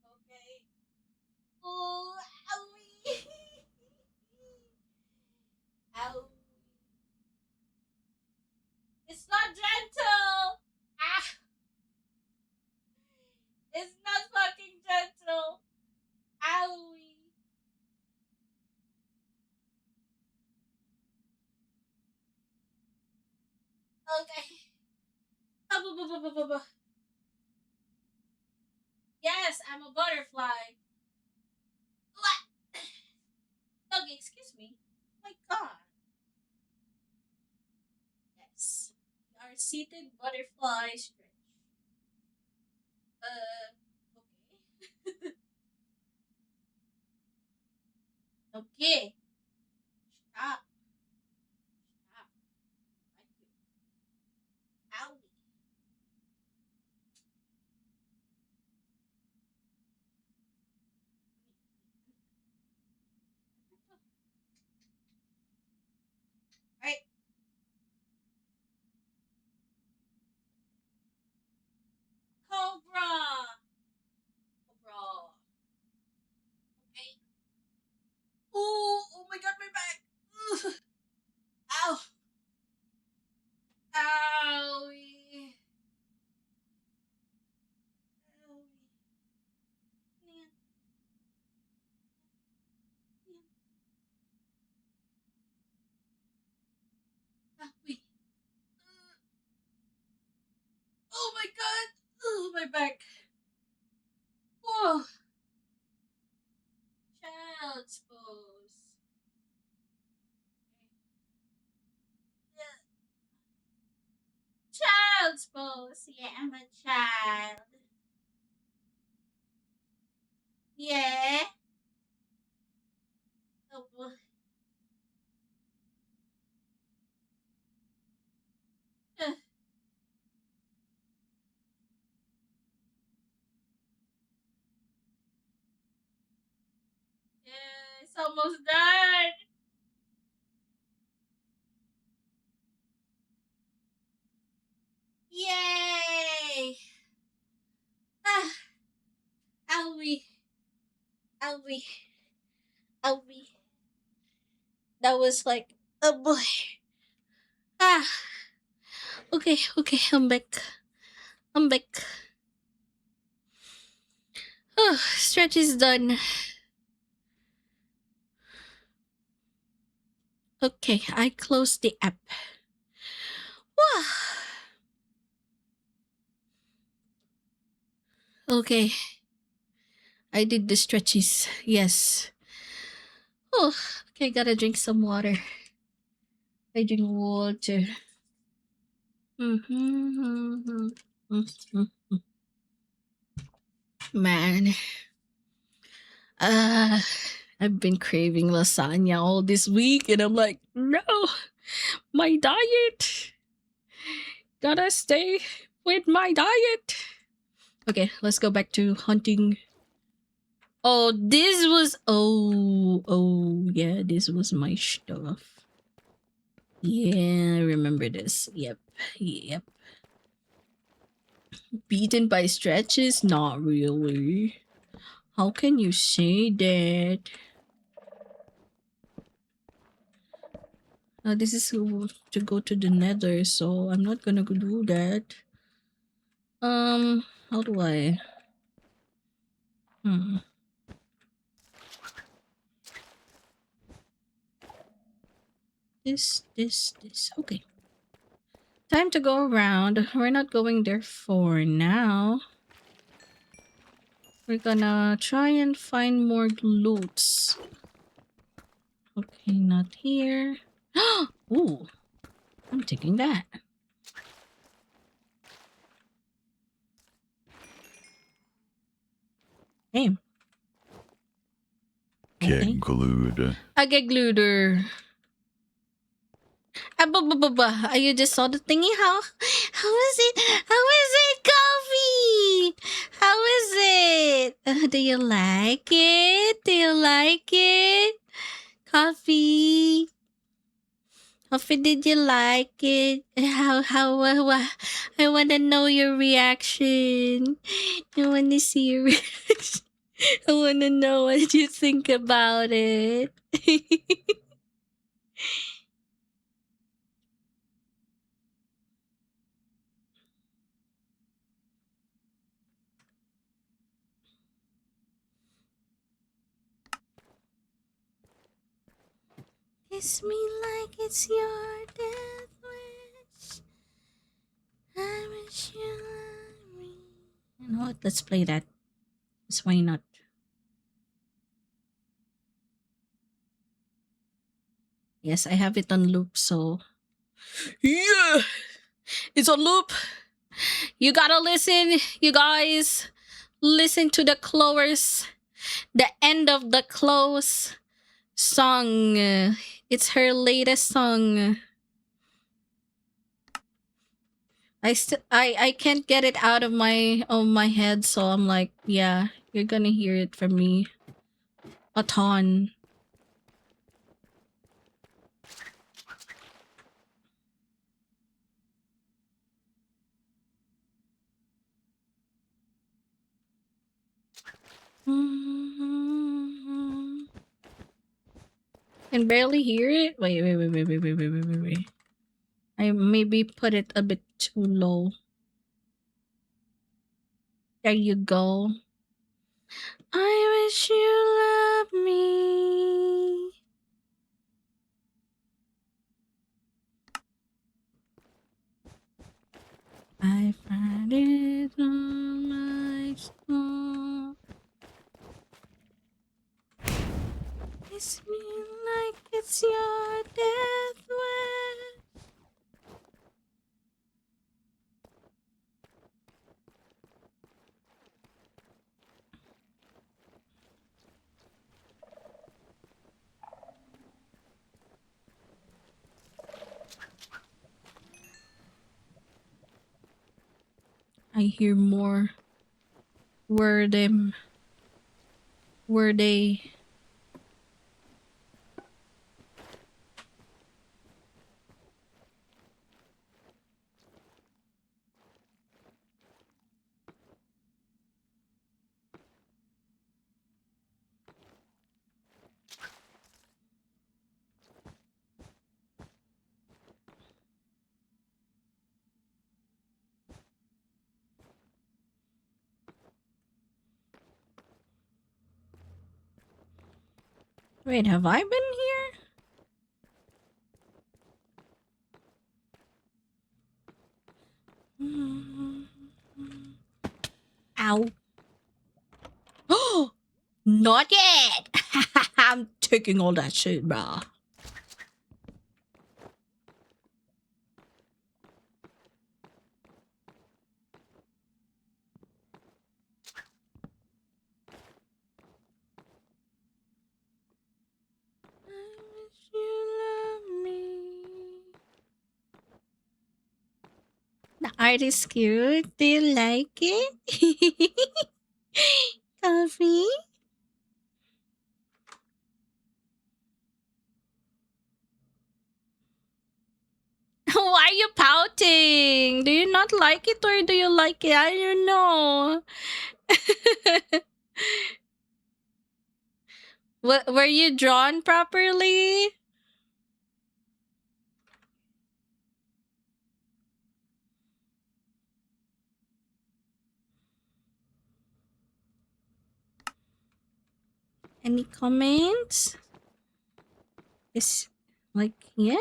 Okay. Oh, owie. Owie. It's not gentle. Ah, it's not fucking gentle. Owie. Okay. Yes, I'm a butterfly. What? Doggy, excuse me. Oh my god. Yes. We are seated butterfly stretch. Okay. Okay. Stop. Stop. Thank you. Owie. Alright. Cobra. Cobra. Okay. Ooh, oh my god, my back. Ugh. Ow. Owie. Owie. Man. Man. Owie. Oh my god. Oh, my back. Whoa. Child's pose. Yeah. Child's pose. Yeah, I'm a child. Yeah. Oh boy. Yeah, it's almost done. Yay! Ah, owie, owie, owie. That was like, oh boy. Ah. Okay, okay, I'm back. I'm back. Oh, stretch is done. Okay, I closed the app. Wow. Okay, I did the stretches. Yes. Oh, okay, gotta drink some water. I drink water. Mm-hmm. Mm-hmm. Man, uh, I've been craving lasagna all this week, and I'm like, no, my diet. Gotta stay with my diet. Okay, let's go back to hunting. Oh, this was yeah, this was my stuff. Yeah, I remember this. Yep. Yep. Beaten by stretches? Not really. How can you say that? This is to go to the nether, so I'm not gonna go do that. How do I? Hmm. This. Okay. Time to go around. We're not going there for now. We're gonna try and find more loots. Okay, not here. Ooh, I'm taking that. Damn. Okay. Keg glued. I get glued. You just saw the thingy? How is it? How is it, coffee? How is it? Do you like it? Do you like it? Coffee. Coffee, did you like it? I wanna know your reaction. I wanna see your reaction. I wanna know what you think about it. Kiss me like it's your death wish. I wish you loved me. You know what? Let's play that. Because why not? Yes, I have it on loop, so. Yeah! It's on loop! You gotta listen, you guys. Listen to the close. The end of the close song. It's her latest song. I can't get it out of my head, so I'm like, yeah, you're gonna hear it from me a ton. Can barely hear it. Wait. I maybe put it a bit too low. There you go. I wish you loved me. I find it on my soul. Kiss me like it's your death wish. I hear more. Were them? Were they? Wait, have I been here? Ow. Oh, not yet. I'm taking all that shit, bro. I wish you love me. The art is cute. Do you like it? Coffee? Why are you pouting? Do you not like it or do you like it? I don't know. Were you drawn properly? Any comments? It's like, yeah.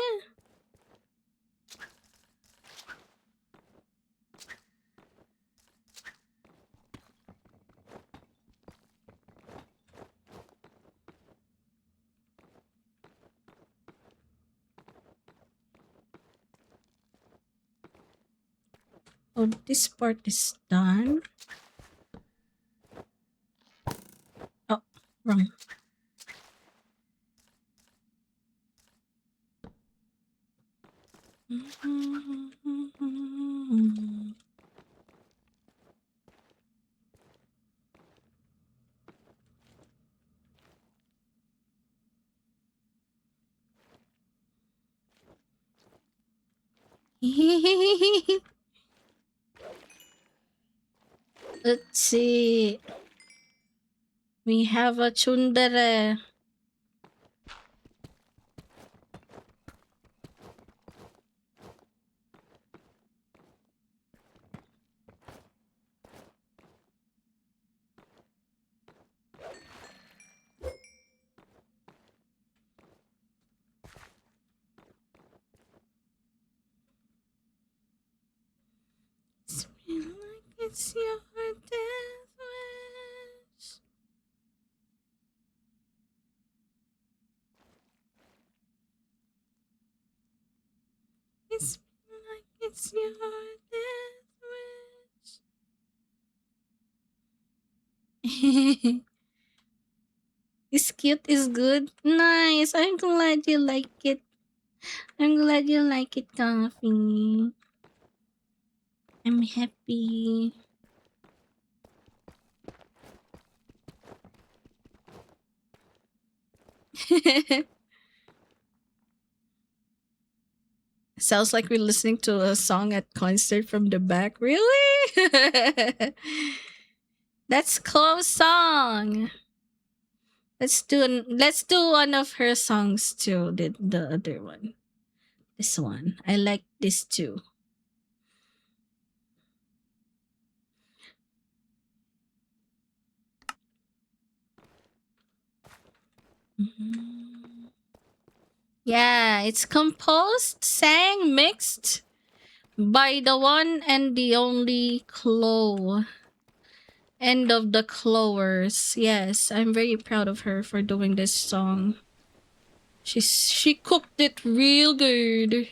Oh, this part is done. Oh, wrong. Let's see. We have a tsundere. It's feel like it's your death wish. It's feel like it's your death wish. It's cute, is good. Nice. I'm glad you like it. I'm glad you like it, Coffee. I'm happy. Sounds like we're listening to a song at concert from the back. Really? That's Chloe's song. Let's do one of her songs too. The other one. This one. I like this too. Mhm. Yeah, it's composed, sang, mixed by the one and the only Chloe. End of the Clowers. Yes, I'm very proud of her for doing this song. She cooked it real good.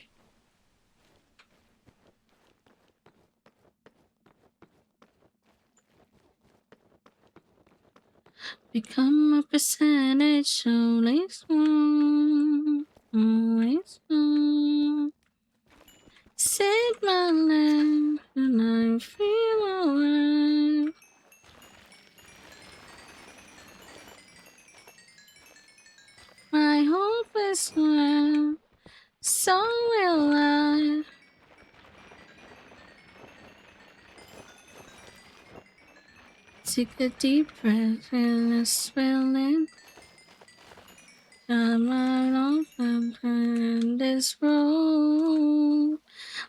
Become a percentage, always one, always one. Set my life and I feel alright. My hope is well, so will I. Take a deep breath and a swelling. I'm out on this road.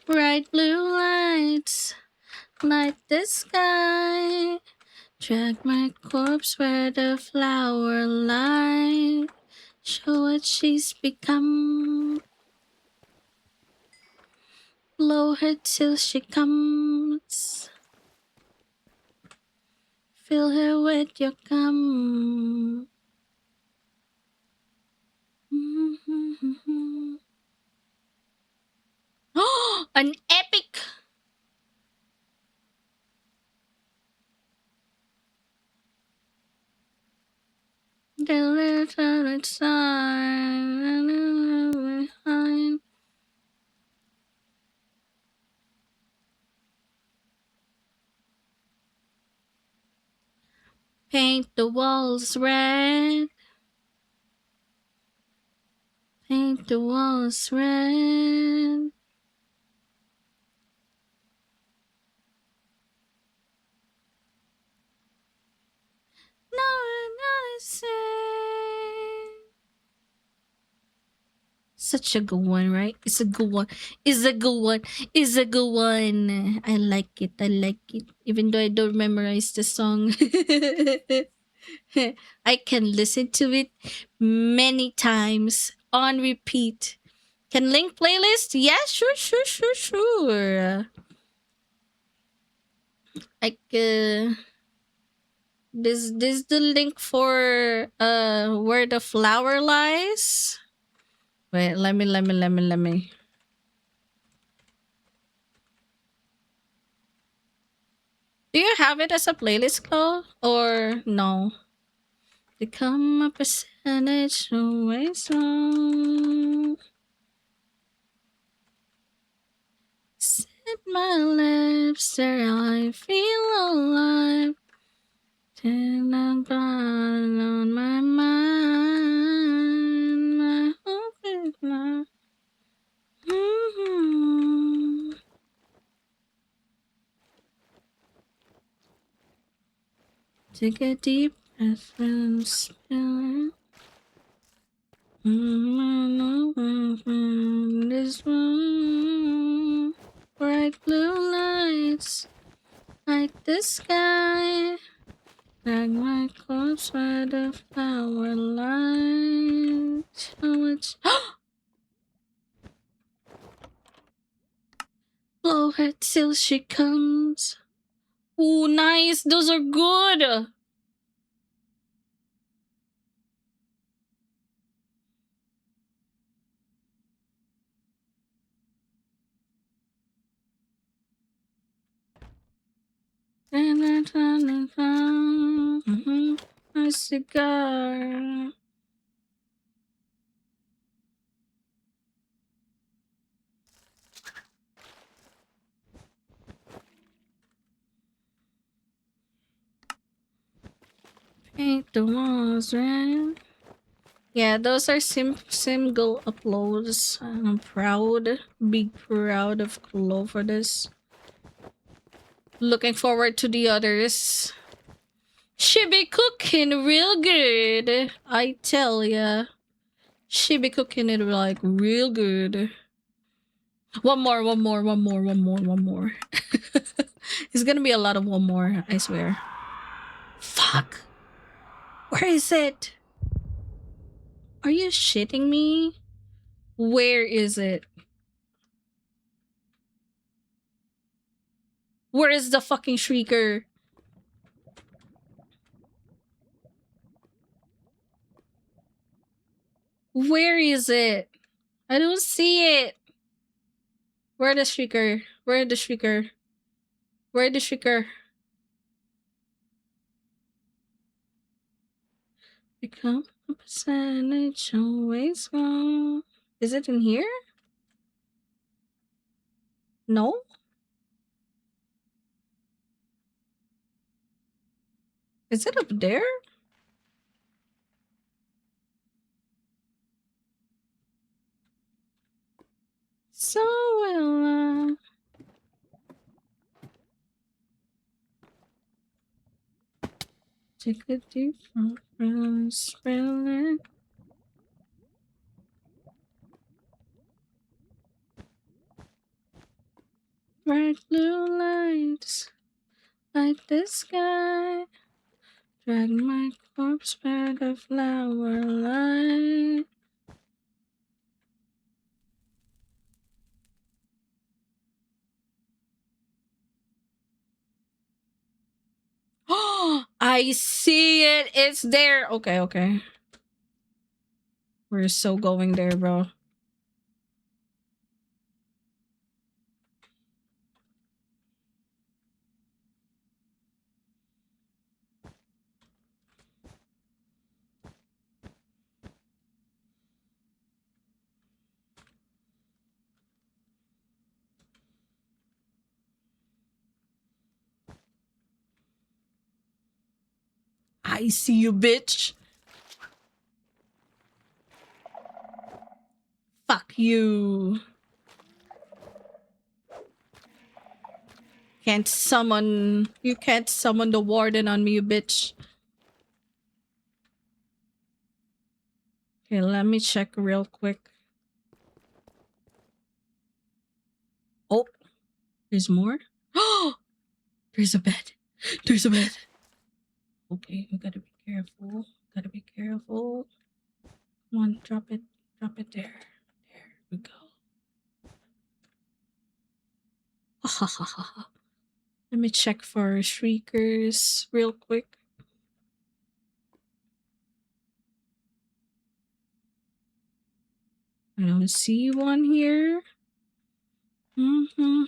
Bright blue lights light the sky. Drag my corpse where the flower lies. Show what she's become. Blow her till she comes. Fill her with your gum. Oh, an epic! The little inside behind. Paint the walls red. Paint the walls red. No, not say. Such a good one, right? It's a good one. It's a good one. It's a good one. I like it. I like it. Even though I don't memorize the song. I can listen to it many times on repeat. Can link playlist? Yeah, sure. Like this the link for where the flower lies. Wait, let me. Do you have it as a playlist call or no? Become a percentage always wrong. Set my lips there, I feel alive. Till I'm gone on my mind. My hope is not. Take a deep breath and spill it. This room, bright blue lights, like the sky, like my clothes by the flower light. So much. Blow her till she comes. Ooh, nice. Those are good. A cigar. Paint the walls red. Yeah, those are single uploads. I'm proud. Big proud of Klo for this. Looking forward to the others. She be cooking real good. I tell ya. She be cooking it like real good. One more. It's gonna be a lot of one more, I swear. Fuck. Where is it? Are you shitting me? Where is it? Where is the fucking shrieker? Where is it? I don't see it. Where the shrieker? Where the shrieker? Where the shrieker? Become a percentage always wrong. Is it in here? No? Is it up there? So well, take a deep breath and spill it. Bright blue lights, like the sky, Drag my corpse by the flower light. Oh, I see it. It's there. Okay, okay. We're so going there, bro. I see you, bitch. Fuck you. Can't summon. You can't summon the warden on me, you bitch. Okay, let me check real quick. Oh, there's more. Oh, there's a bed. There's a bed. Okay, we gotta be careful. Gotta be careful. Come on, drop it. Drop it there. There we go. Ha ha ha ha ha. Let me check for shriekers real quick. I don't see one here. Mm-hmm.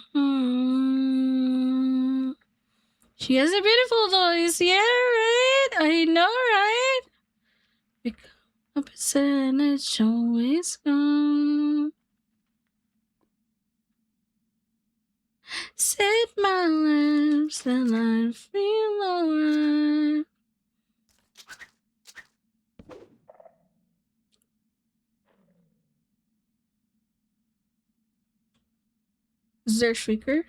She has a beautiful voice. Yeah, right? I know, right? Pick a percentage always gone. Set my lips and I feel alright. Is there a shrieker?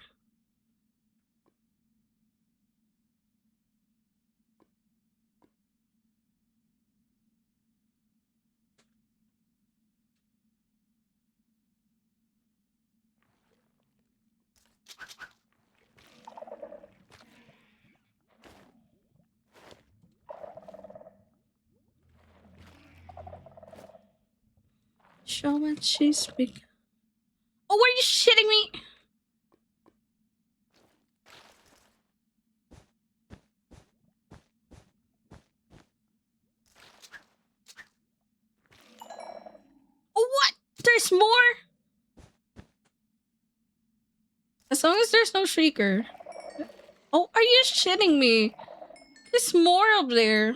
Show what she's speak. Oh, are you shitting me? Oh, what? There's more? As long as there's no shrieker. Oh, are you shitting me? There's more up there.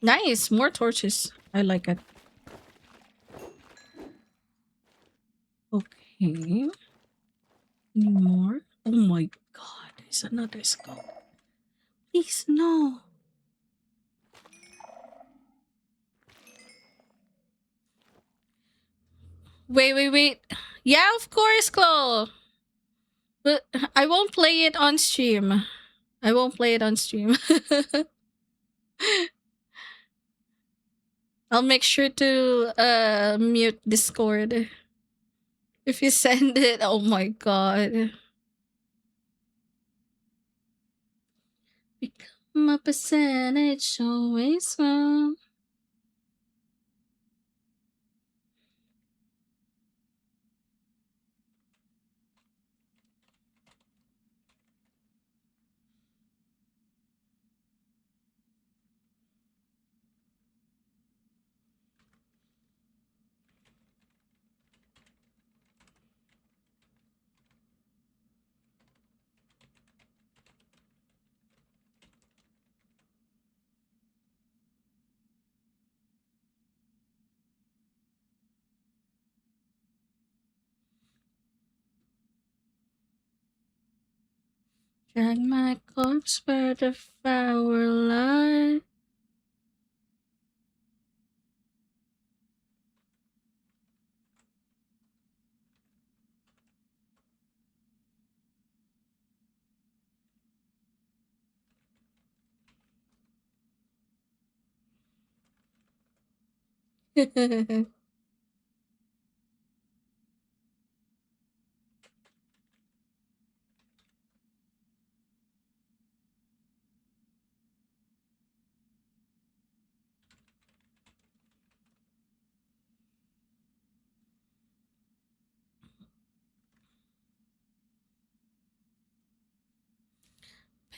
Nice, more torches. I like it. Okay. Any more? Oh my god, there's another skull. Please, no. Wait. Yeah, of course, Chloe. But I won't play it on stream. I won't play it on stream. I'll make sure to mute Discord if you send it. Oh my god. Become a percentage always wrong. Drag my corpse by the flower line.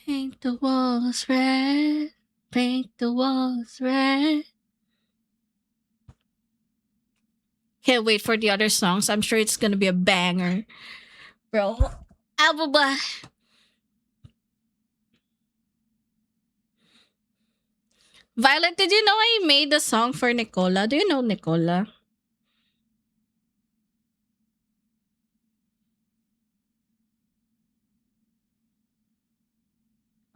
Paint the walls red. Paint the walls red. Can't wait for the other songs. I'm sure it's gonna be a banger. Bro. Albaba. Violet, did you know I made the song for Nicola? Do you know Nicola?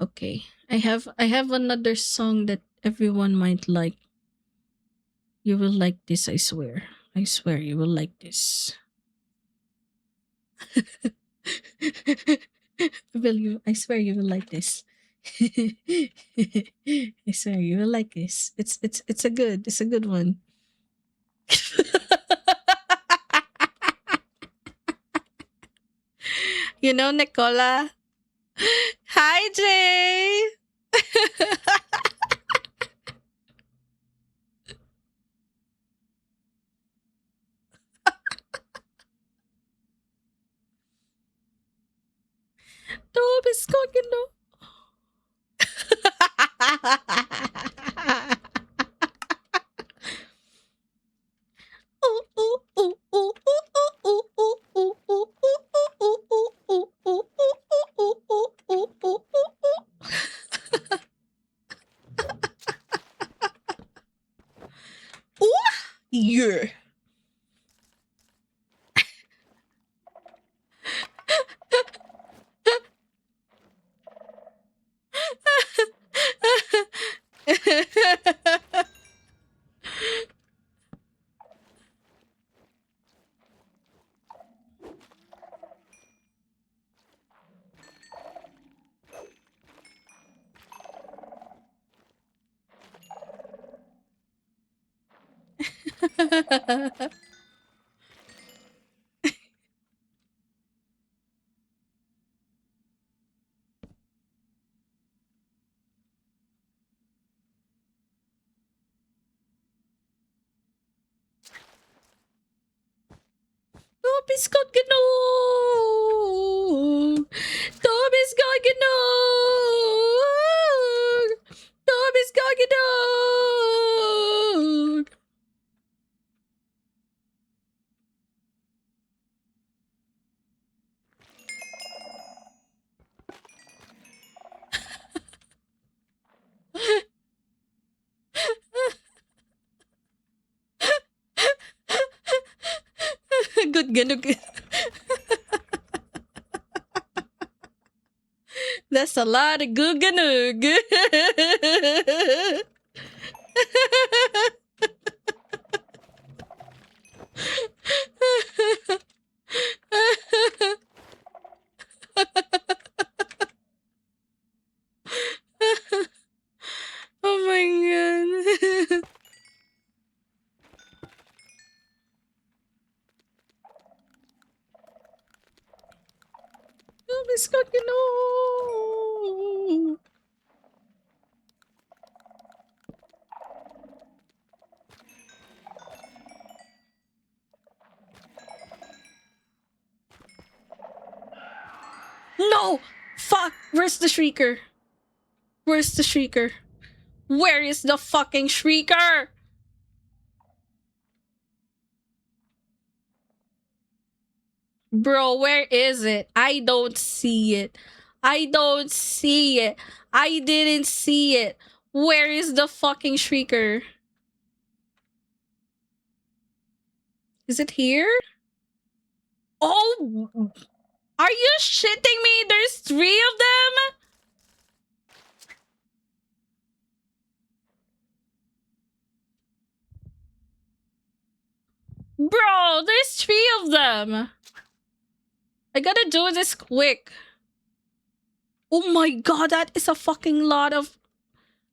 Okay. I have another song that everyone might like. You will like this, I swear. I swear you will like this. I swear you will like this. I swear you will like this. It's a good one. You know Nicola? Hi Jay. Don't be skunking no. Yeah. Toby's got genug. Toby's got genug. Toby's got genug. Good genug. That's a lot of good genug. Oh my god. Toby's got genug. No! Fuck! Where's the shrieker? Where's the shrieker? Where is the fucking shrieker? Bro, where is it? I don't see it. I don't see it. I didn't see it. Where is the fucking shrieker? Is it here? Oh! Are you shitting me? There's 3 of them? Bro, there's 3 of them. I gotta do this quick. Oh my god, that is a fucking lot of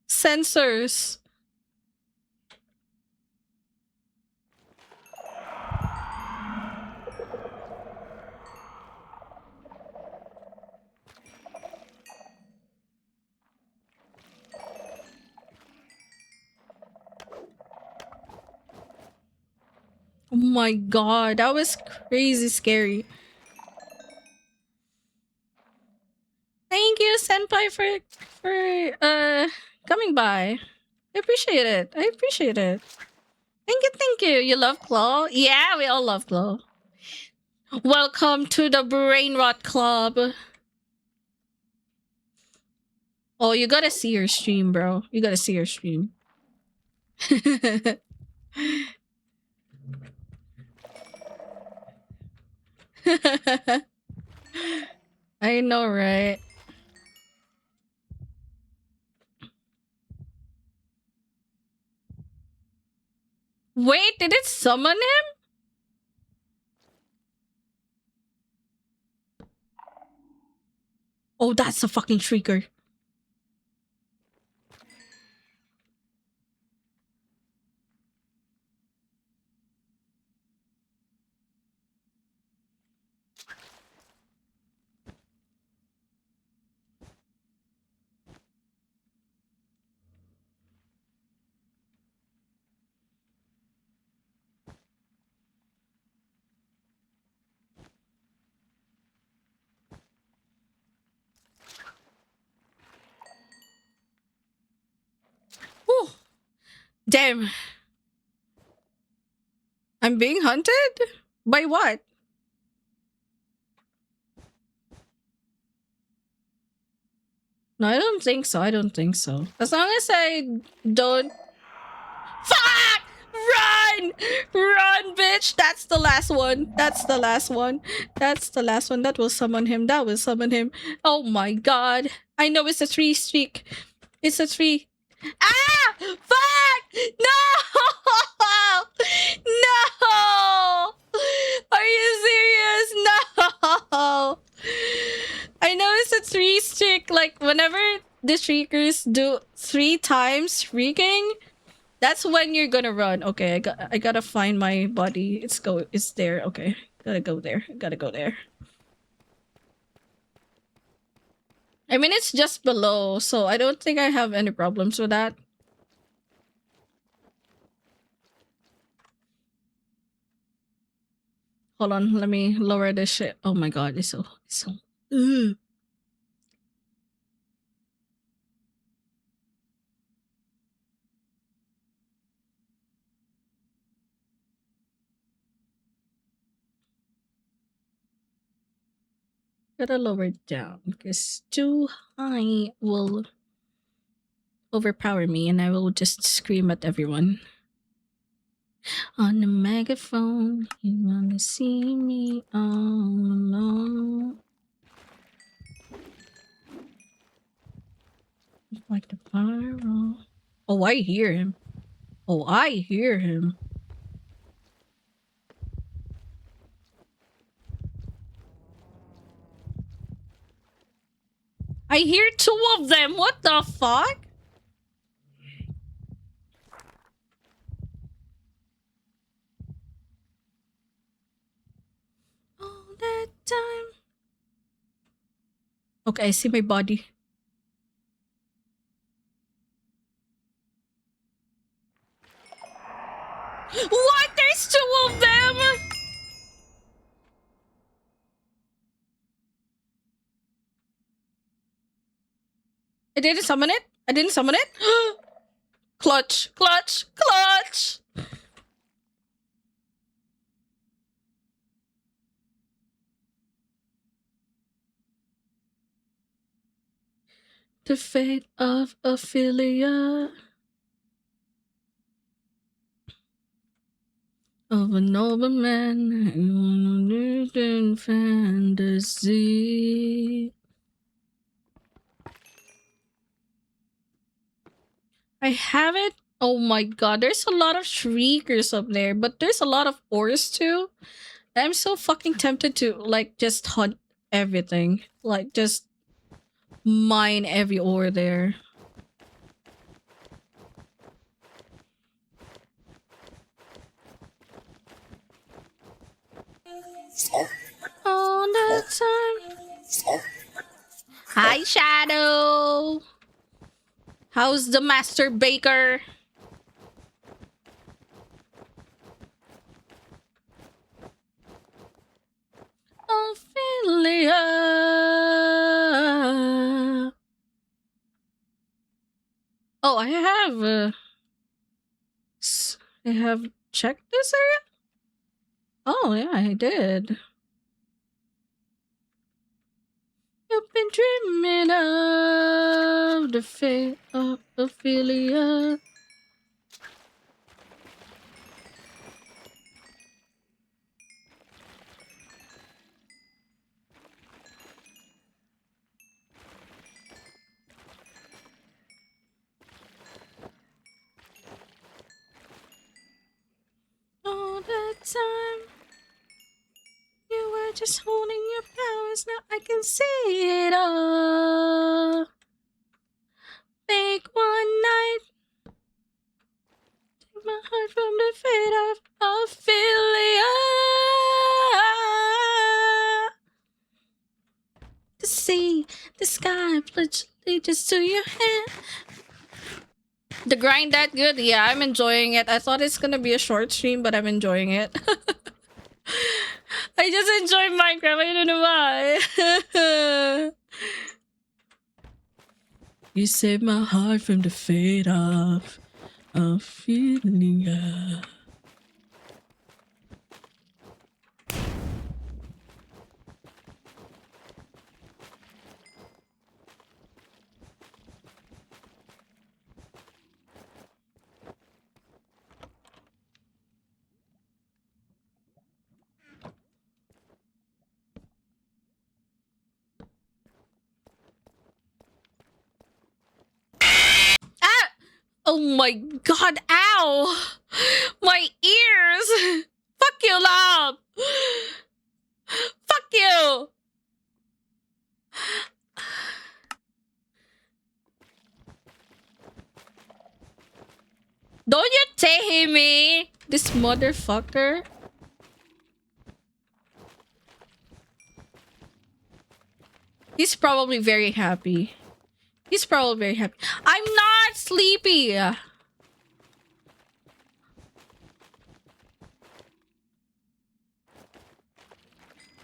sensors. Oh my god, that was crazy scary. Thank you, Senpai, for coming by. I appreciate it. I appreciate it. Thank you, thank you. You love Claw? Yeah, we all love Claw. Welcome to the Brain Rot Club. Oh, you gotta see her stream, bro. You gotta see her stream. I know, right? Wait, did it summon him? Oh, that's a fucking shrieker. Whew. Damn. I'm being hunted? By what? No, I don't think so. I don't think so. As long as I don't... Fuck! Run! Run, bitch! That's the last one. That's the last one. That's the last one. That will summon him. That will summon him. Oh my god. I know it's a 3 streak. It's a 3. Ah! Fuck! No! No! Are you serious? No! I know it's a 3 streak. Like, whenever the streakers do 3 times streaking, that's when you're gonna run. Okay, I gotta find my body. It's there. Okay. Gotta go there. Gotta go there. I mean, it's just below, so I don't think I have any problems with that. Hold on, let me lower this shit. Oh my god, it's so ugh. Gotta lower it down because too high will overpower me and I will just scream at everyone. On the megaphone, you wanna see me all alone. Like the pyro. Oh, I hear him. Oh, I hear him. I hear 2 of them. What the fuck? All that time. Okay, I see my body. What? There's 2 of them? I didn't summon it? I didn't summon it? Clutch, clutch, clutch! The fate of Ophelia. of a nobleman in fantasy. I have it. Oh my god, there's a lot of shriekers up there, but there's a lot of ores too. I'm so fucking tempted to like just hunt everything. Like just mine every ore there. All the time. Hi, Shadow. How's the master baker? Ophelia. Oh, I have checked this area? Oh, yeah, I did. You've been dreaming of the fate of Ophelia. All the time. You were just holding your powers, now I can see it all. Make one night, take my heart from the fate of Ophelia. The sea, the sky, pledge allegiance to your hand. The grind that good? Yeah, I'm enjoying it. I thought it's gonna be a short stream, but I'm enjoying it. I just enjoy Minecraft. I don't know why. You saved my heart from the fate of Ophelia. Ah! Oh my god, ow! My ears! Fuck you, love! Fuck you! Don't you take me! This motherfucker. He's probably very happy. He's probably very happy. I'm not sleepy!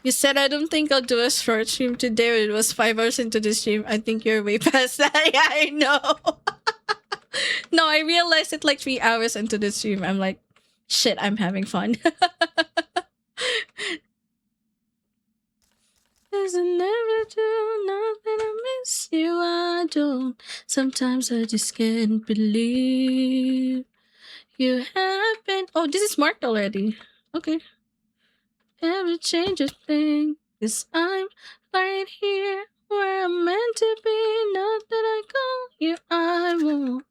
You said I don't think I'll do a short stream today. It was 5 hours into the stream. I think you're way past that. Yeah, I know. No, I realized it like 3 hours into the stream. I'm like, shit, I'm having fun. Cause I never do, not that I miss you, I don't. Sometimes I just can't believe you have been. Oh, this is marked already. Okay. Never change a thing. Cause I'm right here where I'm meant to be. Not that I go here, I won't.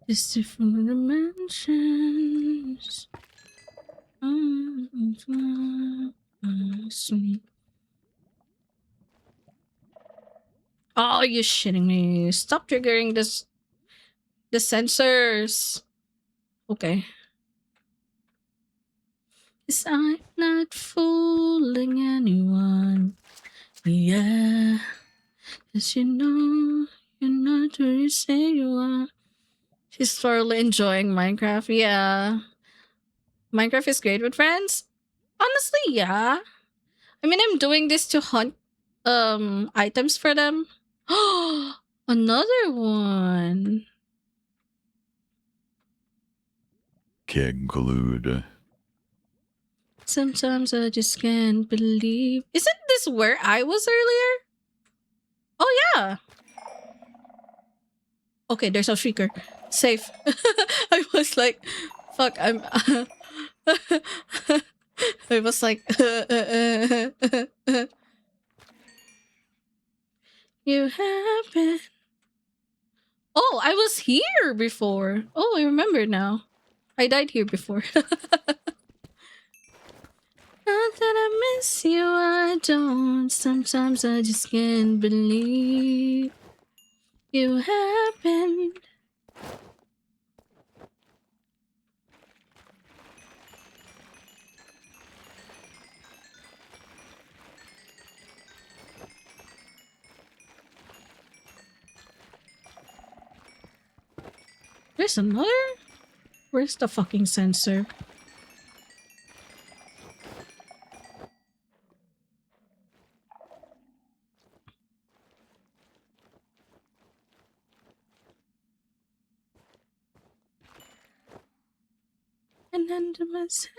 Just different dimensions. Sweet. Oh, you're shitting me. Stop triggering the sensors. Okay. Cause I'm not fooling anyone. Yeah. Cause you know you're not who you say you are. She's thoroughly enjoying Minecraft. Yeah. Minecraft is great with friends. Honestly, yeah. I mean, I'm doing this to hunt items for them. Another one. Keg glued. Sometimes I just can't believe. Isn't this where I was earlier? Oh yeah. Okay, there's a shrieker. Safe. I was like, fuck, I'm I was like you have been. Oh, I was here before. Oh, I remember now. I died here before. Not that I miss you, I don't. Sometimes I just can't believe you happened. There's another? Where's the fucking sensor? And under myself.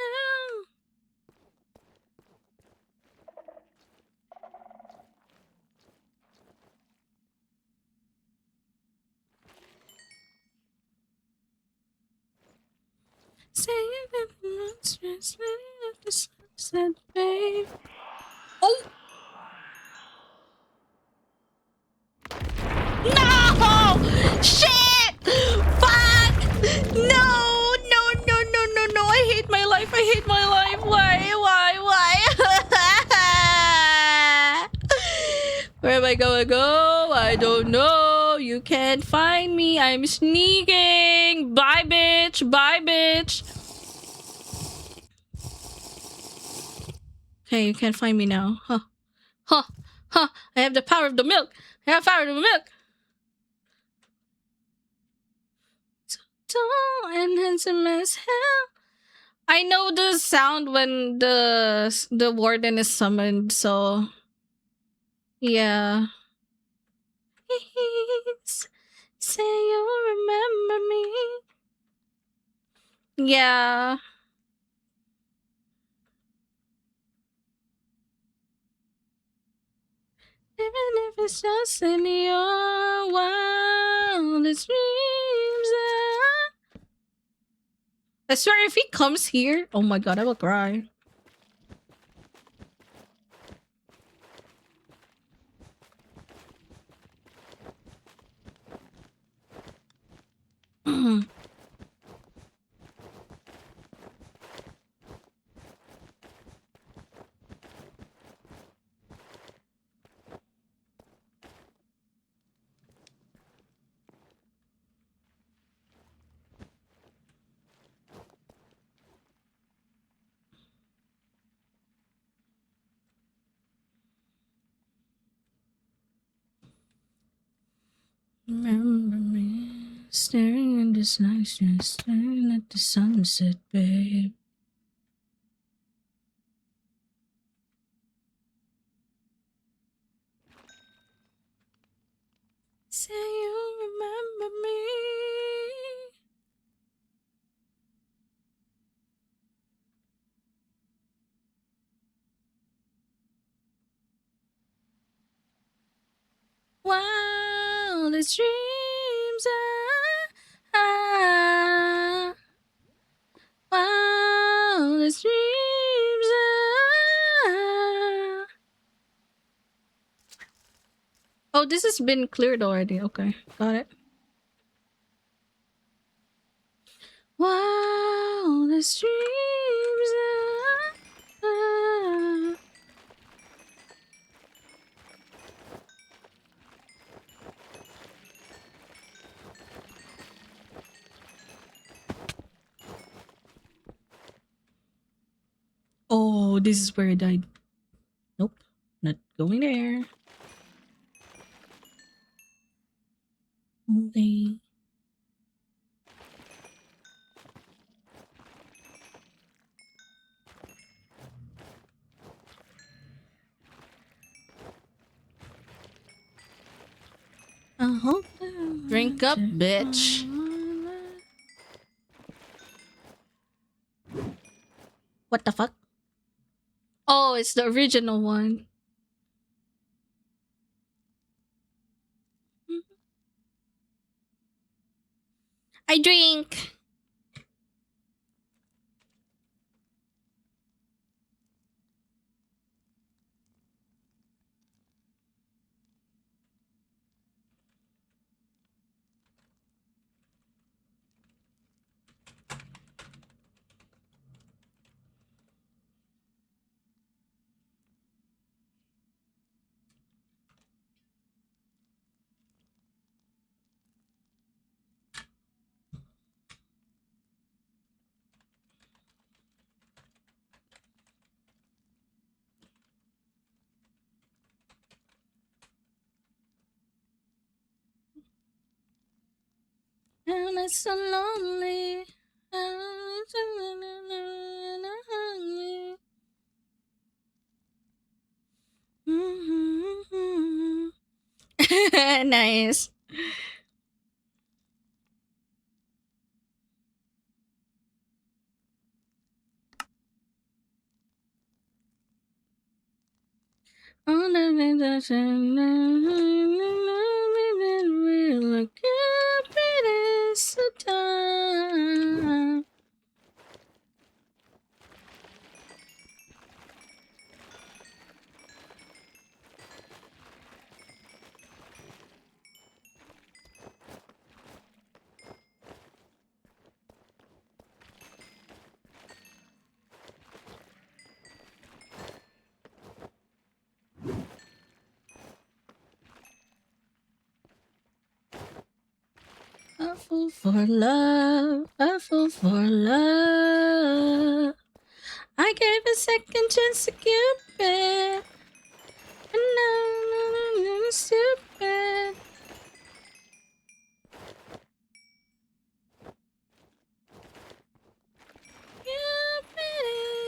Saying that I'm not stressed, letting up the sunset, babe. Oh! No! Shit! Fuck! No! No, no, no, no, no. I hate my life. I hate my life. Why? Where am I gonna go? I don't know. You can't find me. I'm sneaking. Bye, bitch. Bye, bitch. Okay, you can't find me now. Huh. Huh. Huh. I have the power of the milk. I have the power of the milk. So tall and handsome as hell. I know the sound when the warden is summoned, so yeah. Please say you'll remember me. Yeah. Even if it's just in your wildest dreams. I swear, if he comes here, oh my god, I will cry. Remember me staring in this night, just staring at the sunset, babe. Say you remember me. Wildest dreams. Wildest dreams. Oh, this has been cleared already. Okay, got it. Wildest dreams. Oh, this is where I died. Nope, not going there. Okay. I hope drink up, bitch. What the fuck? Oh, it's the original one. I drink. And it's so lonely. Nice. A fool for love, a fool for love. I gave a second chance to Cupid, and now I'm stupid. Cupid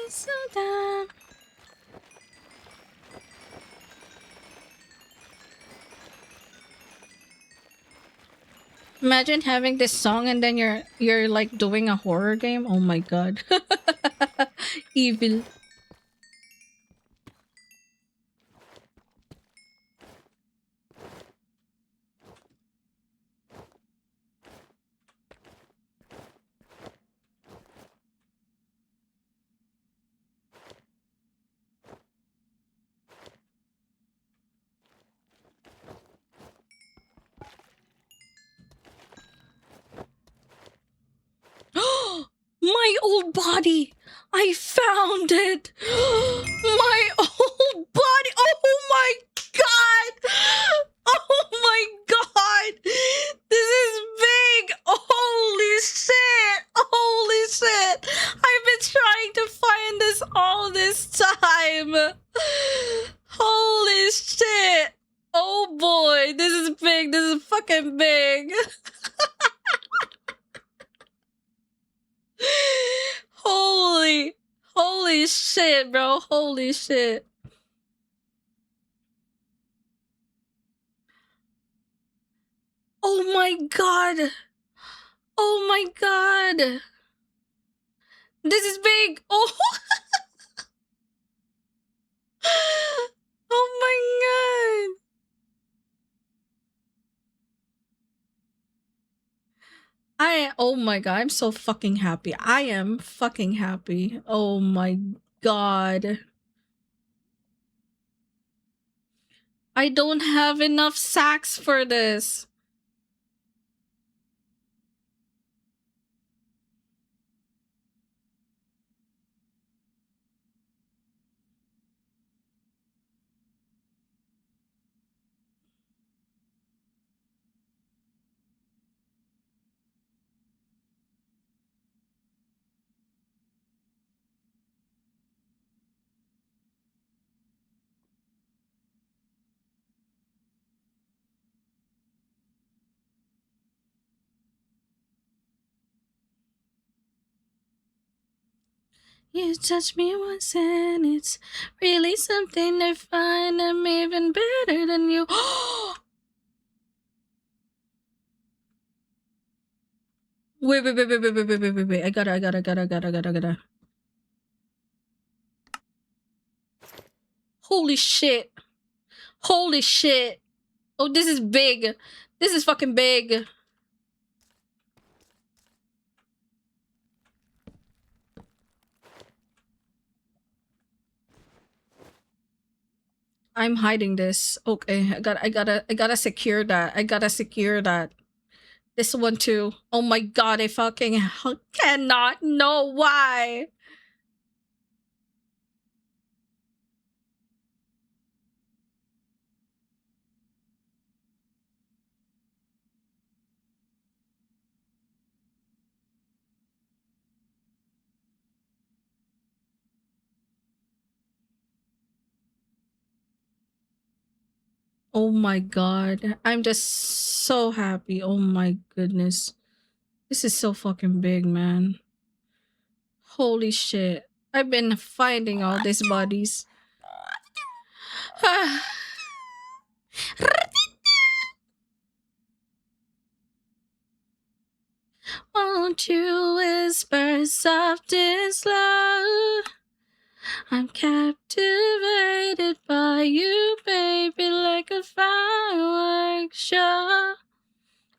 is so dumb. Imagine having this song and then you're like doing a horror game. Oh my god. Evil. My old body! I found it! My old body! Oh my god! Oh my god! This is big! Holy shit! Holy shit! I've been trying to find this all this time! Holy shit! Oh boy! This is big! This is fucking big! Holy shit, bro. Holy shit. Oh my god. Oh my god. This is big. Oh. Oh my god. Oh my god, I'm so fucking happy. I am fucking happy. Oh my god. I don't have enough sacks for this. You touch me once and it's really something to find. I'm even better than you. Wait. I gotta. Holy shit. Holy shit. Oh, this is big. This is fucking big. I'm hiding this. Okay, I gotta secure that. I gotta secure that. This one too. Oh my god, I fucking cannot know why. Oh my god. I'm just so happy. Oh my goodness. This is so fucking big, man. Holy shit. I've been finding all these bodies. Won't you whisper soft and slow? I'm captivated by you, baby, like a fireworks show.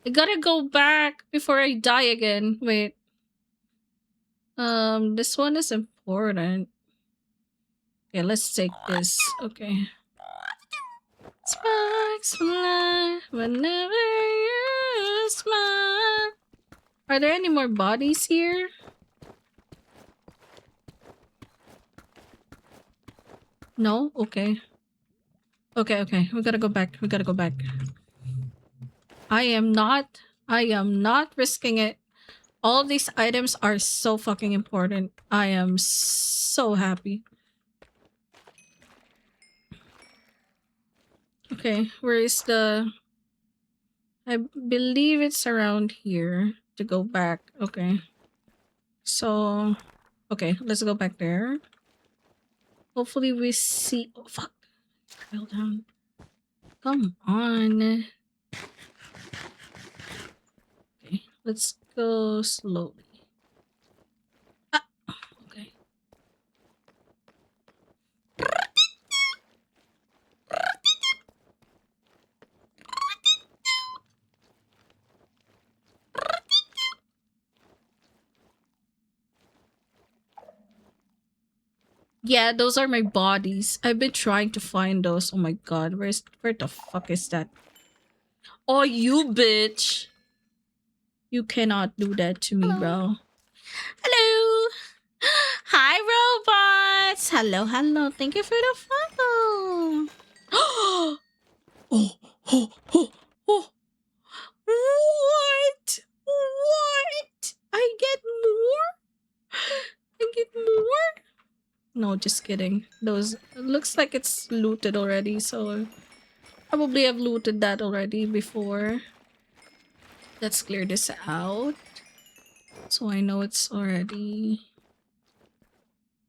I gotta go back before I die again. Wait. This one is important. Okay, let's take this. Okay. Sparks fly whenever you smile. Are there any more bodies here? No? Okay. Okay. We gotta go back. We gotta go back. I am not risking it. All these items are so fucking important. I am so happy. Okay, where is the... I believe it's around here to go back. Okay. So, okay, let's go back there. Hopefully we see... Oh, fuck. I fell down. Come on. Okay, let's go slowly. Ah, okay. Yeah, those are my bodies. I've been trying to find those. Oh my god, where the fuck is that? Oh, you bitch. You cannot do that to me, bro. Hello. Hi, robots. Hello. Thank you for the follow. Oh, oh. What? What? I get more? I get more? No, just kidding. Those looks like it's looted already, so probably I've looted that already before. Let's clear this out. So I know it's already...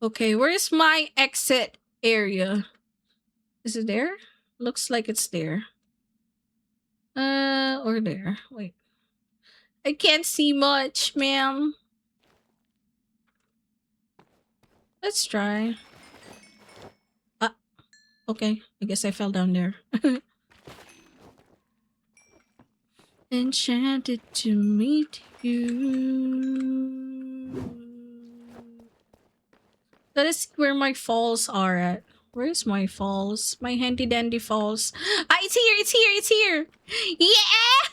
Okay, where's my exit area? Is it there? Looks like it's there. Or there. Wait. I can't see much, ma'am. Let's try. Ah, okay. I guess I fell down there. Enchanted to meet you. Let us see where my falls are at. Where's my falls? My handy dandy falls. Ah, it's here! Yeah!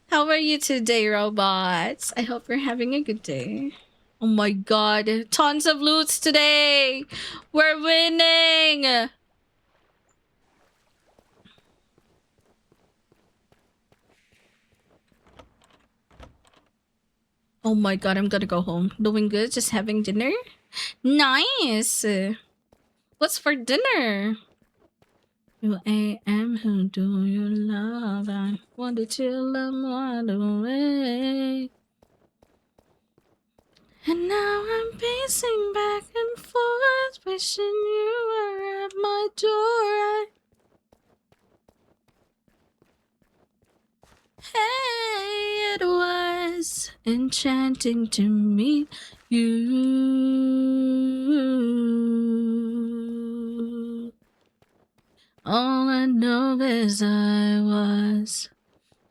How are you today, robots? I hope you're having a good day. Oh my god, tons of loots today! We're winning! Oh my god, I'm gonna go home. Doing good, just having dinner? Nice! What's for dinner? Who I am, who do you love? I wonder till I'm wide awake. And now I'm pacing back and forth, wishing you were at my door. Hey, it was enchanting to meet you. numb as I was.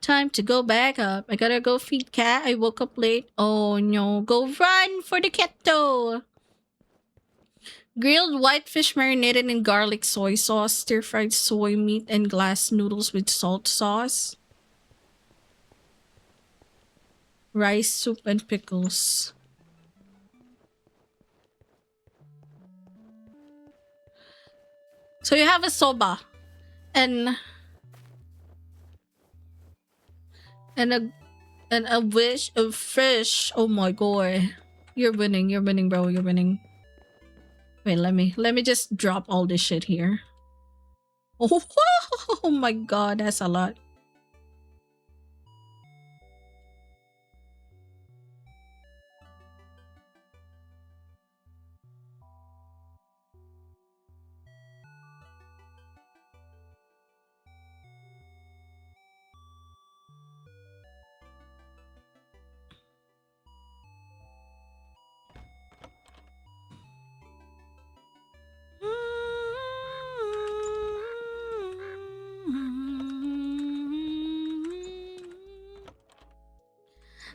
Time to go back up. I gotta go feed cat. I woke up late. Oh no. Go run for the keto. Grilled whitefish marinated in garlic soy sauce, stir-fried soy meat, and glass noodles with salt sauce. Rice soup and pickles. So you have a soba and a wish of fish. Oh my god. You're winning, bro. You're winning. Wait, let me just drop all this shit here. Oh, oh my god, that's a lot.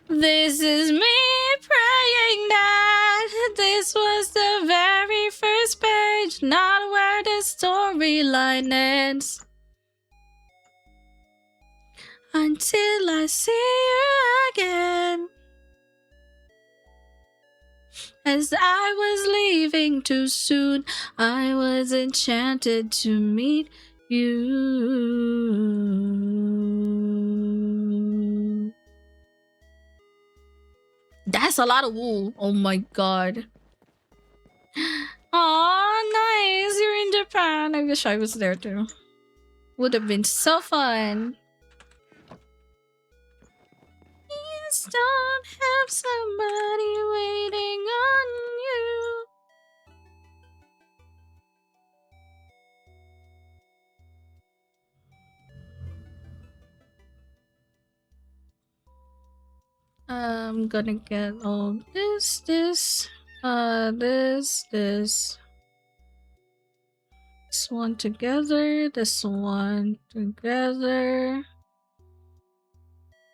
This is me praying that this was the very first page, not where the storyline ends. Until I see you again. As I was leaving too soon, I was enchanted to meet you. That's a lot of wool. Oh my god. Aw, nice. You're in Japan. I wish I was there too. Would have been so fun. Please don't have somebody waiting on you. I'm gonna get all this, this one together, this one together,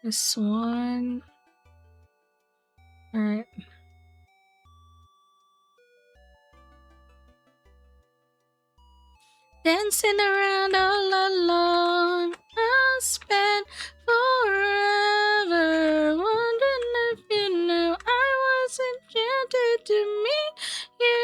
this one. Alright. Dancing around all alone, I'll spend forever wondering if you knew I was enchanted to meet you.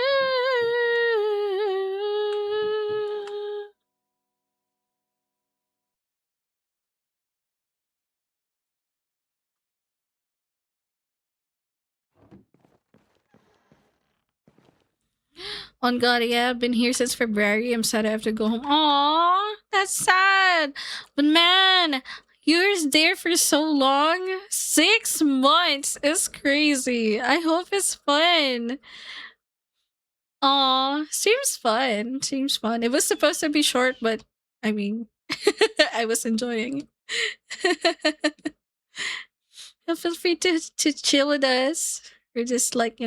On God, yeah, I've been here since February. I'm sad I have to go home. Aww, that's sad. But man, you're there for so long. 6 months is crazy. I hope it's fun. Aw, seems fun. Seems fun. It was supposed to be short, but I mean, I was enjoying it. Feel free to chill with us. We're just like,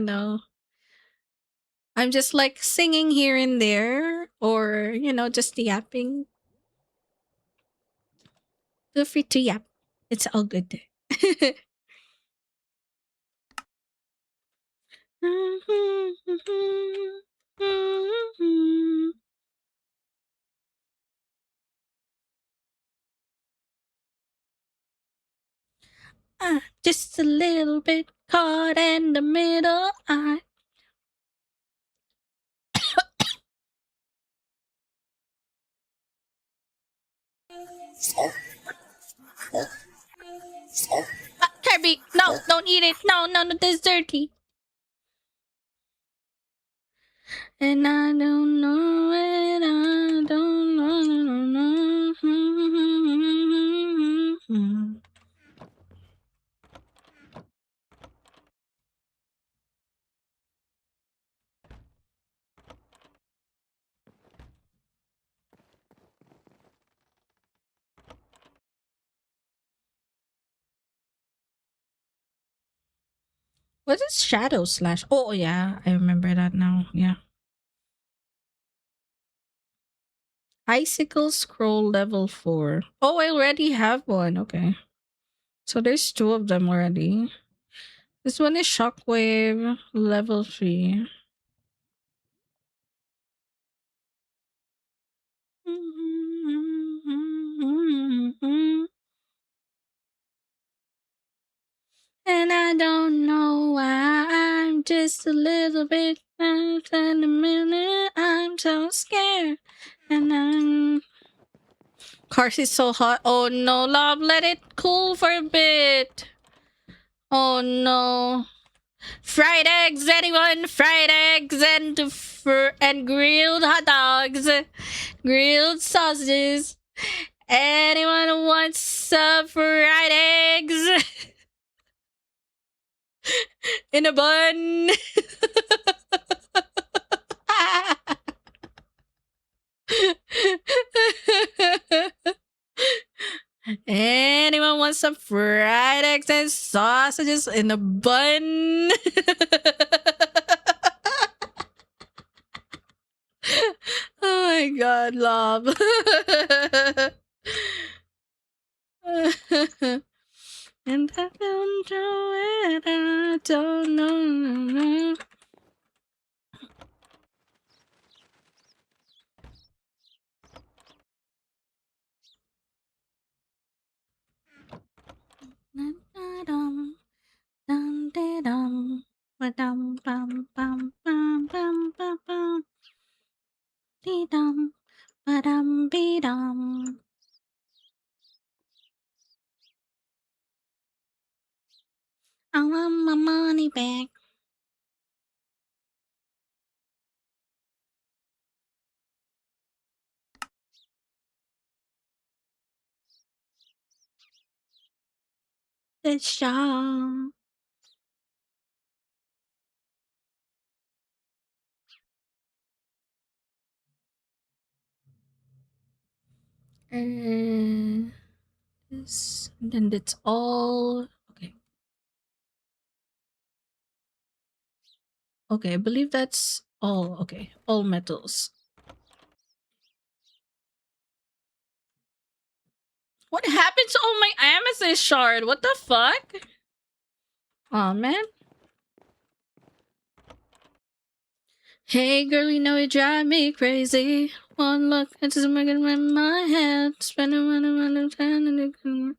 I'm just like singing here and there, or just yapping. Feel free to yap. It's all good. Just a little bit caught in the middle. Kirby, no, don't eat it. No, no, no, that's dirty. And I don't know it. I don't know. What is Shadow Slash? Oh yeah, I remember that now. Yeah. Icicle scroll level 4. Oh, I already have one. Okay. So there's 2 of them already. This one is shockwave level 3. And I don't know why I'm just a little bit in a minute. I'm so scared. And I'm Cars is so hot. Oh no, love, let it cool for a bit. Oh no. Fried eggs, anyone? Fried eggs and grilled hot dogs, grilled sausages. Anyone wants some fried eggs in a bun? Anyone wants some fried eggs and sausages in a bun? Oh my god, love. And I don't know it, I don't know. Dum dum de dum ba dum bum bum bum bum bum bum dee dum ba dum be dum. I want my money back. This song. This, then that's all. Okay. Okay, I believe that's all. Okay, all metals. What happened to all my amethyst shard? What the fuck? Aw, man. Hey, girl, you know you drive me crazy. One look, it's just making in my head. Spinning around and turning.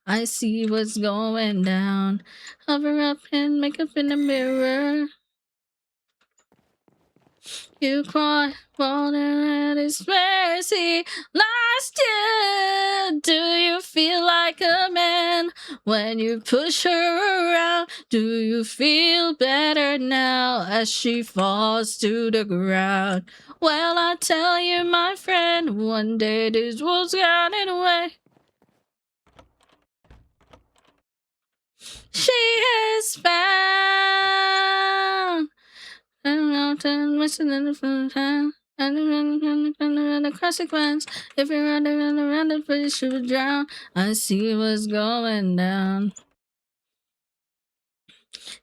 I see what's going down. Cover up and make up in the mirror. You cry, falling at his mercy. Lost you. Do you feel like a man when you push her around? Do you feel better now as she falls to the ground? Well, I tell you, my friend, one day this world's getting away. She is found. And mountain, missing in the front hand. And the consequence. If you're around the place, you would drown. I see what's going down.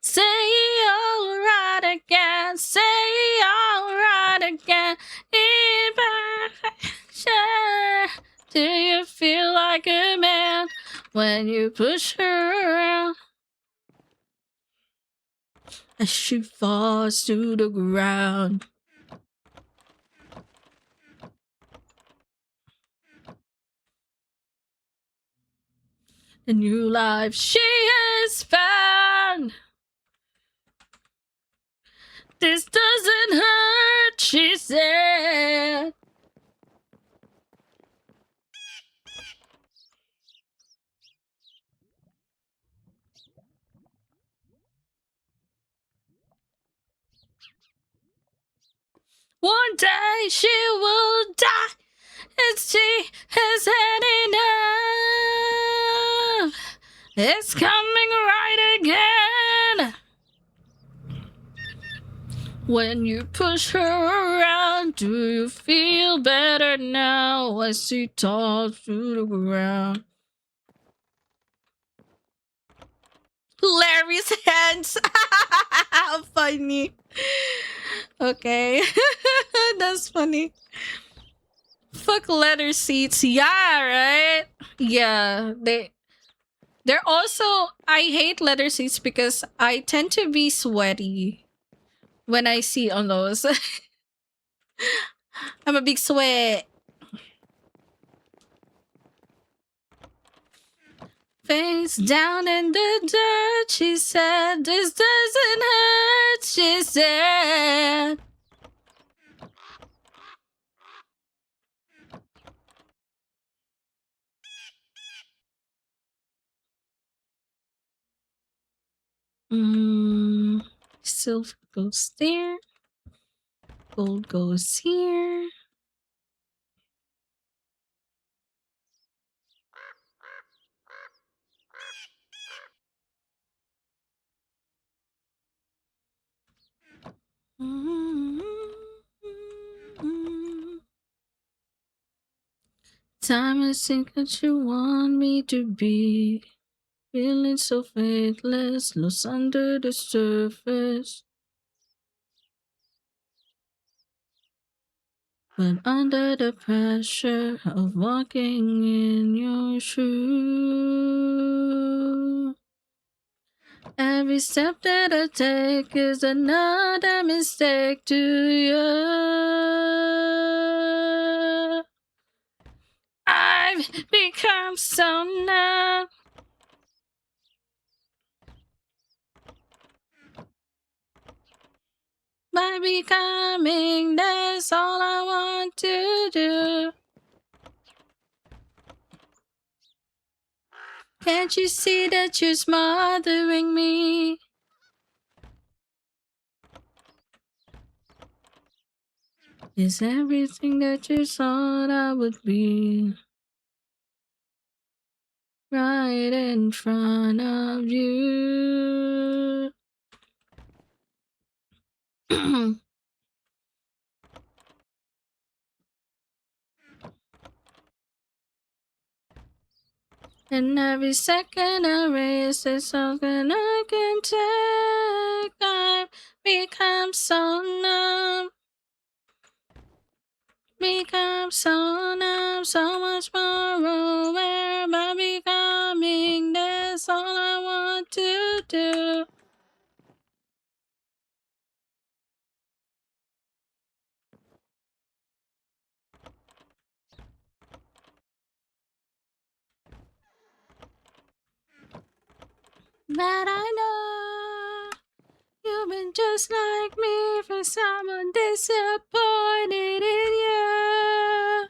Say alright again. Say alright again. Imperfection. Do you feel like a man when you push her around? As she falls to the ground. A new life she has found. This doesn't hurt, she said. One day she will die, and she has had enough. It's coming right again. When you push her around, do you feel better now as she talks to the ground? Larry's hands. How funny. Okay. That's funny. Fuck leather seats. Yeah, right? Yeah, they're also, I hate leather seats because I tend to be sweaty when I see on those. I'm a big sweat. Face down in the dirt, she said, this doesn't hurt, she said. Silver goes there. Gold goes here. Time I think that you want me to be. Feeling so faithless, lost under the surface. But under the pressure of walking in your shoes, every step that I take is another mistake to you. I've become so numb. By becoming, that's all I want to do. Can't you see that you're smothering me? Is everything that you thought I would be right in front of you? And every second I race is something I can take. I've become so numb. Become so numb, so much more aware by becoming. That's all I want to do. But I know you've been just like me for someone disappointed in you.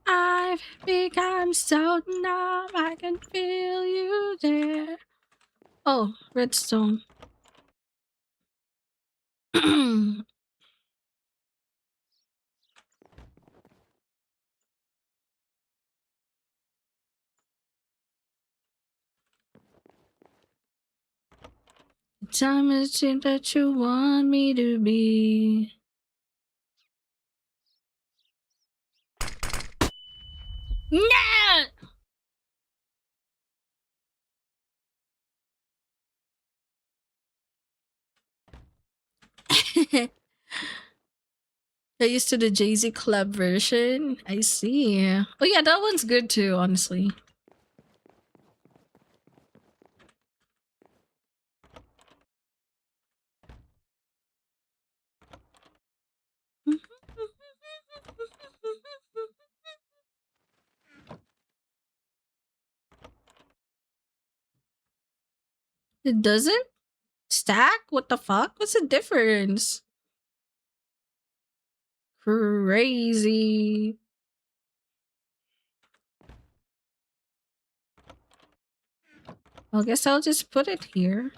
I've become so numb, I can feel you there. Oh, redstone. Time is it that you want me to be. No! I used to the Jay-Z club version. I see. Oh yeah, that one's good too, honestly. It doesn't stack? What the fuck? What's the difference? Crazy. I guess I'll just put it here.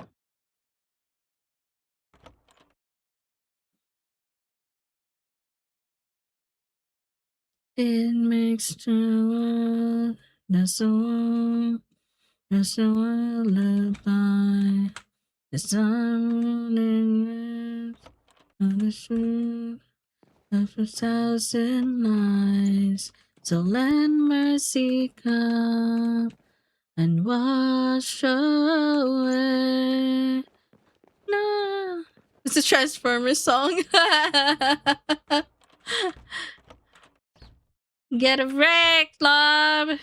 It makes the world, that's the one, that's the world live by. It's time running on the truth of 1,000 lies. So let mercy come and wash away. No, it's a Transformers song. Get a wreck, love.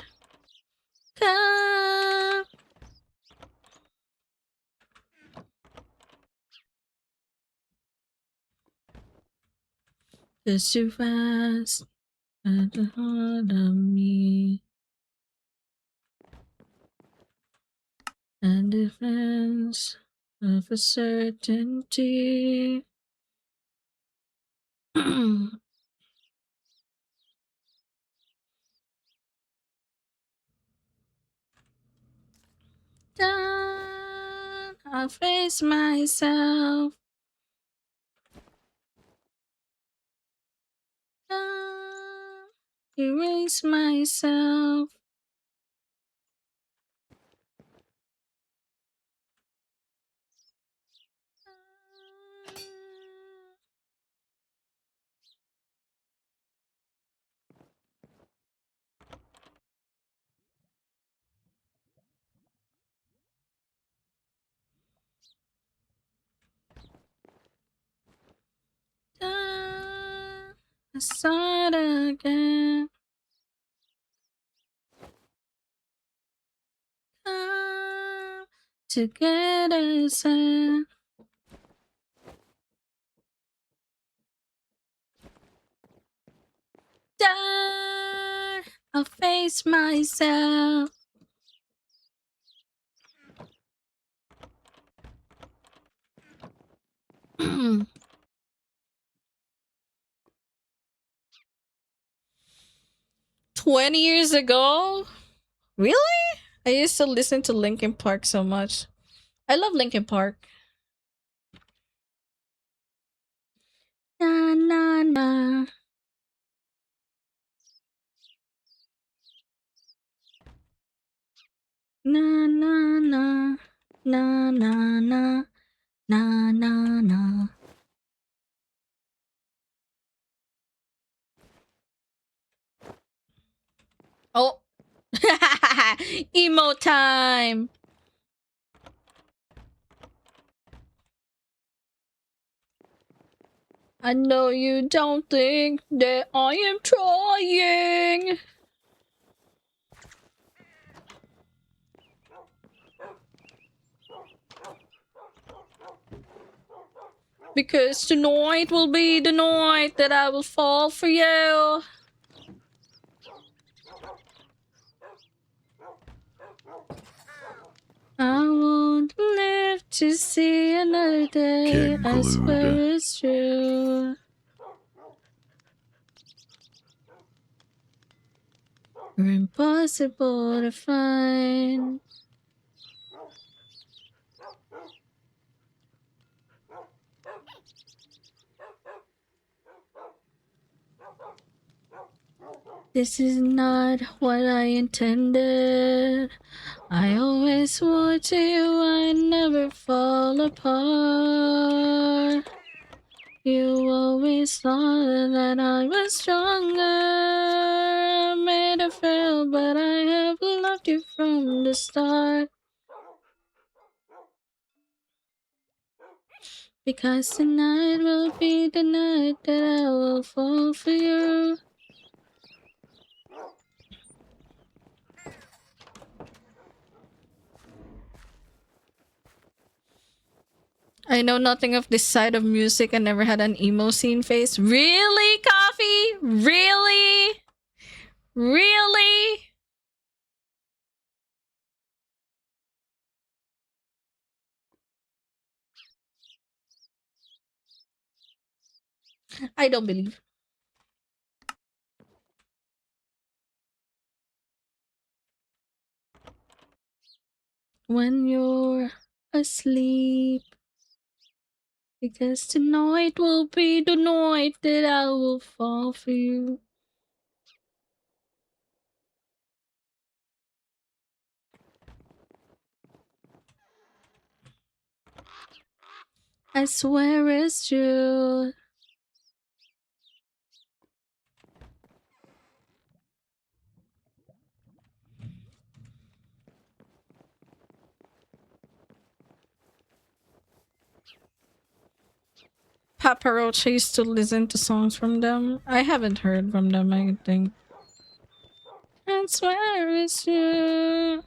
Come. Cause you fast at the heart of me. And defense of a certainty. Done. I'll face myself. Done. Erase myself. Done. I start again. Come together, son. Done. I'll face myself. 20 years ago? Really? I used to listen to Linkin Park so much. I love Linkin Park. Na na na. Na na na. Na na na. Na na na. Oh. Emo time. I know you don't think that I am trying. Because tonight will be the night that I will fall for you. I won't live to see another day. Kid I swear glued. it's true. You're impossible to find. This is not what I intended. I always swore to you I'd never fall apart. You always thought that I was stronger. I made it fail, but I have loved you from the start. Because tonight will be the night that I will fall for you. I know nothing of this side of music. I never had an emo scene face. Really, Coffee? Really? Really? I don't believe. When you're asleep. Because tonight will be the night that I will fall for you. I swear it's true. Papa Roach, I used to listen to songs from them. I haven't heard from them, I think. I swear it's you.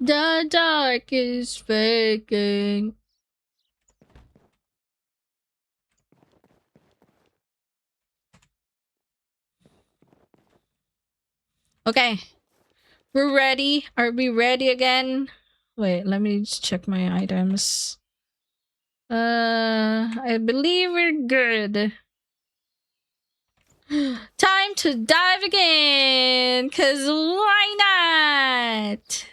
The dark is faking. Okay, we're ready. Are we ready again? Wait, let me just check my items. I believe we're good. Time to dive again, cause why not?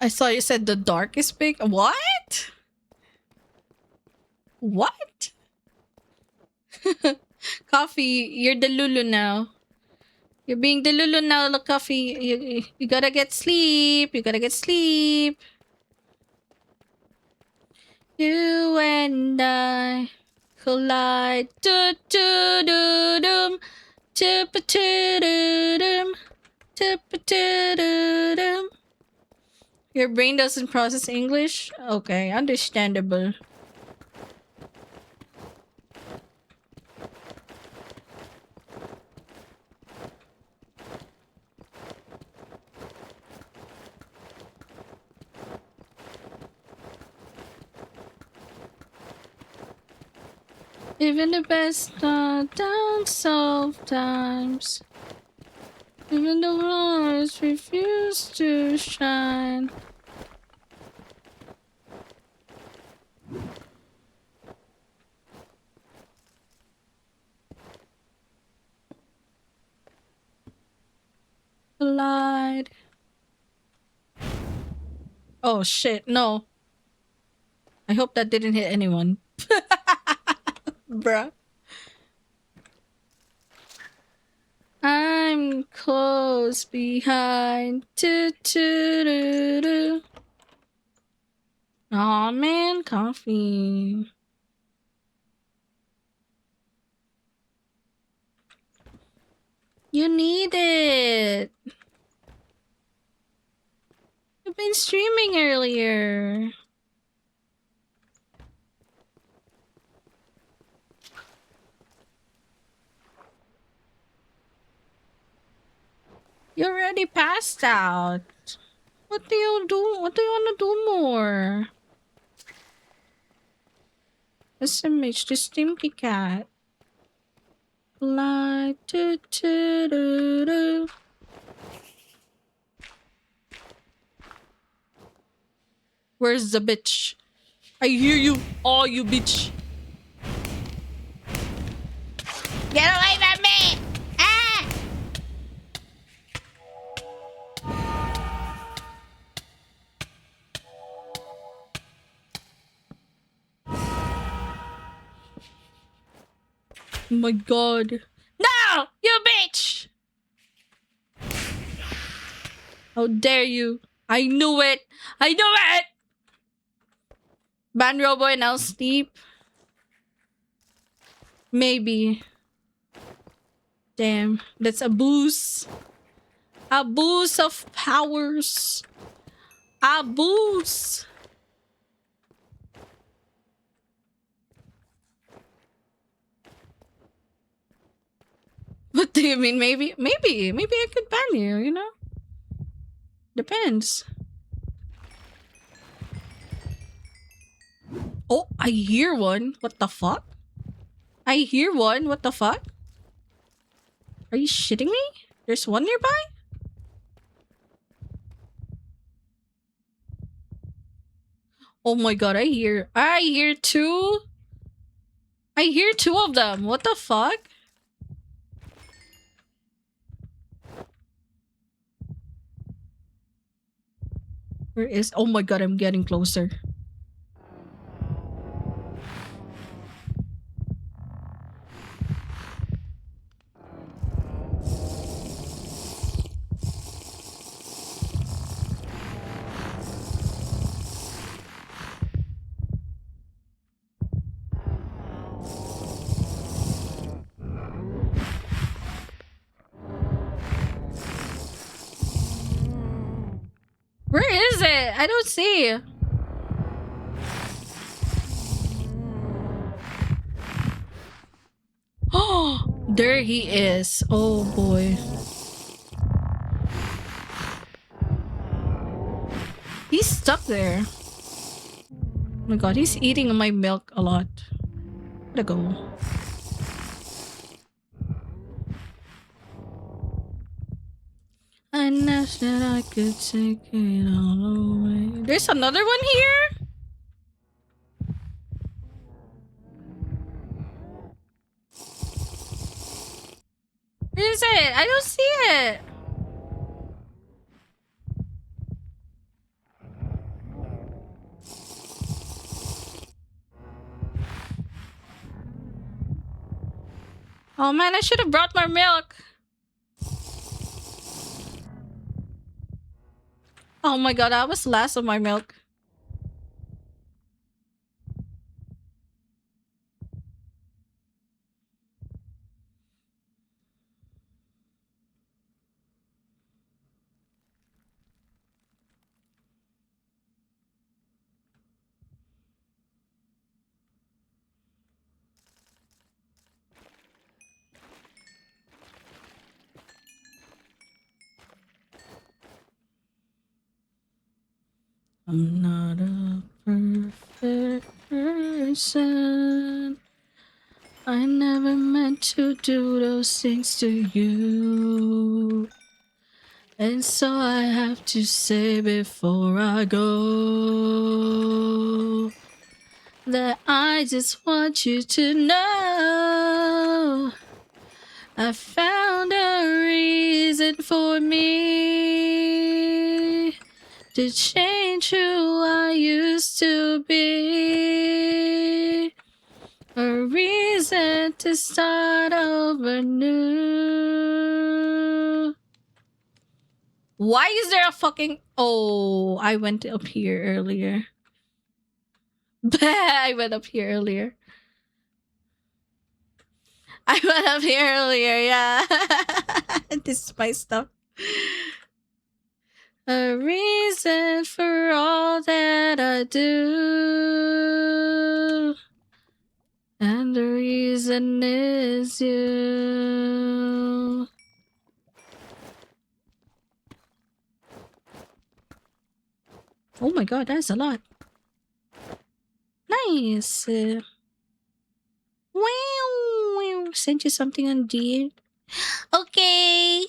I saw you said the dark is big. What? What? Coffee, you're the Lulu now. You're being the Lulu now, look, Coffee. You gotta get sleep. You gotta get sleep. You and I collide. Do do do doom. Tip do doom. Tip do doom. Your brain doesn't process English? Okay, understandable. Even the best are down sometimes. Even the stars refuse to shine. Collide. Oh shit, no. I hope that didn't hit anyone. Bruh. I'm close behind. Do, do, do, do. Aw man, Coffee. You need it. You've been streaming earlier. You already passed out. What do you do? What do you want to do more? SMH, the Stimpy Cat. Fly, do, do, do, do. Where's the bitch? I hear you. Oh, you bitch. Get away from me! Ah! Oh my god. No! You bitch! How dare you? I knew it! I knew it! Ban Robo and I'll sleep. Maybe. Damn. That's a boost. A boost of powers. A boost. What do you mean? Maybe I could ban you, you know? Depends. Oh, I hear one. What the fuck? I hear one. What the fuck? Are you shitting me? There's one nearby? Oh my god, I hear two. I hear two of them. What the fuck? Where is? Oh my god, I'm getting closer. Where is it? I don't see. Oh, there he is. Oh boy. He's stuck there. Oh my god, he's eating my milk a lot. Gotta go. I never said I could take it all away. There's another one here? Where is it? I don't see it. Oh man, I should have brought more milk. Oh my god, that was last of my milk. I'm not a perfect person. I never meant to do those things to you. And so I have to say before I go that I just want you to know I found a reason for me to change who I used to be. A reason to start over new. Why is there a fucking... Oh, I went up here earlier. I went up here earlier. I went up here earlier, yeah. This is my stuff. A reason for all that I do. And the reason is you. Oh my god, that's a lot. Nice. Wow. Sent you something on D. Okay.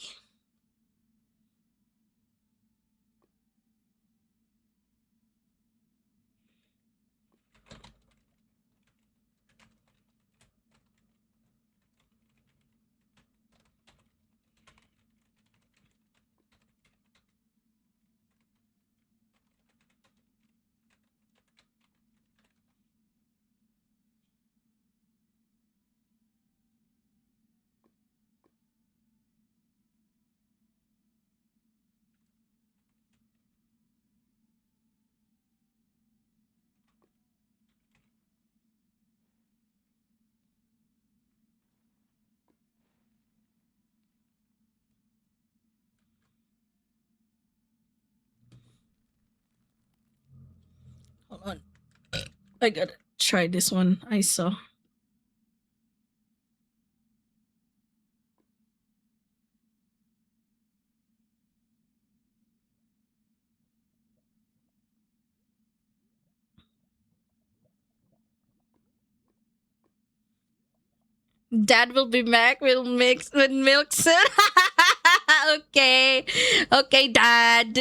Hold on. I gotta try this one I saw. Dad will be back. We'll mix with milk soon. Okay. Okay, Dad.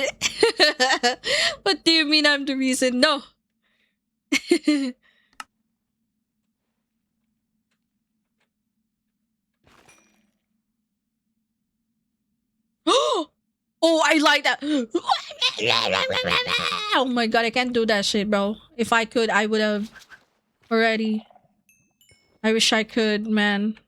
What do you mean I'm the reason? No. Oh, I like that. Oh my god, I can't do that shit, bro. If I could, I would have already. I wish I could, man.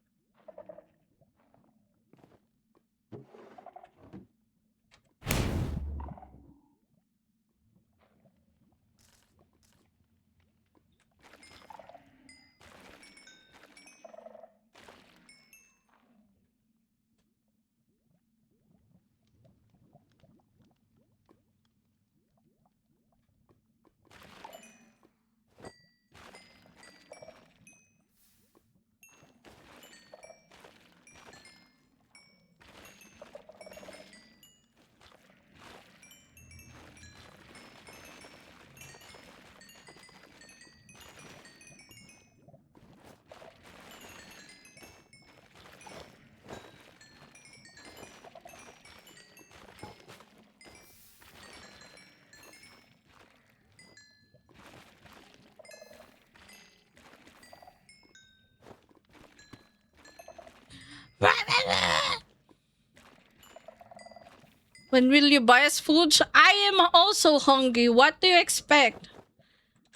When will you buy us food? I am also hungry. What do you expect?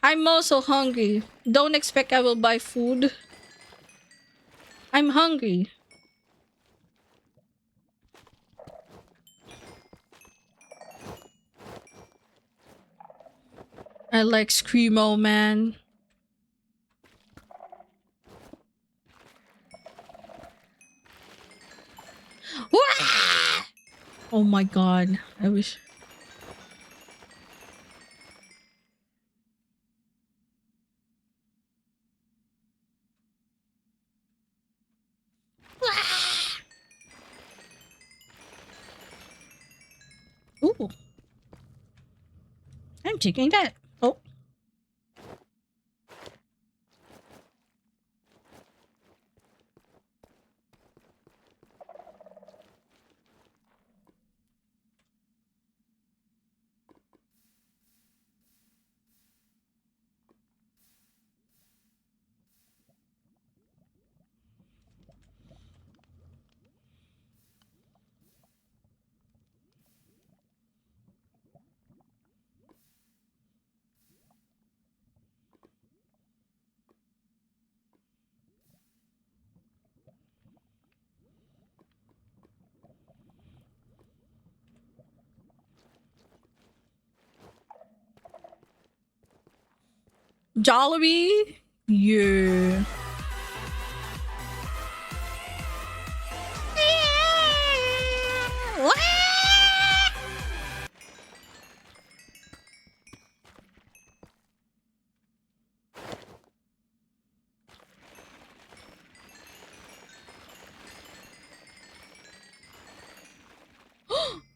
I'm also hungry. Don't expect I will buy food. I'm hungry. I like Screamo, man. Wah! Oh my god. I wish. Ooh. I'm taking that. Oh. Jollibee? Yeah.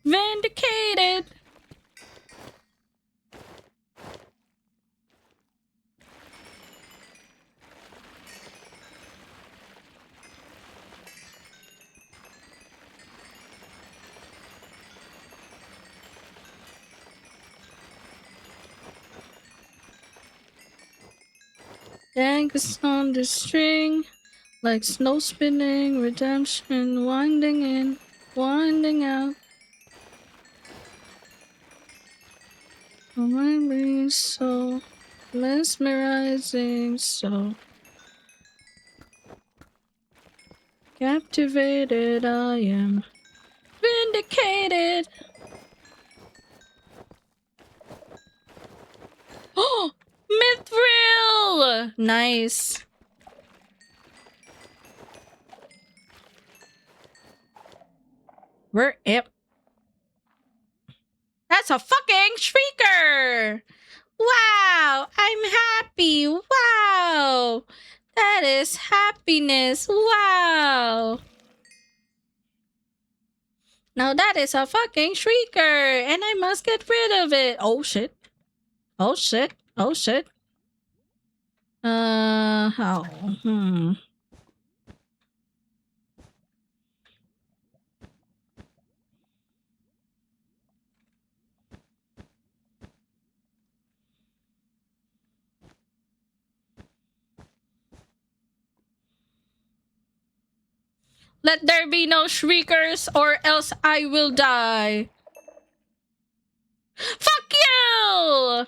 Vindicated. Dangles on the string, like snow spinning, redemption winding in, winding out. Remembering so mesmerizing, so captivated I am. Vindicated. Oh, Mithril! Nice. We're up. That's a fucking shrieker! Wow! I'm happy! Wow! That is happiness! Wow! Now that is a fucking shrieker! And I must get rid of it! Oh shit. Oh shit. Oh shit. How? Let there be no shriekers or else I will die. Fuck you!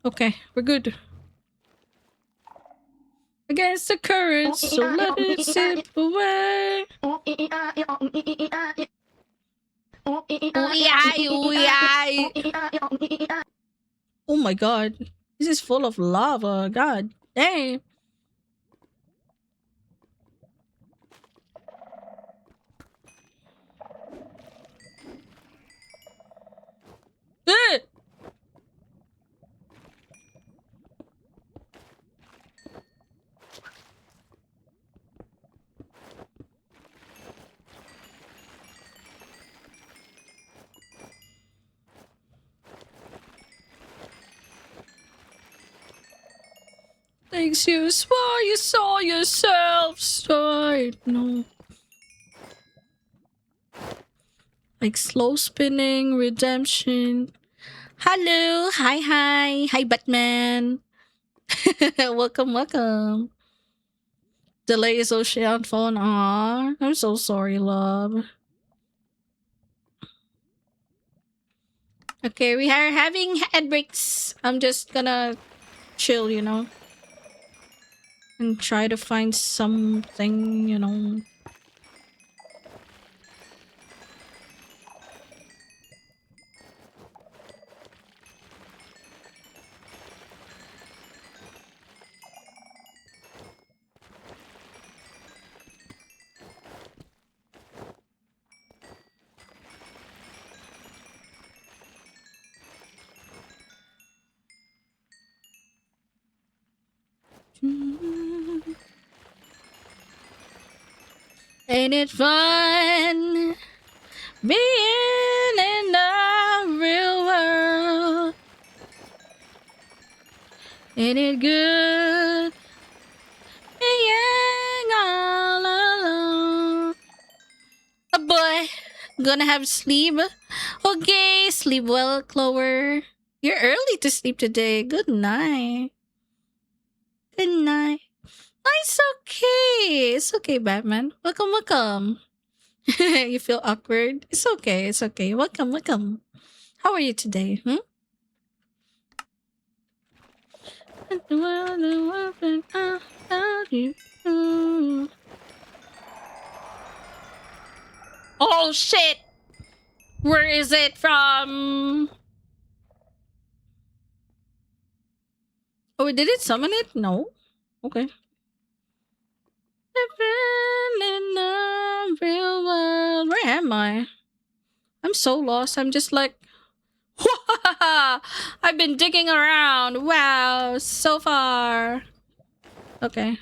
Okay, we're good. Against the current, so let it slip away. Oh my god. This is full of lava. God damn. Ugh! Thanks you swore you saw yourself straight. No. Like slow spinning, redemption. Hello, hi, Batman. Welcome, welcome. Delays Ocean phone. Aw, I'm so sorry, love. Okay, we are having head breaks. I'm just gonna chill, you know, and try to find something, you know. Ain't it fun being in the real world? Ain't it good being all alone? Oh boy, gonna have sleep. Okay, sleep well, Clover. You're early to sleep today. Good night. Good night. Oh, it's okay. It's okay, Batman. Welcome, welcome. You feel awkward? It's okay. It's okay. Welcome, welcome. How are you today? Hmm? Oh shit! Where is it from? Oh, did it summon it? No. Okay. Living in the real world. Where am I? I'm so lost. I'm just like, I've been digging around. Wow, so far. Okay.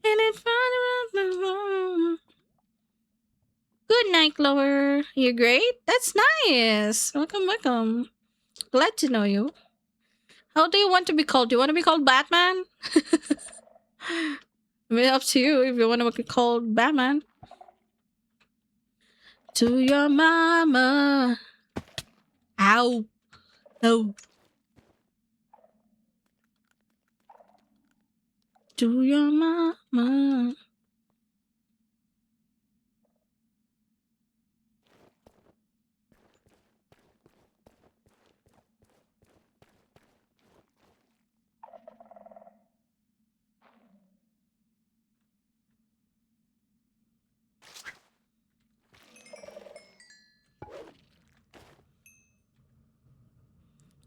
And it fun. Good night, Clover. You're great? That's nice. Welcome, welcome. Glad to know you. How do you want to be called? Do you want to be called Batman? I mean, up to you if you want to be called Batman. To your mama. Ow. Oh. To your mama.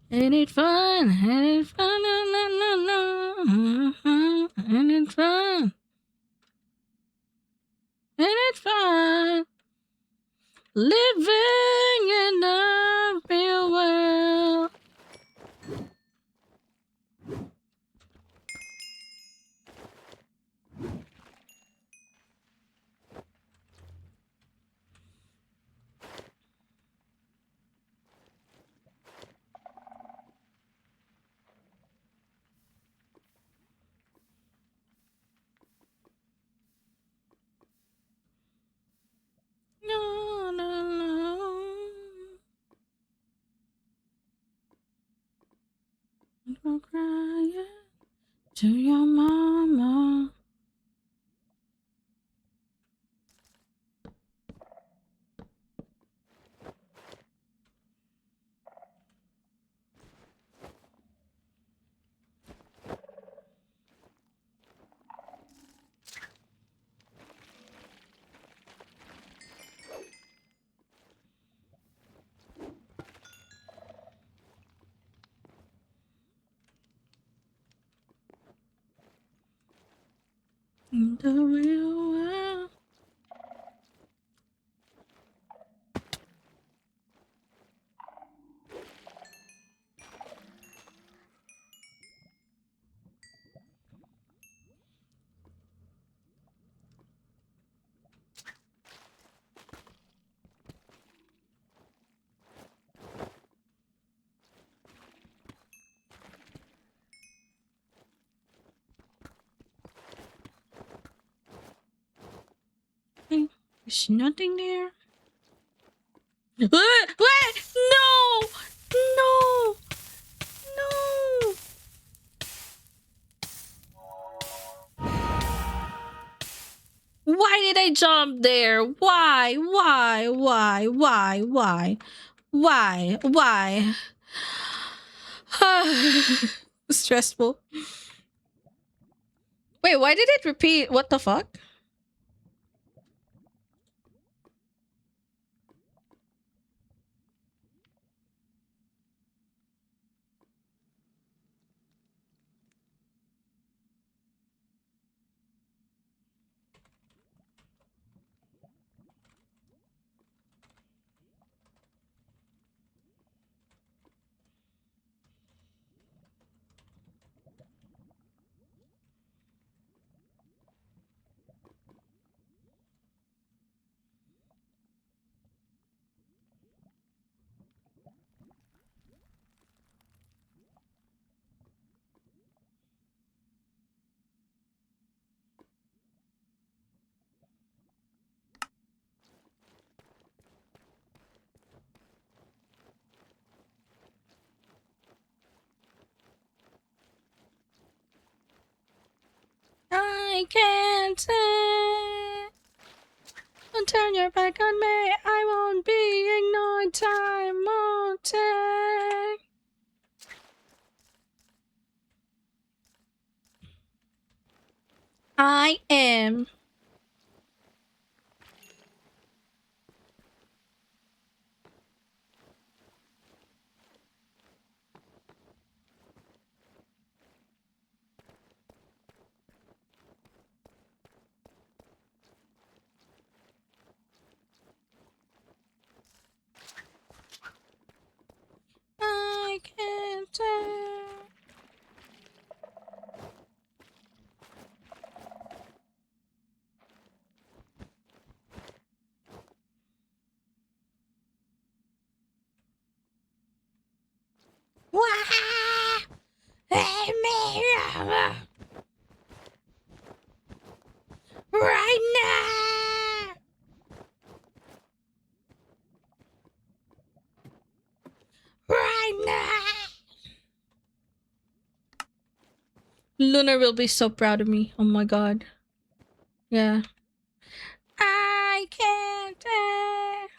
Ain't it fun? Ain't it fun? No, no, no, no. Ain't it fun? Ain't it fun? Living in the real world. To your mama. In the real world. Hey, there's nothing there. What? No! No! No! Why did I jump there? Why? Why? Why? Why? Why? Why? Why? Stressful. Wait, why did it repeat? What the fuck? I can't say. Don't turn your back on me. I won't be ignored. Time won't take. I am. I can't take. Right now! Right now! Luna will be so proud of me. Oh my god. Yeah. I can't take.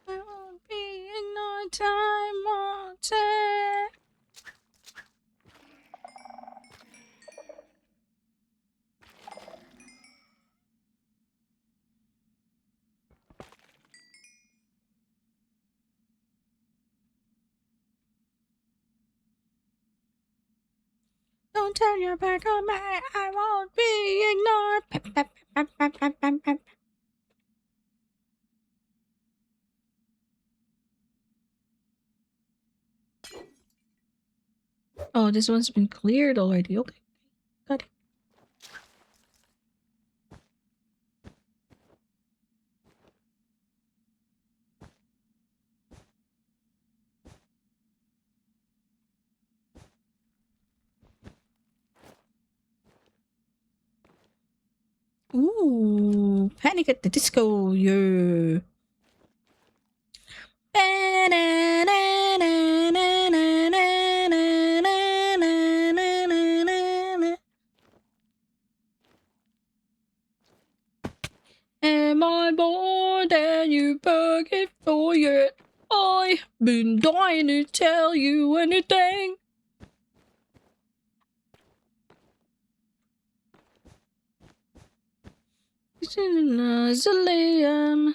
I won't be ignored. Time won't take. Don't turn your back on me. I won't be ignored. Pep, pep, pep, pep, pep, pep, pep. Oh, this one's been cleared already. Okay. Got it. Ooh, Panic at the Disco, yeah. my boy that you begging for yet. I've been dying to tell you anything. It's in a mausoleum.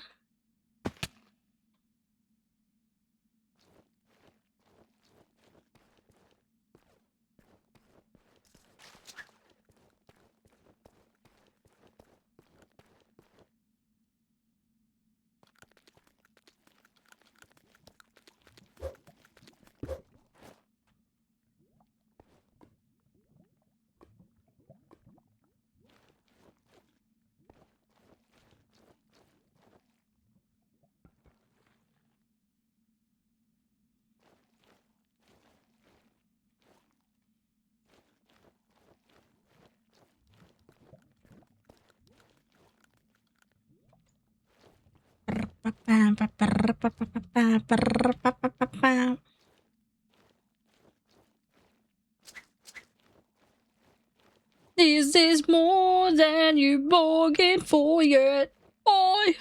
This is more than you bargained for yet. Boy.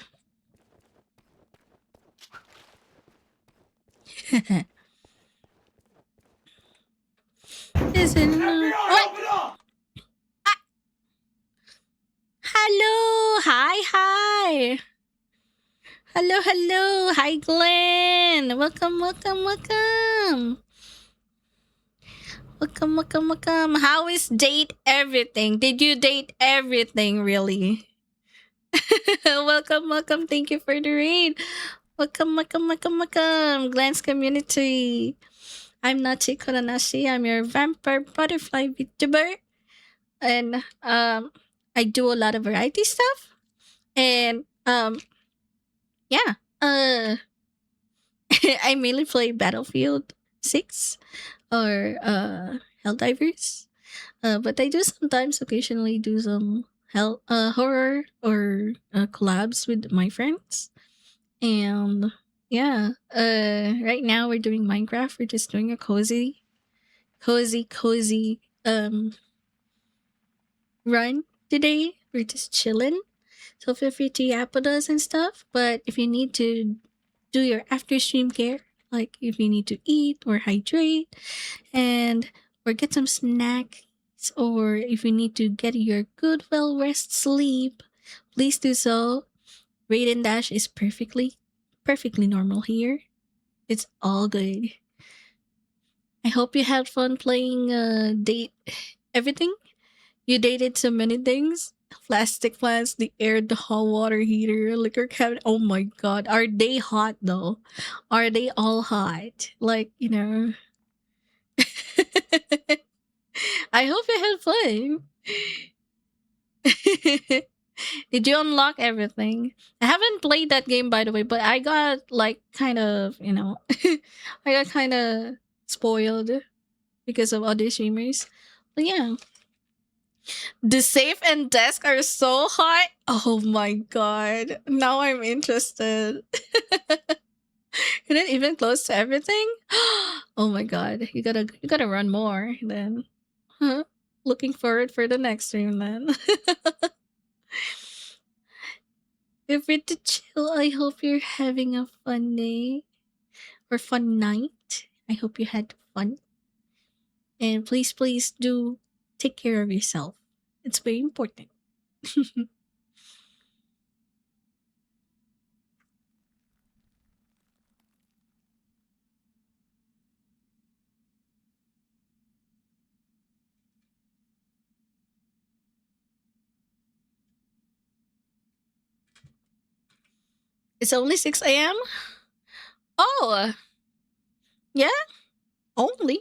Isn't what? Hello, hi. Hello. Hi, Glenn. Welcome. How is date everything? Did you date everything, really? welcome. Thank you for the raid. Welcome. Glenn's community. I'm Nachi Kuranashi. I'm your vampire butterfly VTuber. And I do a lot of variety stuff. And yeah. I mainly play Battlefield 6 or Helldivers. But I do sometimes occasionally do some horror or collabs with my friends. And yeah, right now we're doing Minecraft. We're just doing a cozy run today. We're just chilling. So feel free to yap with us and stuff. But if you need to do your after stream care, like if you need to eat or hydrate and or get some snacks, or if you need to get your good well rest sleep, please do so. Raid and dash is perfectly normal here. It's all good. I hope you had fun playing date everything. You dated so many things. Plastic plants, the air, the hot water heater, liquor cabinet. Oh my god. Are they hot though? Are they all hot? Like, you know. I hope you had fun. Did you unlock everything? I haven't played that game by the way, but I got like kind of, I got kind of spoiled because of other streamers. But yeah, the safe and desk are so hot. Oh my god. Now I'm interested. Can it even close to everything? Oh my god. You gotta run more then. Huh? Looking forward for the next stream then. Feel free to chill. I hope you're having a fun day or fun night. I hope you had fun. And please do take care of yourself. It's very important. It's only 6 a.m. Oh, yeah, only.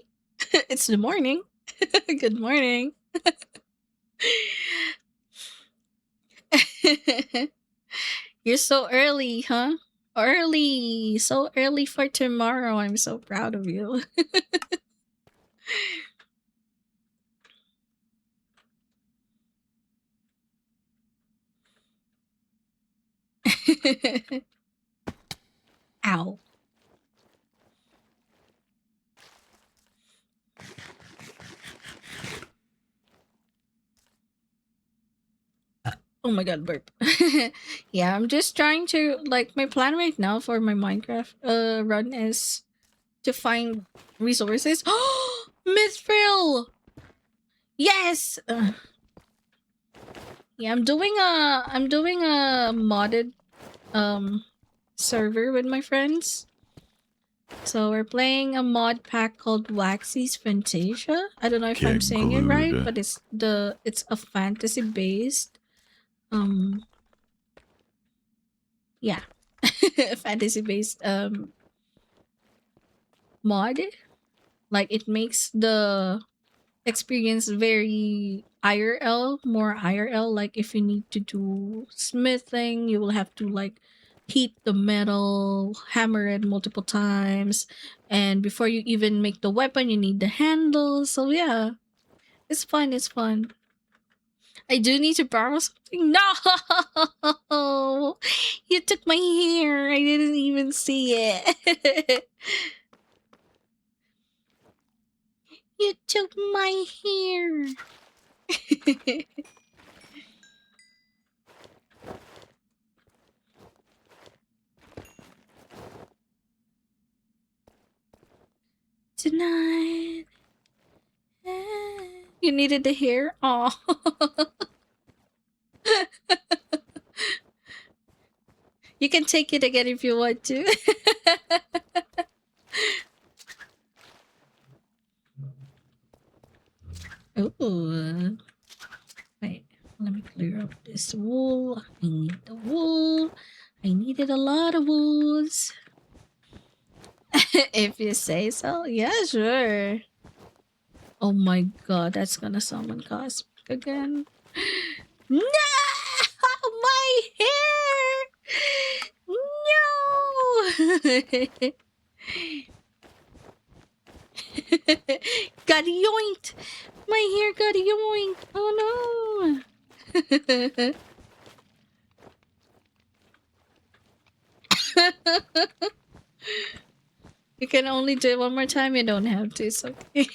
It's the morning. Good morning. You're so early, huh? Early. So early for tomorrow. I'm so proud of you. Ow. Oh my god, burp. Yeah, I'm just trying to like my plan right now for my Minecraft run is to find resources. Mithril! Yes! Yeah, I'm doing a modded server with my friends. So we're playing a mod pack called Waccy's Fantasia. I don't know if I'm King saying it right, glued. but it's a fantasy based um yeah. Fantasy based mod. Like it makes the experience very IRL, more IRL. Like if you need to do smithing, you will have to like heat the metal, hammer it multiple times, and before you even make the weapon, you need the handle. So yeah, it's fun. It's fun. I do need to borrow something. No, you took my hair. I didn't even see it. You took my hair. Tonight. You needed the hair? Oh. You can take it again if you want to. Ooh. Wait, let me clear up this wool. I need the wool. I needed a lot of wools. If you say so. Yeah, sure. Oh my god, that's gonna summon Cosmic again. No! My hair! No! Got yoinked! My hair got yoinked! Oh no! You can only do it one more time, you don't have to, it's okay.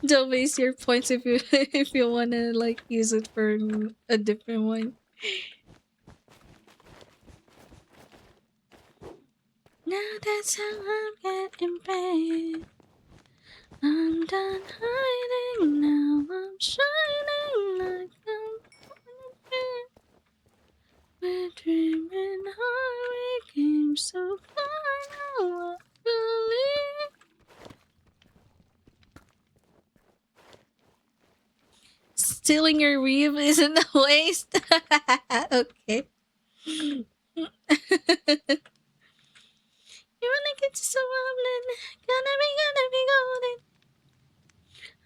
Don't waste your points if you wanna like use it for a different one. Now that's how I'm getting paid. I'm done hiding now. I'm shining like I'm we're dreaming hard. We came so far. Now I believe. Stealing your weave isn't a waste. Okay. You wanna get to so wobbling. Gonna be golden.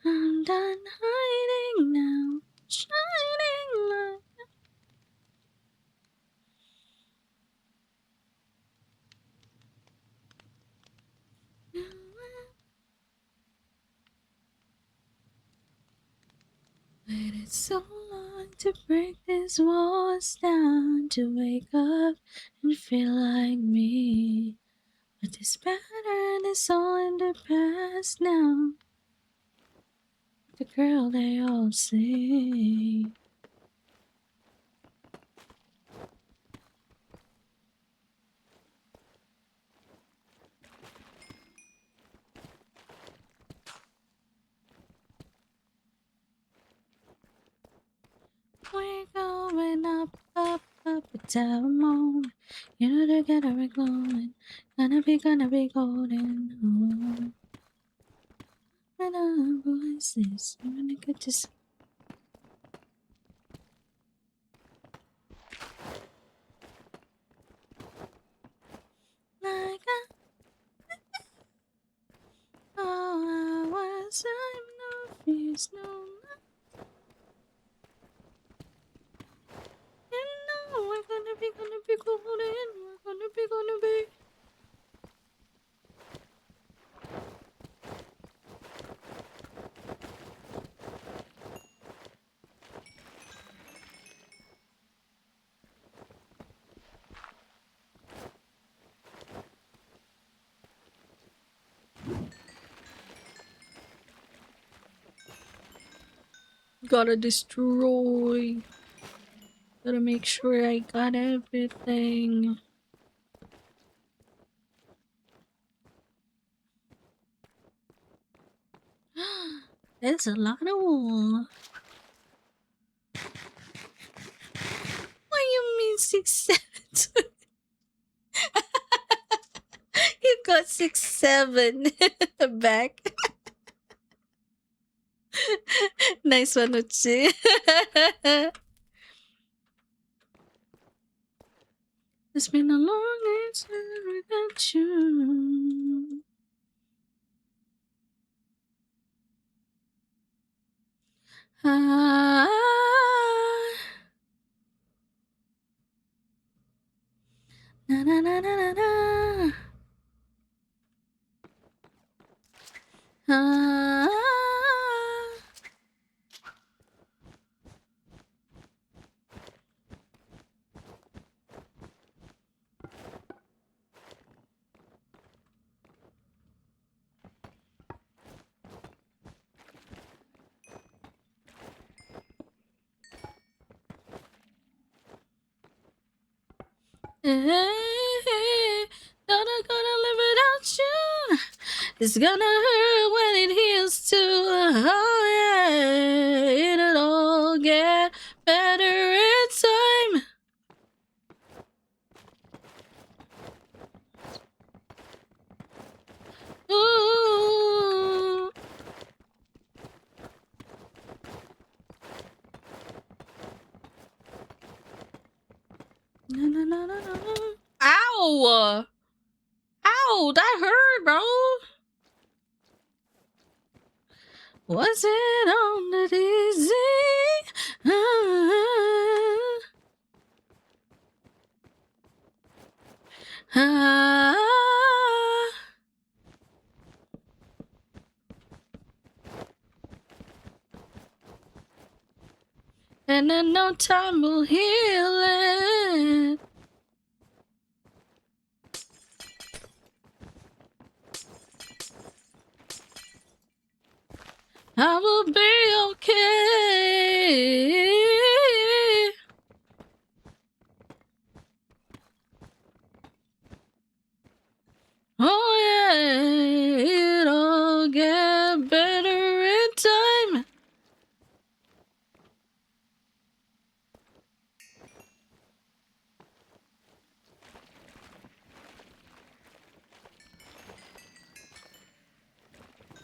I'm done hiding now. Shining like. Waited so long to break these walls down, to wake up and feel like me. But this pattern is all in the past now. The girl they all see. We're going up, up, up, it's our moment. You know together we're glowing. Gonna be golden. Oh. When our voices, you wanna get to see. Like all hours, I'm no fears, no love. You know we're gonna be golden. We're gonna be. gotta destroy. Gotta make sure I got everything. There's a lot of wool. What you mean 6'7"? You got 6'7" back. Nice one, Uchi. It's been a long answer without you. Ah, na na na na na na. Ah. Hey, not gonna live without you. It's gonna hurt when it heals too. Oh yeah, it'll all get better in time. Ooh. Na, na, na, na, na. Ow! Ow! That hurt, bro. Was it on that easy? Ah. And then no time will heal it. I will be okay. Oh yeah, it'll get better in time.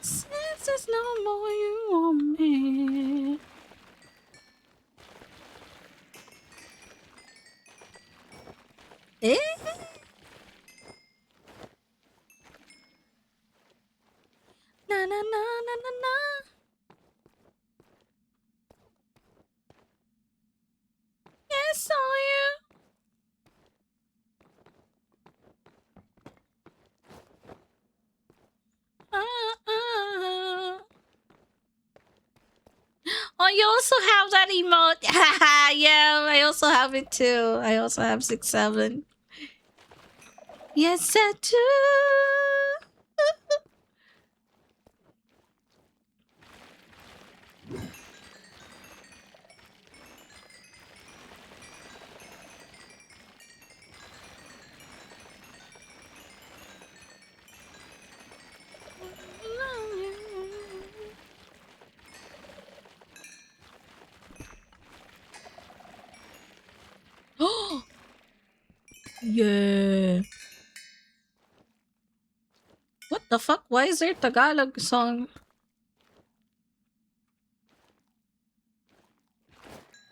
Since there's no more you want me. Eh? Na na na na na na. Yes, saw you. Uh. Oh, you also have that emote. Yeah, I also have it too. I also have 6'7". Yes, I do. Oh, yeah. What the fuck? Why is there Tagalog song?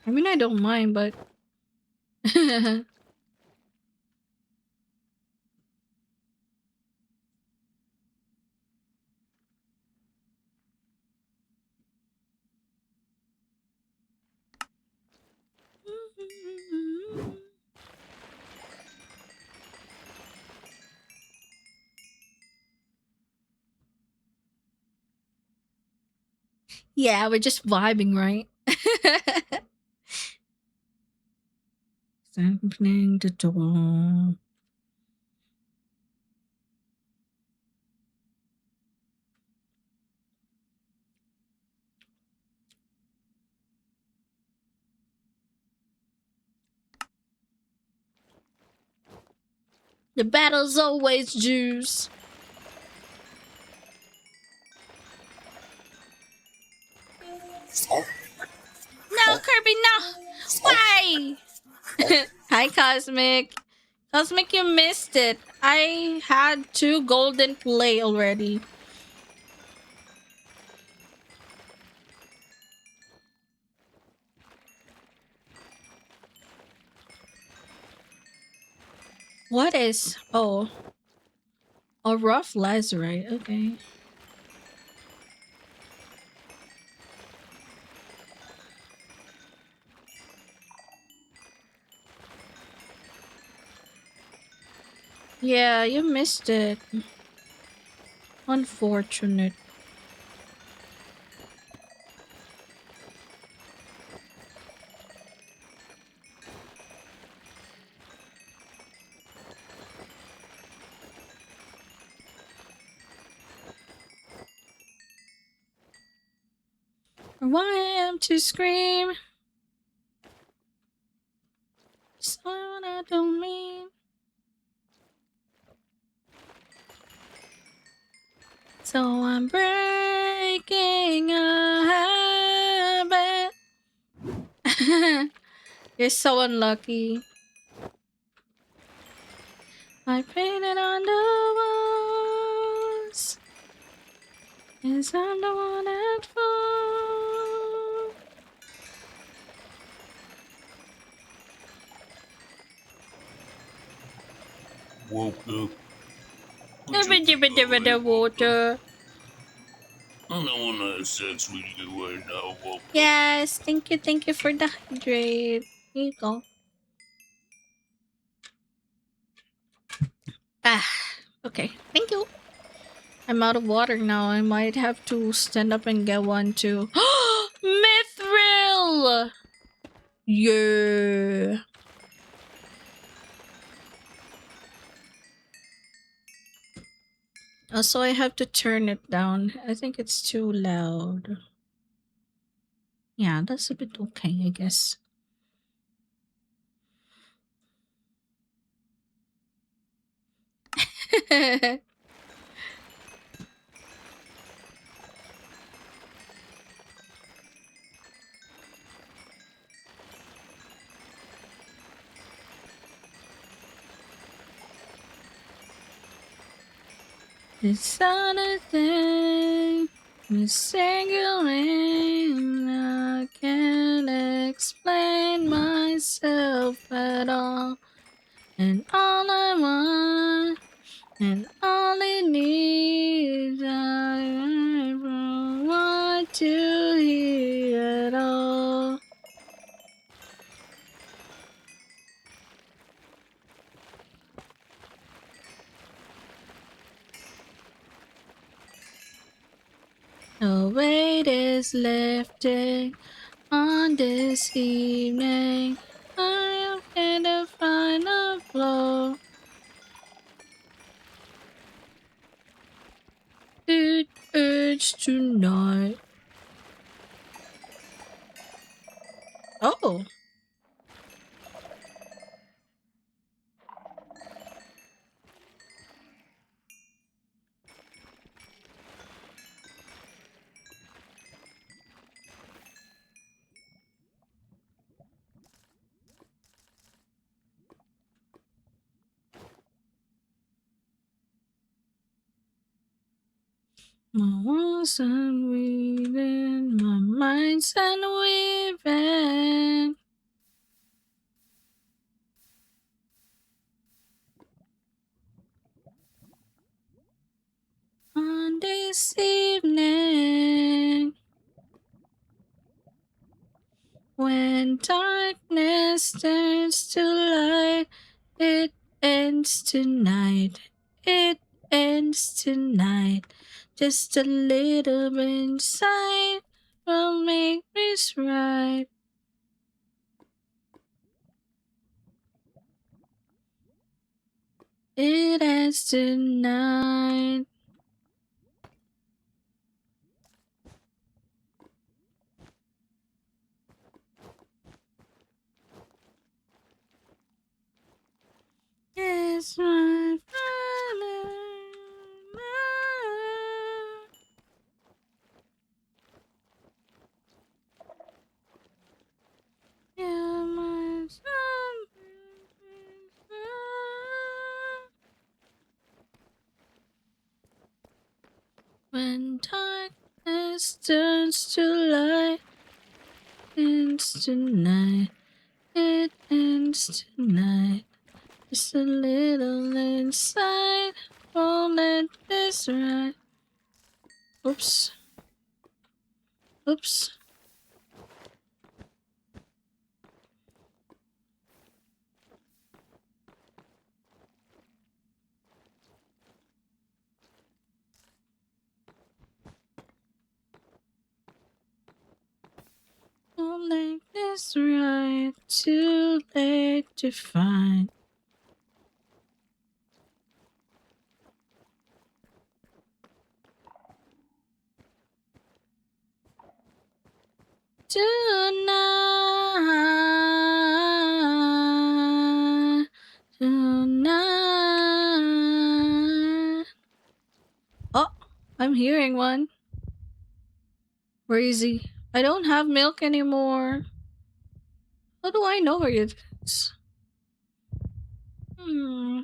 I mean, I don't mind, but yeah, we're just vibing, right? Opening the door. The battle's always juice. No, Kirby, no! Why? Hi, Cosmic. Cosmic, you missed it. I had 2 golden play already. What is... Oh. A rough lazarite. Okay. Yeah, you missed it. Unfortunate. Why am to scream? Someone I don't mean. So I'm breaking a habit. You're so unlucky. I painted on the walls. Yes, I'm the one at fault. Woke up. The water. I don't want to have sex with you right now. Woke up. Yes, thank you for the hydrate. Here you go. Ah, okay, thank you. I'm out of water now. I might have to stand up and get one too. Mithril! Yeah. Also, I have to turn it down. I think it's too loud. Yeah, that's a bit okay, I guess. This other thing is singular. I can't explain myself at all. And all I want, and all it needs, I want to hear at all. The weight is lifting on this evening. I am in the final blow. It urge tonight. Oh. My walls unweaving, my mind's unweaving. On this evening, when darkness turns to light, it ends tonight. It ends tonight. Just a little insight will make this right. It ends tonight. It's my darkness turns to light. Ends tonight. It ends tonight. Just a little inside. Won't let this ride. Oops. Oops. Won't let this ride. Too late to find. Tonight, tonight. Oh, I'm hearing one. Where is he? I don't have milk anymore. How do I know where it is? Hmm.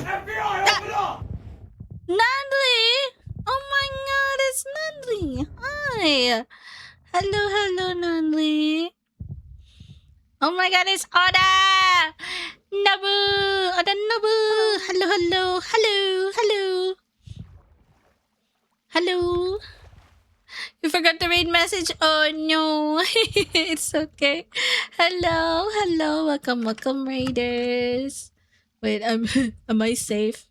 FBI, open up! Nandli! Oh my god, it's Nandli! Hi! Hello, Nandli. Oh my god, it's Oda! Nabu! Oda Nabu! Hello. You forgot to read message? Oh no. It's okay. Hello. Welcome, Raiders. Wait, am I safe?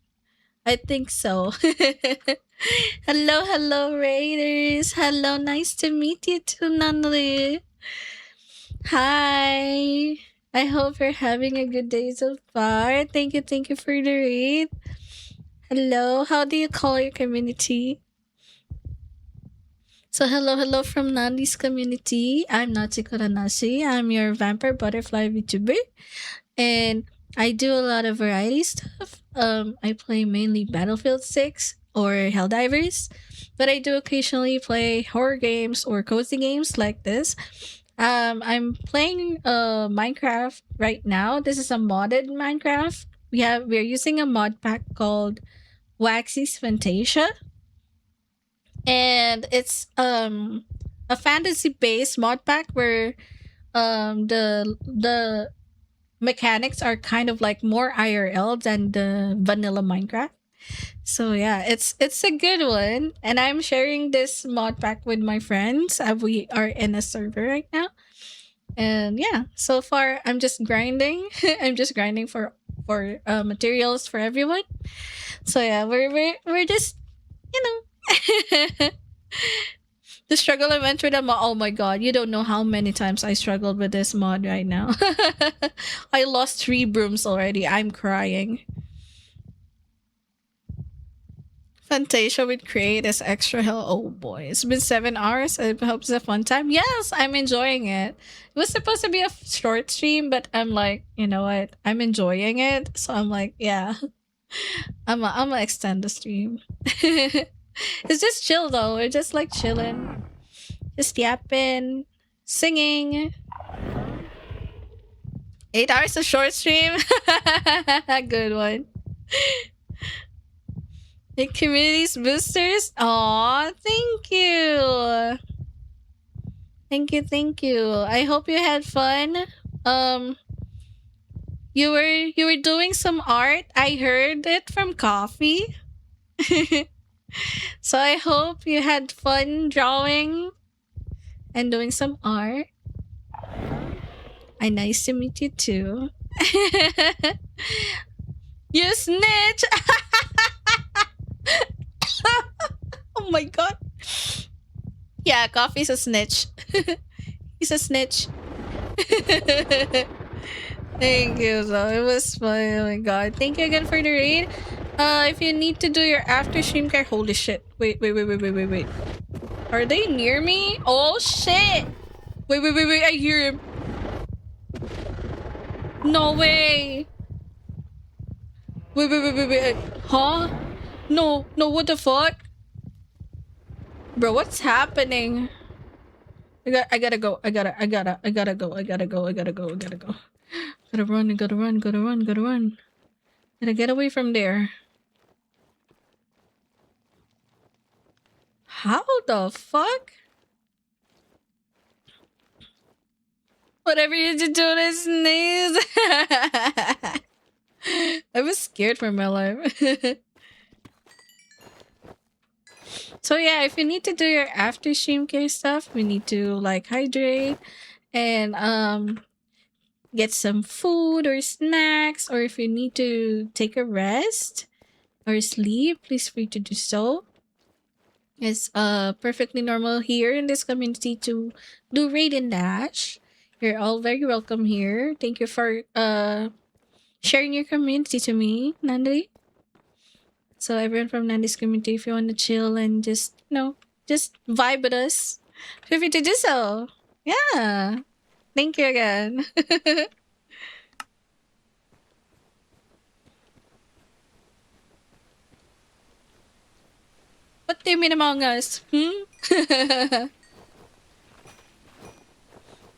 I think so. Hello, Raiders. Hello, nice to meet you too, Nunley. Hi. I hope you're having a good day so far. Thank you for the raid. Hello, how do you call your community? So hello from Nandi's community. I'm Natsuko Nasi. I'm your vampire butterfly VTuber. And I do a lot of variety stuff. I play mainly Battlefield 6 or Helldivers, but I do occasionally play horror games or cozy games like this. I'm playing Minecraft right now. This is a modded Minecraft. We're using a mod pack called Waccy's Fantasia, and it's a fantasy based mod pack where the mechanics are kind of like more IRL than the vanilla Minecraft. So yeah, it's a good one, and I'm sharing this mod pack with my friends. We are in a server right now, and yeah, so far I'm just grinding. I'm just grinding for materials for everyone. So yeah, we're just you know. The struggle I went through the mod. Oh my god, you don't know how many times I struggled with this mod right now. I lost 3 brooms already. I'm crying. Fantasia with Create is extra hell. Oh boy, it's been 7 hours. I hope it's a fun time. Yes, I'm enjoying it. It was supposed to be a short stream, but I'm like, you know what? I'm enjoying it, so I'm like, yeah, I'm gonna extend the stream. It's just chill though. We're just like chilling, just yapping, singing. 8 hours of short stream. Good one. The community's boosters. Aw, thank you. Thank you. I hope you had fun. Um, you were doing some art. I heard it from Coffee. So I hope you had fun drawing and doing some art. I nice to meet you too. You snitch! Oh my god. Yeah, Coffee's a snitch. He's a snitch. Thank you, though. It was fun. Oh my god. Thank you again for the raid. If you need to do your after stream care, holy shit. Wait. Are they near me? Oh shit! Wait. I hear him. No way. Wait. Huh? No, what the fuck? Bro, what's happening? I gotta go. I gotta go. I gotta go. I gotta go. Gotta run, gotta run, gotta run, gotta run. Gotta get away from there. How the fuck? Whatever you do to sneeze. I was scared for my life. So yeah, if you need to do your after stream care stuff, we need to like hydrate and get some food or snacks, or if you need to take a rest or sleep, please free to do so. It's perfectly normal here in this community to do raid and dash. You're all very welcome here. Thank you for sharing your community to me, Nandi. So everyone from Nandi's community, if you want to chill and just, you know, just vibe with us, feel free to do so. Yeah. Thank you again. What do you mean Among Us?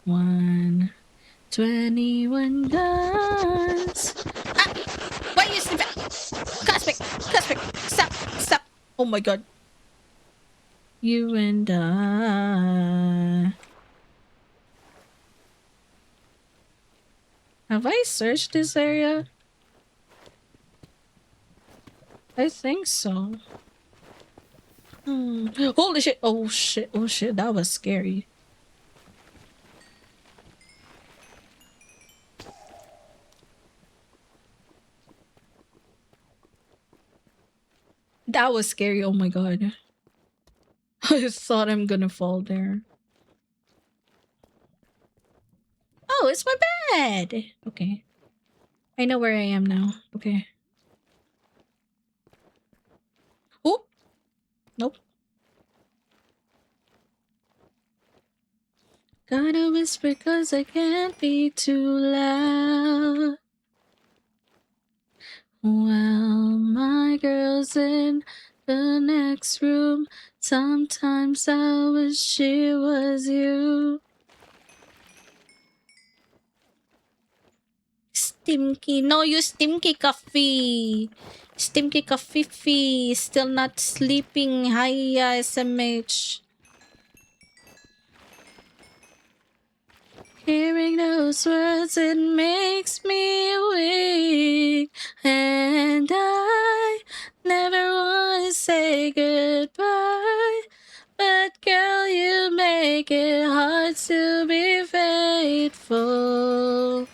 121 guns. Ah! Why you sleeping? Cosmic! Cosmic! Stop! Stop! Oh my god. You and I. Have I searched this area? I think so. Holy shit! Oh shit! Oh shit! That was scary. That was scary. Oh my god. I thought I'm gonna fall there. Oh, it's my bed. Okay. I know where I am now. Okay. Oh! Nope. Gotta whisper cause I can't be too loud. Well, my girl's in the next room. Sometimes I wish it was you. Stimky. No, you Stimky Coffee. Stimky Coffee. Still not sleeping. Hiya, SMH. Hearing those words, it makes me weak. And I never want to say goodbye. But girl, you make it hard to be faithful.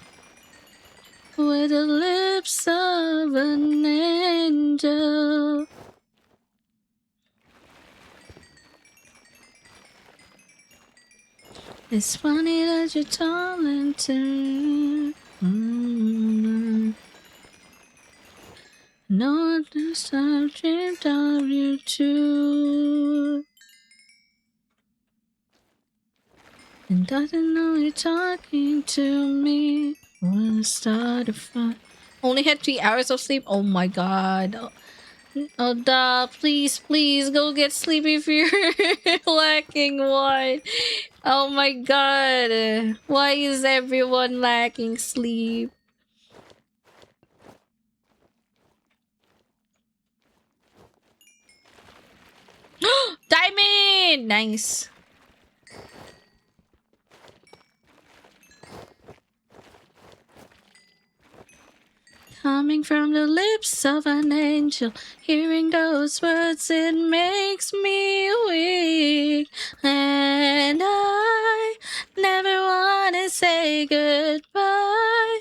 With the lips of an angel. It's funny that you're talented. No, this I've dreamed of you too. And doesn't know you're talking to me. Wanna start a fight? Only had 3 hours of sleep. Oh my god. Oh, duh. Please, please go get sleep if you're lacking one. Oh my god. Why is everyone lacking sleep? Diamond! Nice. Coming from the lips of an angel, hearing those words, it makes me weak. And I never want to say goodbye.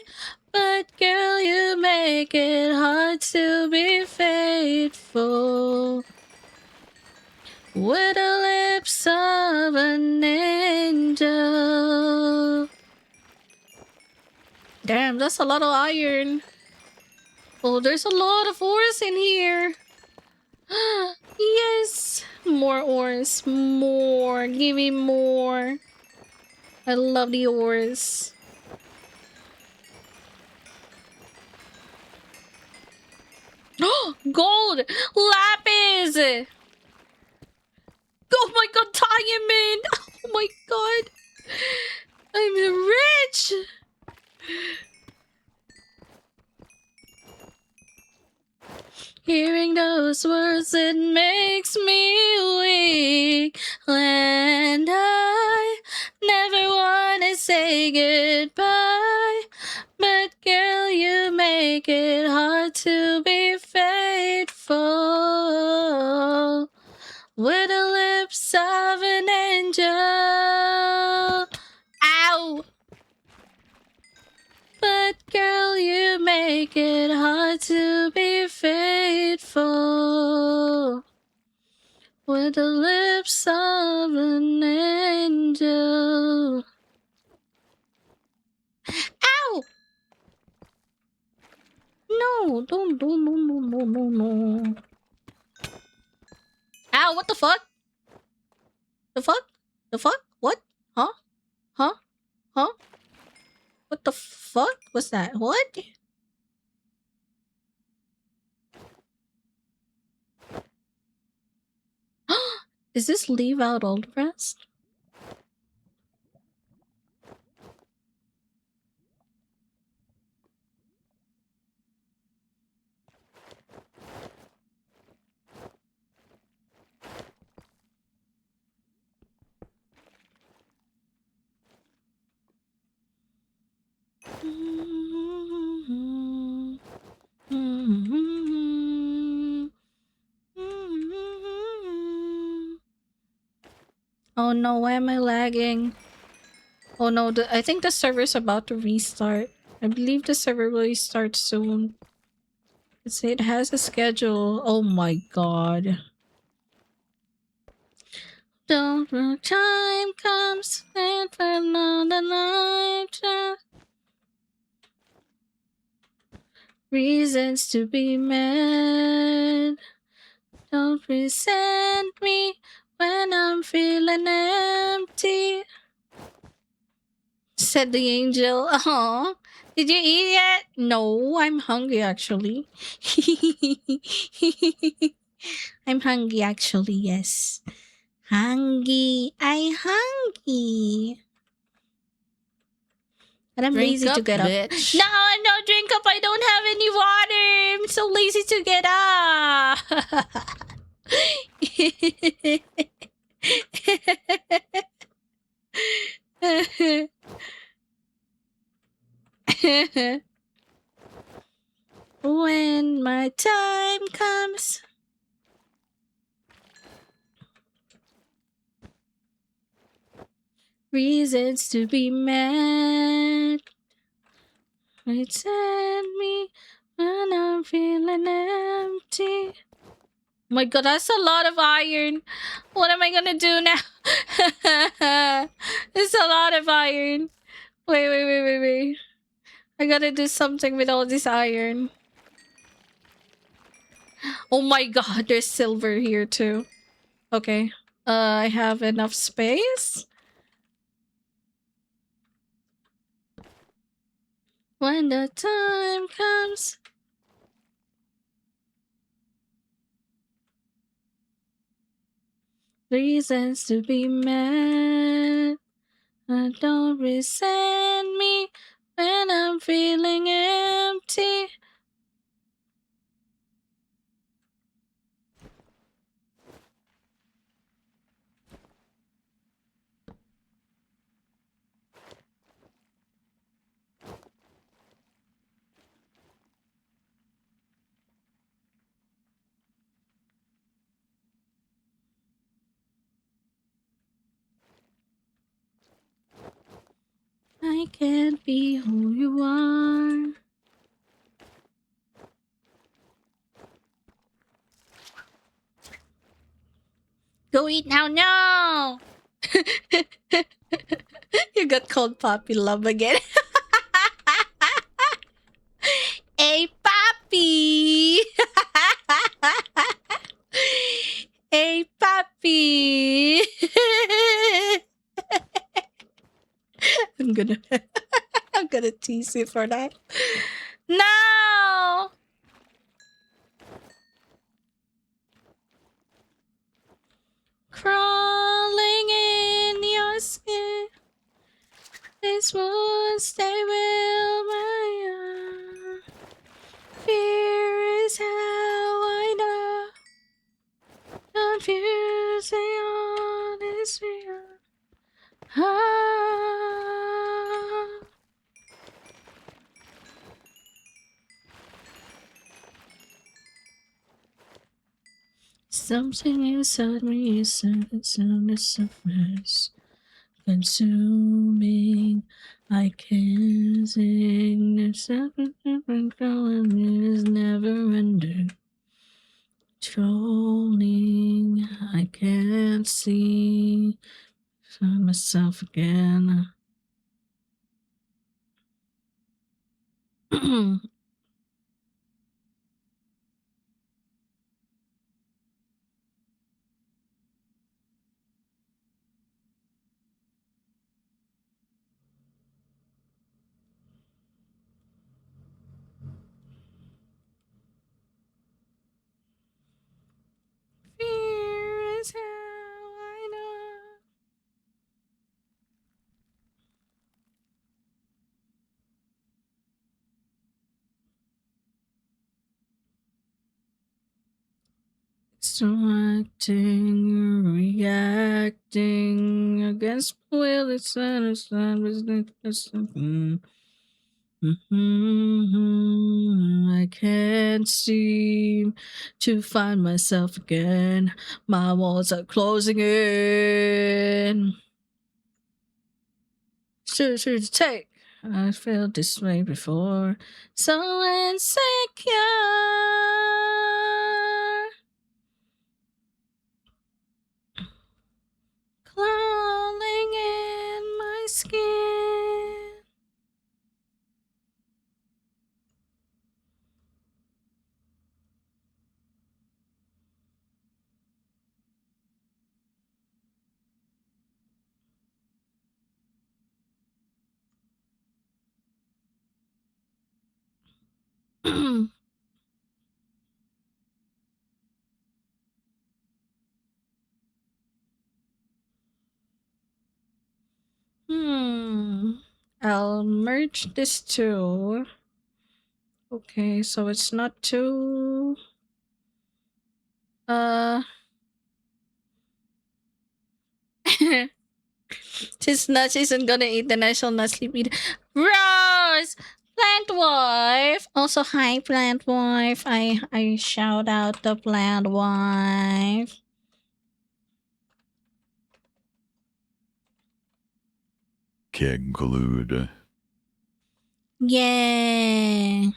But girl, you make it hard to be faithful. With the lips of an angel. Damn, that's a lot of iron. Oh, there's a lot of ores in here. Yes! More ores. More. Give me more. I love the ores. Gold! Lapis! Oh my god, diamond! Oh my god! Hearing those words, it makes me weak. And I never wanna say goodbye. But girl, you make it hard to be faithful. With the lips of an angel. Ow! But girl, you make it hard to be faithful. With the lips of an angel. Ow! No, don't, no. Ow, what the fuck? The fuck? The fuck? What? Huh? Huh? Huh? What the fuck was that? What? Is this leave out all the rest? Oh no, why am I lagging? Oh no, I think the server's about to restart. I believe the server will restart soon. It has a schedule. Oh my god. Don't when time comes and for another night. Reasons to be mad. Don't resent me when I'm feeling empty. Said the angel. Aw. Did you eat yet? No, I'm hungry actually. I'm hungry actually, yes. Hungry. I hungry. But I'm Drink lazy to up, get up. bitch. No, no, drink up. I don't have any water. I'm so lazy to get up. When my time comes. Reasons to be mad. Pretend me when I'm feeling empty. Oh my god, that's a lot of iron. What am I gonna do now? It's a lot of iron. Wait. I gotta do something with all this iron. Oh my god, there's silver here too. Okay. I have enough space. When the time comes. Reasons to be mad. Don't resent me when I'm feeling empty. I can't be who you are. Go eat now, no! You got called Poppy Love again. Hey, Poppy! Hey, Poppy! I'm gonna I'm gonna tease you for that. No! Crawling in your skin. This wounds they will my fear is how I confusing on this real. Ah. Something inside me is surface, consuming. I can't sing the separate growing is never ending. Trolling, I can't see myself again. Fear is how I know. So acting, reacting against my will, it's I can't seem to find myself again. My walls are closing in. So to take. I felt this way before. So insecure. Crawling in my skin. I'll merge this two. Okay, so it's not too. She's not. She isn't gonna eat. Then I shall not sleep either. Rose, plant wife. Also, hi, plant wife. I shout out the plant wife. Keg glued. Yeah.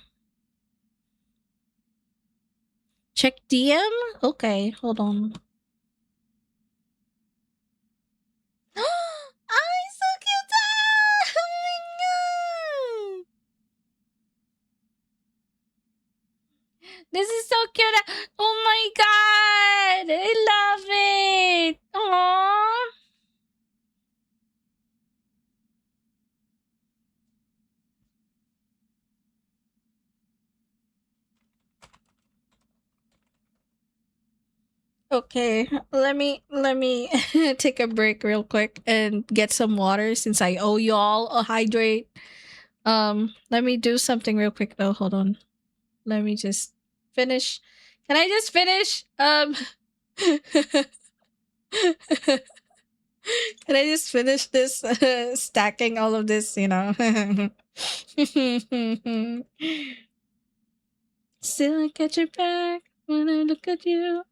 Check DM. Okay, hold on. Oh, so cute! Oh my god! This is so cute! Oh my god! I love it! Aww! Okay, let me take a break real quick and get some water since I owe y'all a hydrate. Let me do something real quick though. Hold on. Let me just finish. Can I just finish? Can I just finish this stacking all of this, you know? Still I catch your back when I look at you.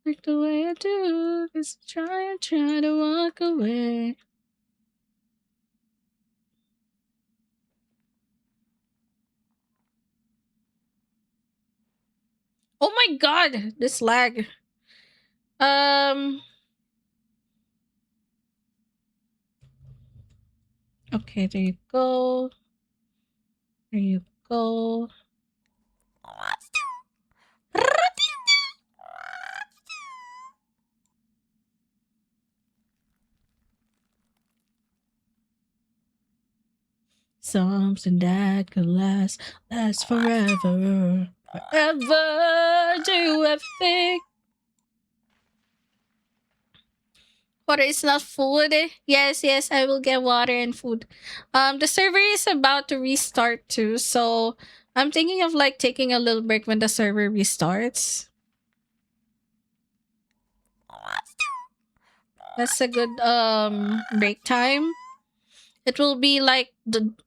Like the way I do, cause I try to walk away. Oh my god, this lag. Okay, there you go. There you go. Something that could last forever. Forever. Do you ever think water is not food? Yes, yes, I will get water and food. The server is about to restart too, so I'm thinking of like taking a little break when the server restarts. That's a good break time. It will be like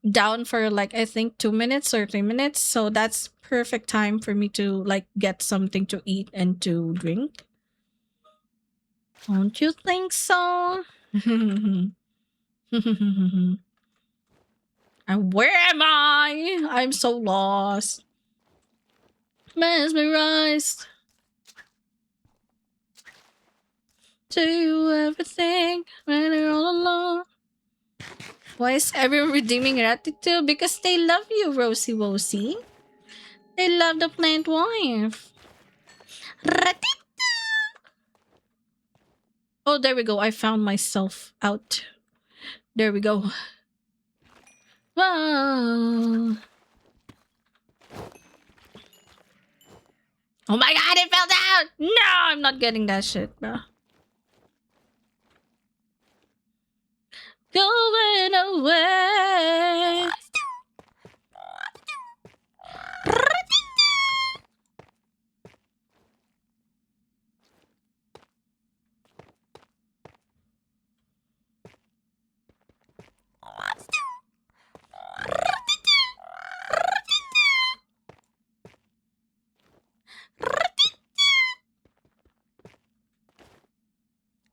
down for like I think 2 minutes or 3 minutes. So that's perfect time for me to like get something to eat and to drink. Don't you think so? And where am I? I'm so lost. Mesmerized. Do you ever think when you're all alone? Why is everyone redeeming gratitude? Because they love you, Rosie Wosie. They love the plant wife. Rati- Oh, there we go. I found myself out. There we go. Wow. Oh my god, it fell down! No, I'm not getting that shit, bro. Going away.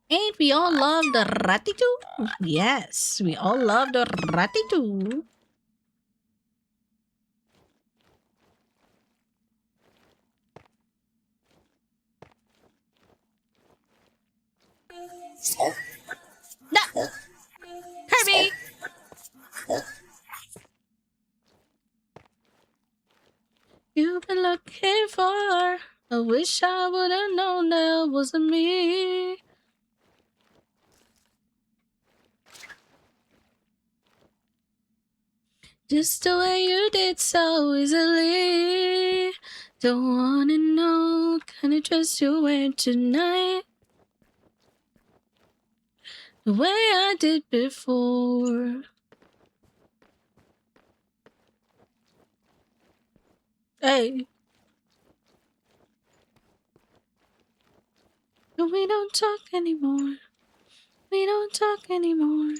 Ain't we all love the Ratitoo? Yes, we all love the Ratitoo. No! Kirby! You've been looking for. I wish I would have known that wasn't me. Just the way you did so easily. Don't wanna know kind of dress you wear tonight. The way I did before. Hey. No, we don't talk anymore. We don't talk anymore.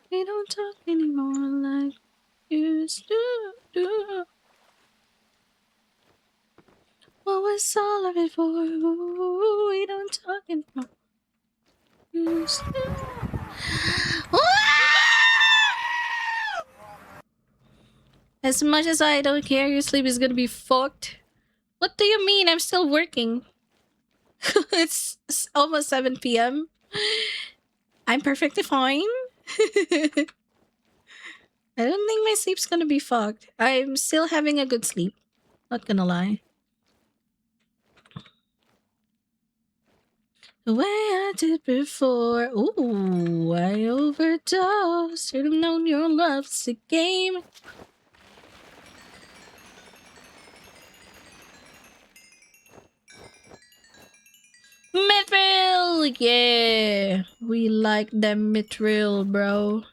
We don't talk anymore like we used to do. What was all of it for? Ooh, we don't talk anymore. Used to. As much as I don't care, your sleep is gonna be fucked. What do you mean? I'm still working. It's almost 7 p.m. I'm perfectly fine. I don't think my sleep's gonna be fucked. I'm still having a good sleep. Not gonna lie. The way I did before. Ooh, I overdosed. Should've known your love's a game. Mithril! Yeah! We like them Mithril, bro.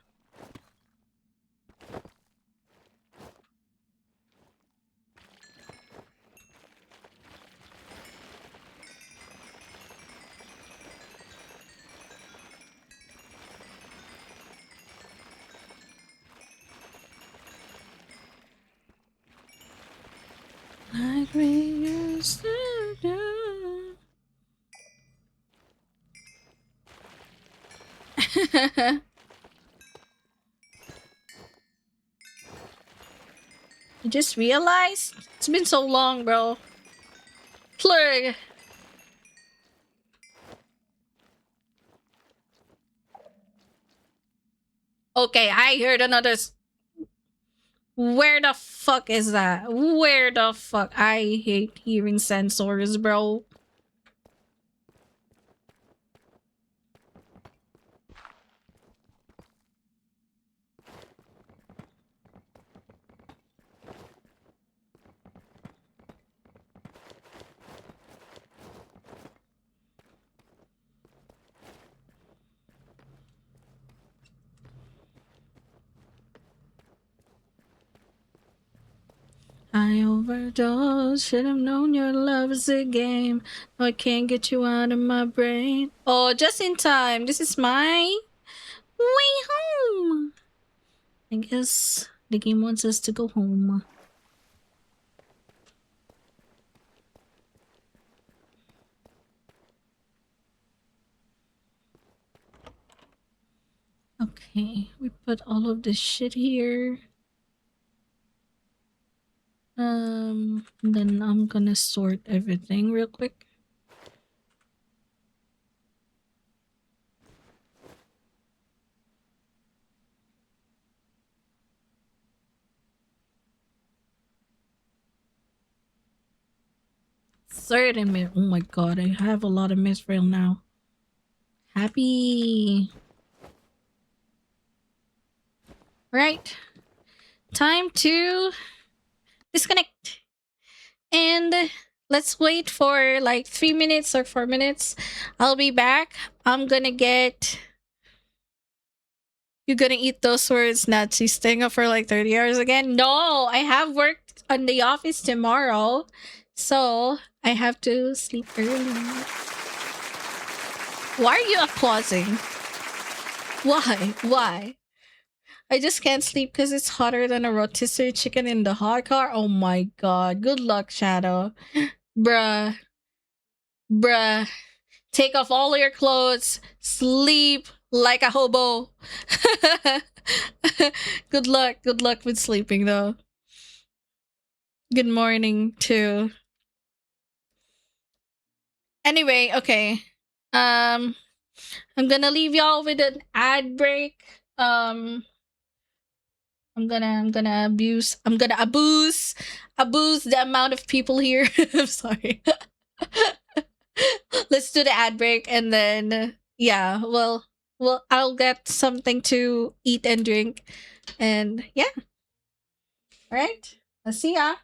Like we used to do. You just realized? It's been so long, bro. Plurg. Okay, I heard another. Where the fuck is that? Where the fuck? I hate hearing sensors, bro. I overdosed. Should have known your love is a game. No, I can't get you out of my brain. Oh, just in time. This is my way home. I guess the game wants us to go home. Okay, we put all of this shit here. Then I'm gonna sort everything real quick. Third and oh my god, I have a lot of misrail now. Happy. Right. Time to disconnect. And let's wait for like 3 minutes or 4 minutes. I'll be back. I'm gonna get. You're gonna eat those words, Nazi. Staying up for like 30 hours again? No, I have work on the office tomorrow. So I have to sleep early. Why are you applauding? Why? Why? I just can't sleep because it's hotter than a rotisserie chicken in the hot car. Oh my god. Good luck, Shadow. Bruh. Bruh. Take off all your clothes. Sleep like a hobo. Good luck. Good luck with sleeping, though. Good morning, too. Anyway, okay. I'm gonna leave y'all with an ad break. I'm gonna abuse the amount of people here. I'm sorry. Let's do the ad break and then yeah, well I'll get something to eat and drink and yeah. All right. I'll see ya.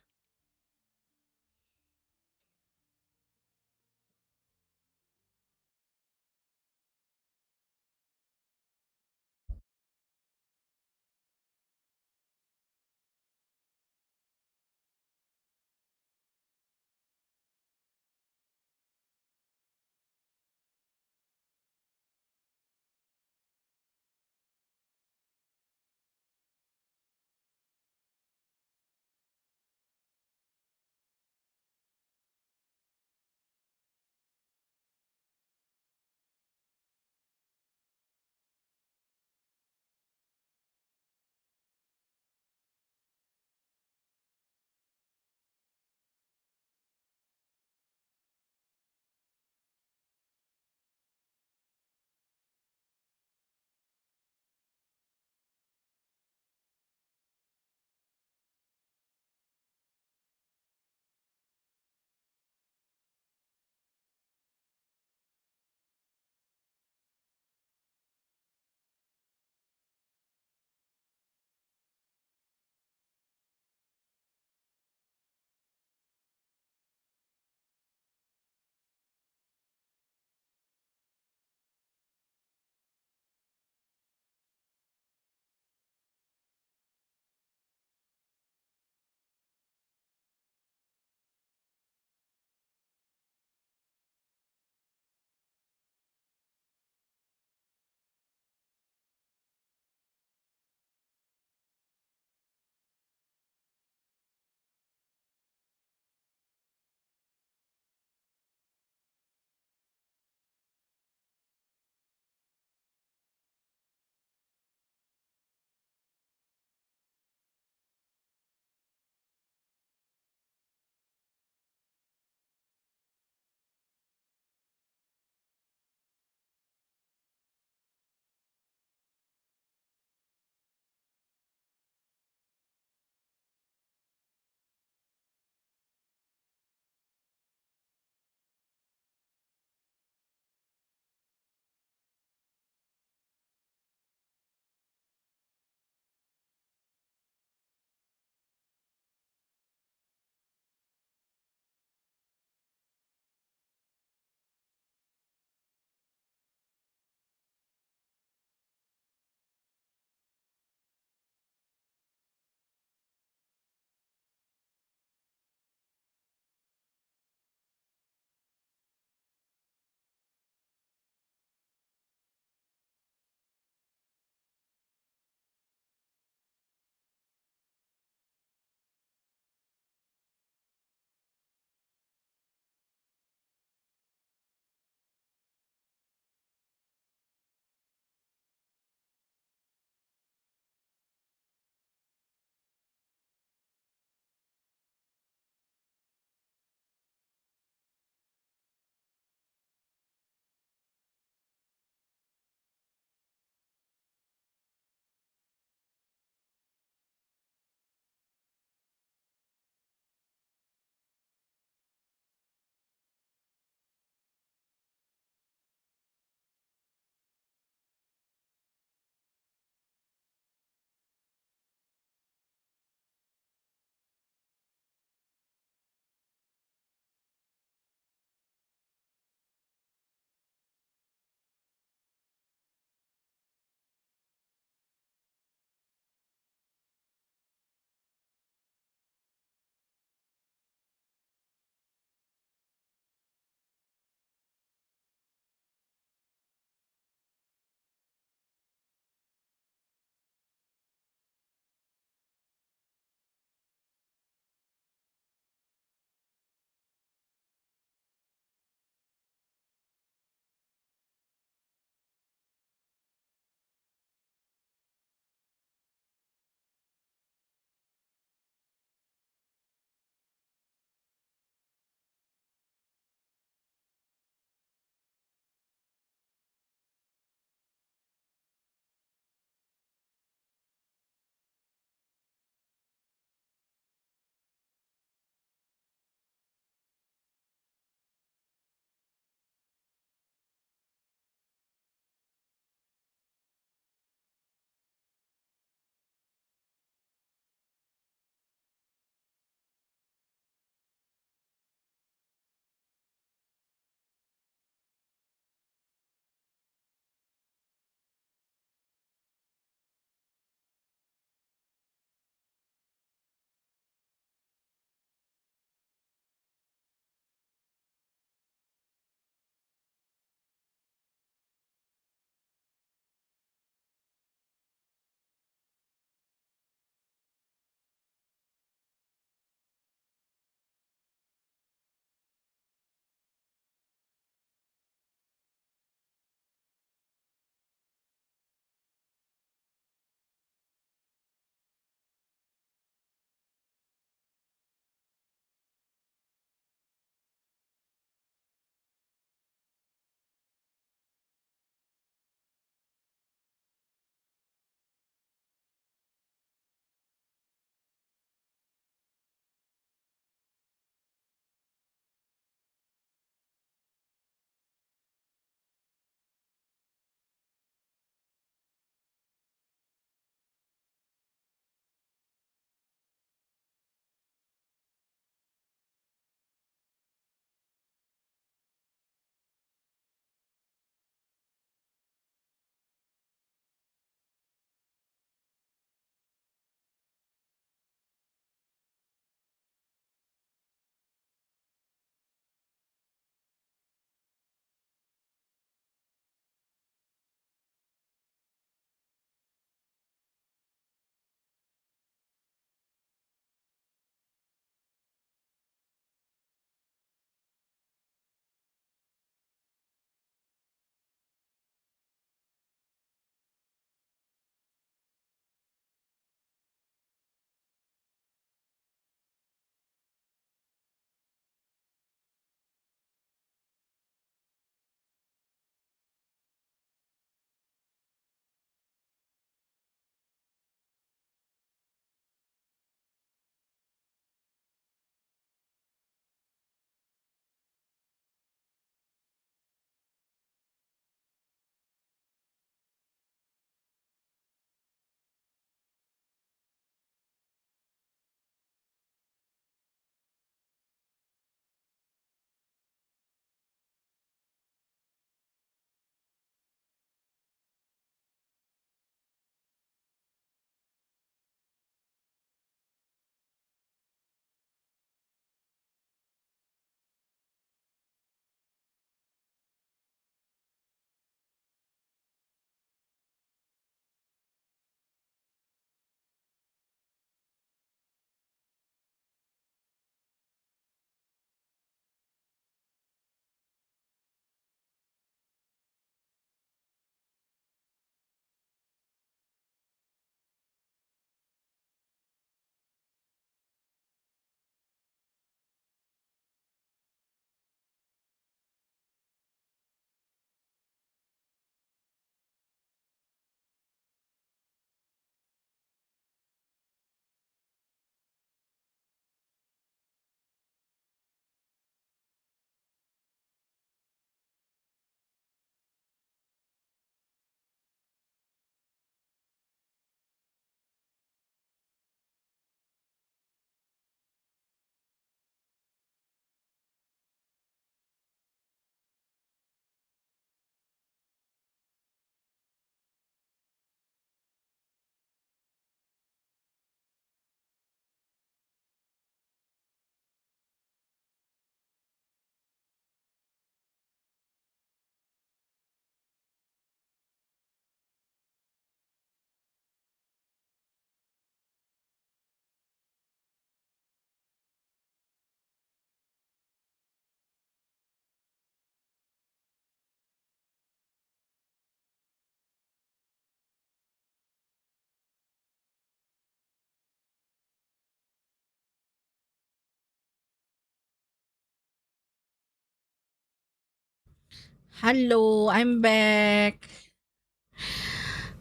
Hello, I'm back.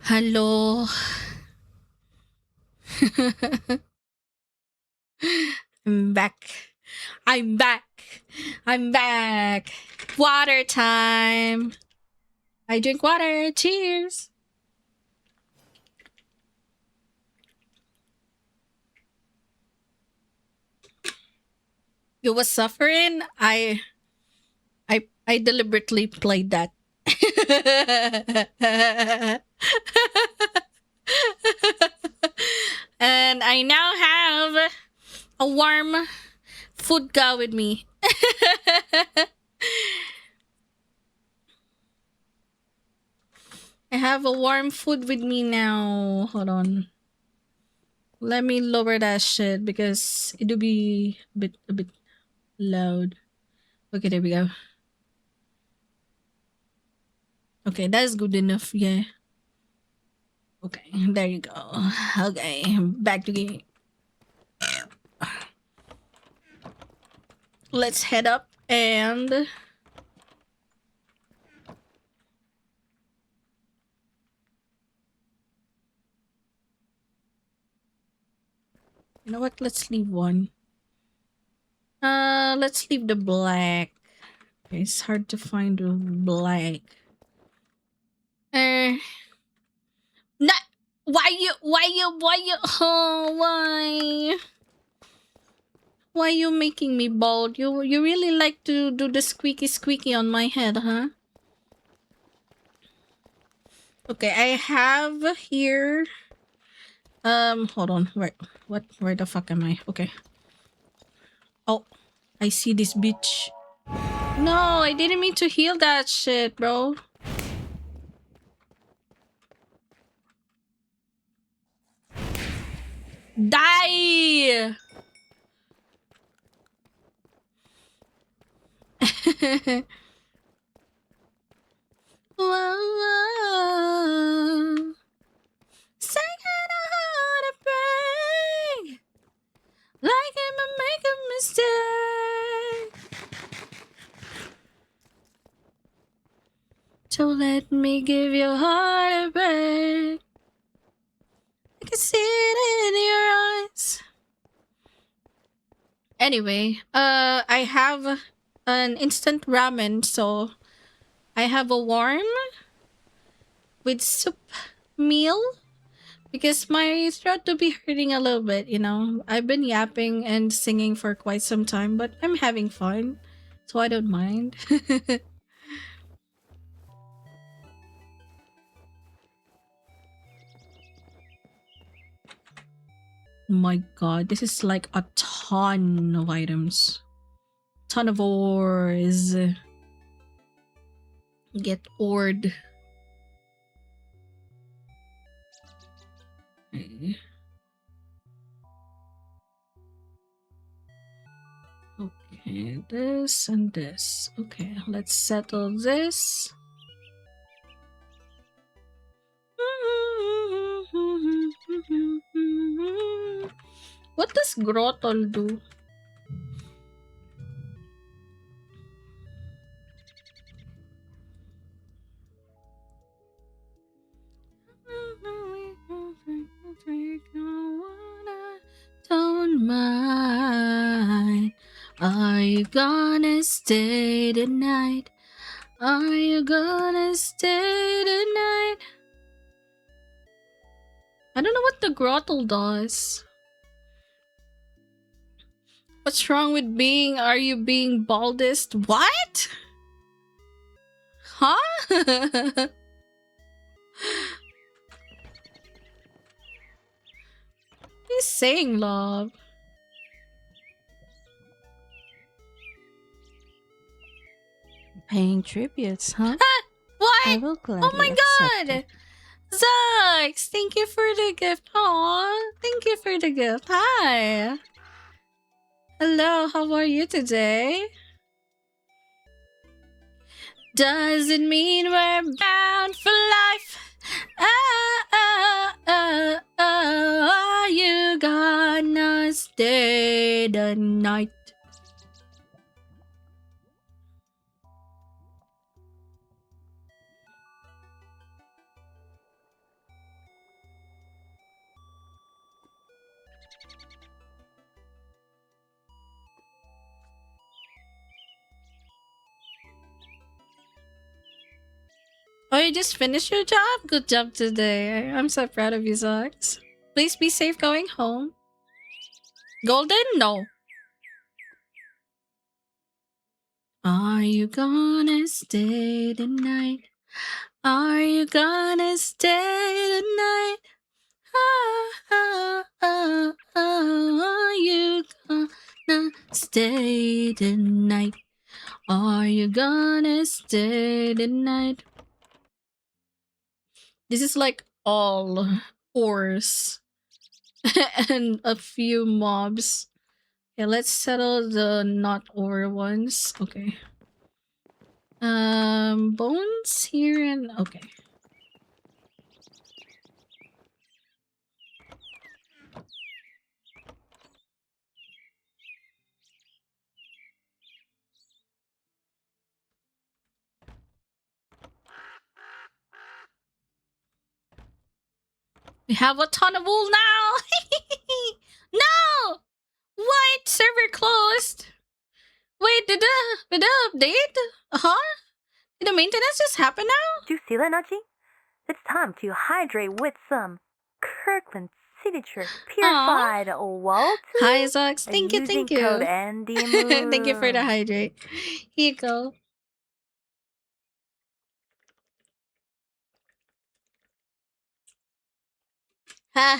Hello. I'm back. I'm back. I'm back. Water time. I drink water. Cheers. You was suffering? I deliberately played that. And I now have a warm food go with me. I have a warm food with me now. Hold on. Let me lower that shit because it'll be a bit loud. Okay, there we go. Okay, that's good enough. Yeah. Okay, there you go. Okay, back to game. Let's head up and you know what? Let's leave one. Let's leave the black. Okay, it's hard to find the black. Not oh, why you making me bald? You really like to do the squeaky on my head, huh? Okay, I have here hold on. Where the fuck am I? Okay. Oh, I see this bitch. No, I didn't mean to heal that shit, bro. Die! Whoa, whoa. Second I heart a break. Like I'm a make a mistake. So let me give your heart a break. I can see it in your eyes. Anyway, I have an instant ramen, so I have a warm with soup meal because my throat to be hurting a little bit, you know. I've been yapping and singing for quite some time, but I'm having fun, so I don't mind. My god, this is like a ton of items. Ton of ores. Get ored. Okay. Okay, this and this. Okay, let's settle this. What does Grotol do? Don't mind. Are you gonna stay tonight? Are you gonna stay tonight? I don't know what the grottle does. What's wrong with being? Are you being baldest? What? Huh? He's saying love. Paying tributes, huh? What? I will Oh gladly my accept god! it. Zax, thank you for the gift. Aw, thank you for the gift. Hi. Hello, how are you today? Does it mean we're bound for life? Are you gonna stay the night? Oh, you just finished your job? Good job today. I'm so proud of you, Zox. Please be safe going home. Golden? No. Are you gonna stay tonight? Are you gonna stay tonight? Are you gonna stay tonight? Are you gonna stay tonight? This is like all ores and a few mobs. Okay, let's settle the not ore ones. Okay. Bones here and okay. We have a ton of wool now. No! What? Server closed. Wait, did the update? Huh? Did the maintenance just happen now? Do you see that, Nachi? It's time to hydrate with some Kirkland signature purified water Hi, Zox. Thank you, using thank code you. NDMOON. Thank you for the hydrate. Here you go. Ah,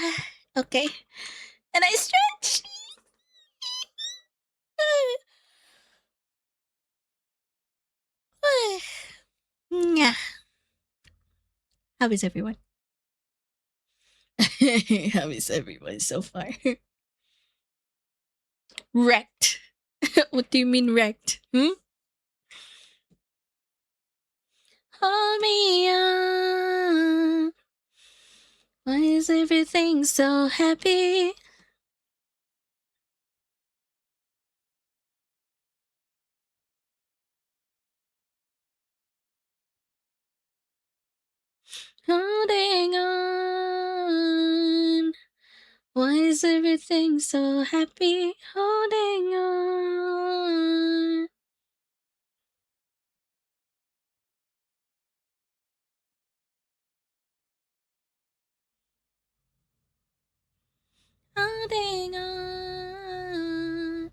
okay. And I stretch. Yeah. How is everyone? How is everyone so far? Wrecked. What do you mean wrecked? Hmm? Hold me on. Why is everything so happy? Holding on. Why is everything so happy? Holding on. Holding on.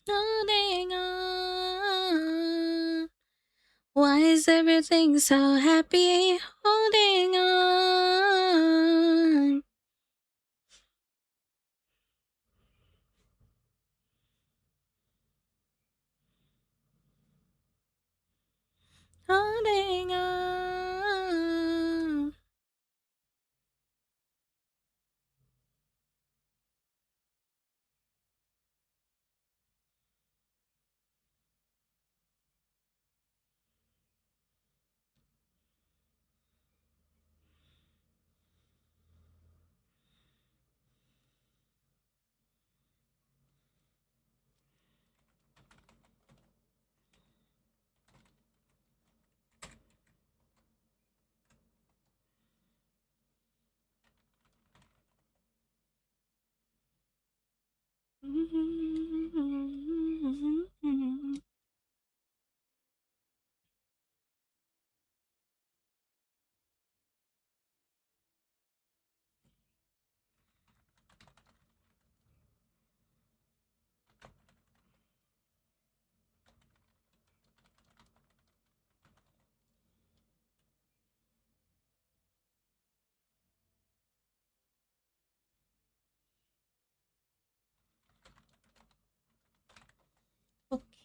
Holding on. Why is everything so happy? Holding on. Holding on.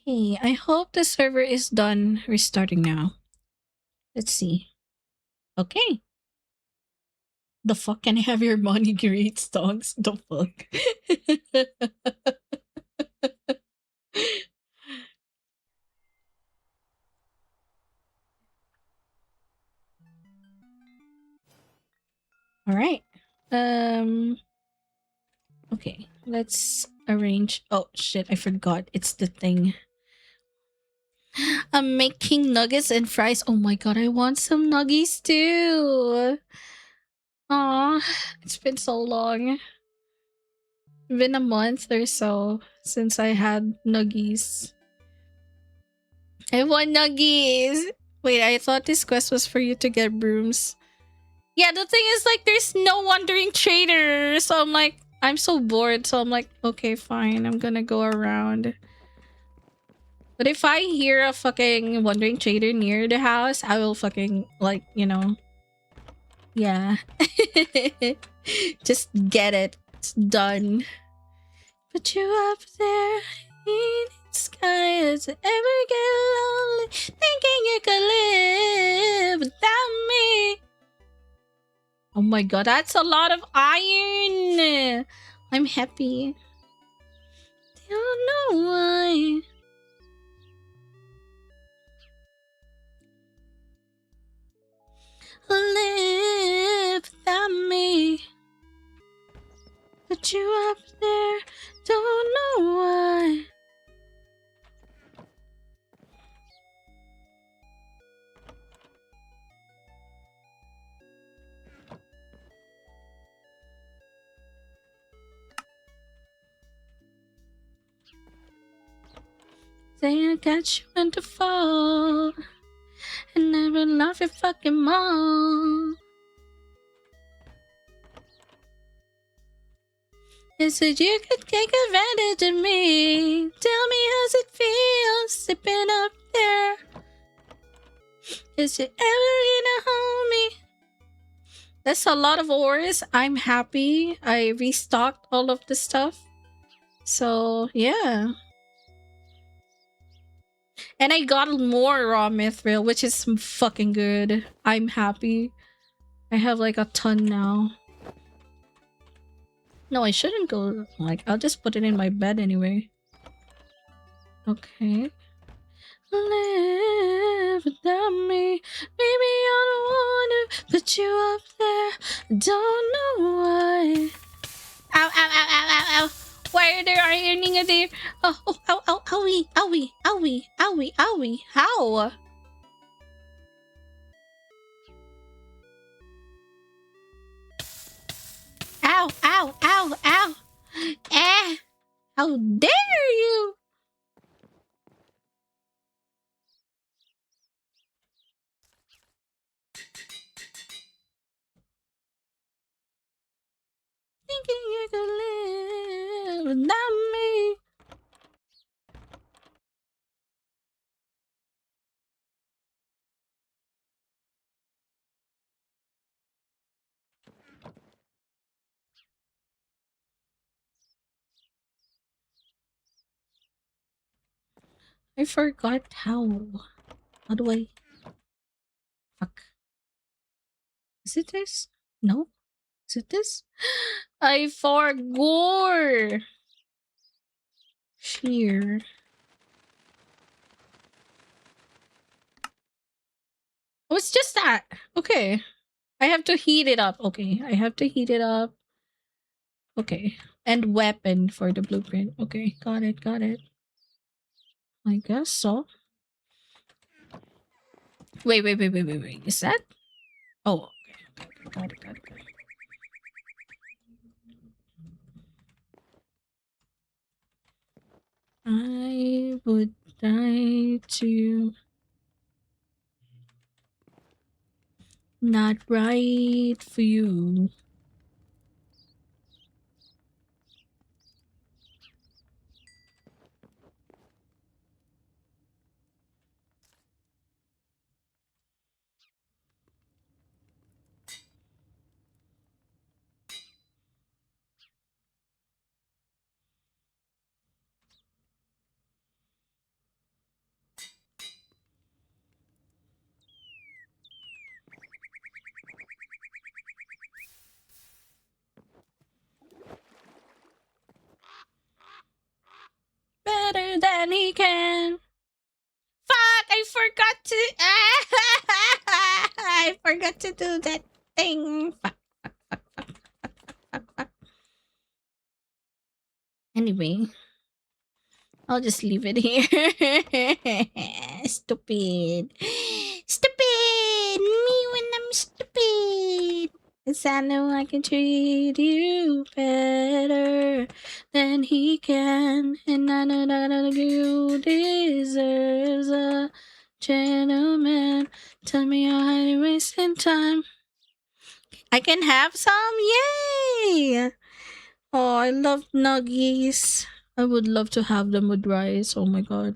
Okay, I hope the server is done restarting now. Let's see. Okay. The fuck, can I have your money great stonks? The fuck? All right. Okay, let's arrange. Oh shit, I forgot. It's the thing. I'm making nuggets and fries. Oh my god, I want some nuggies too. Aw, it's been so long. Been a month or so since I had nuggies. I want nuggies. Wait, I thought this quest was for you to get brooms. Yeah, the thing is, like, there's no wandering trader. So I'm like, I'm so bored. So I'm like, okay, fine. I'm gonna go around. But if I hear a fucking wandering trader near the house, I will fucking, like, you know. Yeah. Just get it. It's done. Put you up there in the sky as I ever get lonely, thinking you could live without me. Oh my god, that's a lot of iron. I'm happy. Don't know why. Live without me. Put you up there. Don't know why. Say I got you in the fall. And never love your fucking mom. You said you could take advantage of me. Tell me how's it feel sipping up there. Is you ever gonna hold me? That's a lot of ores. I'm happy. I restocked all of the stuff. So, yeah. And I got more raw mithril, which is fucking good. I'm happy. I have like a ton now. No, I shouldn't go. Like, I'll just put it in my bed anyway. Okay. Live without me. Maybe I don't wanna put you up there. Don't know why. Ow, ow, ow, ow, ow, ow. Why are there ironing there? Oh, oh, ow, ow, owie, owie, owie, owie, owie. How? Ow, ow, ow, ow. Eh. How dare you? Thinking you could live without me. I forgot how. How do I... Fuck. Is it this? No? Is it this? I forgot. Here. Oh, it's just that. Okay. I have to heat it up. Okay. I have to heat it up. Okay. And weapon for the blueprint. Okay. Got it. Got it. I guess so. Wait. Is that? Oh, okay. Got it. I would die to not write for you. Better than he can. Fuck! I forgot to. I forgot to do that thing. Fuck. Anyway, I'll just leave it here. Stupid. Stupid! Me when I'm stupid! 'Cause I know I can treat you better than he can. And I know that you deserves a gentleman. Tell me how you're wasting time. I can have some? Yay! Oh, I love nuggies. I would love to have them with rice. Oh my god.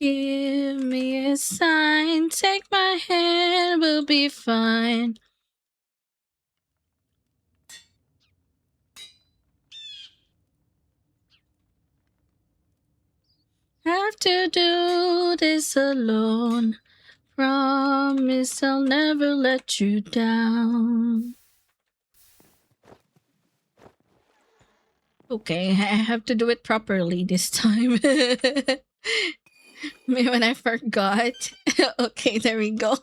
Give me a sign, take my hand, we'll be fine. Have to do this alone. Promise I'll never let you down. Okay, I have to do it properly this time. Maybe when I forgot. Okay, there we go.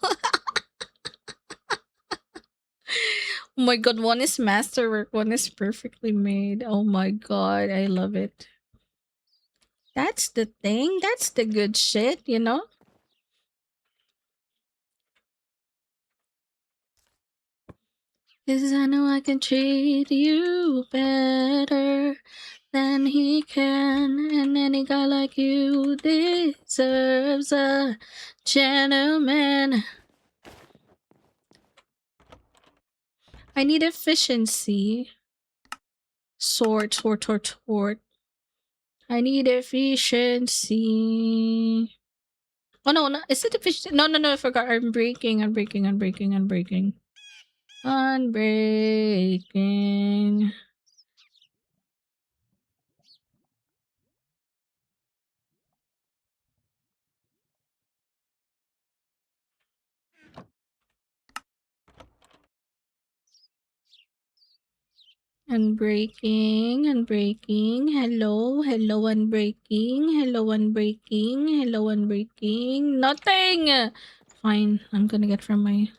Oh my god, one is masterwork, one is perfectly made. Oh my god, I love it. That's the thing. That's the good shit, you know? Cause I know I can treat you better than he can. And any guy like you deserves a gentleman. I need efficiency. Sort. I need efficiency. Oh no, no, is it efficiency? No, I forgot. I'm breaking. Unbreaking. Unbreaking. Hello, unbreaking. Nothing! Fine, I'm gonna get from my...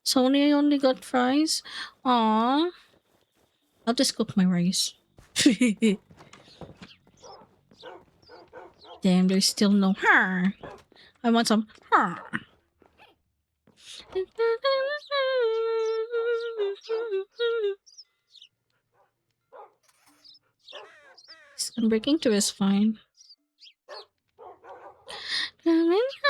Sony, I only got fries? Aww. I'll just cook my rice. Damn, there's still no... I want some... Unbreaking 2 is fine. Valentine!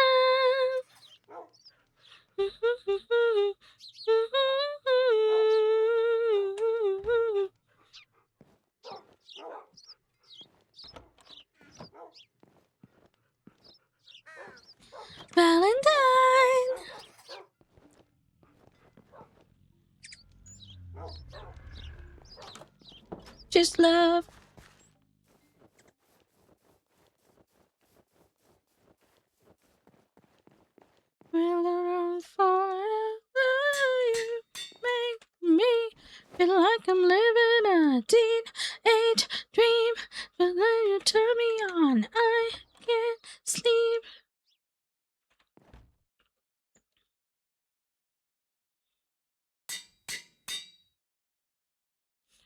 Just love. We'll go on forever. You make me feel like I'm living a teenage dream. But then you turn me on. I can't sleep.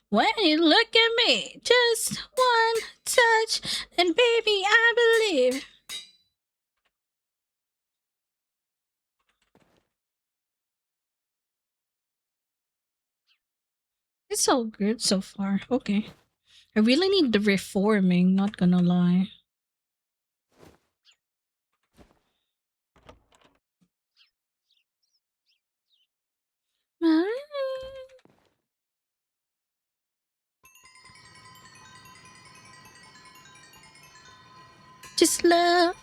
When you look at me, just one touch, and baby, I believe. It's so good so far. Okay. I really need the reforming, not gonna lie. Just love.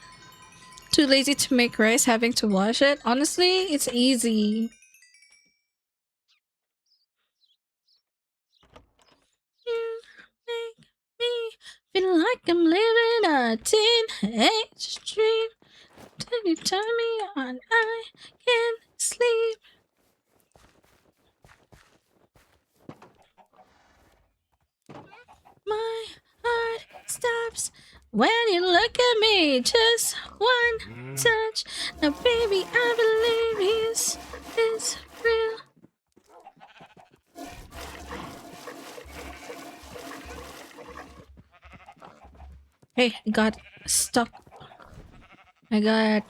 Too lazy to make rice, having to wash it. Honestly, it's easy. You make me feel like I'm living a teenage dream. Till you turn me on, I can't sleep. My heart stops When you look at me, just one touch. Now, baby, I believe is real. Hey, I got stuck. I got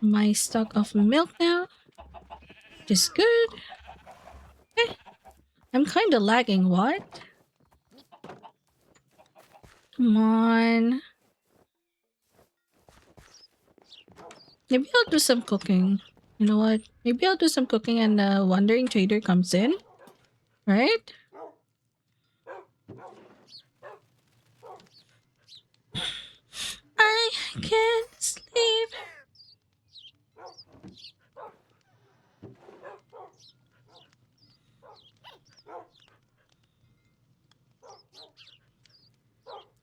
my stock of milk now. Just good. Eh, I'm kind of lagging. What? Come on. Maybe I'll do some cooking. You know what? Maybe I'll do some cooking and the wandering trader comes in. Right? I can't sleep.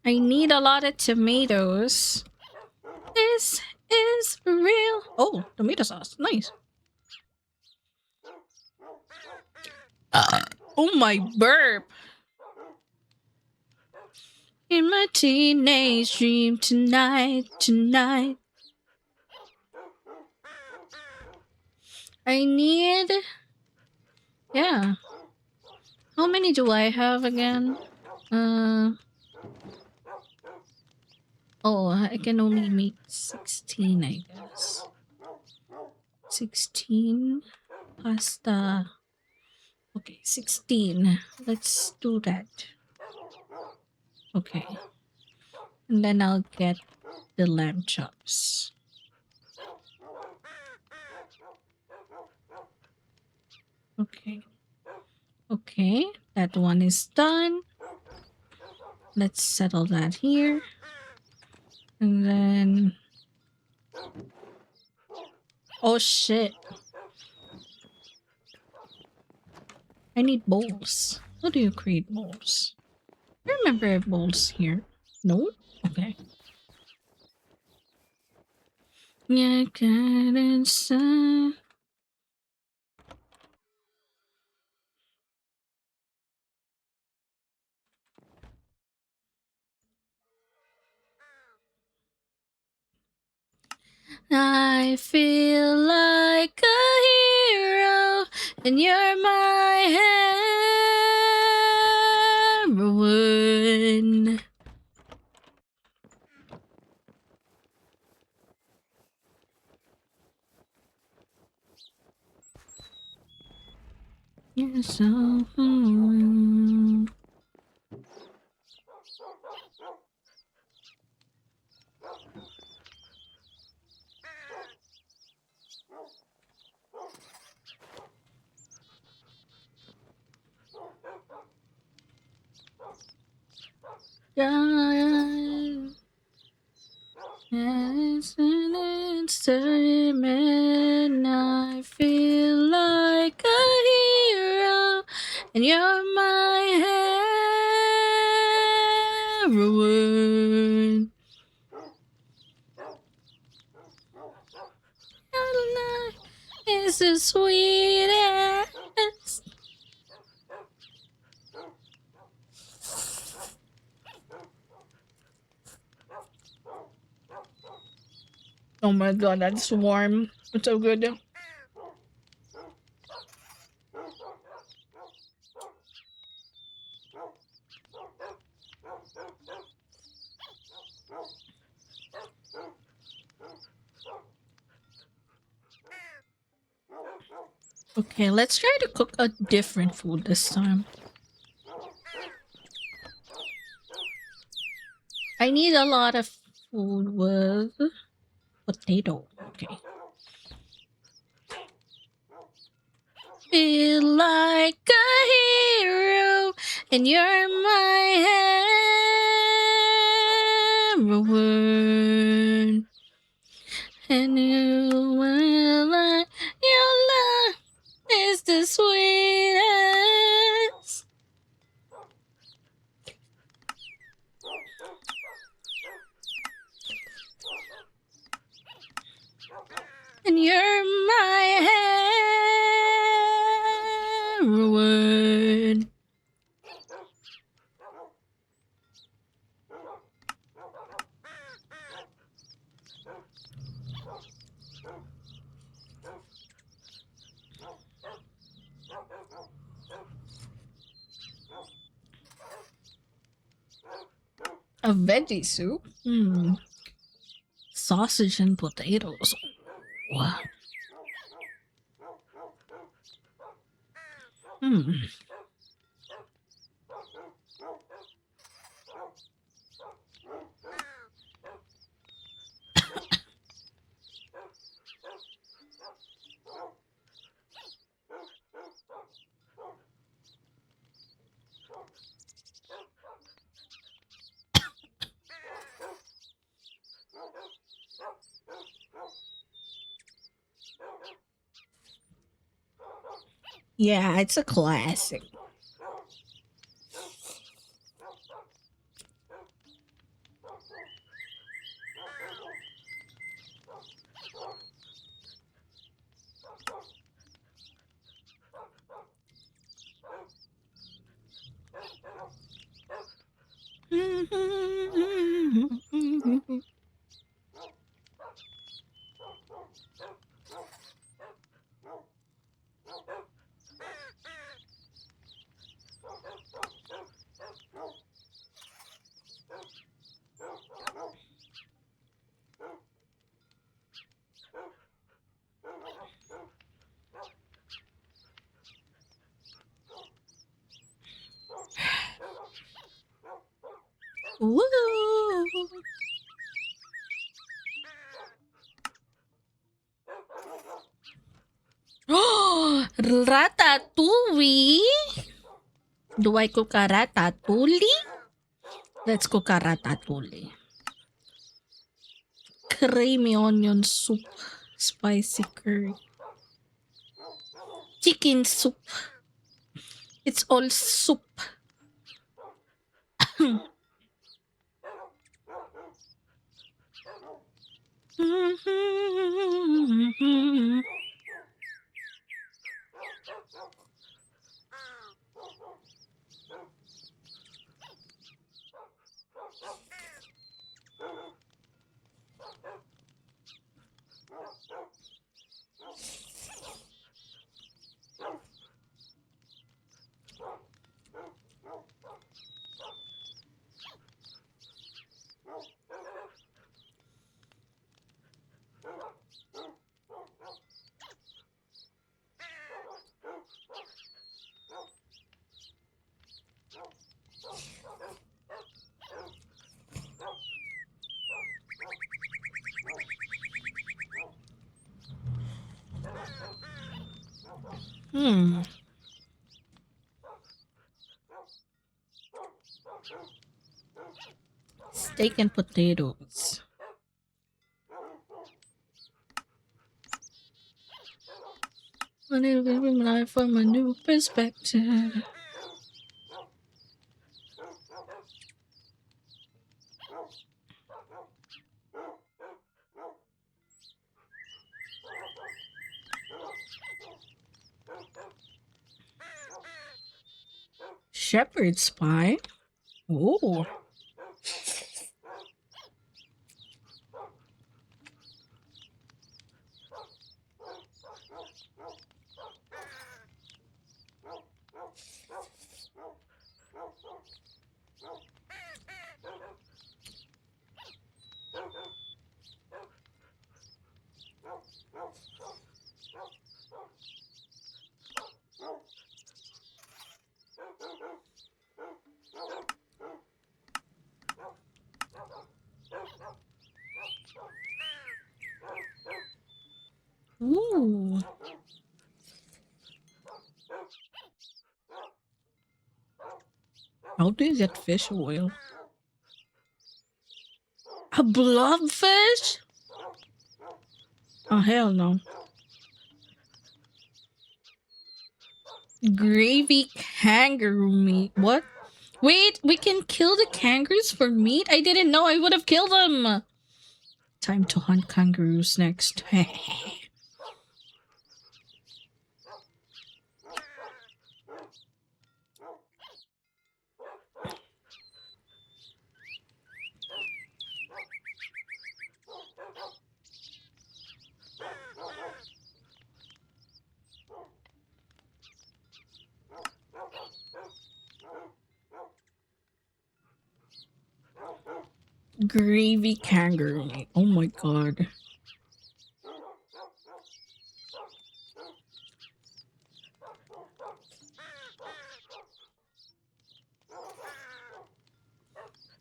I need a lot of tomatoes. This is real. Oh, tomato sauce. Nice. Oh my burp. In my teenage dream tonight. I need. Yeah. How many do I have again? Oh, I can only make 16, I guess. 16 pasta. Okay, 16. Let's do that. Okay. And then I'll get the lamb chops. Okay. Okay, that one is done. Let's settle that here. And then... Oh shit. I need bowls. How do you create bowls? I remember I have bowls here. No? Okay. Yeah, get inside. I feel like a hero, and you're my heroine. You're so. God. Yes, and it's time, and I feel like a hero, and you're my heroine. Your life is the sweetest. Oh my god, that's warm. It's so good. Okay, let's try to cook a different food this time. I need a lot of food with potato. Okay. Feel like a hero, and you're my heroine. And you will like your love is the sweetest. And you're my heroine. A veggie soup? Sausage and potatoes. Wow. Hmm. Yeah, it's a classic. Woo! Oh, ratatouille. Do I cook a ratatouille? Let's cook a ratatouille. Creamy onion soup. Spicy curry. Chicken soup. It's all soup. Hmm. Steak and potatoes. I need to live my life from a new perspective. Shepherd's pie. Ooh. Ooh. How do you get fish oil? A blobfish? Oh, hell no. Gravy kangaroo meat. What? Wait, we can kill the kangaroos for meat? I didn't know. I would have killed them. Time to hunt kangaroos next. Gravy kangaroo meat. Oh my god.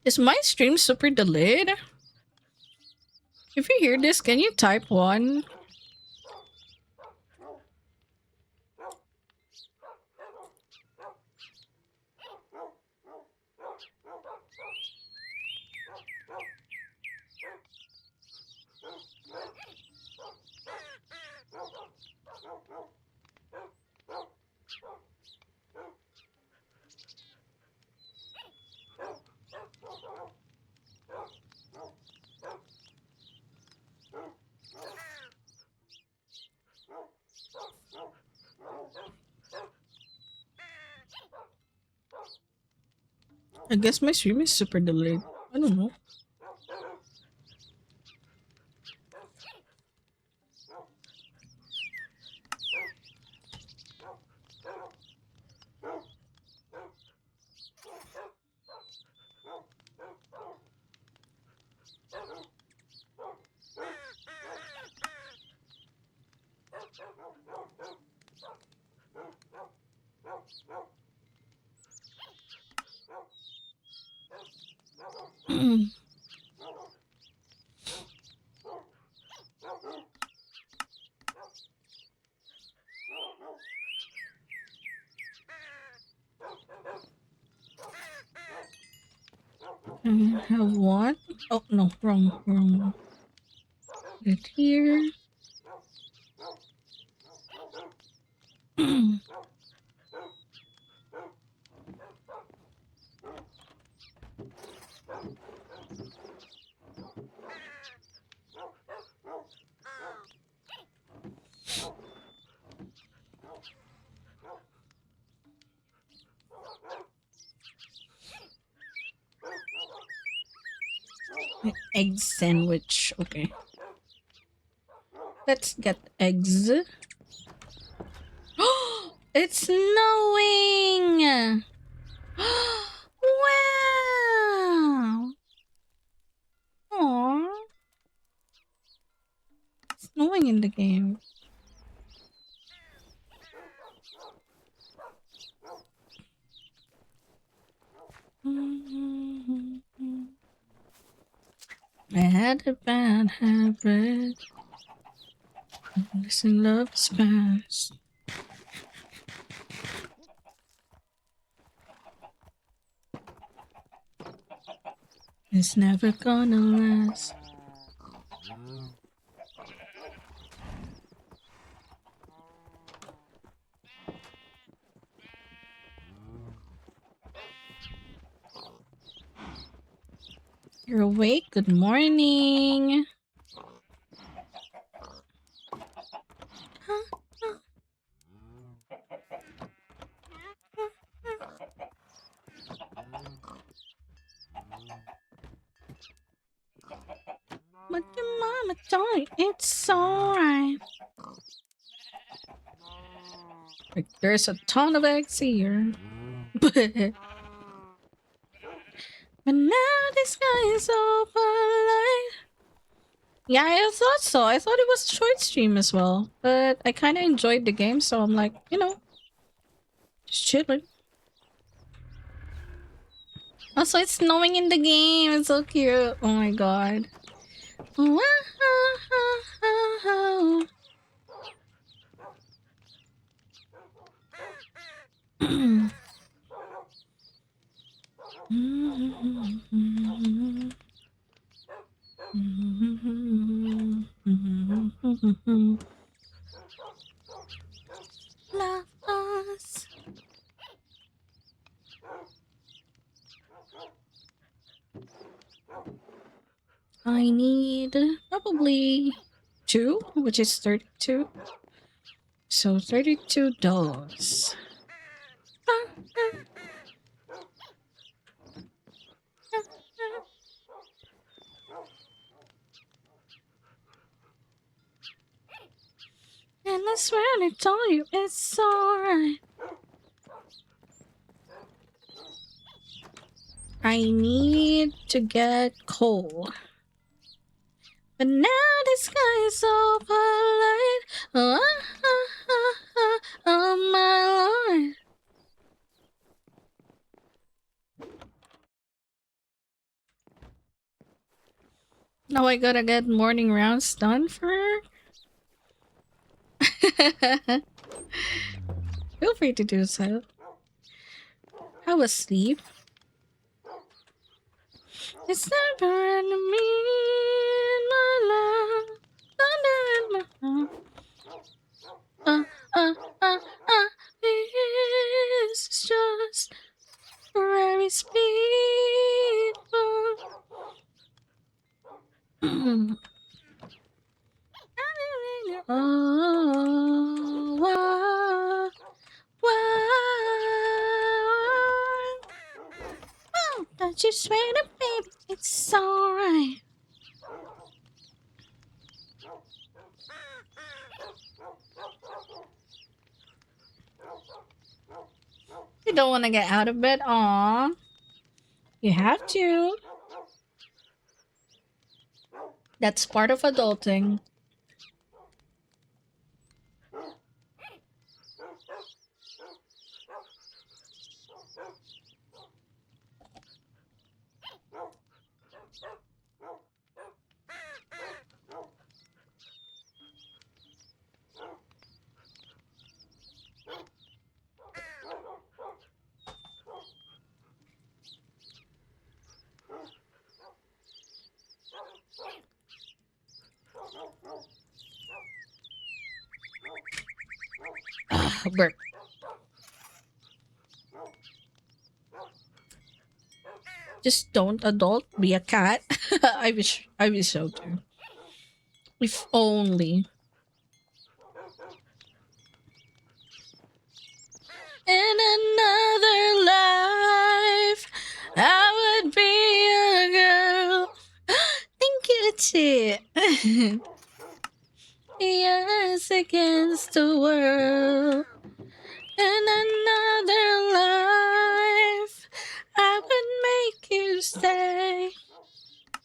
Is my stream super delayed? If you hear this, can you type 1? I guess my stream is super delayed. I don't know. I have what? Oh no, wrong. Right here. Egg sandwich. Okay. Let's get eggs. It's snowing! Wow! Aww. It's snowing in the game. I had a bad habit. Missing love is past. It's never gonna last. You're awake? Good morning. But your mama told you it's alright. Like, there's a ton of eggs here. But now the sky is open light. Yeah, I thought so. I thought it was a short stream as well. But I kind of enjoyed the game, so I'm like, just chilling. Also, it's snowing in the game. It's so cute. Oh my god. Love us. I need probably 2, which is 32. So $32. And I swear I told you it's alright. I need to get coal. But now the sky is so polite. Oh, oh my lord. Now I gotta get morning rounds done for her. Feel free to do so. I was asleep. It's never ending me in my love. Thunder in my heart. Uh, uh, uh, this is just very speedful. Oh, why, oh, don't you swear to baby, it's alright. You don't want to get out of bed? Aw. You have to. That's part of adulting. Burp. Just don't adult, be a cat. I wish so too. If only. In another life, I would be a girl. Thank you, Chi. Yes, against the world. In another life, I would make you stay.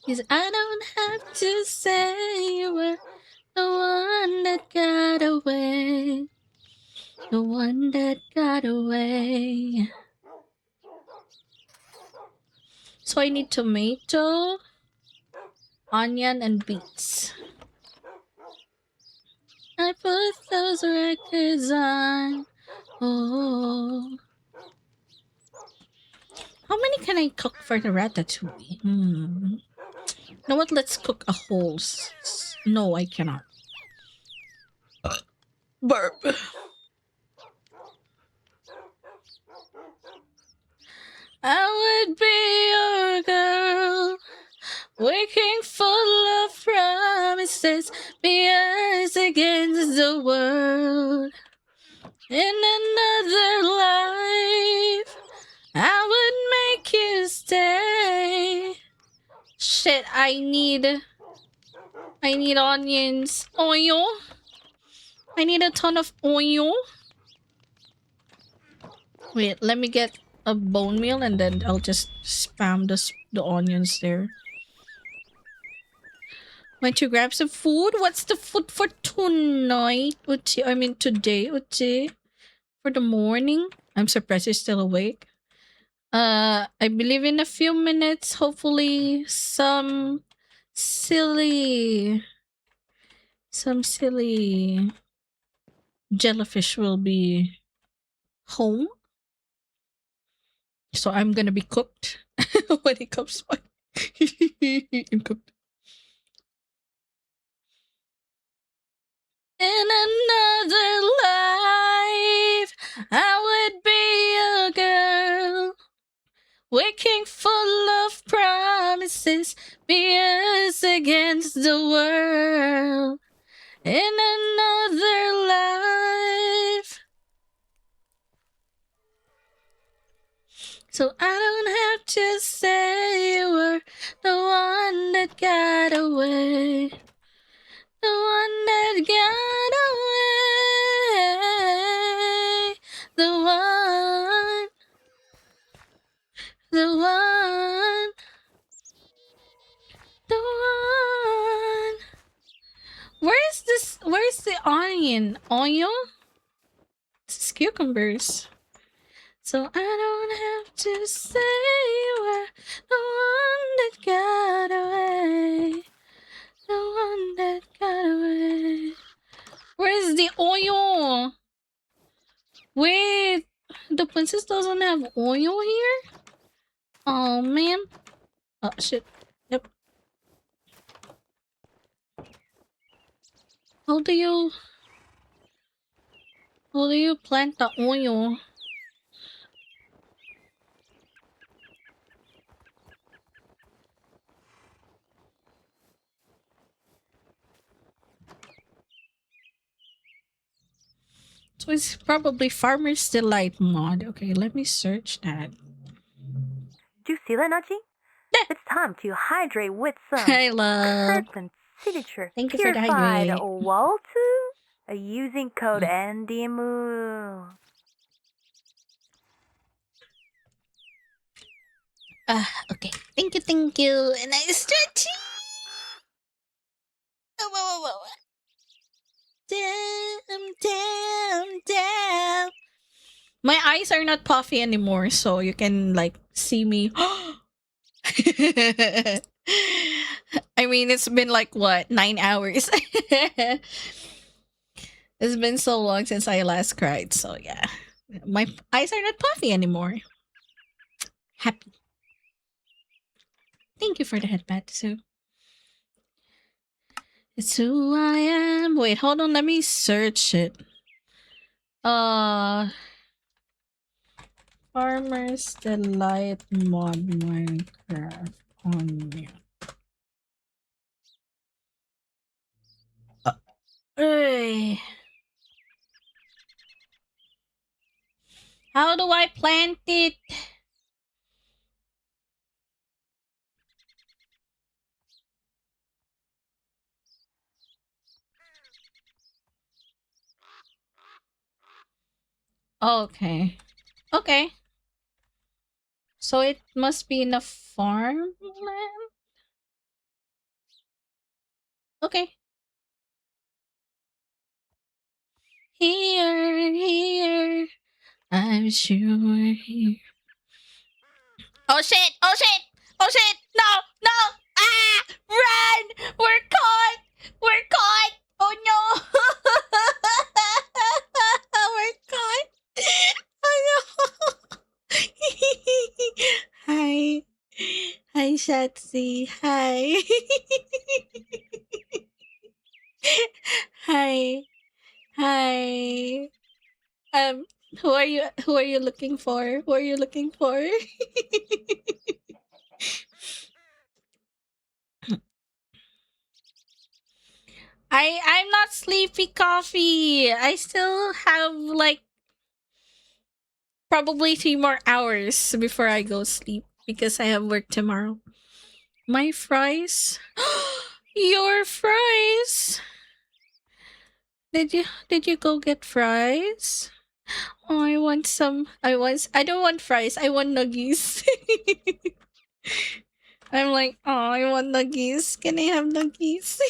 'Cause I don't have to say you were the one that got away. The one that got away. So I need tomato, onion, and beets. I put those records on. Oh. How many can I cook for the ratatouille? You know what? Let's cook a whole. No, I cannot. Burp. I would be your girl, waking full of promises, be us against the world. In another life, I would make you stay. Shit, I need onions. Oil. I need a ton of oil. Wait, let me get a bone meal and then I'll just spam the onions there. Went to grab some food. What's the food for tonight? Uchi, I mean today, Uchi. For the morning. I'm surprised you're still awake. I believe in a few minutes, hopefully some silly jellyfish will be home. So I'm gonna be cooked when he comes by. I'm cooked. In another life, I would be a girl, waking full of promises, be us against the world. In another life, so I don't have to say you were the one that got away. The one that got away. The one. mean? Onion? It's cucumbers. So I don't have to say you were the one that got away. The one that got away. Where's the oil? Wait, the princess doesn't have oil here? Oh man. Oh shit. Yep. How do you plant the oil? So it's probably Farmer's Delight mod. Okay, let me search that. Do you see that, Nachi? It's time to hydrate with some I love. Kirkland signature Thank you for the purified hydrate. Waltu using code NDMU. Okay. Thank you. And I stretchy. Oh, whoa, whoa, whoa. Damn. My eyes are not puffy anymore, so you can like see me. I mean, it's been like what, 9 hours. It's been so long since I last cried, so yeah. My eyes are not puffy anymore. Happy. Thank you for the headband, Sue. It's who I am. Wait, hold on, let me search it. Farmer's Delight mod Minecraft Onion. Hey. How do I plant it? Okay. Okay. So it must be in a farmland? Okay. Here. I'm sure here. Oh shit! Oh shit! Oh shit! No! No! Ah! Run! We're caught! We're caught! Oh no! We're caught! Oh no! Hi. Hi, Shatsi. Hi. Hi. Hi. Um, who are you? Who are you looking for? Who are you looking for? I'm not sleepy, coffee. I still have like probably 3 more hours before I go sleep because I have work tomorrow. My fries. Your fries. Did you go get fries? Oh, I want some. I don't want fries. I want nuggies. I'm like, oh, I want nuggies. Can I have nuggies?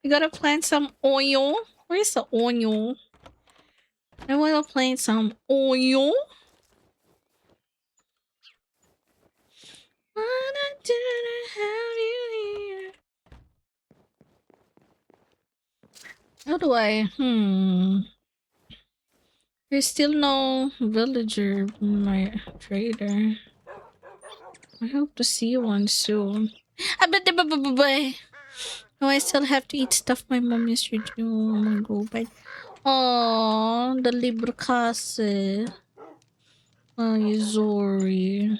You gotta plant some oil. Where's the oil? I wanna plant some oil. Why didn't I have you here? How do I? There's still no villager, my trader. I hope to see one soon. Oh, I still have to eat stuff my mom used to do. Oh my god, but oh, the libre case. Ay, Zori.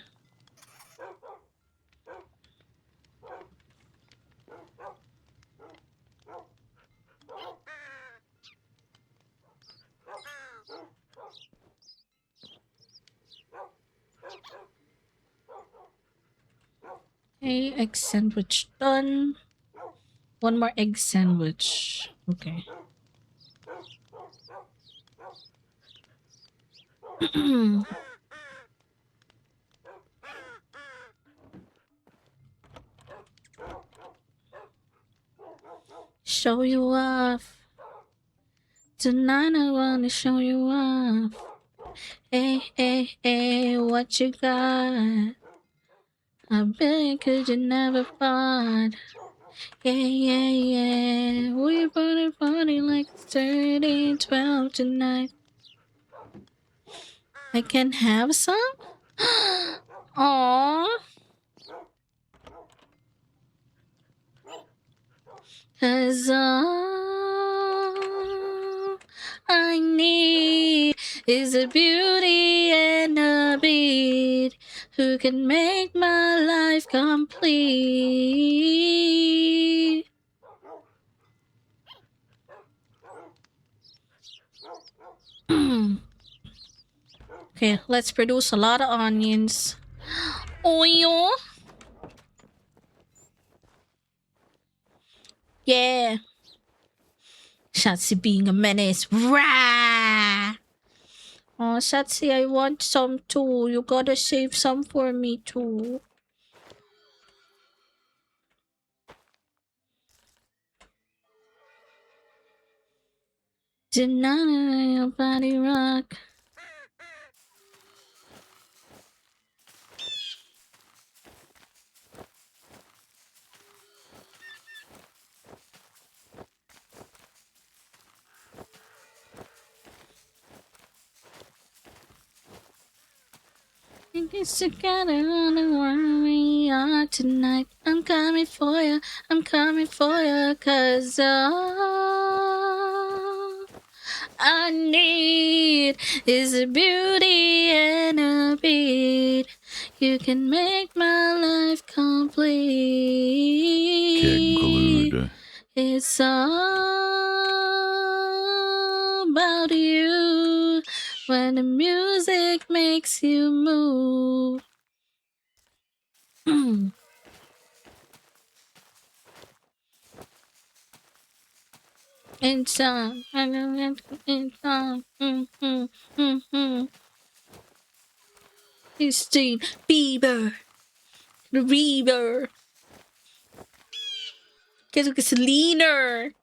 Okay, egg sandwich done. One more egg sandwich. Okay. show you off. Tonight I wanna show you off. Hey, hey, hey, what you got? I bet cause you never thought. Yeah, yeah, yeah. We party like it's 13-12 tonight. I can have some? Aww. 'Cause all I need is a beauty and a beat who can make my life complete. Okay, let's produce a lot of onions. Oil. Yeah. Waccyy being a menace. Rah! Oh, Waccyy, I want some too. You gotta save some for me too. Tonight, your body rock. I guess together on the one we are tonight. I'm coming for ya. I'm coming for ya. 'Cause all I need is a beauty and a beat. You can make my life Kid complete. glued. It's all about you when the music makes you move. It's on. It's on. Christine Bieber. The Bieber. Gasoliner.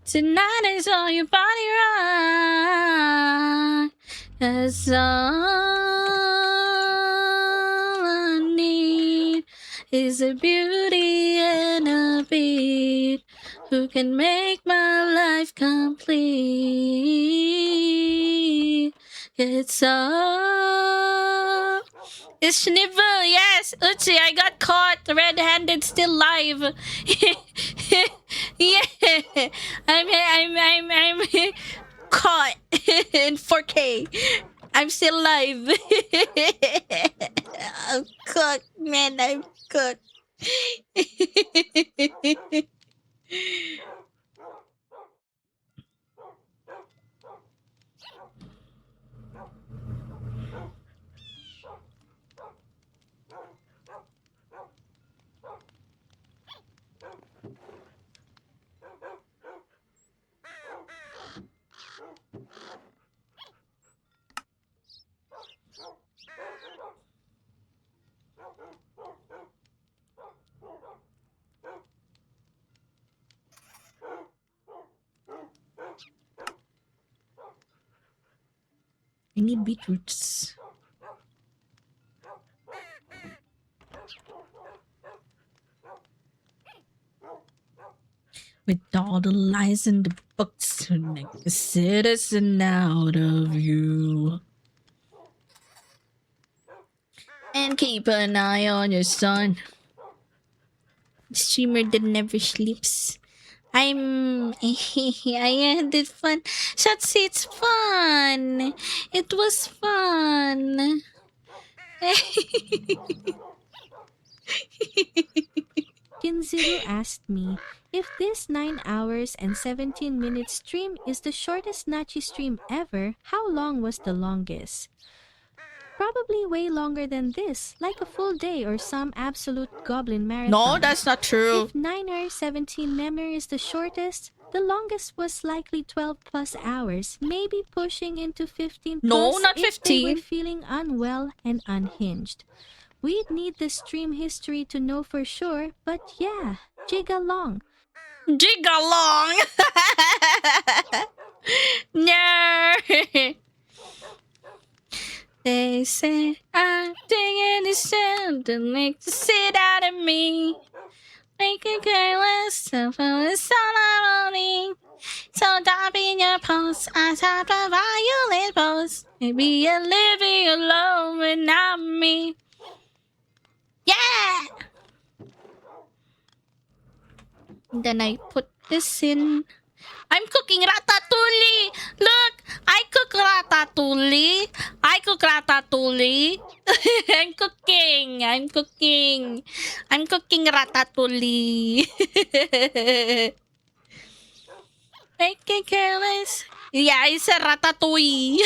Tonight is all your body rock. That's all I need is a beauty and a beat who can make my life complete. It's all. It's Schnibbel, yes! Uchi, I got caught red-handed still live. Yeah. I'm caught in 4K. I'm still live. I'm cooked, man. I'm cooked. I need beetroots. With all the lies in the books to make a citizen out of you. And keep an eye on your son. The streamer that never sleeps. I had it fun. Waccyy, it's fun. It was fun. Kinziru asked me if this 9 hours and 17 minutes stream is the shortest Nachi stream ever, how long was the longest? Probably way longer than this, like a full day or some absolute goblin marathon. No, that's not true. If 9 or 17 memory is the shortest, the longest was likely 12 plus hours, maybe pushing into 15 plus No, not if they were 15. feeling unwell and unhinged. We'd need the stream history to know for sure, but yeah, jig along. Jig along. No. They say I'm digging the sound to make the shit out of me. Make it careless, so it's all I'm owning. So dive in your post, I type a violin post. Maybe you're living alone without me. Yeah! Then I put this in. I'm cooking ratatouille! Look! I cook ratatouille! I cook ratatouille! I'm cooking! I'm cooking! I'm cooking ratatouille! Make it careless. Yeah, it's a ratatouille.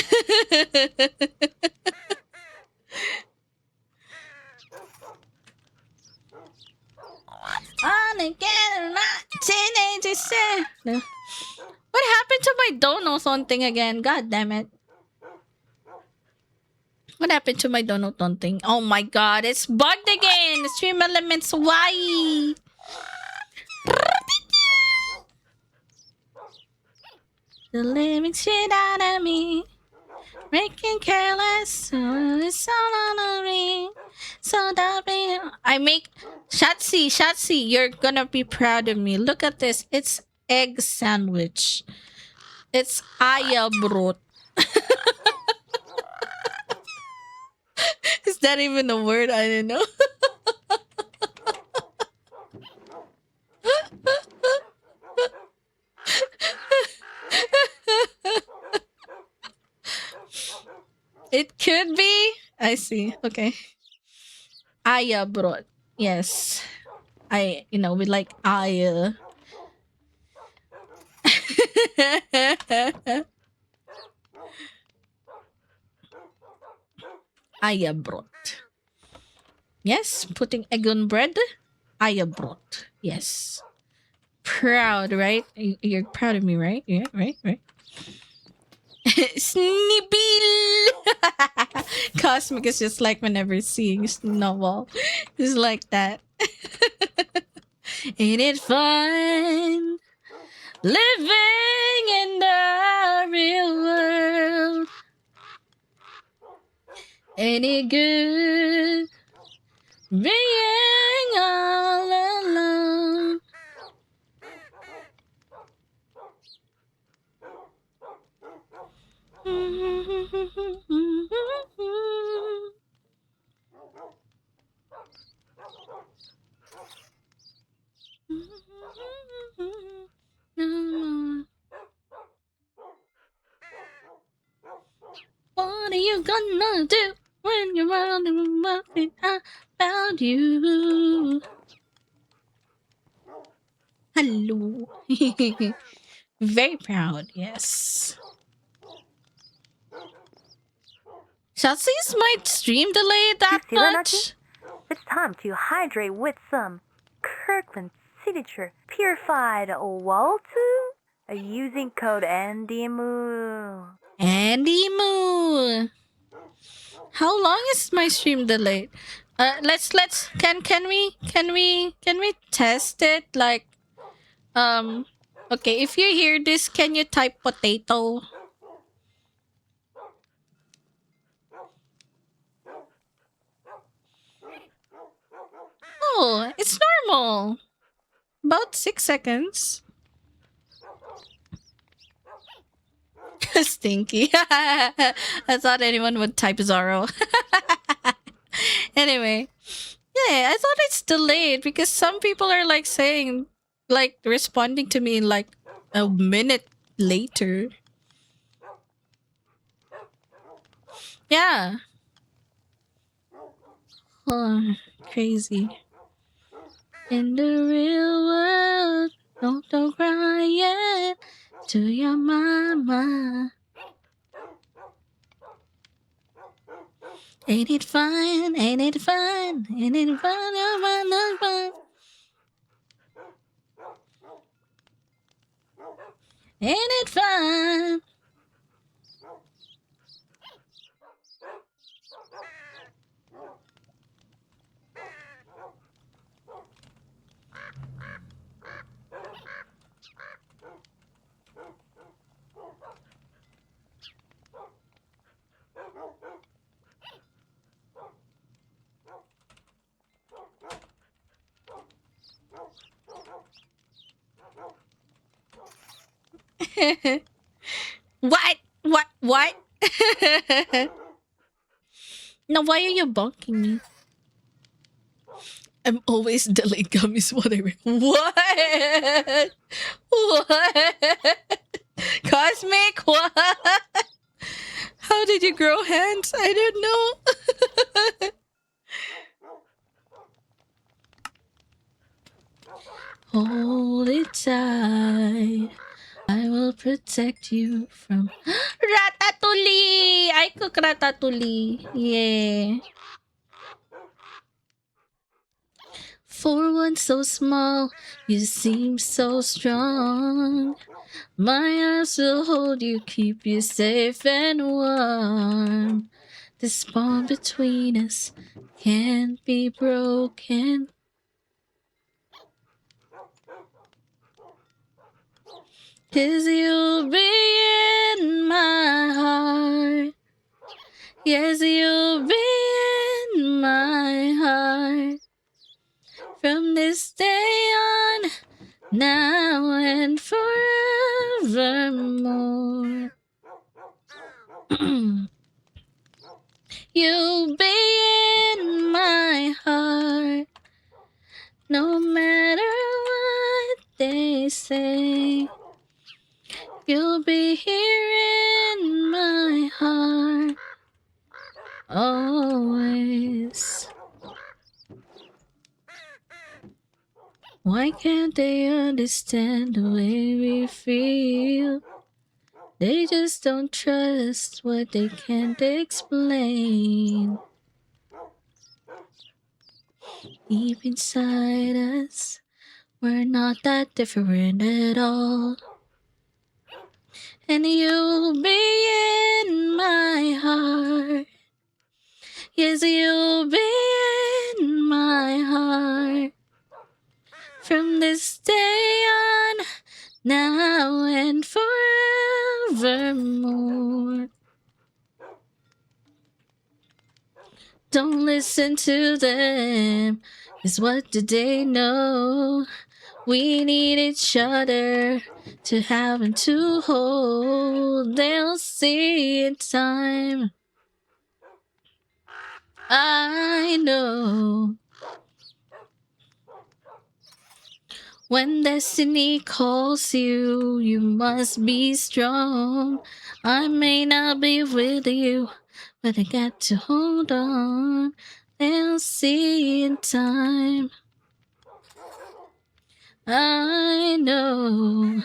On again, teenagers say. What happened to my donuts thing again? God damn it. What happened to my donut thing? Oh my god, it's bugged again. Stream elements, why? The living shit out of me. Making careless, so it's all on me. So that I make Shatsi, you're gonna be proud of me. Look at this. It's egg sandwich. It's ayabrot. Is that even a word? I don't know. It could be. I see. Okay. Ayabrot. Yes. We like aya. Ayabrot. Yes, putting egg on bread. Ayabrot. Yes. Proud, right? You're proud of me, right? Yeah, right. Snibble! Cosmic is just like whenever seeing Snowball. It's like that. Ain't it fun living in the real world? Ain't it good being all alone? What are you gonna do when you're wondering nothing about you? Hello. Very proud, yes. Shotzi's might stream delay that You see that, much? Waccyy? It's time to hydrate with some Kirkland signature purified Waccyy using code ANDYMOO. Andy Moo. How long is my stream delayed? Can we test it like okay, if you hear this, can you type potato? Oh, it's normal. About 6 seconds. Stinky. I thought anyone would type Zorro. Anyway, yeah, I thought it's delayed because some people are like saying, like responding to me like a minute later. Yeah. Oh, crazy. In the real world, don't cry yet to your mama. Ain't it fun? Ain't it fun? Ain't it fun? Oh, fun, fun. Ain't it fun? What? What? What? Now, why are you bonking me? I'm always the late gummies whatever. What? What? Cosmic? What? How did you grow hands? I don't know. Hold it tight. I will protect you from Ratatouille! I cook ratatouille. Yeah. For one so small, you seem so strong. My arms will hold you, keep you safe and warm. This bond between us can't be broken. 'Cause you'll be in my heart. Yes, you'll be in my heart. From this day on, now and forevermore. You'll be in my heart. No matter what they say, you'll be here in my heart. Always. Why can't they understand the way we feel? They just don't trust what they can't explain. Deep inside us, we're not that different at all. And you'll be in my heart. Yes, you'll be in my heart. From this day on, now and forevermore. Don't listen to them, 'cause what do they know? We need each other to have and to hold. They'll see in time. I know. When destiny calls you, you must be strong. I may not be with you, but I got to hold on. They'll see in time. I know.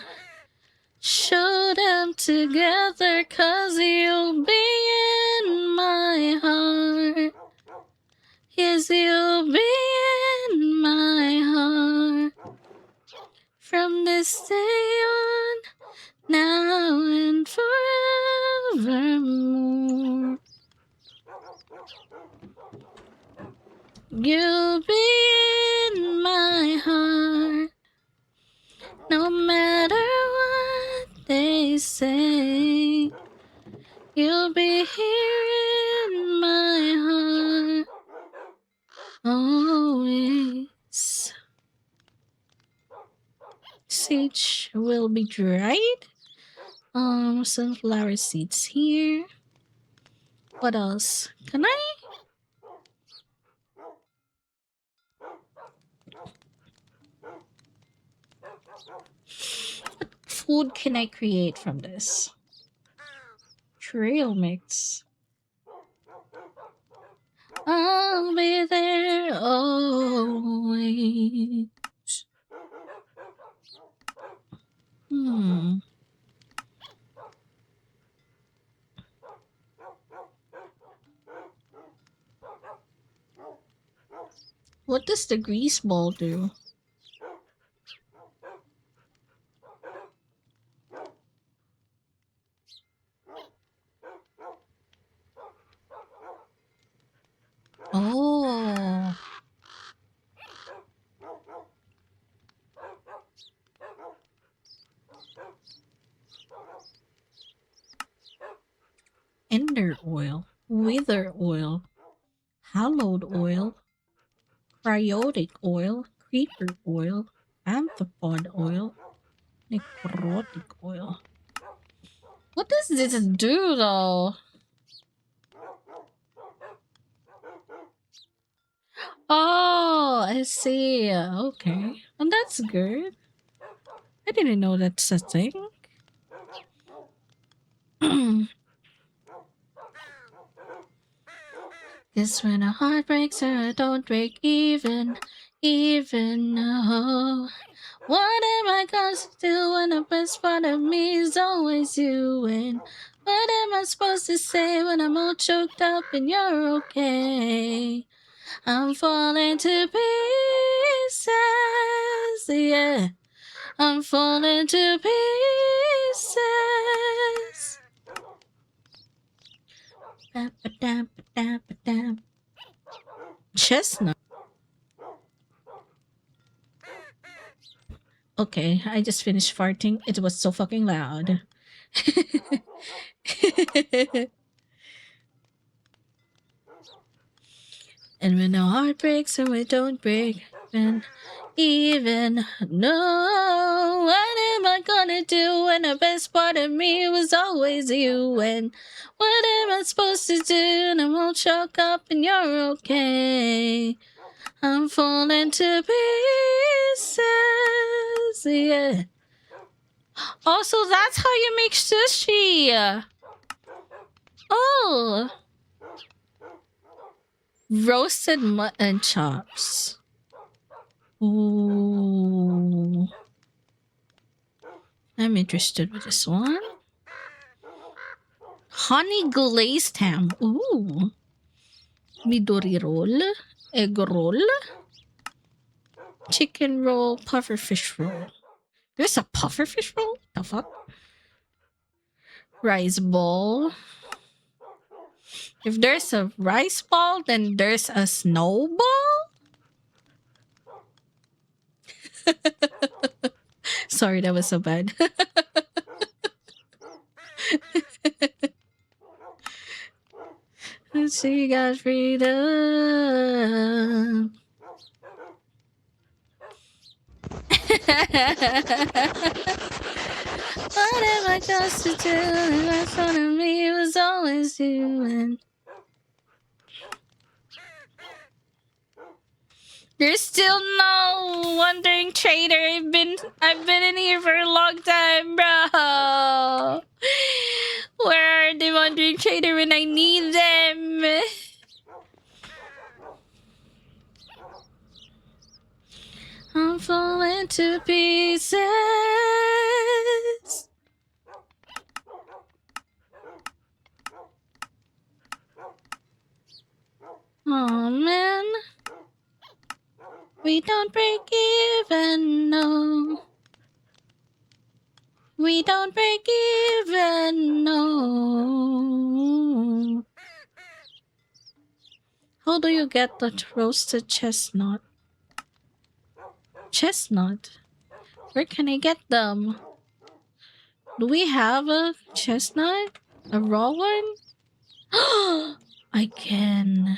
Show them together, 'cause you'll be in my heart. Yes, you'll be in my heart. From this day on, now and forevermore. You'll be in my heart. No matter what they say, you'll be here in my heart. Always. Sage will be dried. Sunflower seeds here. What else? Can I? What food can I create from this? Trail mix. I'll be there always. Hmm. What does the grease ball do? Oh. Ender oil, wither oil, hallowed oil, cryotic oil, creeper oil, amphipod oil, necrotic oil. What does this do though? Oh, I see. Okay. Well, that's good. I didn't know that's a thing. Cause when a heart breaks, I don't break even. Oh. What am I gonna do when the best part of me is always you? And what am I supposed to say when I'm all choked up and you're okay? I'm falling to pieces, yeah. I'm falling to pieces. Ba-ba-dam-ba-dam-ba-dam. Chestnut. Okay, I just finished farting. It was so fucking loud. And when our heart breaks and we don't break even no, what am I gonna do when the best part of me was always you? And what am I supposed to do? And I won't choke up and you're okay. I'm falling to pieces, yeah. Also, that's how you make sushi. Oh, roasted mutton chops. Ooh. I'm interested with this one. Honey glazed ham. Ooh. Midori roll. Egg roll. Chicken roll. Pufferfish roll. There's a pufferfish roll? The fuck? Rice ball. If there's a rice ball, then there's a snowball? Sorry, that was so bad. Let's see, you got freedom. What am I supposed to do? In front of me was always you. And there's still no wandering trader. I've been in here for a long time, bro. Where are the wandering trader when I need them? I'm falling to pieces. Oh man, we don't break even, no. We don't break even, no. How do you get the roasted chestnut? Chestnut? Where can I get them? Do we have a chestnut? A raw one? I can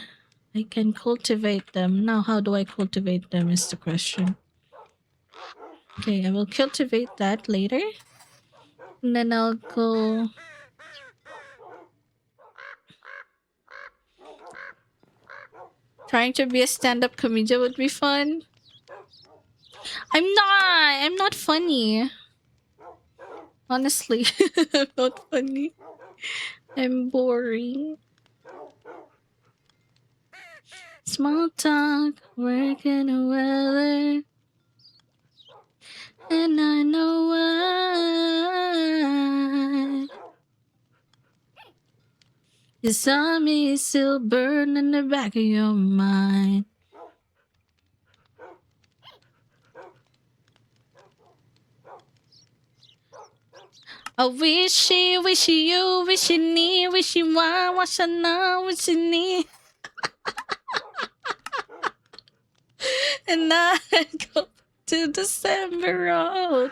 cultivate them. Now how do I cultivate them is the question. Okay, I will cultivate that later. And then I'll go... Trying to be a stand-up comedian would be fun. I'm not funny. Honestly, I'm not funny. I'm boring. Small talk, working the weather. And I know why. You saw me still burn in the back of your mind. Oh, wishy, wishy you, wishy me, wishy wa, washa na, wishy ni. And I go to December Road.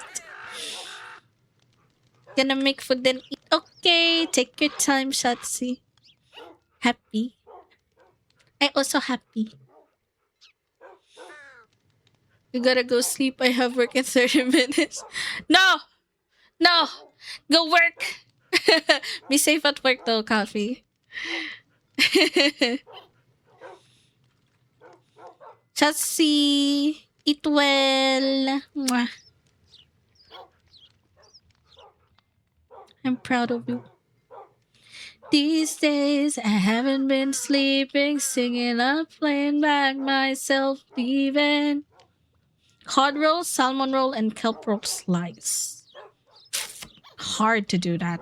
Gonna make food then eat. Okay, take your time, Shatsi. Happy. I also happy. You gotta go sleep. I have work in 30 minutes. No! No! Go work! Be safe at work though, Coffee. Chatsi! Eat well. Mwah. I'm proud of you. These days I haven't been sleeping, singing up, playing back myself, leaving. Cod roll, salmon roll, and kelp roll slice. Hard to do that.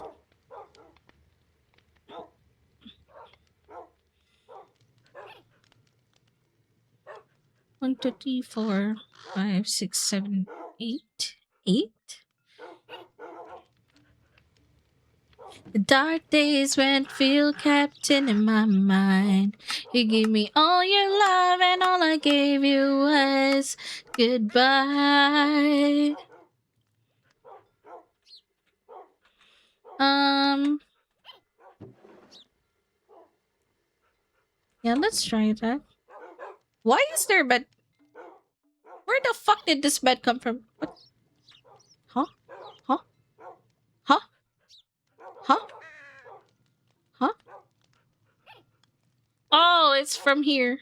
One, two, three, four, 5, 6, 7, 8. 8? The dark days went field captain in my mind. You gave me all your love, and all I gave you was goodbye. Yeah, let's try that. Why is there a bed? Where the fuck did this bed come from? What? Huh? Huh? Huh? Huh? Huh? Oh, it's from here.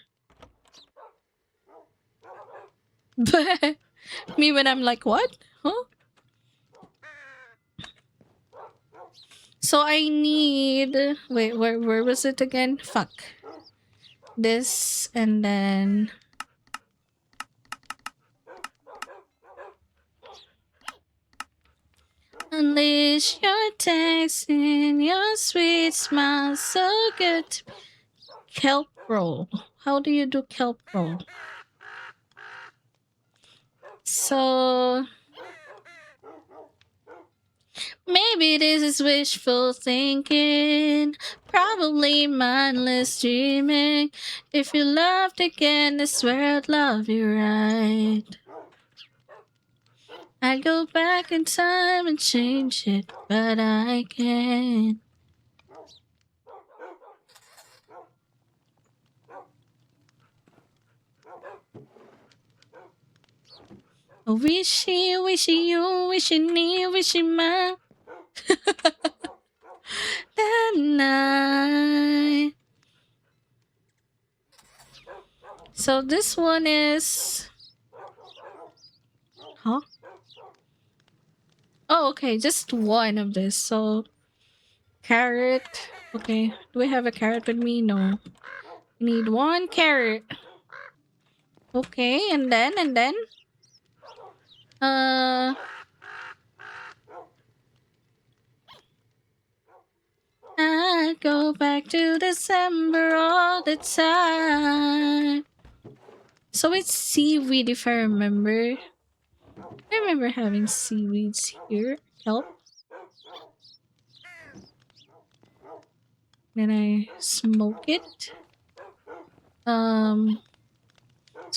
Me when I'm like, what? Huh? So I need... Wait, where was it again? Fuck. This and then... Unleash your text in your sweet smile, so good. Kelp roll. How do you do kelp roll? So maybe this is wishful thinking, probably mindless dreaming. If you loved again, I swear I'd love you right. I'd go back in time and change it, but I can't. Oh, wishy, wishy you, wishy me, wishy ma. That night. So this one is... Huh? Oh, okay, just one of this. So, carrot. Okay, do we have a carrot with me? No. We need one carrot. Okay, and then... I go back to December all the time. So it's seaweed if I remember. I remember having seaweeds here. Kelp. Then I smoke it. So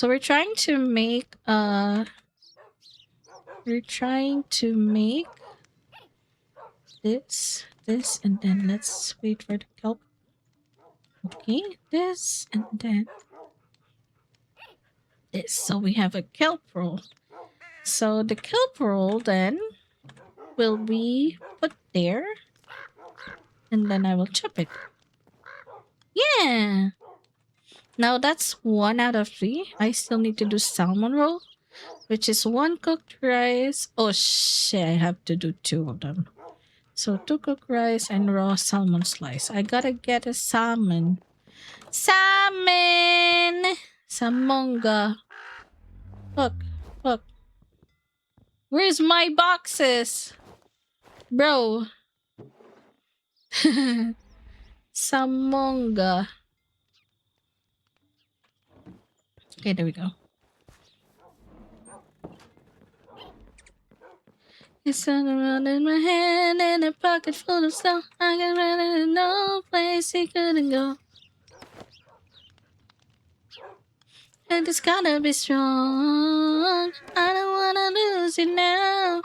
we're trying to make this, and then let's wait for the kelp. Okay, this, and then this. So we have a kelp roll. So the kelp roll then will be put there, and then I will chop it. Yeah. Now that's 1 out of 3. I still need to do salmon roll, which is 1 cooked rice. Oh shit, I have to do 2 of them. So 2 cooked rice and raw salmon slice. I gotta get a salmon. Salmon! Samonga. Look, look. Where's my boxes? Bro. Samonga. Okay, there we go. It's on around in my hand and a pocket full of stuff. I can run it in no place he couldn't go. And it's gotta be strong. I don't wanna lose you now.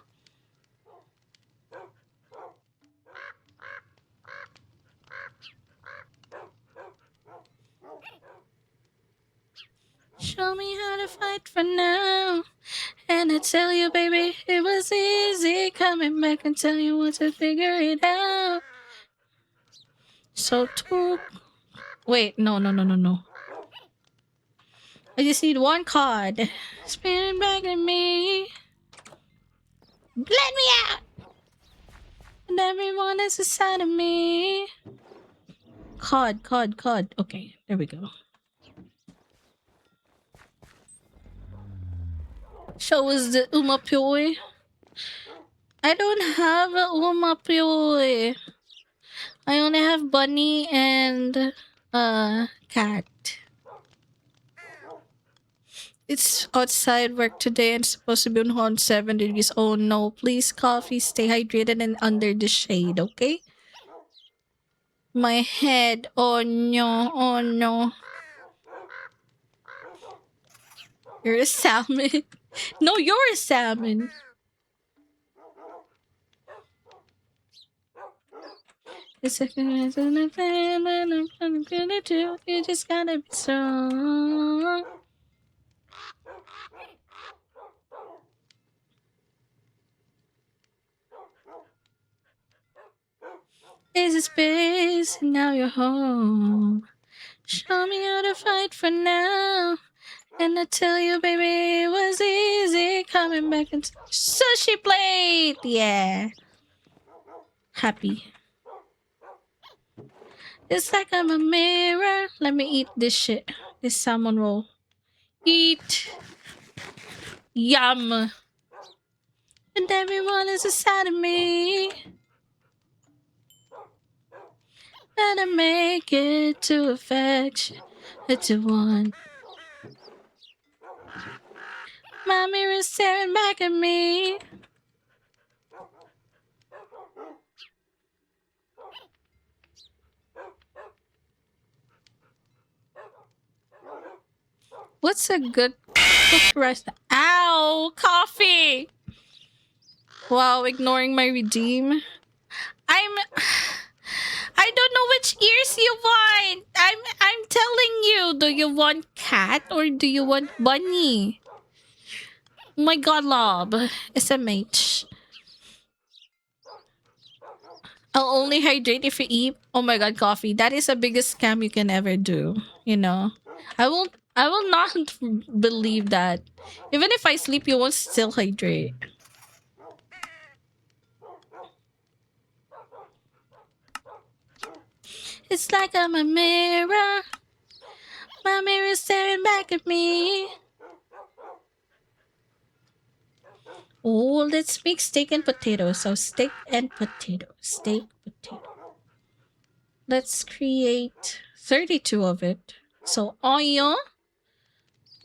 Show me how to fight for now. And I tell you, baby, it was easy coming back and tell you once I figure it out. So two. Wait, no. I just need one card. Spinning back at me. Let me out! And everyone is inside of me. Card. Okay, there we go. Show us the Umapyoy. I don't have a Umapyoy. I only have bunny and cat. It's outside work today and it's supposed to be on 7 degrees. Oh no, please coffee, stay hydrated and under the shade, okay? My head, oh no. You're a salmon. No, you're a salmon. The second is in the plan, and I'm gonna do. You just gotta be strong. There's a space, and now you're home. Show me how to fight for now. And I tell you, baby, it was easy coming back and sushi plate. Yeah, happy. It's like I'm a mirror. Let me eat this shit. This salmon roll. Eat. Yum. And everyone is inside of me. And I make it to affection. To one. My mirror staring back at me. What's a good cooked rice? Ow! Coffee! Wow, ignoring my redeem. I don't know which ears you want. I'm telling you. Do you want cat or do you want bunny? Oh my god, Lob. SMH. I'll only hydrate if you eat. Oh my god, coffee. That is the biggest scam you can ever do. You know? I will not believe that. Even if I sleep, you won't still hydrate. It's like I'm a mirror. My mirror staring back at me. Oh, let's make steak and potato. So steak and potato. Steak, potato. Let's create 32 of it. So onion.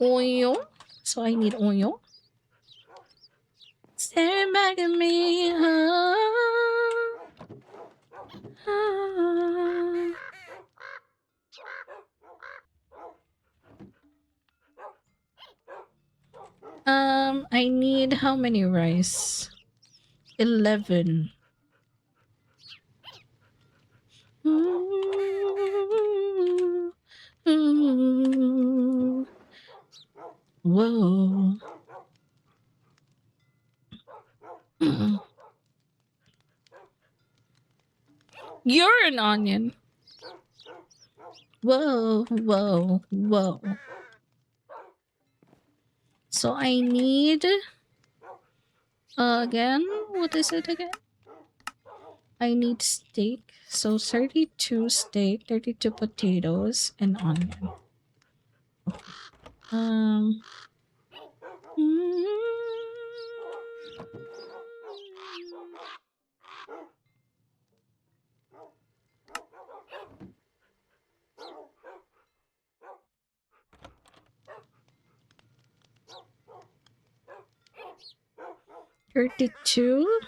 Onion. So I need onion. Staring back at me. I need how many rice? 11. Whoa. You're an onion. Whoa. So I need again, what is it again? I need steak. So 32 steak, 32 potatoes, and onion. Um 32.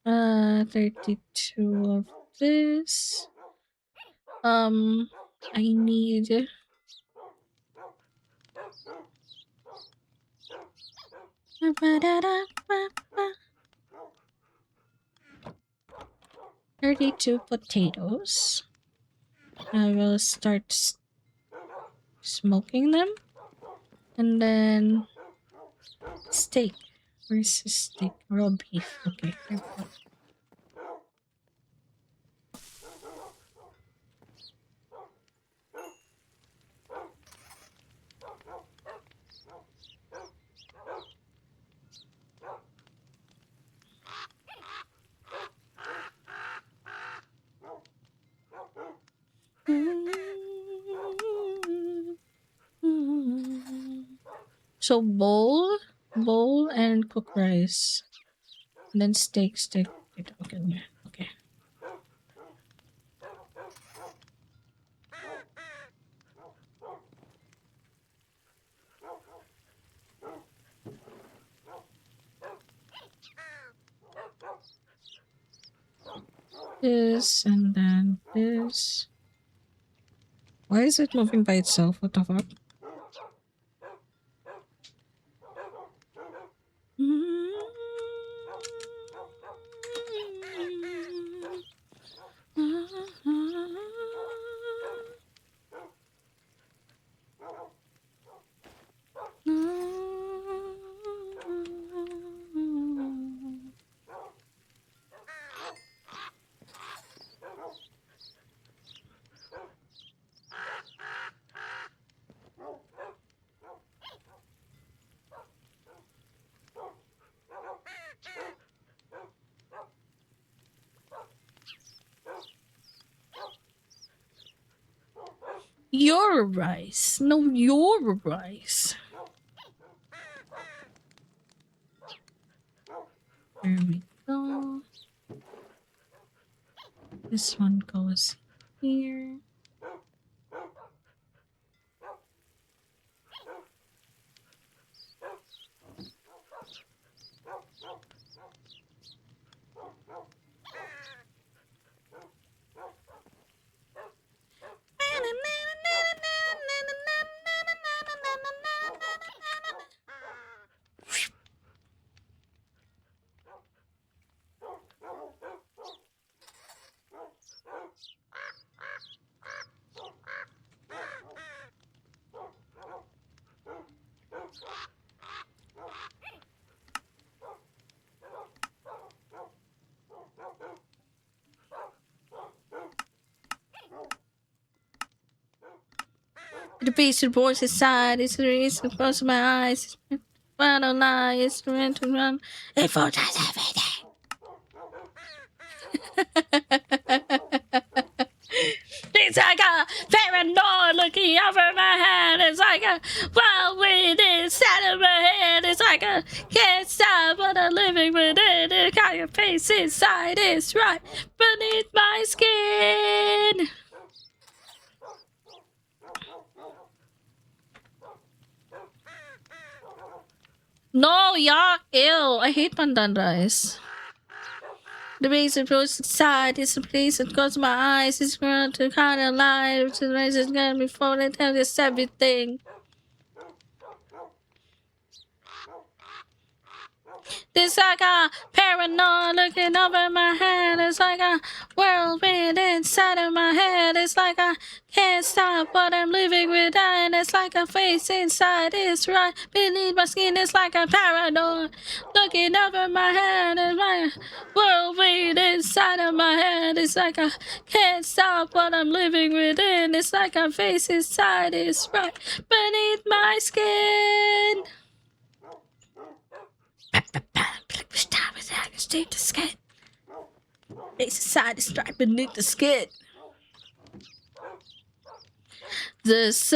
32 of this. I need 32 potatoes. I will start smoking them. And then steak. Where's the steak? Raw beef. Okay. Here we go. So bowl and cook rice. And then steak. Okay. Okay. This and then this. Why is it moving by itself? What the fuck? Your rice. No, your rice. There we go. This one goes here. The basic voice inside is the reason across my eyes. I don't lie, it's meant to run. It falls everything. It's like a paranoid looking over my head. It's like a wild wind inside of my head. It's like a can't stop what I'm living within. It got your face inside. It's right beneath my skin. No, yuck, ew. I hate pandan rice. The base approach side is the place that closes my eyes. It's going to kind of lie, which is going to be falling tell us everything. It's like a paranoid looking over my head. It's like a whirlwind inside of my head. It's like I can't stop what I'm living within. It's like a face inside. It's right beneath my skin. It's like a paranoid looking over my head. It's like a whirlwind inside of my head. It's like I can't stop what I'm living within. It's like a face inside. It's right beneath my skin. State the skin. Face inside is right beneath the skin. The sun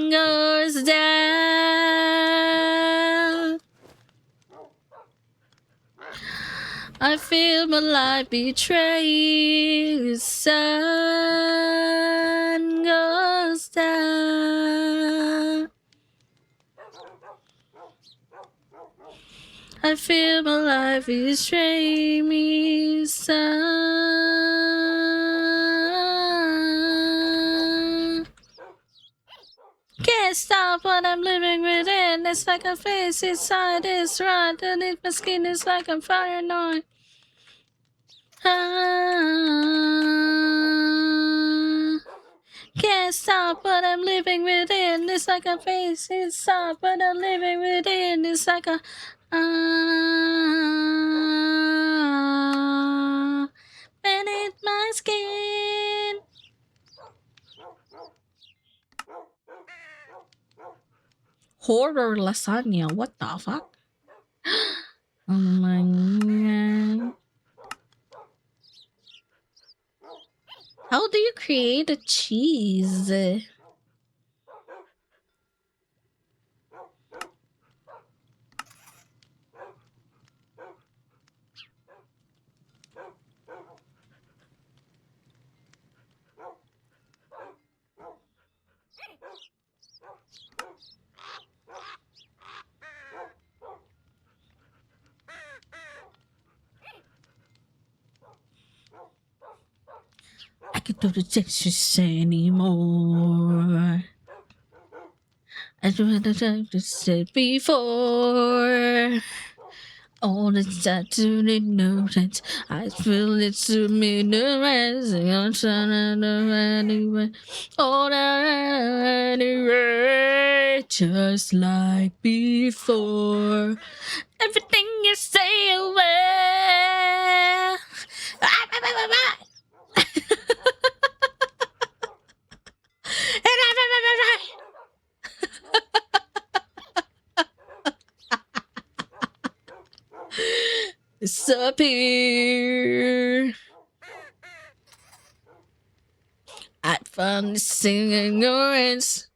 goes down. I feel my life betrayed. The sun goes down. I feel my life is dreamy. Can't stop what I'm living within. It's like a face inside is right. Underneath my skin is like I'm paranoid. Can't stop what I'm living within. It's like a face inside what I'm living within. It's like a beneath my skin. Horror lasagna. What the fuck? Oh my god. How do you create a cheese? I can't do the dishes anymore. I don't have the time to say before. All the time to know that I feel it to me the rising on sun anyway. All anyway, just like before. Everything you say away. Disappear. I found singing your hands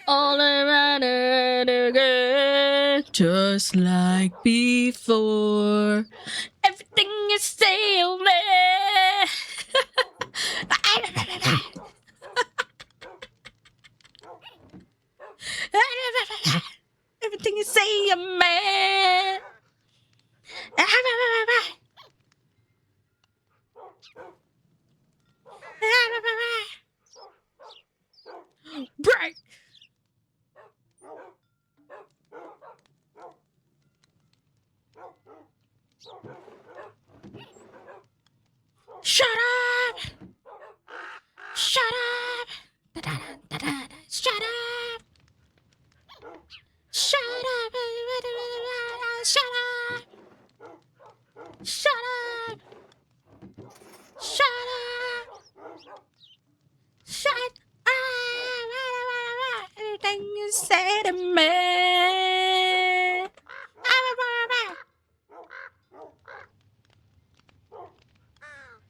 all around and again, just like before. Everything you say away. Everything you say, a man. Break. Shut up. Shut up. Da-da-da-da-da. Shut up. Shut up. Shut up. Shut up. Shut up. Shut up. Everything you say to me. I don't wanna work.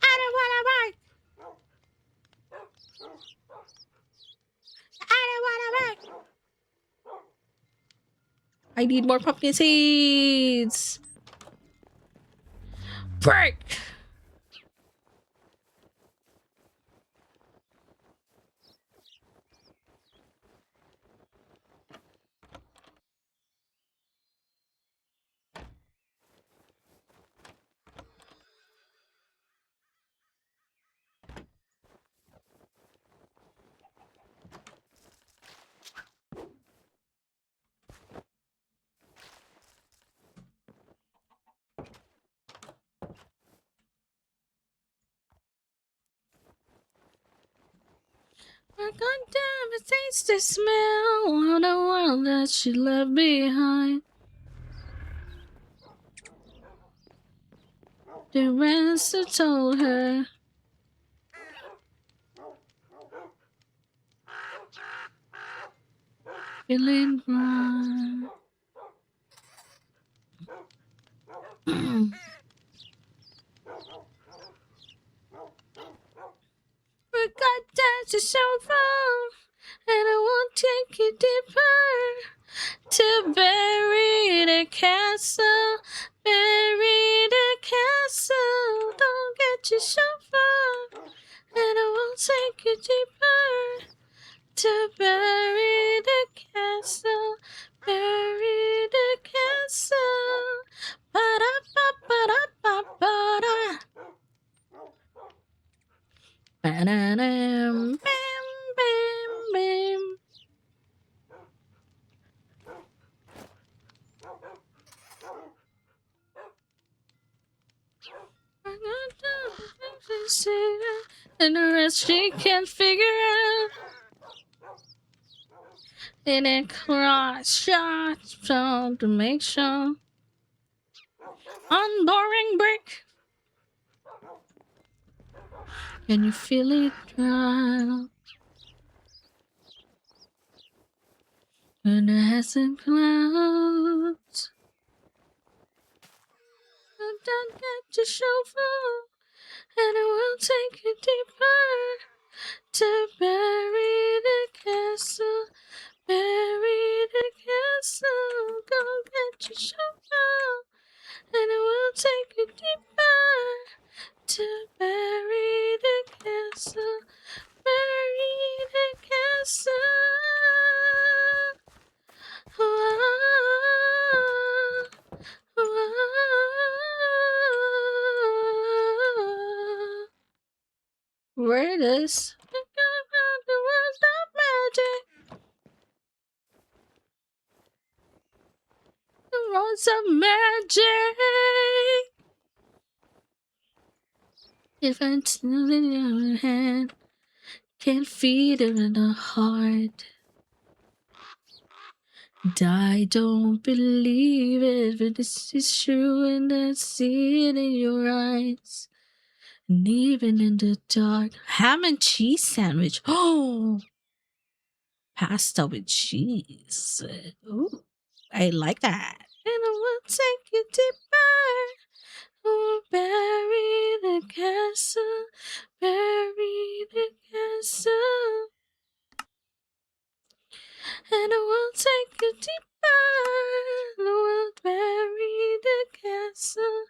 I don't wanna work. I need more pumpkin seeds. Break. I got down to taste the smell of the world that she left behind. The rest I told her. Feeling right. We got down to so far, and I won't take you deeper. To bury the castle, bury the castle. Don't get you so far, and I won't take you deeper. To bury the castle, bury the castle. Ba-da-ba-ba-da-ba-ba-da. Ba-da-dum, bam, bam, bam. And the rest she can't figure out. And then cross shots so to make sure. Unboring brick. Can you feel it drop? And it hasn't clouds. Don't get your chauffeur, and it will take you deeper to bury the castle. Bury the castle. Go get your chauffeur, and it will take you deeper to bury the castle. Bury the castle. Where it is? The world of magic. The words of magic. If it's still in your hand, can't feed it in the heart. I don't believe it, but this is true, and I see it in your eyes. And even in the dark, ham and cheese sandwich. Oh, pasta with cheese. Ooh, I like that. And I will take you deeper. Oh, bury the castle, bury the castle. And I will take you deeper. I will bury the castle,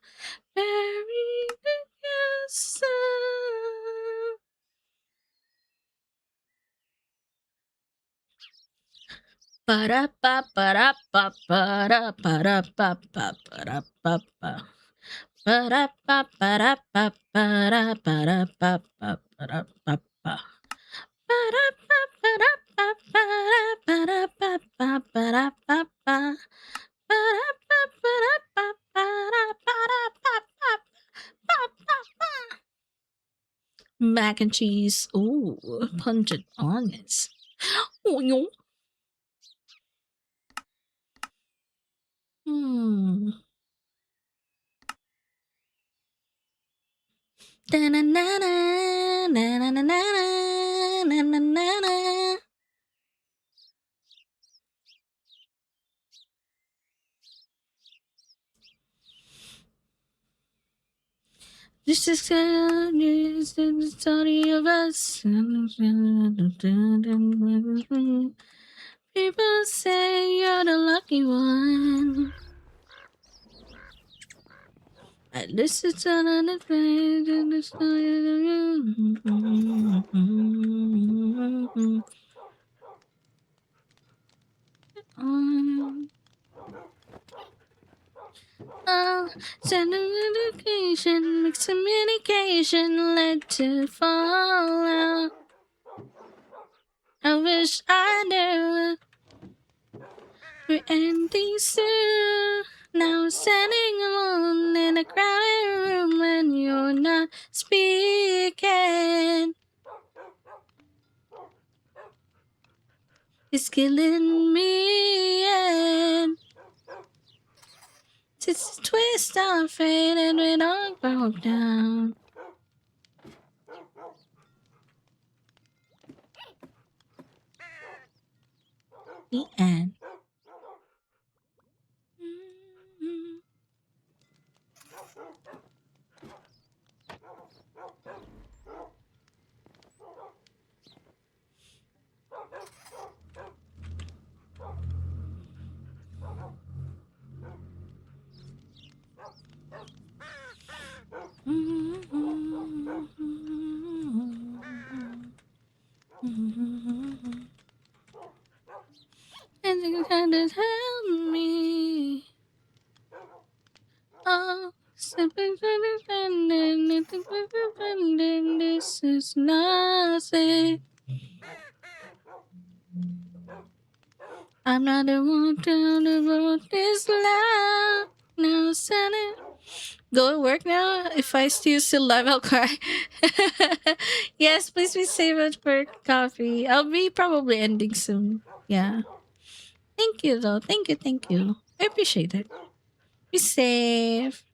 bury the castle. Ba-da-ba-ba-da-ba-ba-da-ba-da-ba-ba-ba. Ba-da-ba-ba-da-ba-ba-da-ba-ba-ba-ba-ba. Ba-da-ba-ba-da-ba-ba-da-ba-ba-ba-ba-ba. Ba-da-ba-ba-da-ba-ba-ba-ba-ba. Mac and cheese. Ooh, pungent onions. Oh, yo. Hmm. Da-na-na-na, na-na-na-na, na-na-na-na. This is the story of us. People say you're the lucky one. And this is another page in the story of you. Oh, send an indication, mixed communication led to fallout. I wish I knew we're ending soon. Now standing alone in a crowded room and you're not speaking. It's killing me. And it's a twist of fate and we all broke down. The end. And you kind of tell me This is nothing. I'm not the one down the road this loud. Now send it. Go to work now. If I still live, I'll cry. Yes, please be safe for coffee. I'll be probably ending soon. Yeah. Thank you though. Thank you. I appreciate it. Be safe.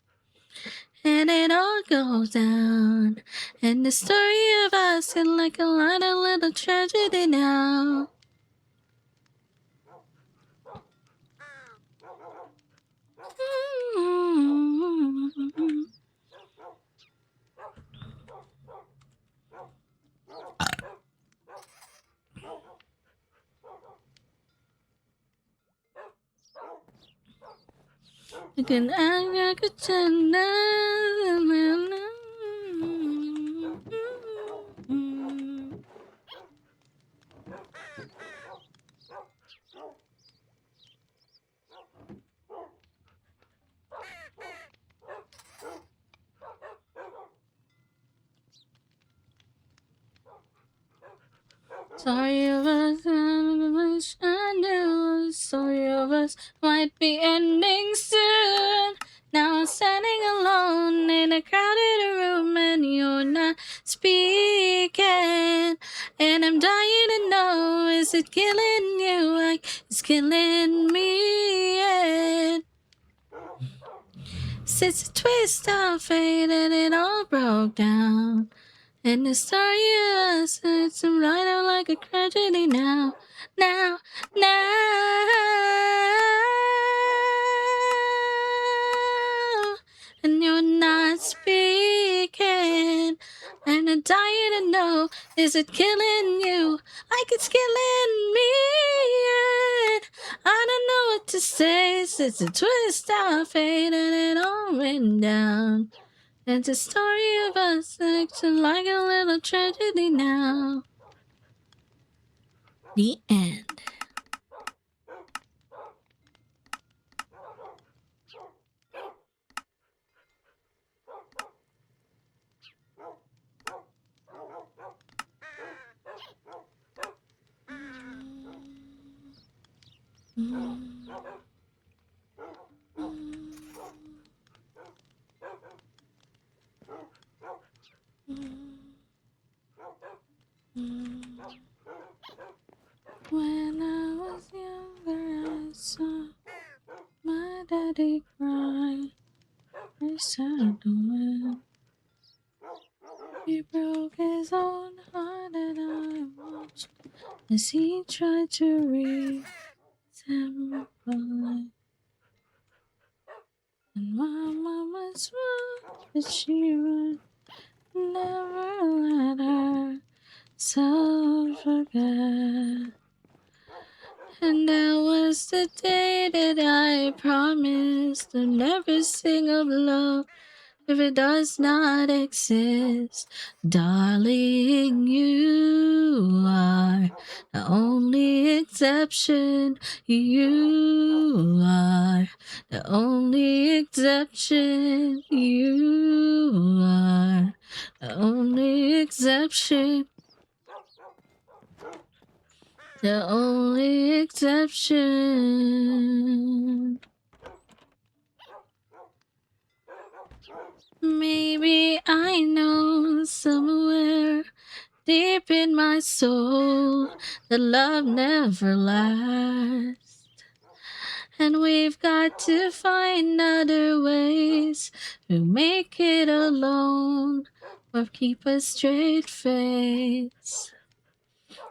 And it all goes down. And the story of us is like a little tragedy now. You can act like a tender. Sorry of us, I knew. Sorry of us might be ending soon. Now I'm standing alone in a crowded room and you're not speaking. And I'm dying to know, is it killing you like it's killing me? And since the twist of fate and it all broke down. And the story of us, it's right out like a tragedy now, now, now. And you're not speaking. And I'm dying to know, is it killing you like it's killing me? And I don't know what to say, since the twist of fate and it all went down. It's a story of us acting like a little tragedy now. The end. When I was younger, I saw my daddy cry. I sat away. He broke his own heart, and I watched as he tried to resemble. And my mama swore that she would never let herself forget. And that was the day that I promised to never sing of love if it does not exist. Darling, you are the only exception. You are the only exception. You are the only exception. The only exception. Maybe I know somewhere deep in my soul that love never lasts. And we've got to find other ways to make it alone or keep a straight face.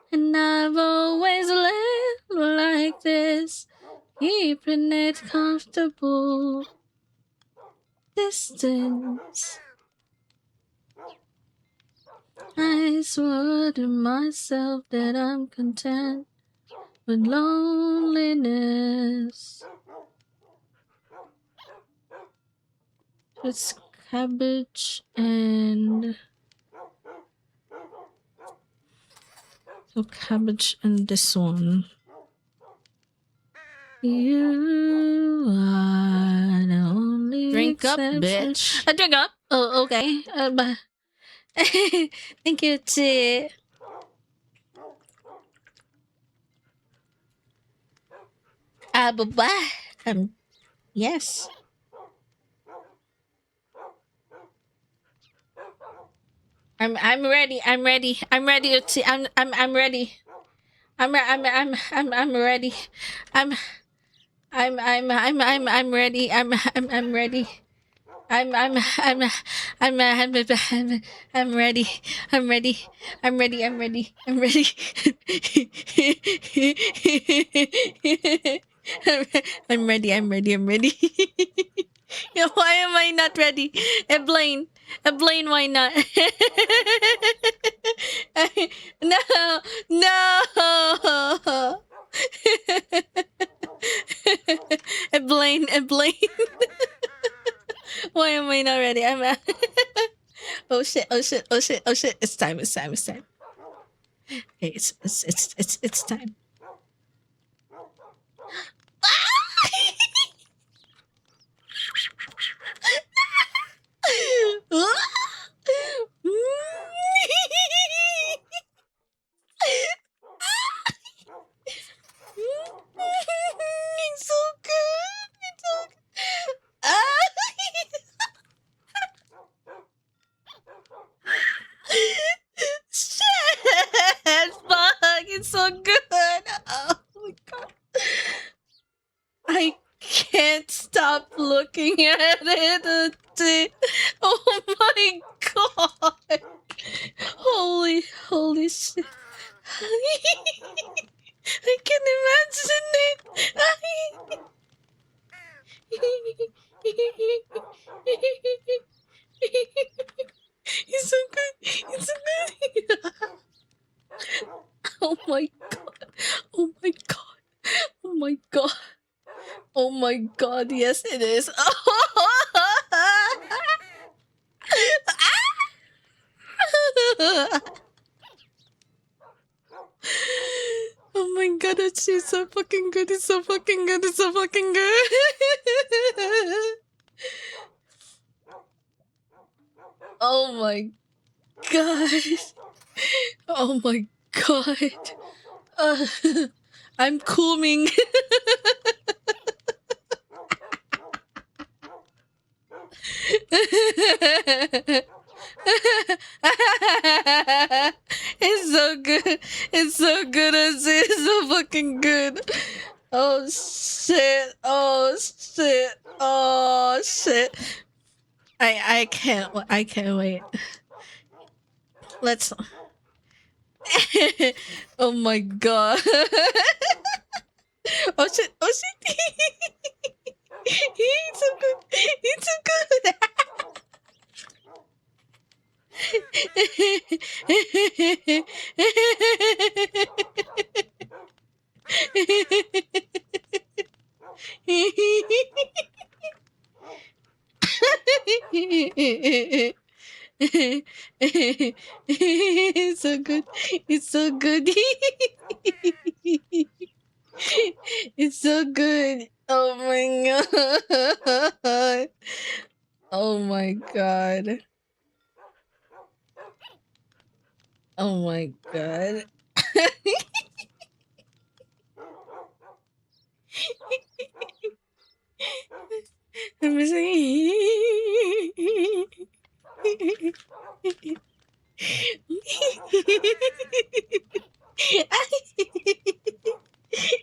And I've always lived like this, keeping it comfortable distance. I swore to myself that I'm content with loneliness. It's cabbage and this one. You are the only Drink up, exception. bitch. I drink up. Oh, okay. Thank you, Chi. Bye-bye. Yes. I'm ready. I'm ready. I'm ready, Chi. I'm ready. I'm ready. I'm I'm ready. I'm ready. I'm ready. I'm ready. I'm ready. I'm ready. I'm ready. I'm ready. I'm ready. I'm ready. Yeah, why am I not ready? Blaine. Blaine, why not? No. No. Blaine. Blaine. Why am I not ready? Oh shit! Oh shit! Oh shit! Oh shit! It's time! It's time! It's time! Okay, it's time. It's so good. It's so good. Shit! Fuck! It's so good. Oh my god! I can't stop looking at it. Oh my god! Holy shit! I can imagine it. It's so good. It's so good. Oh my god. Oh my god. Oh my god. Oh my god. Yes, it is. Oh my god, that shit's so fucking good. It's so fucking good. It's so fucking good. Oh my god. Oh my god. Uh, I'm cooming. It's so good. It's so good. It's so fucking good. Oh shit. Oh shit. Oh shit. I can't wait. Let's Oh my god. Oh shit. Oh shit. It's so good. It's so good. It's so good. It's so good. It's so good. Oh my god. Oh my god. Oh my god. I'm missing.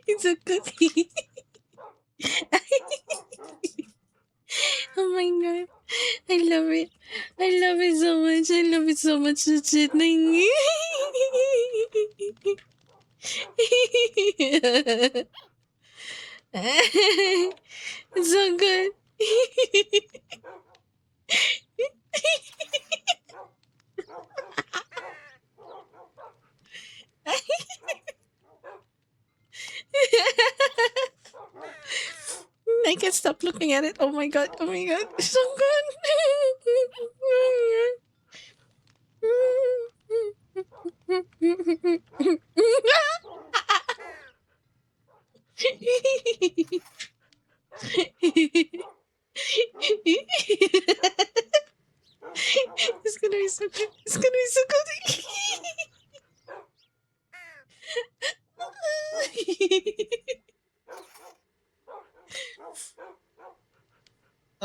It's a cookie. Oh my god. I love it. I love it so much. I love it so much. It's so good. I can't stop looking at it. Oh my god. Oh my god. It's so good.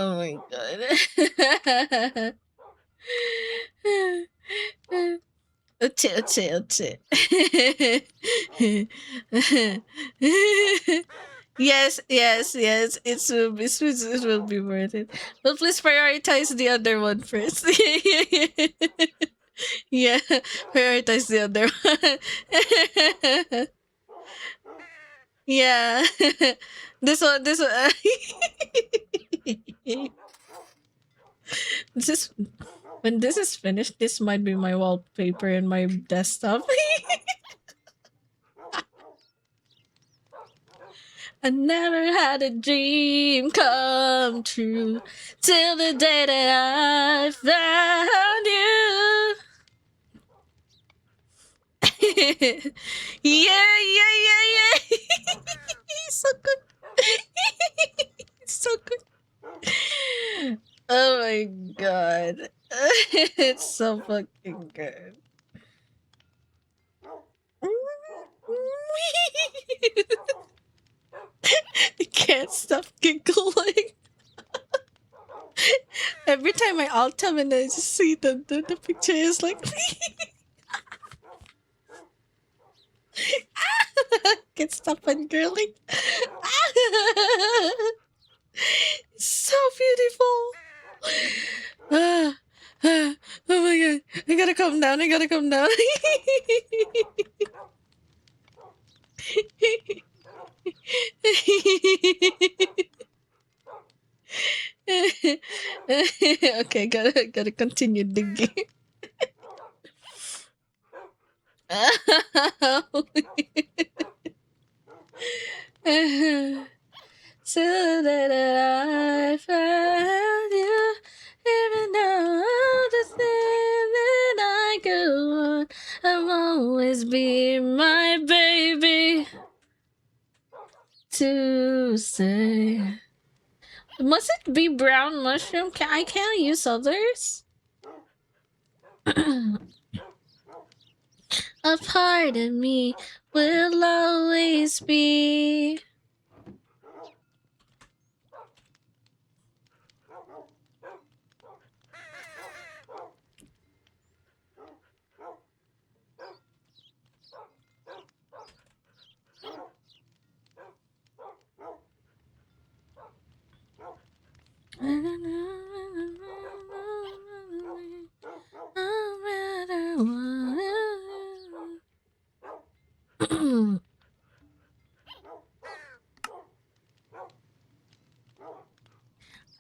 Oh my god. Uchi, uchi, uchi. Yes, yes, yes. It will be worth it. But please prioritize the other one first. Yeah, prioritize the other one. Yeah. This one. This is when this is finished. This might be my wallpaper in my desktop. I never had a dream come true till the day that I found you. Yeah, yeah, yeah, yeah. He's so good. He's so good. Oh my god. It's so fucking good. I can't stop giggling. Every time I alt tab and I just see the picture is like can't stop fangirling. It's so beautiful. Oh my god. I gotta calm down. I gotta calm down. Okay, gotta continue digging. So that I found you, even though all the things that I go on, I'll always be my baby to say. Must it be brown mushroom? I can't use others. A part of me will always be.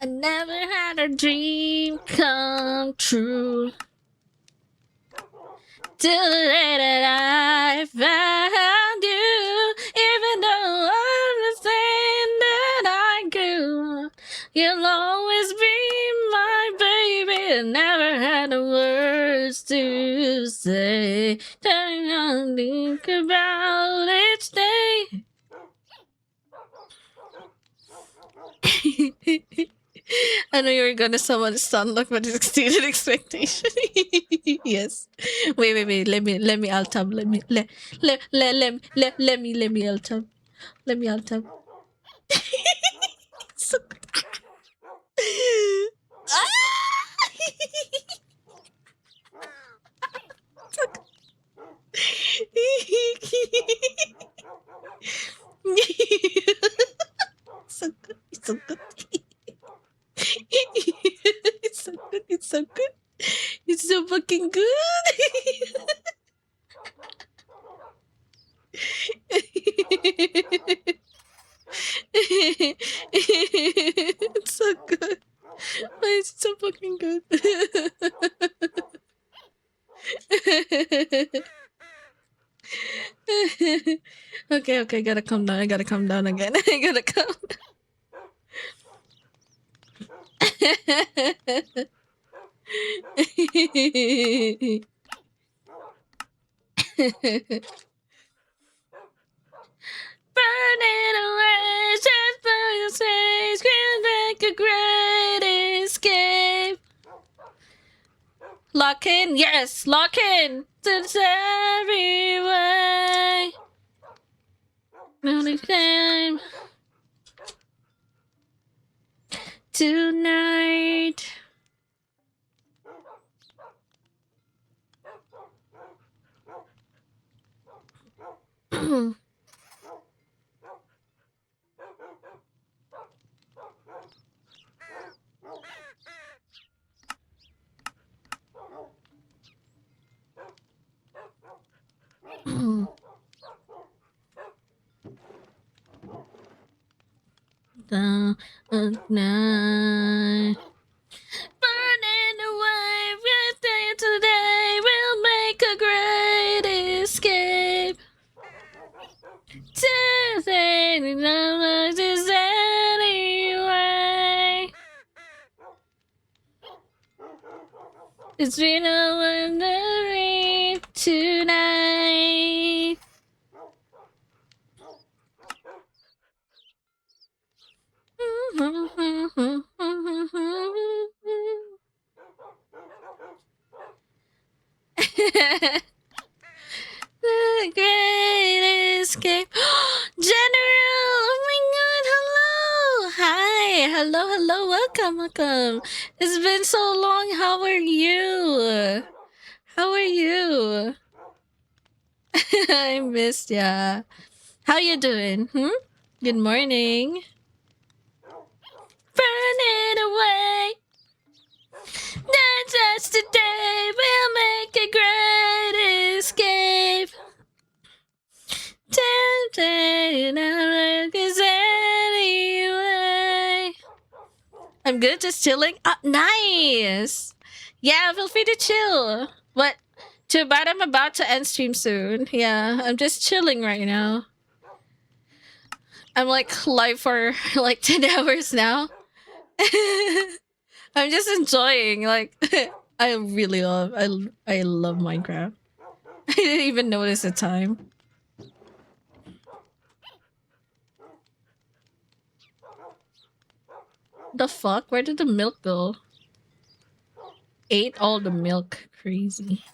I never had a dream come true till the day that I found you. Even though I'm the same that I grew up, you'll always be my baby. I never had the words to say. Telling I think about each day. I know you were gonna summon Stunlock, but it exceeded expectation. Yes. Wait. Let me alt tab. Let me alt tab. Let me alt tab. So Ah! So good. It's so good. It's so good. It's so good. It's so fucking good. It's so good. It's so fucking good. Okay, gotta calm down. I gotta calm down again. I gotta calm down. Burning away, just for your sake, scream like a great escape. Lock in, yes, lock in. It's every way. Only time tonight. The night. Burning away with day today, we'll make a great escape. Today, no is anyway. It's been a wondering tonight. The great escape. General! Oh my god, hello! Hi! Hello, welcome. It's been so long, how are you? How are you? I missed ya. How you doing? Good morning. Burning away. That's us today. We'll make a great escape. Tempted anyway. I'm good, just chilling. Nice. Yeah, feel free to chill. What? Too bad I'm about to end stream soon. Yeah, I'm just chilling right now. I'm like live for like 10 hours now. I'm just enjoying. Like, I really love. I love Minecraft. I didn't even notice the time. The fuck? Where did the milk go? Ate all the milk. Crazy.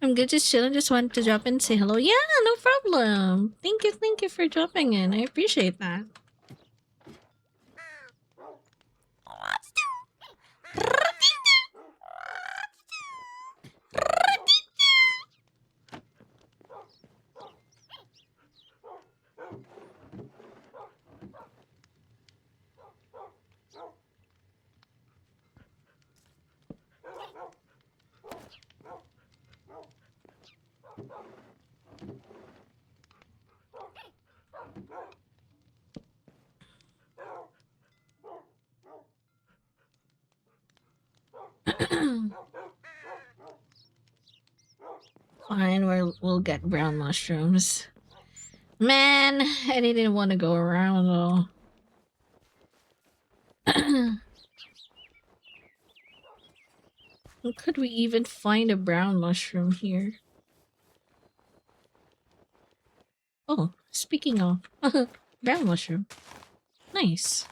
I'm good, just chilling. Just wanted to drop in and say hello. Yeah, no problem. Thank you for dropping in. I appreciate that. Fine, we'll get brown mushrooms. Man, I didn't want to go around though. Could we even find a brown mushroom here? Oh, speaking of brown mushroom. Nice.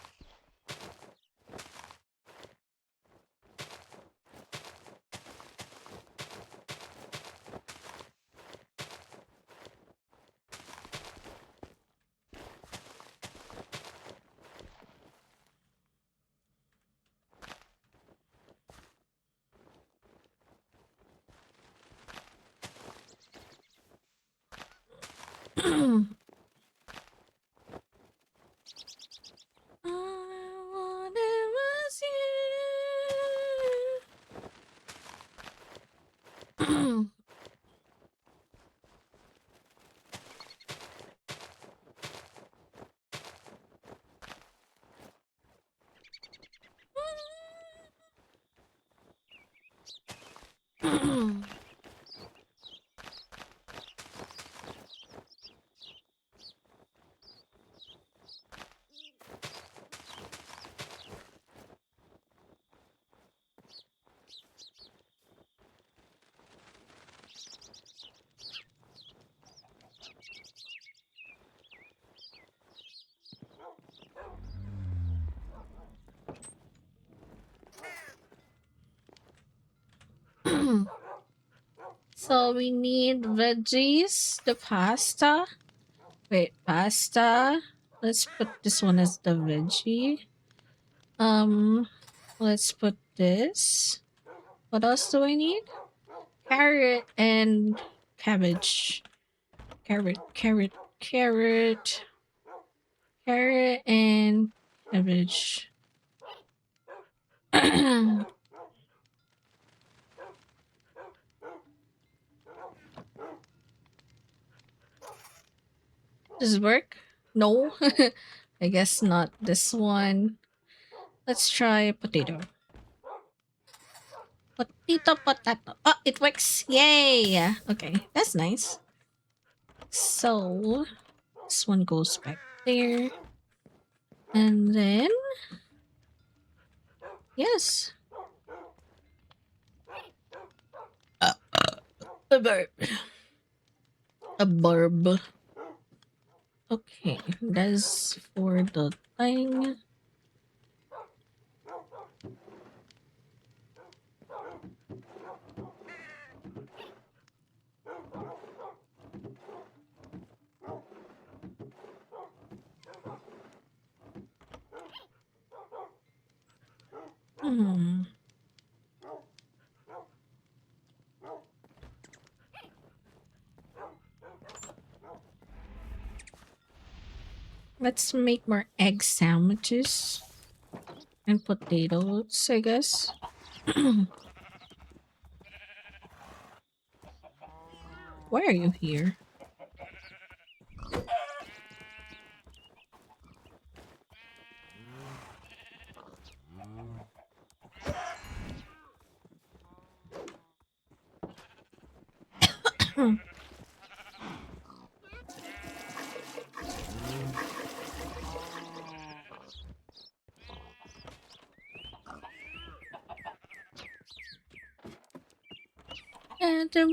So we need veggies, the pasta. Wait, pasta. Let's put this one as the veggie. Let's put this. What else do I need? Carrot and cabbage. Carrot, and cabbage. Does it work? No. I guess not this one. Let's try potato. Potato. Oh, it works. Yay. Okay, that's nice. So, this one goes back there. And then, yes. A burp. A burb. Okay, that's for the thing. Hmm. Let's make more egg sandwiches and potatoes, I guess. Why are you here? And the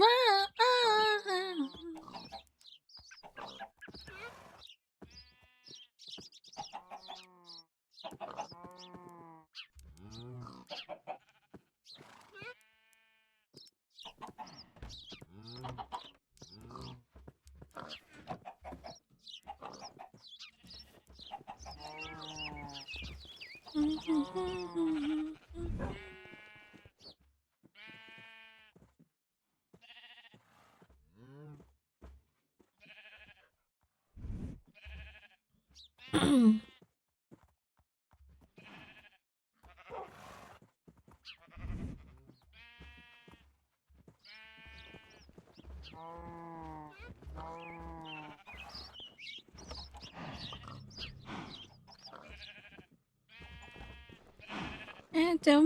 and the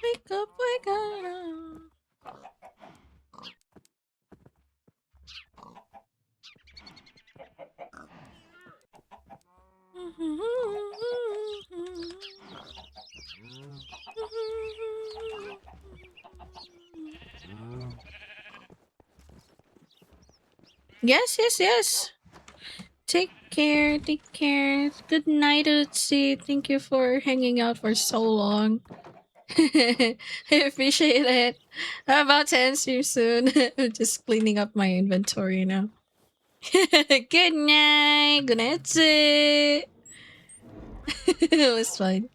Wake up, wake up. Yes, yes, yes. Take care, take care. Good night, Utsi. Thank you for hanging out for so long. I appreciate it. I'm about to answer you soon. I'm just cleaning up my inventory now. Good night. Good night, Utsi. It was fun.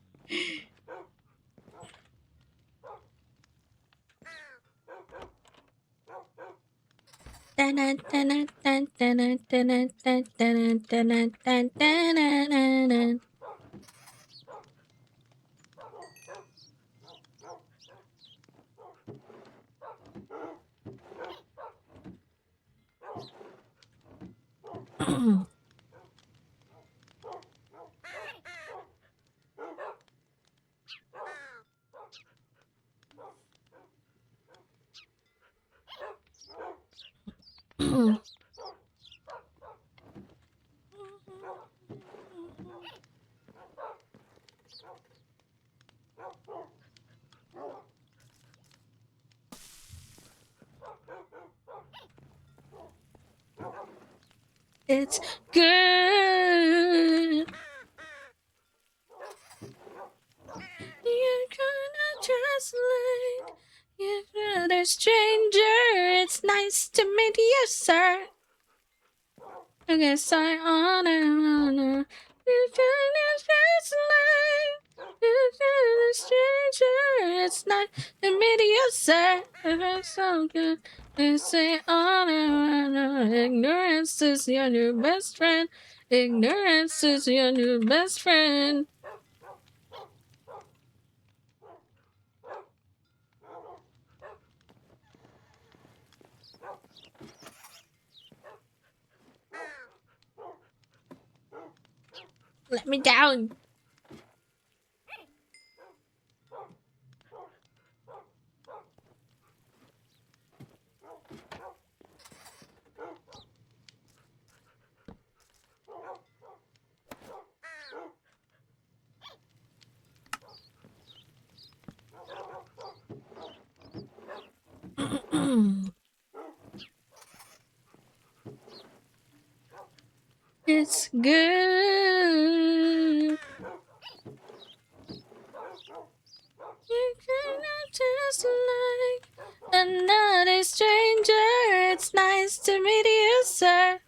It's good. You're gonna just like if another stranger. It's nice to meet you, sir. I guess I honor. You're gonna just like if another stranger. It's nice to meet you, sir. It's so good. They say honor. Ignorance is your new best friend. Ignorance is your new best friend. Let me down. It's good. You're kinda just like another stranger. It's nice to meet you, sir.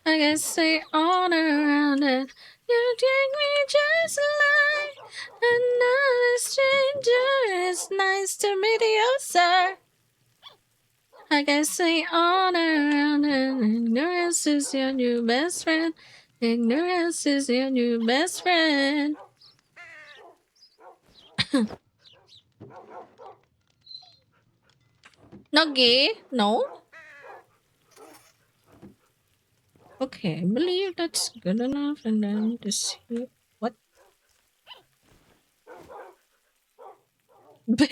I guess say on around it. You take me just like another stranger. It's nice to meet you, sir. I guess say on around it. Ignorance is your new best friend. Ignorance is your new best friend. No gay? No? Okay, I believe that's good enough. And then to see what. But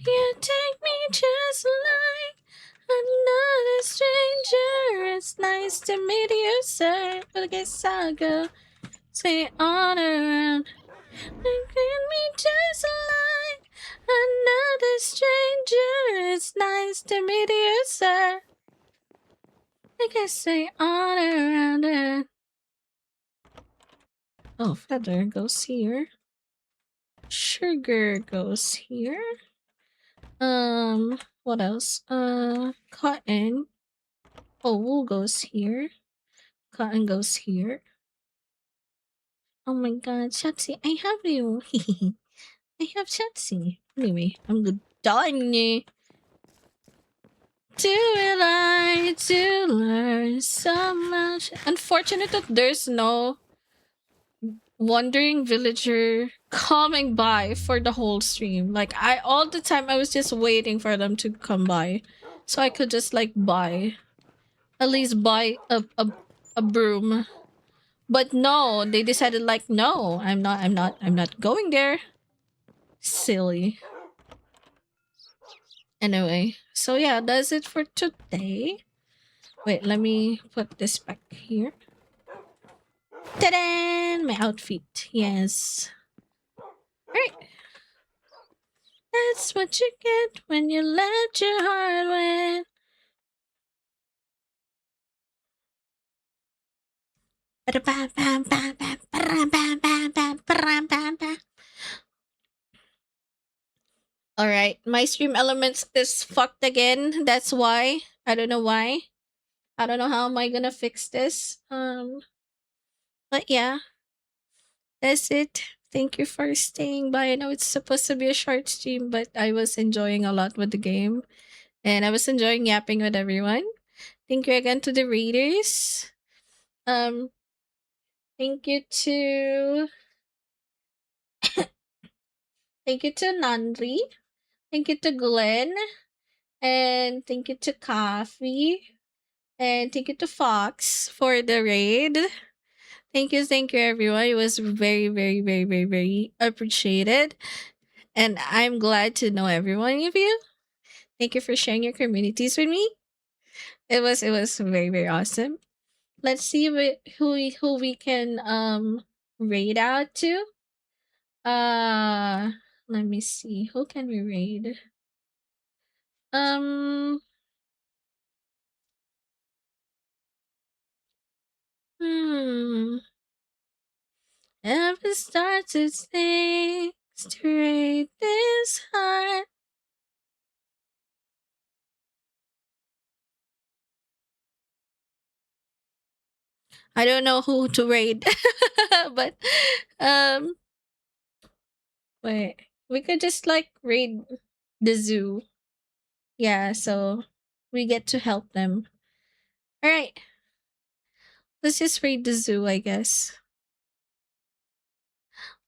you take me just like another stranger. It's nice to meet you, sir. But I guess I'll go say on around. You treat me just like another stranger. It's nice to meet you, sir. I guess say on around it. Oh, feather goes here. Sugar goes here. What else? Cotton. Oh, wool goes here. Cotton goes here. Oh my god, Shotzi, I have you. I have Shotzi. Anyway, I'm good. Done. Do it I to learn so much. Unfortunate that there's no wandering villager coming by for the whole stream. Like I all the time I was just waiting for them to come by. So I could just like buy. At least buy a broom. But no, they decided like no, I'm not going there. Silly. Anyway, so yeah, that's it for today. Wait, let me put this back here. Ta-da! My outfit. Yes. Alright. That's what you get when you let your heart win. Alright, my stream elements is fucked again. That's why. I don't know why. I don't know how am I gonna fix this. But yeah, that's it. Thank you for staying by. I know it's supposed to be a short stream, but I was enjoying a lot with the game. And I was enjoying yapping with everyone. Thank you again to the readers. Um, thank you to Nandri. Thank you to Glenn. And thank you to Coffee. And thank you to Fox for the raid. Thank you, everyone. It was very, very, very, very, very appreciated. And I'm glad to know every one of you. Thank you for sharing your communities with me. It was very, very awesome. Let's see who we can raid out to. Uh Let me see. Who can we raid? Um hmm. Ever started things to raid this heart? I don't know who to raid. But um wait. We could just like raid the zoo. Yeah, so we get to help them. Alright. Let's just raid the zoo, I guess.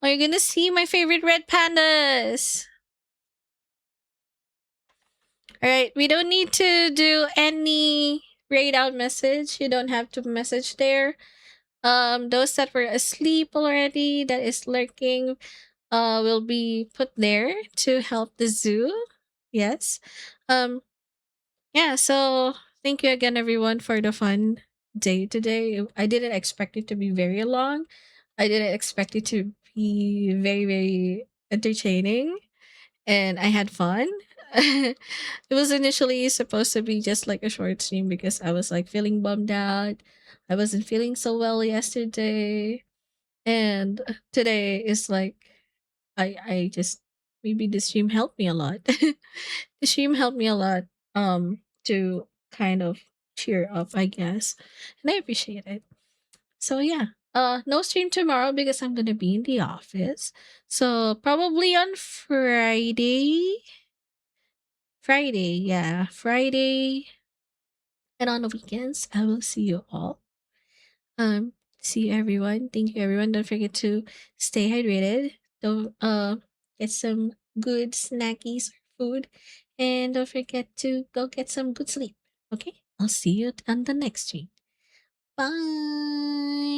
Oh, you're gonna see my favorite red pandas. Alright, we don't need to do any raid out message. You don't have to message there. Those that were asleep already, that is lurking, will be put there to help the zoo. Yes. Um, yeah, so thank you again everyone for the fun day today. I didn't expect it to be very long. I didn't expect it to be very, very entertaining, and I had fun. It was initially supposed to be just like a short stream because I was like feeling bummed out. I wasn't feeling so well yesterday. And today is like I just maybe the stream helped me a lot. The stream helped me a lot to kind of cheer up, I guess. And I appreciate it. So yeah. No stream tomorrow because I'm gonna be in the office. So probably on Friday. Friday, yeah. Friday and on the weekends I will see you all. Um, See you everyone. Thank you everyone. Don't forget to stay hydrated. Don't get some good snackies or food. And don't forget to go get some good sleep. Okay? I'll see you on the next stream. Bye.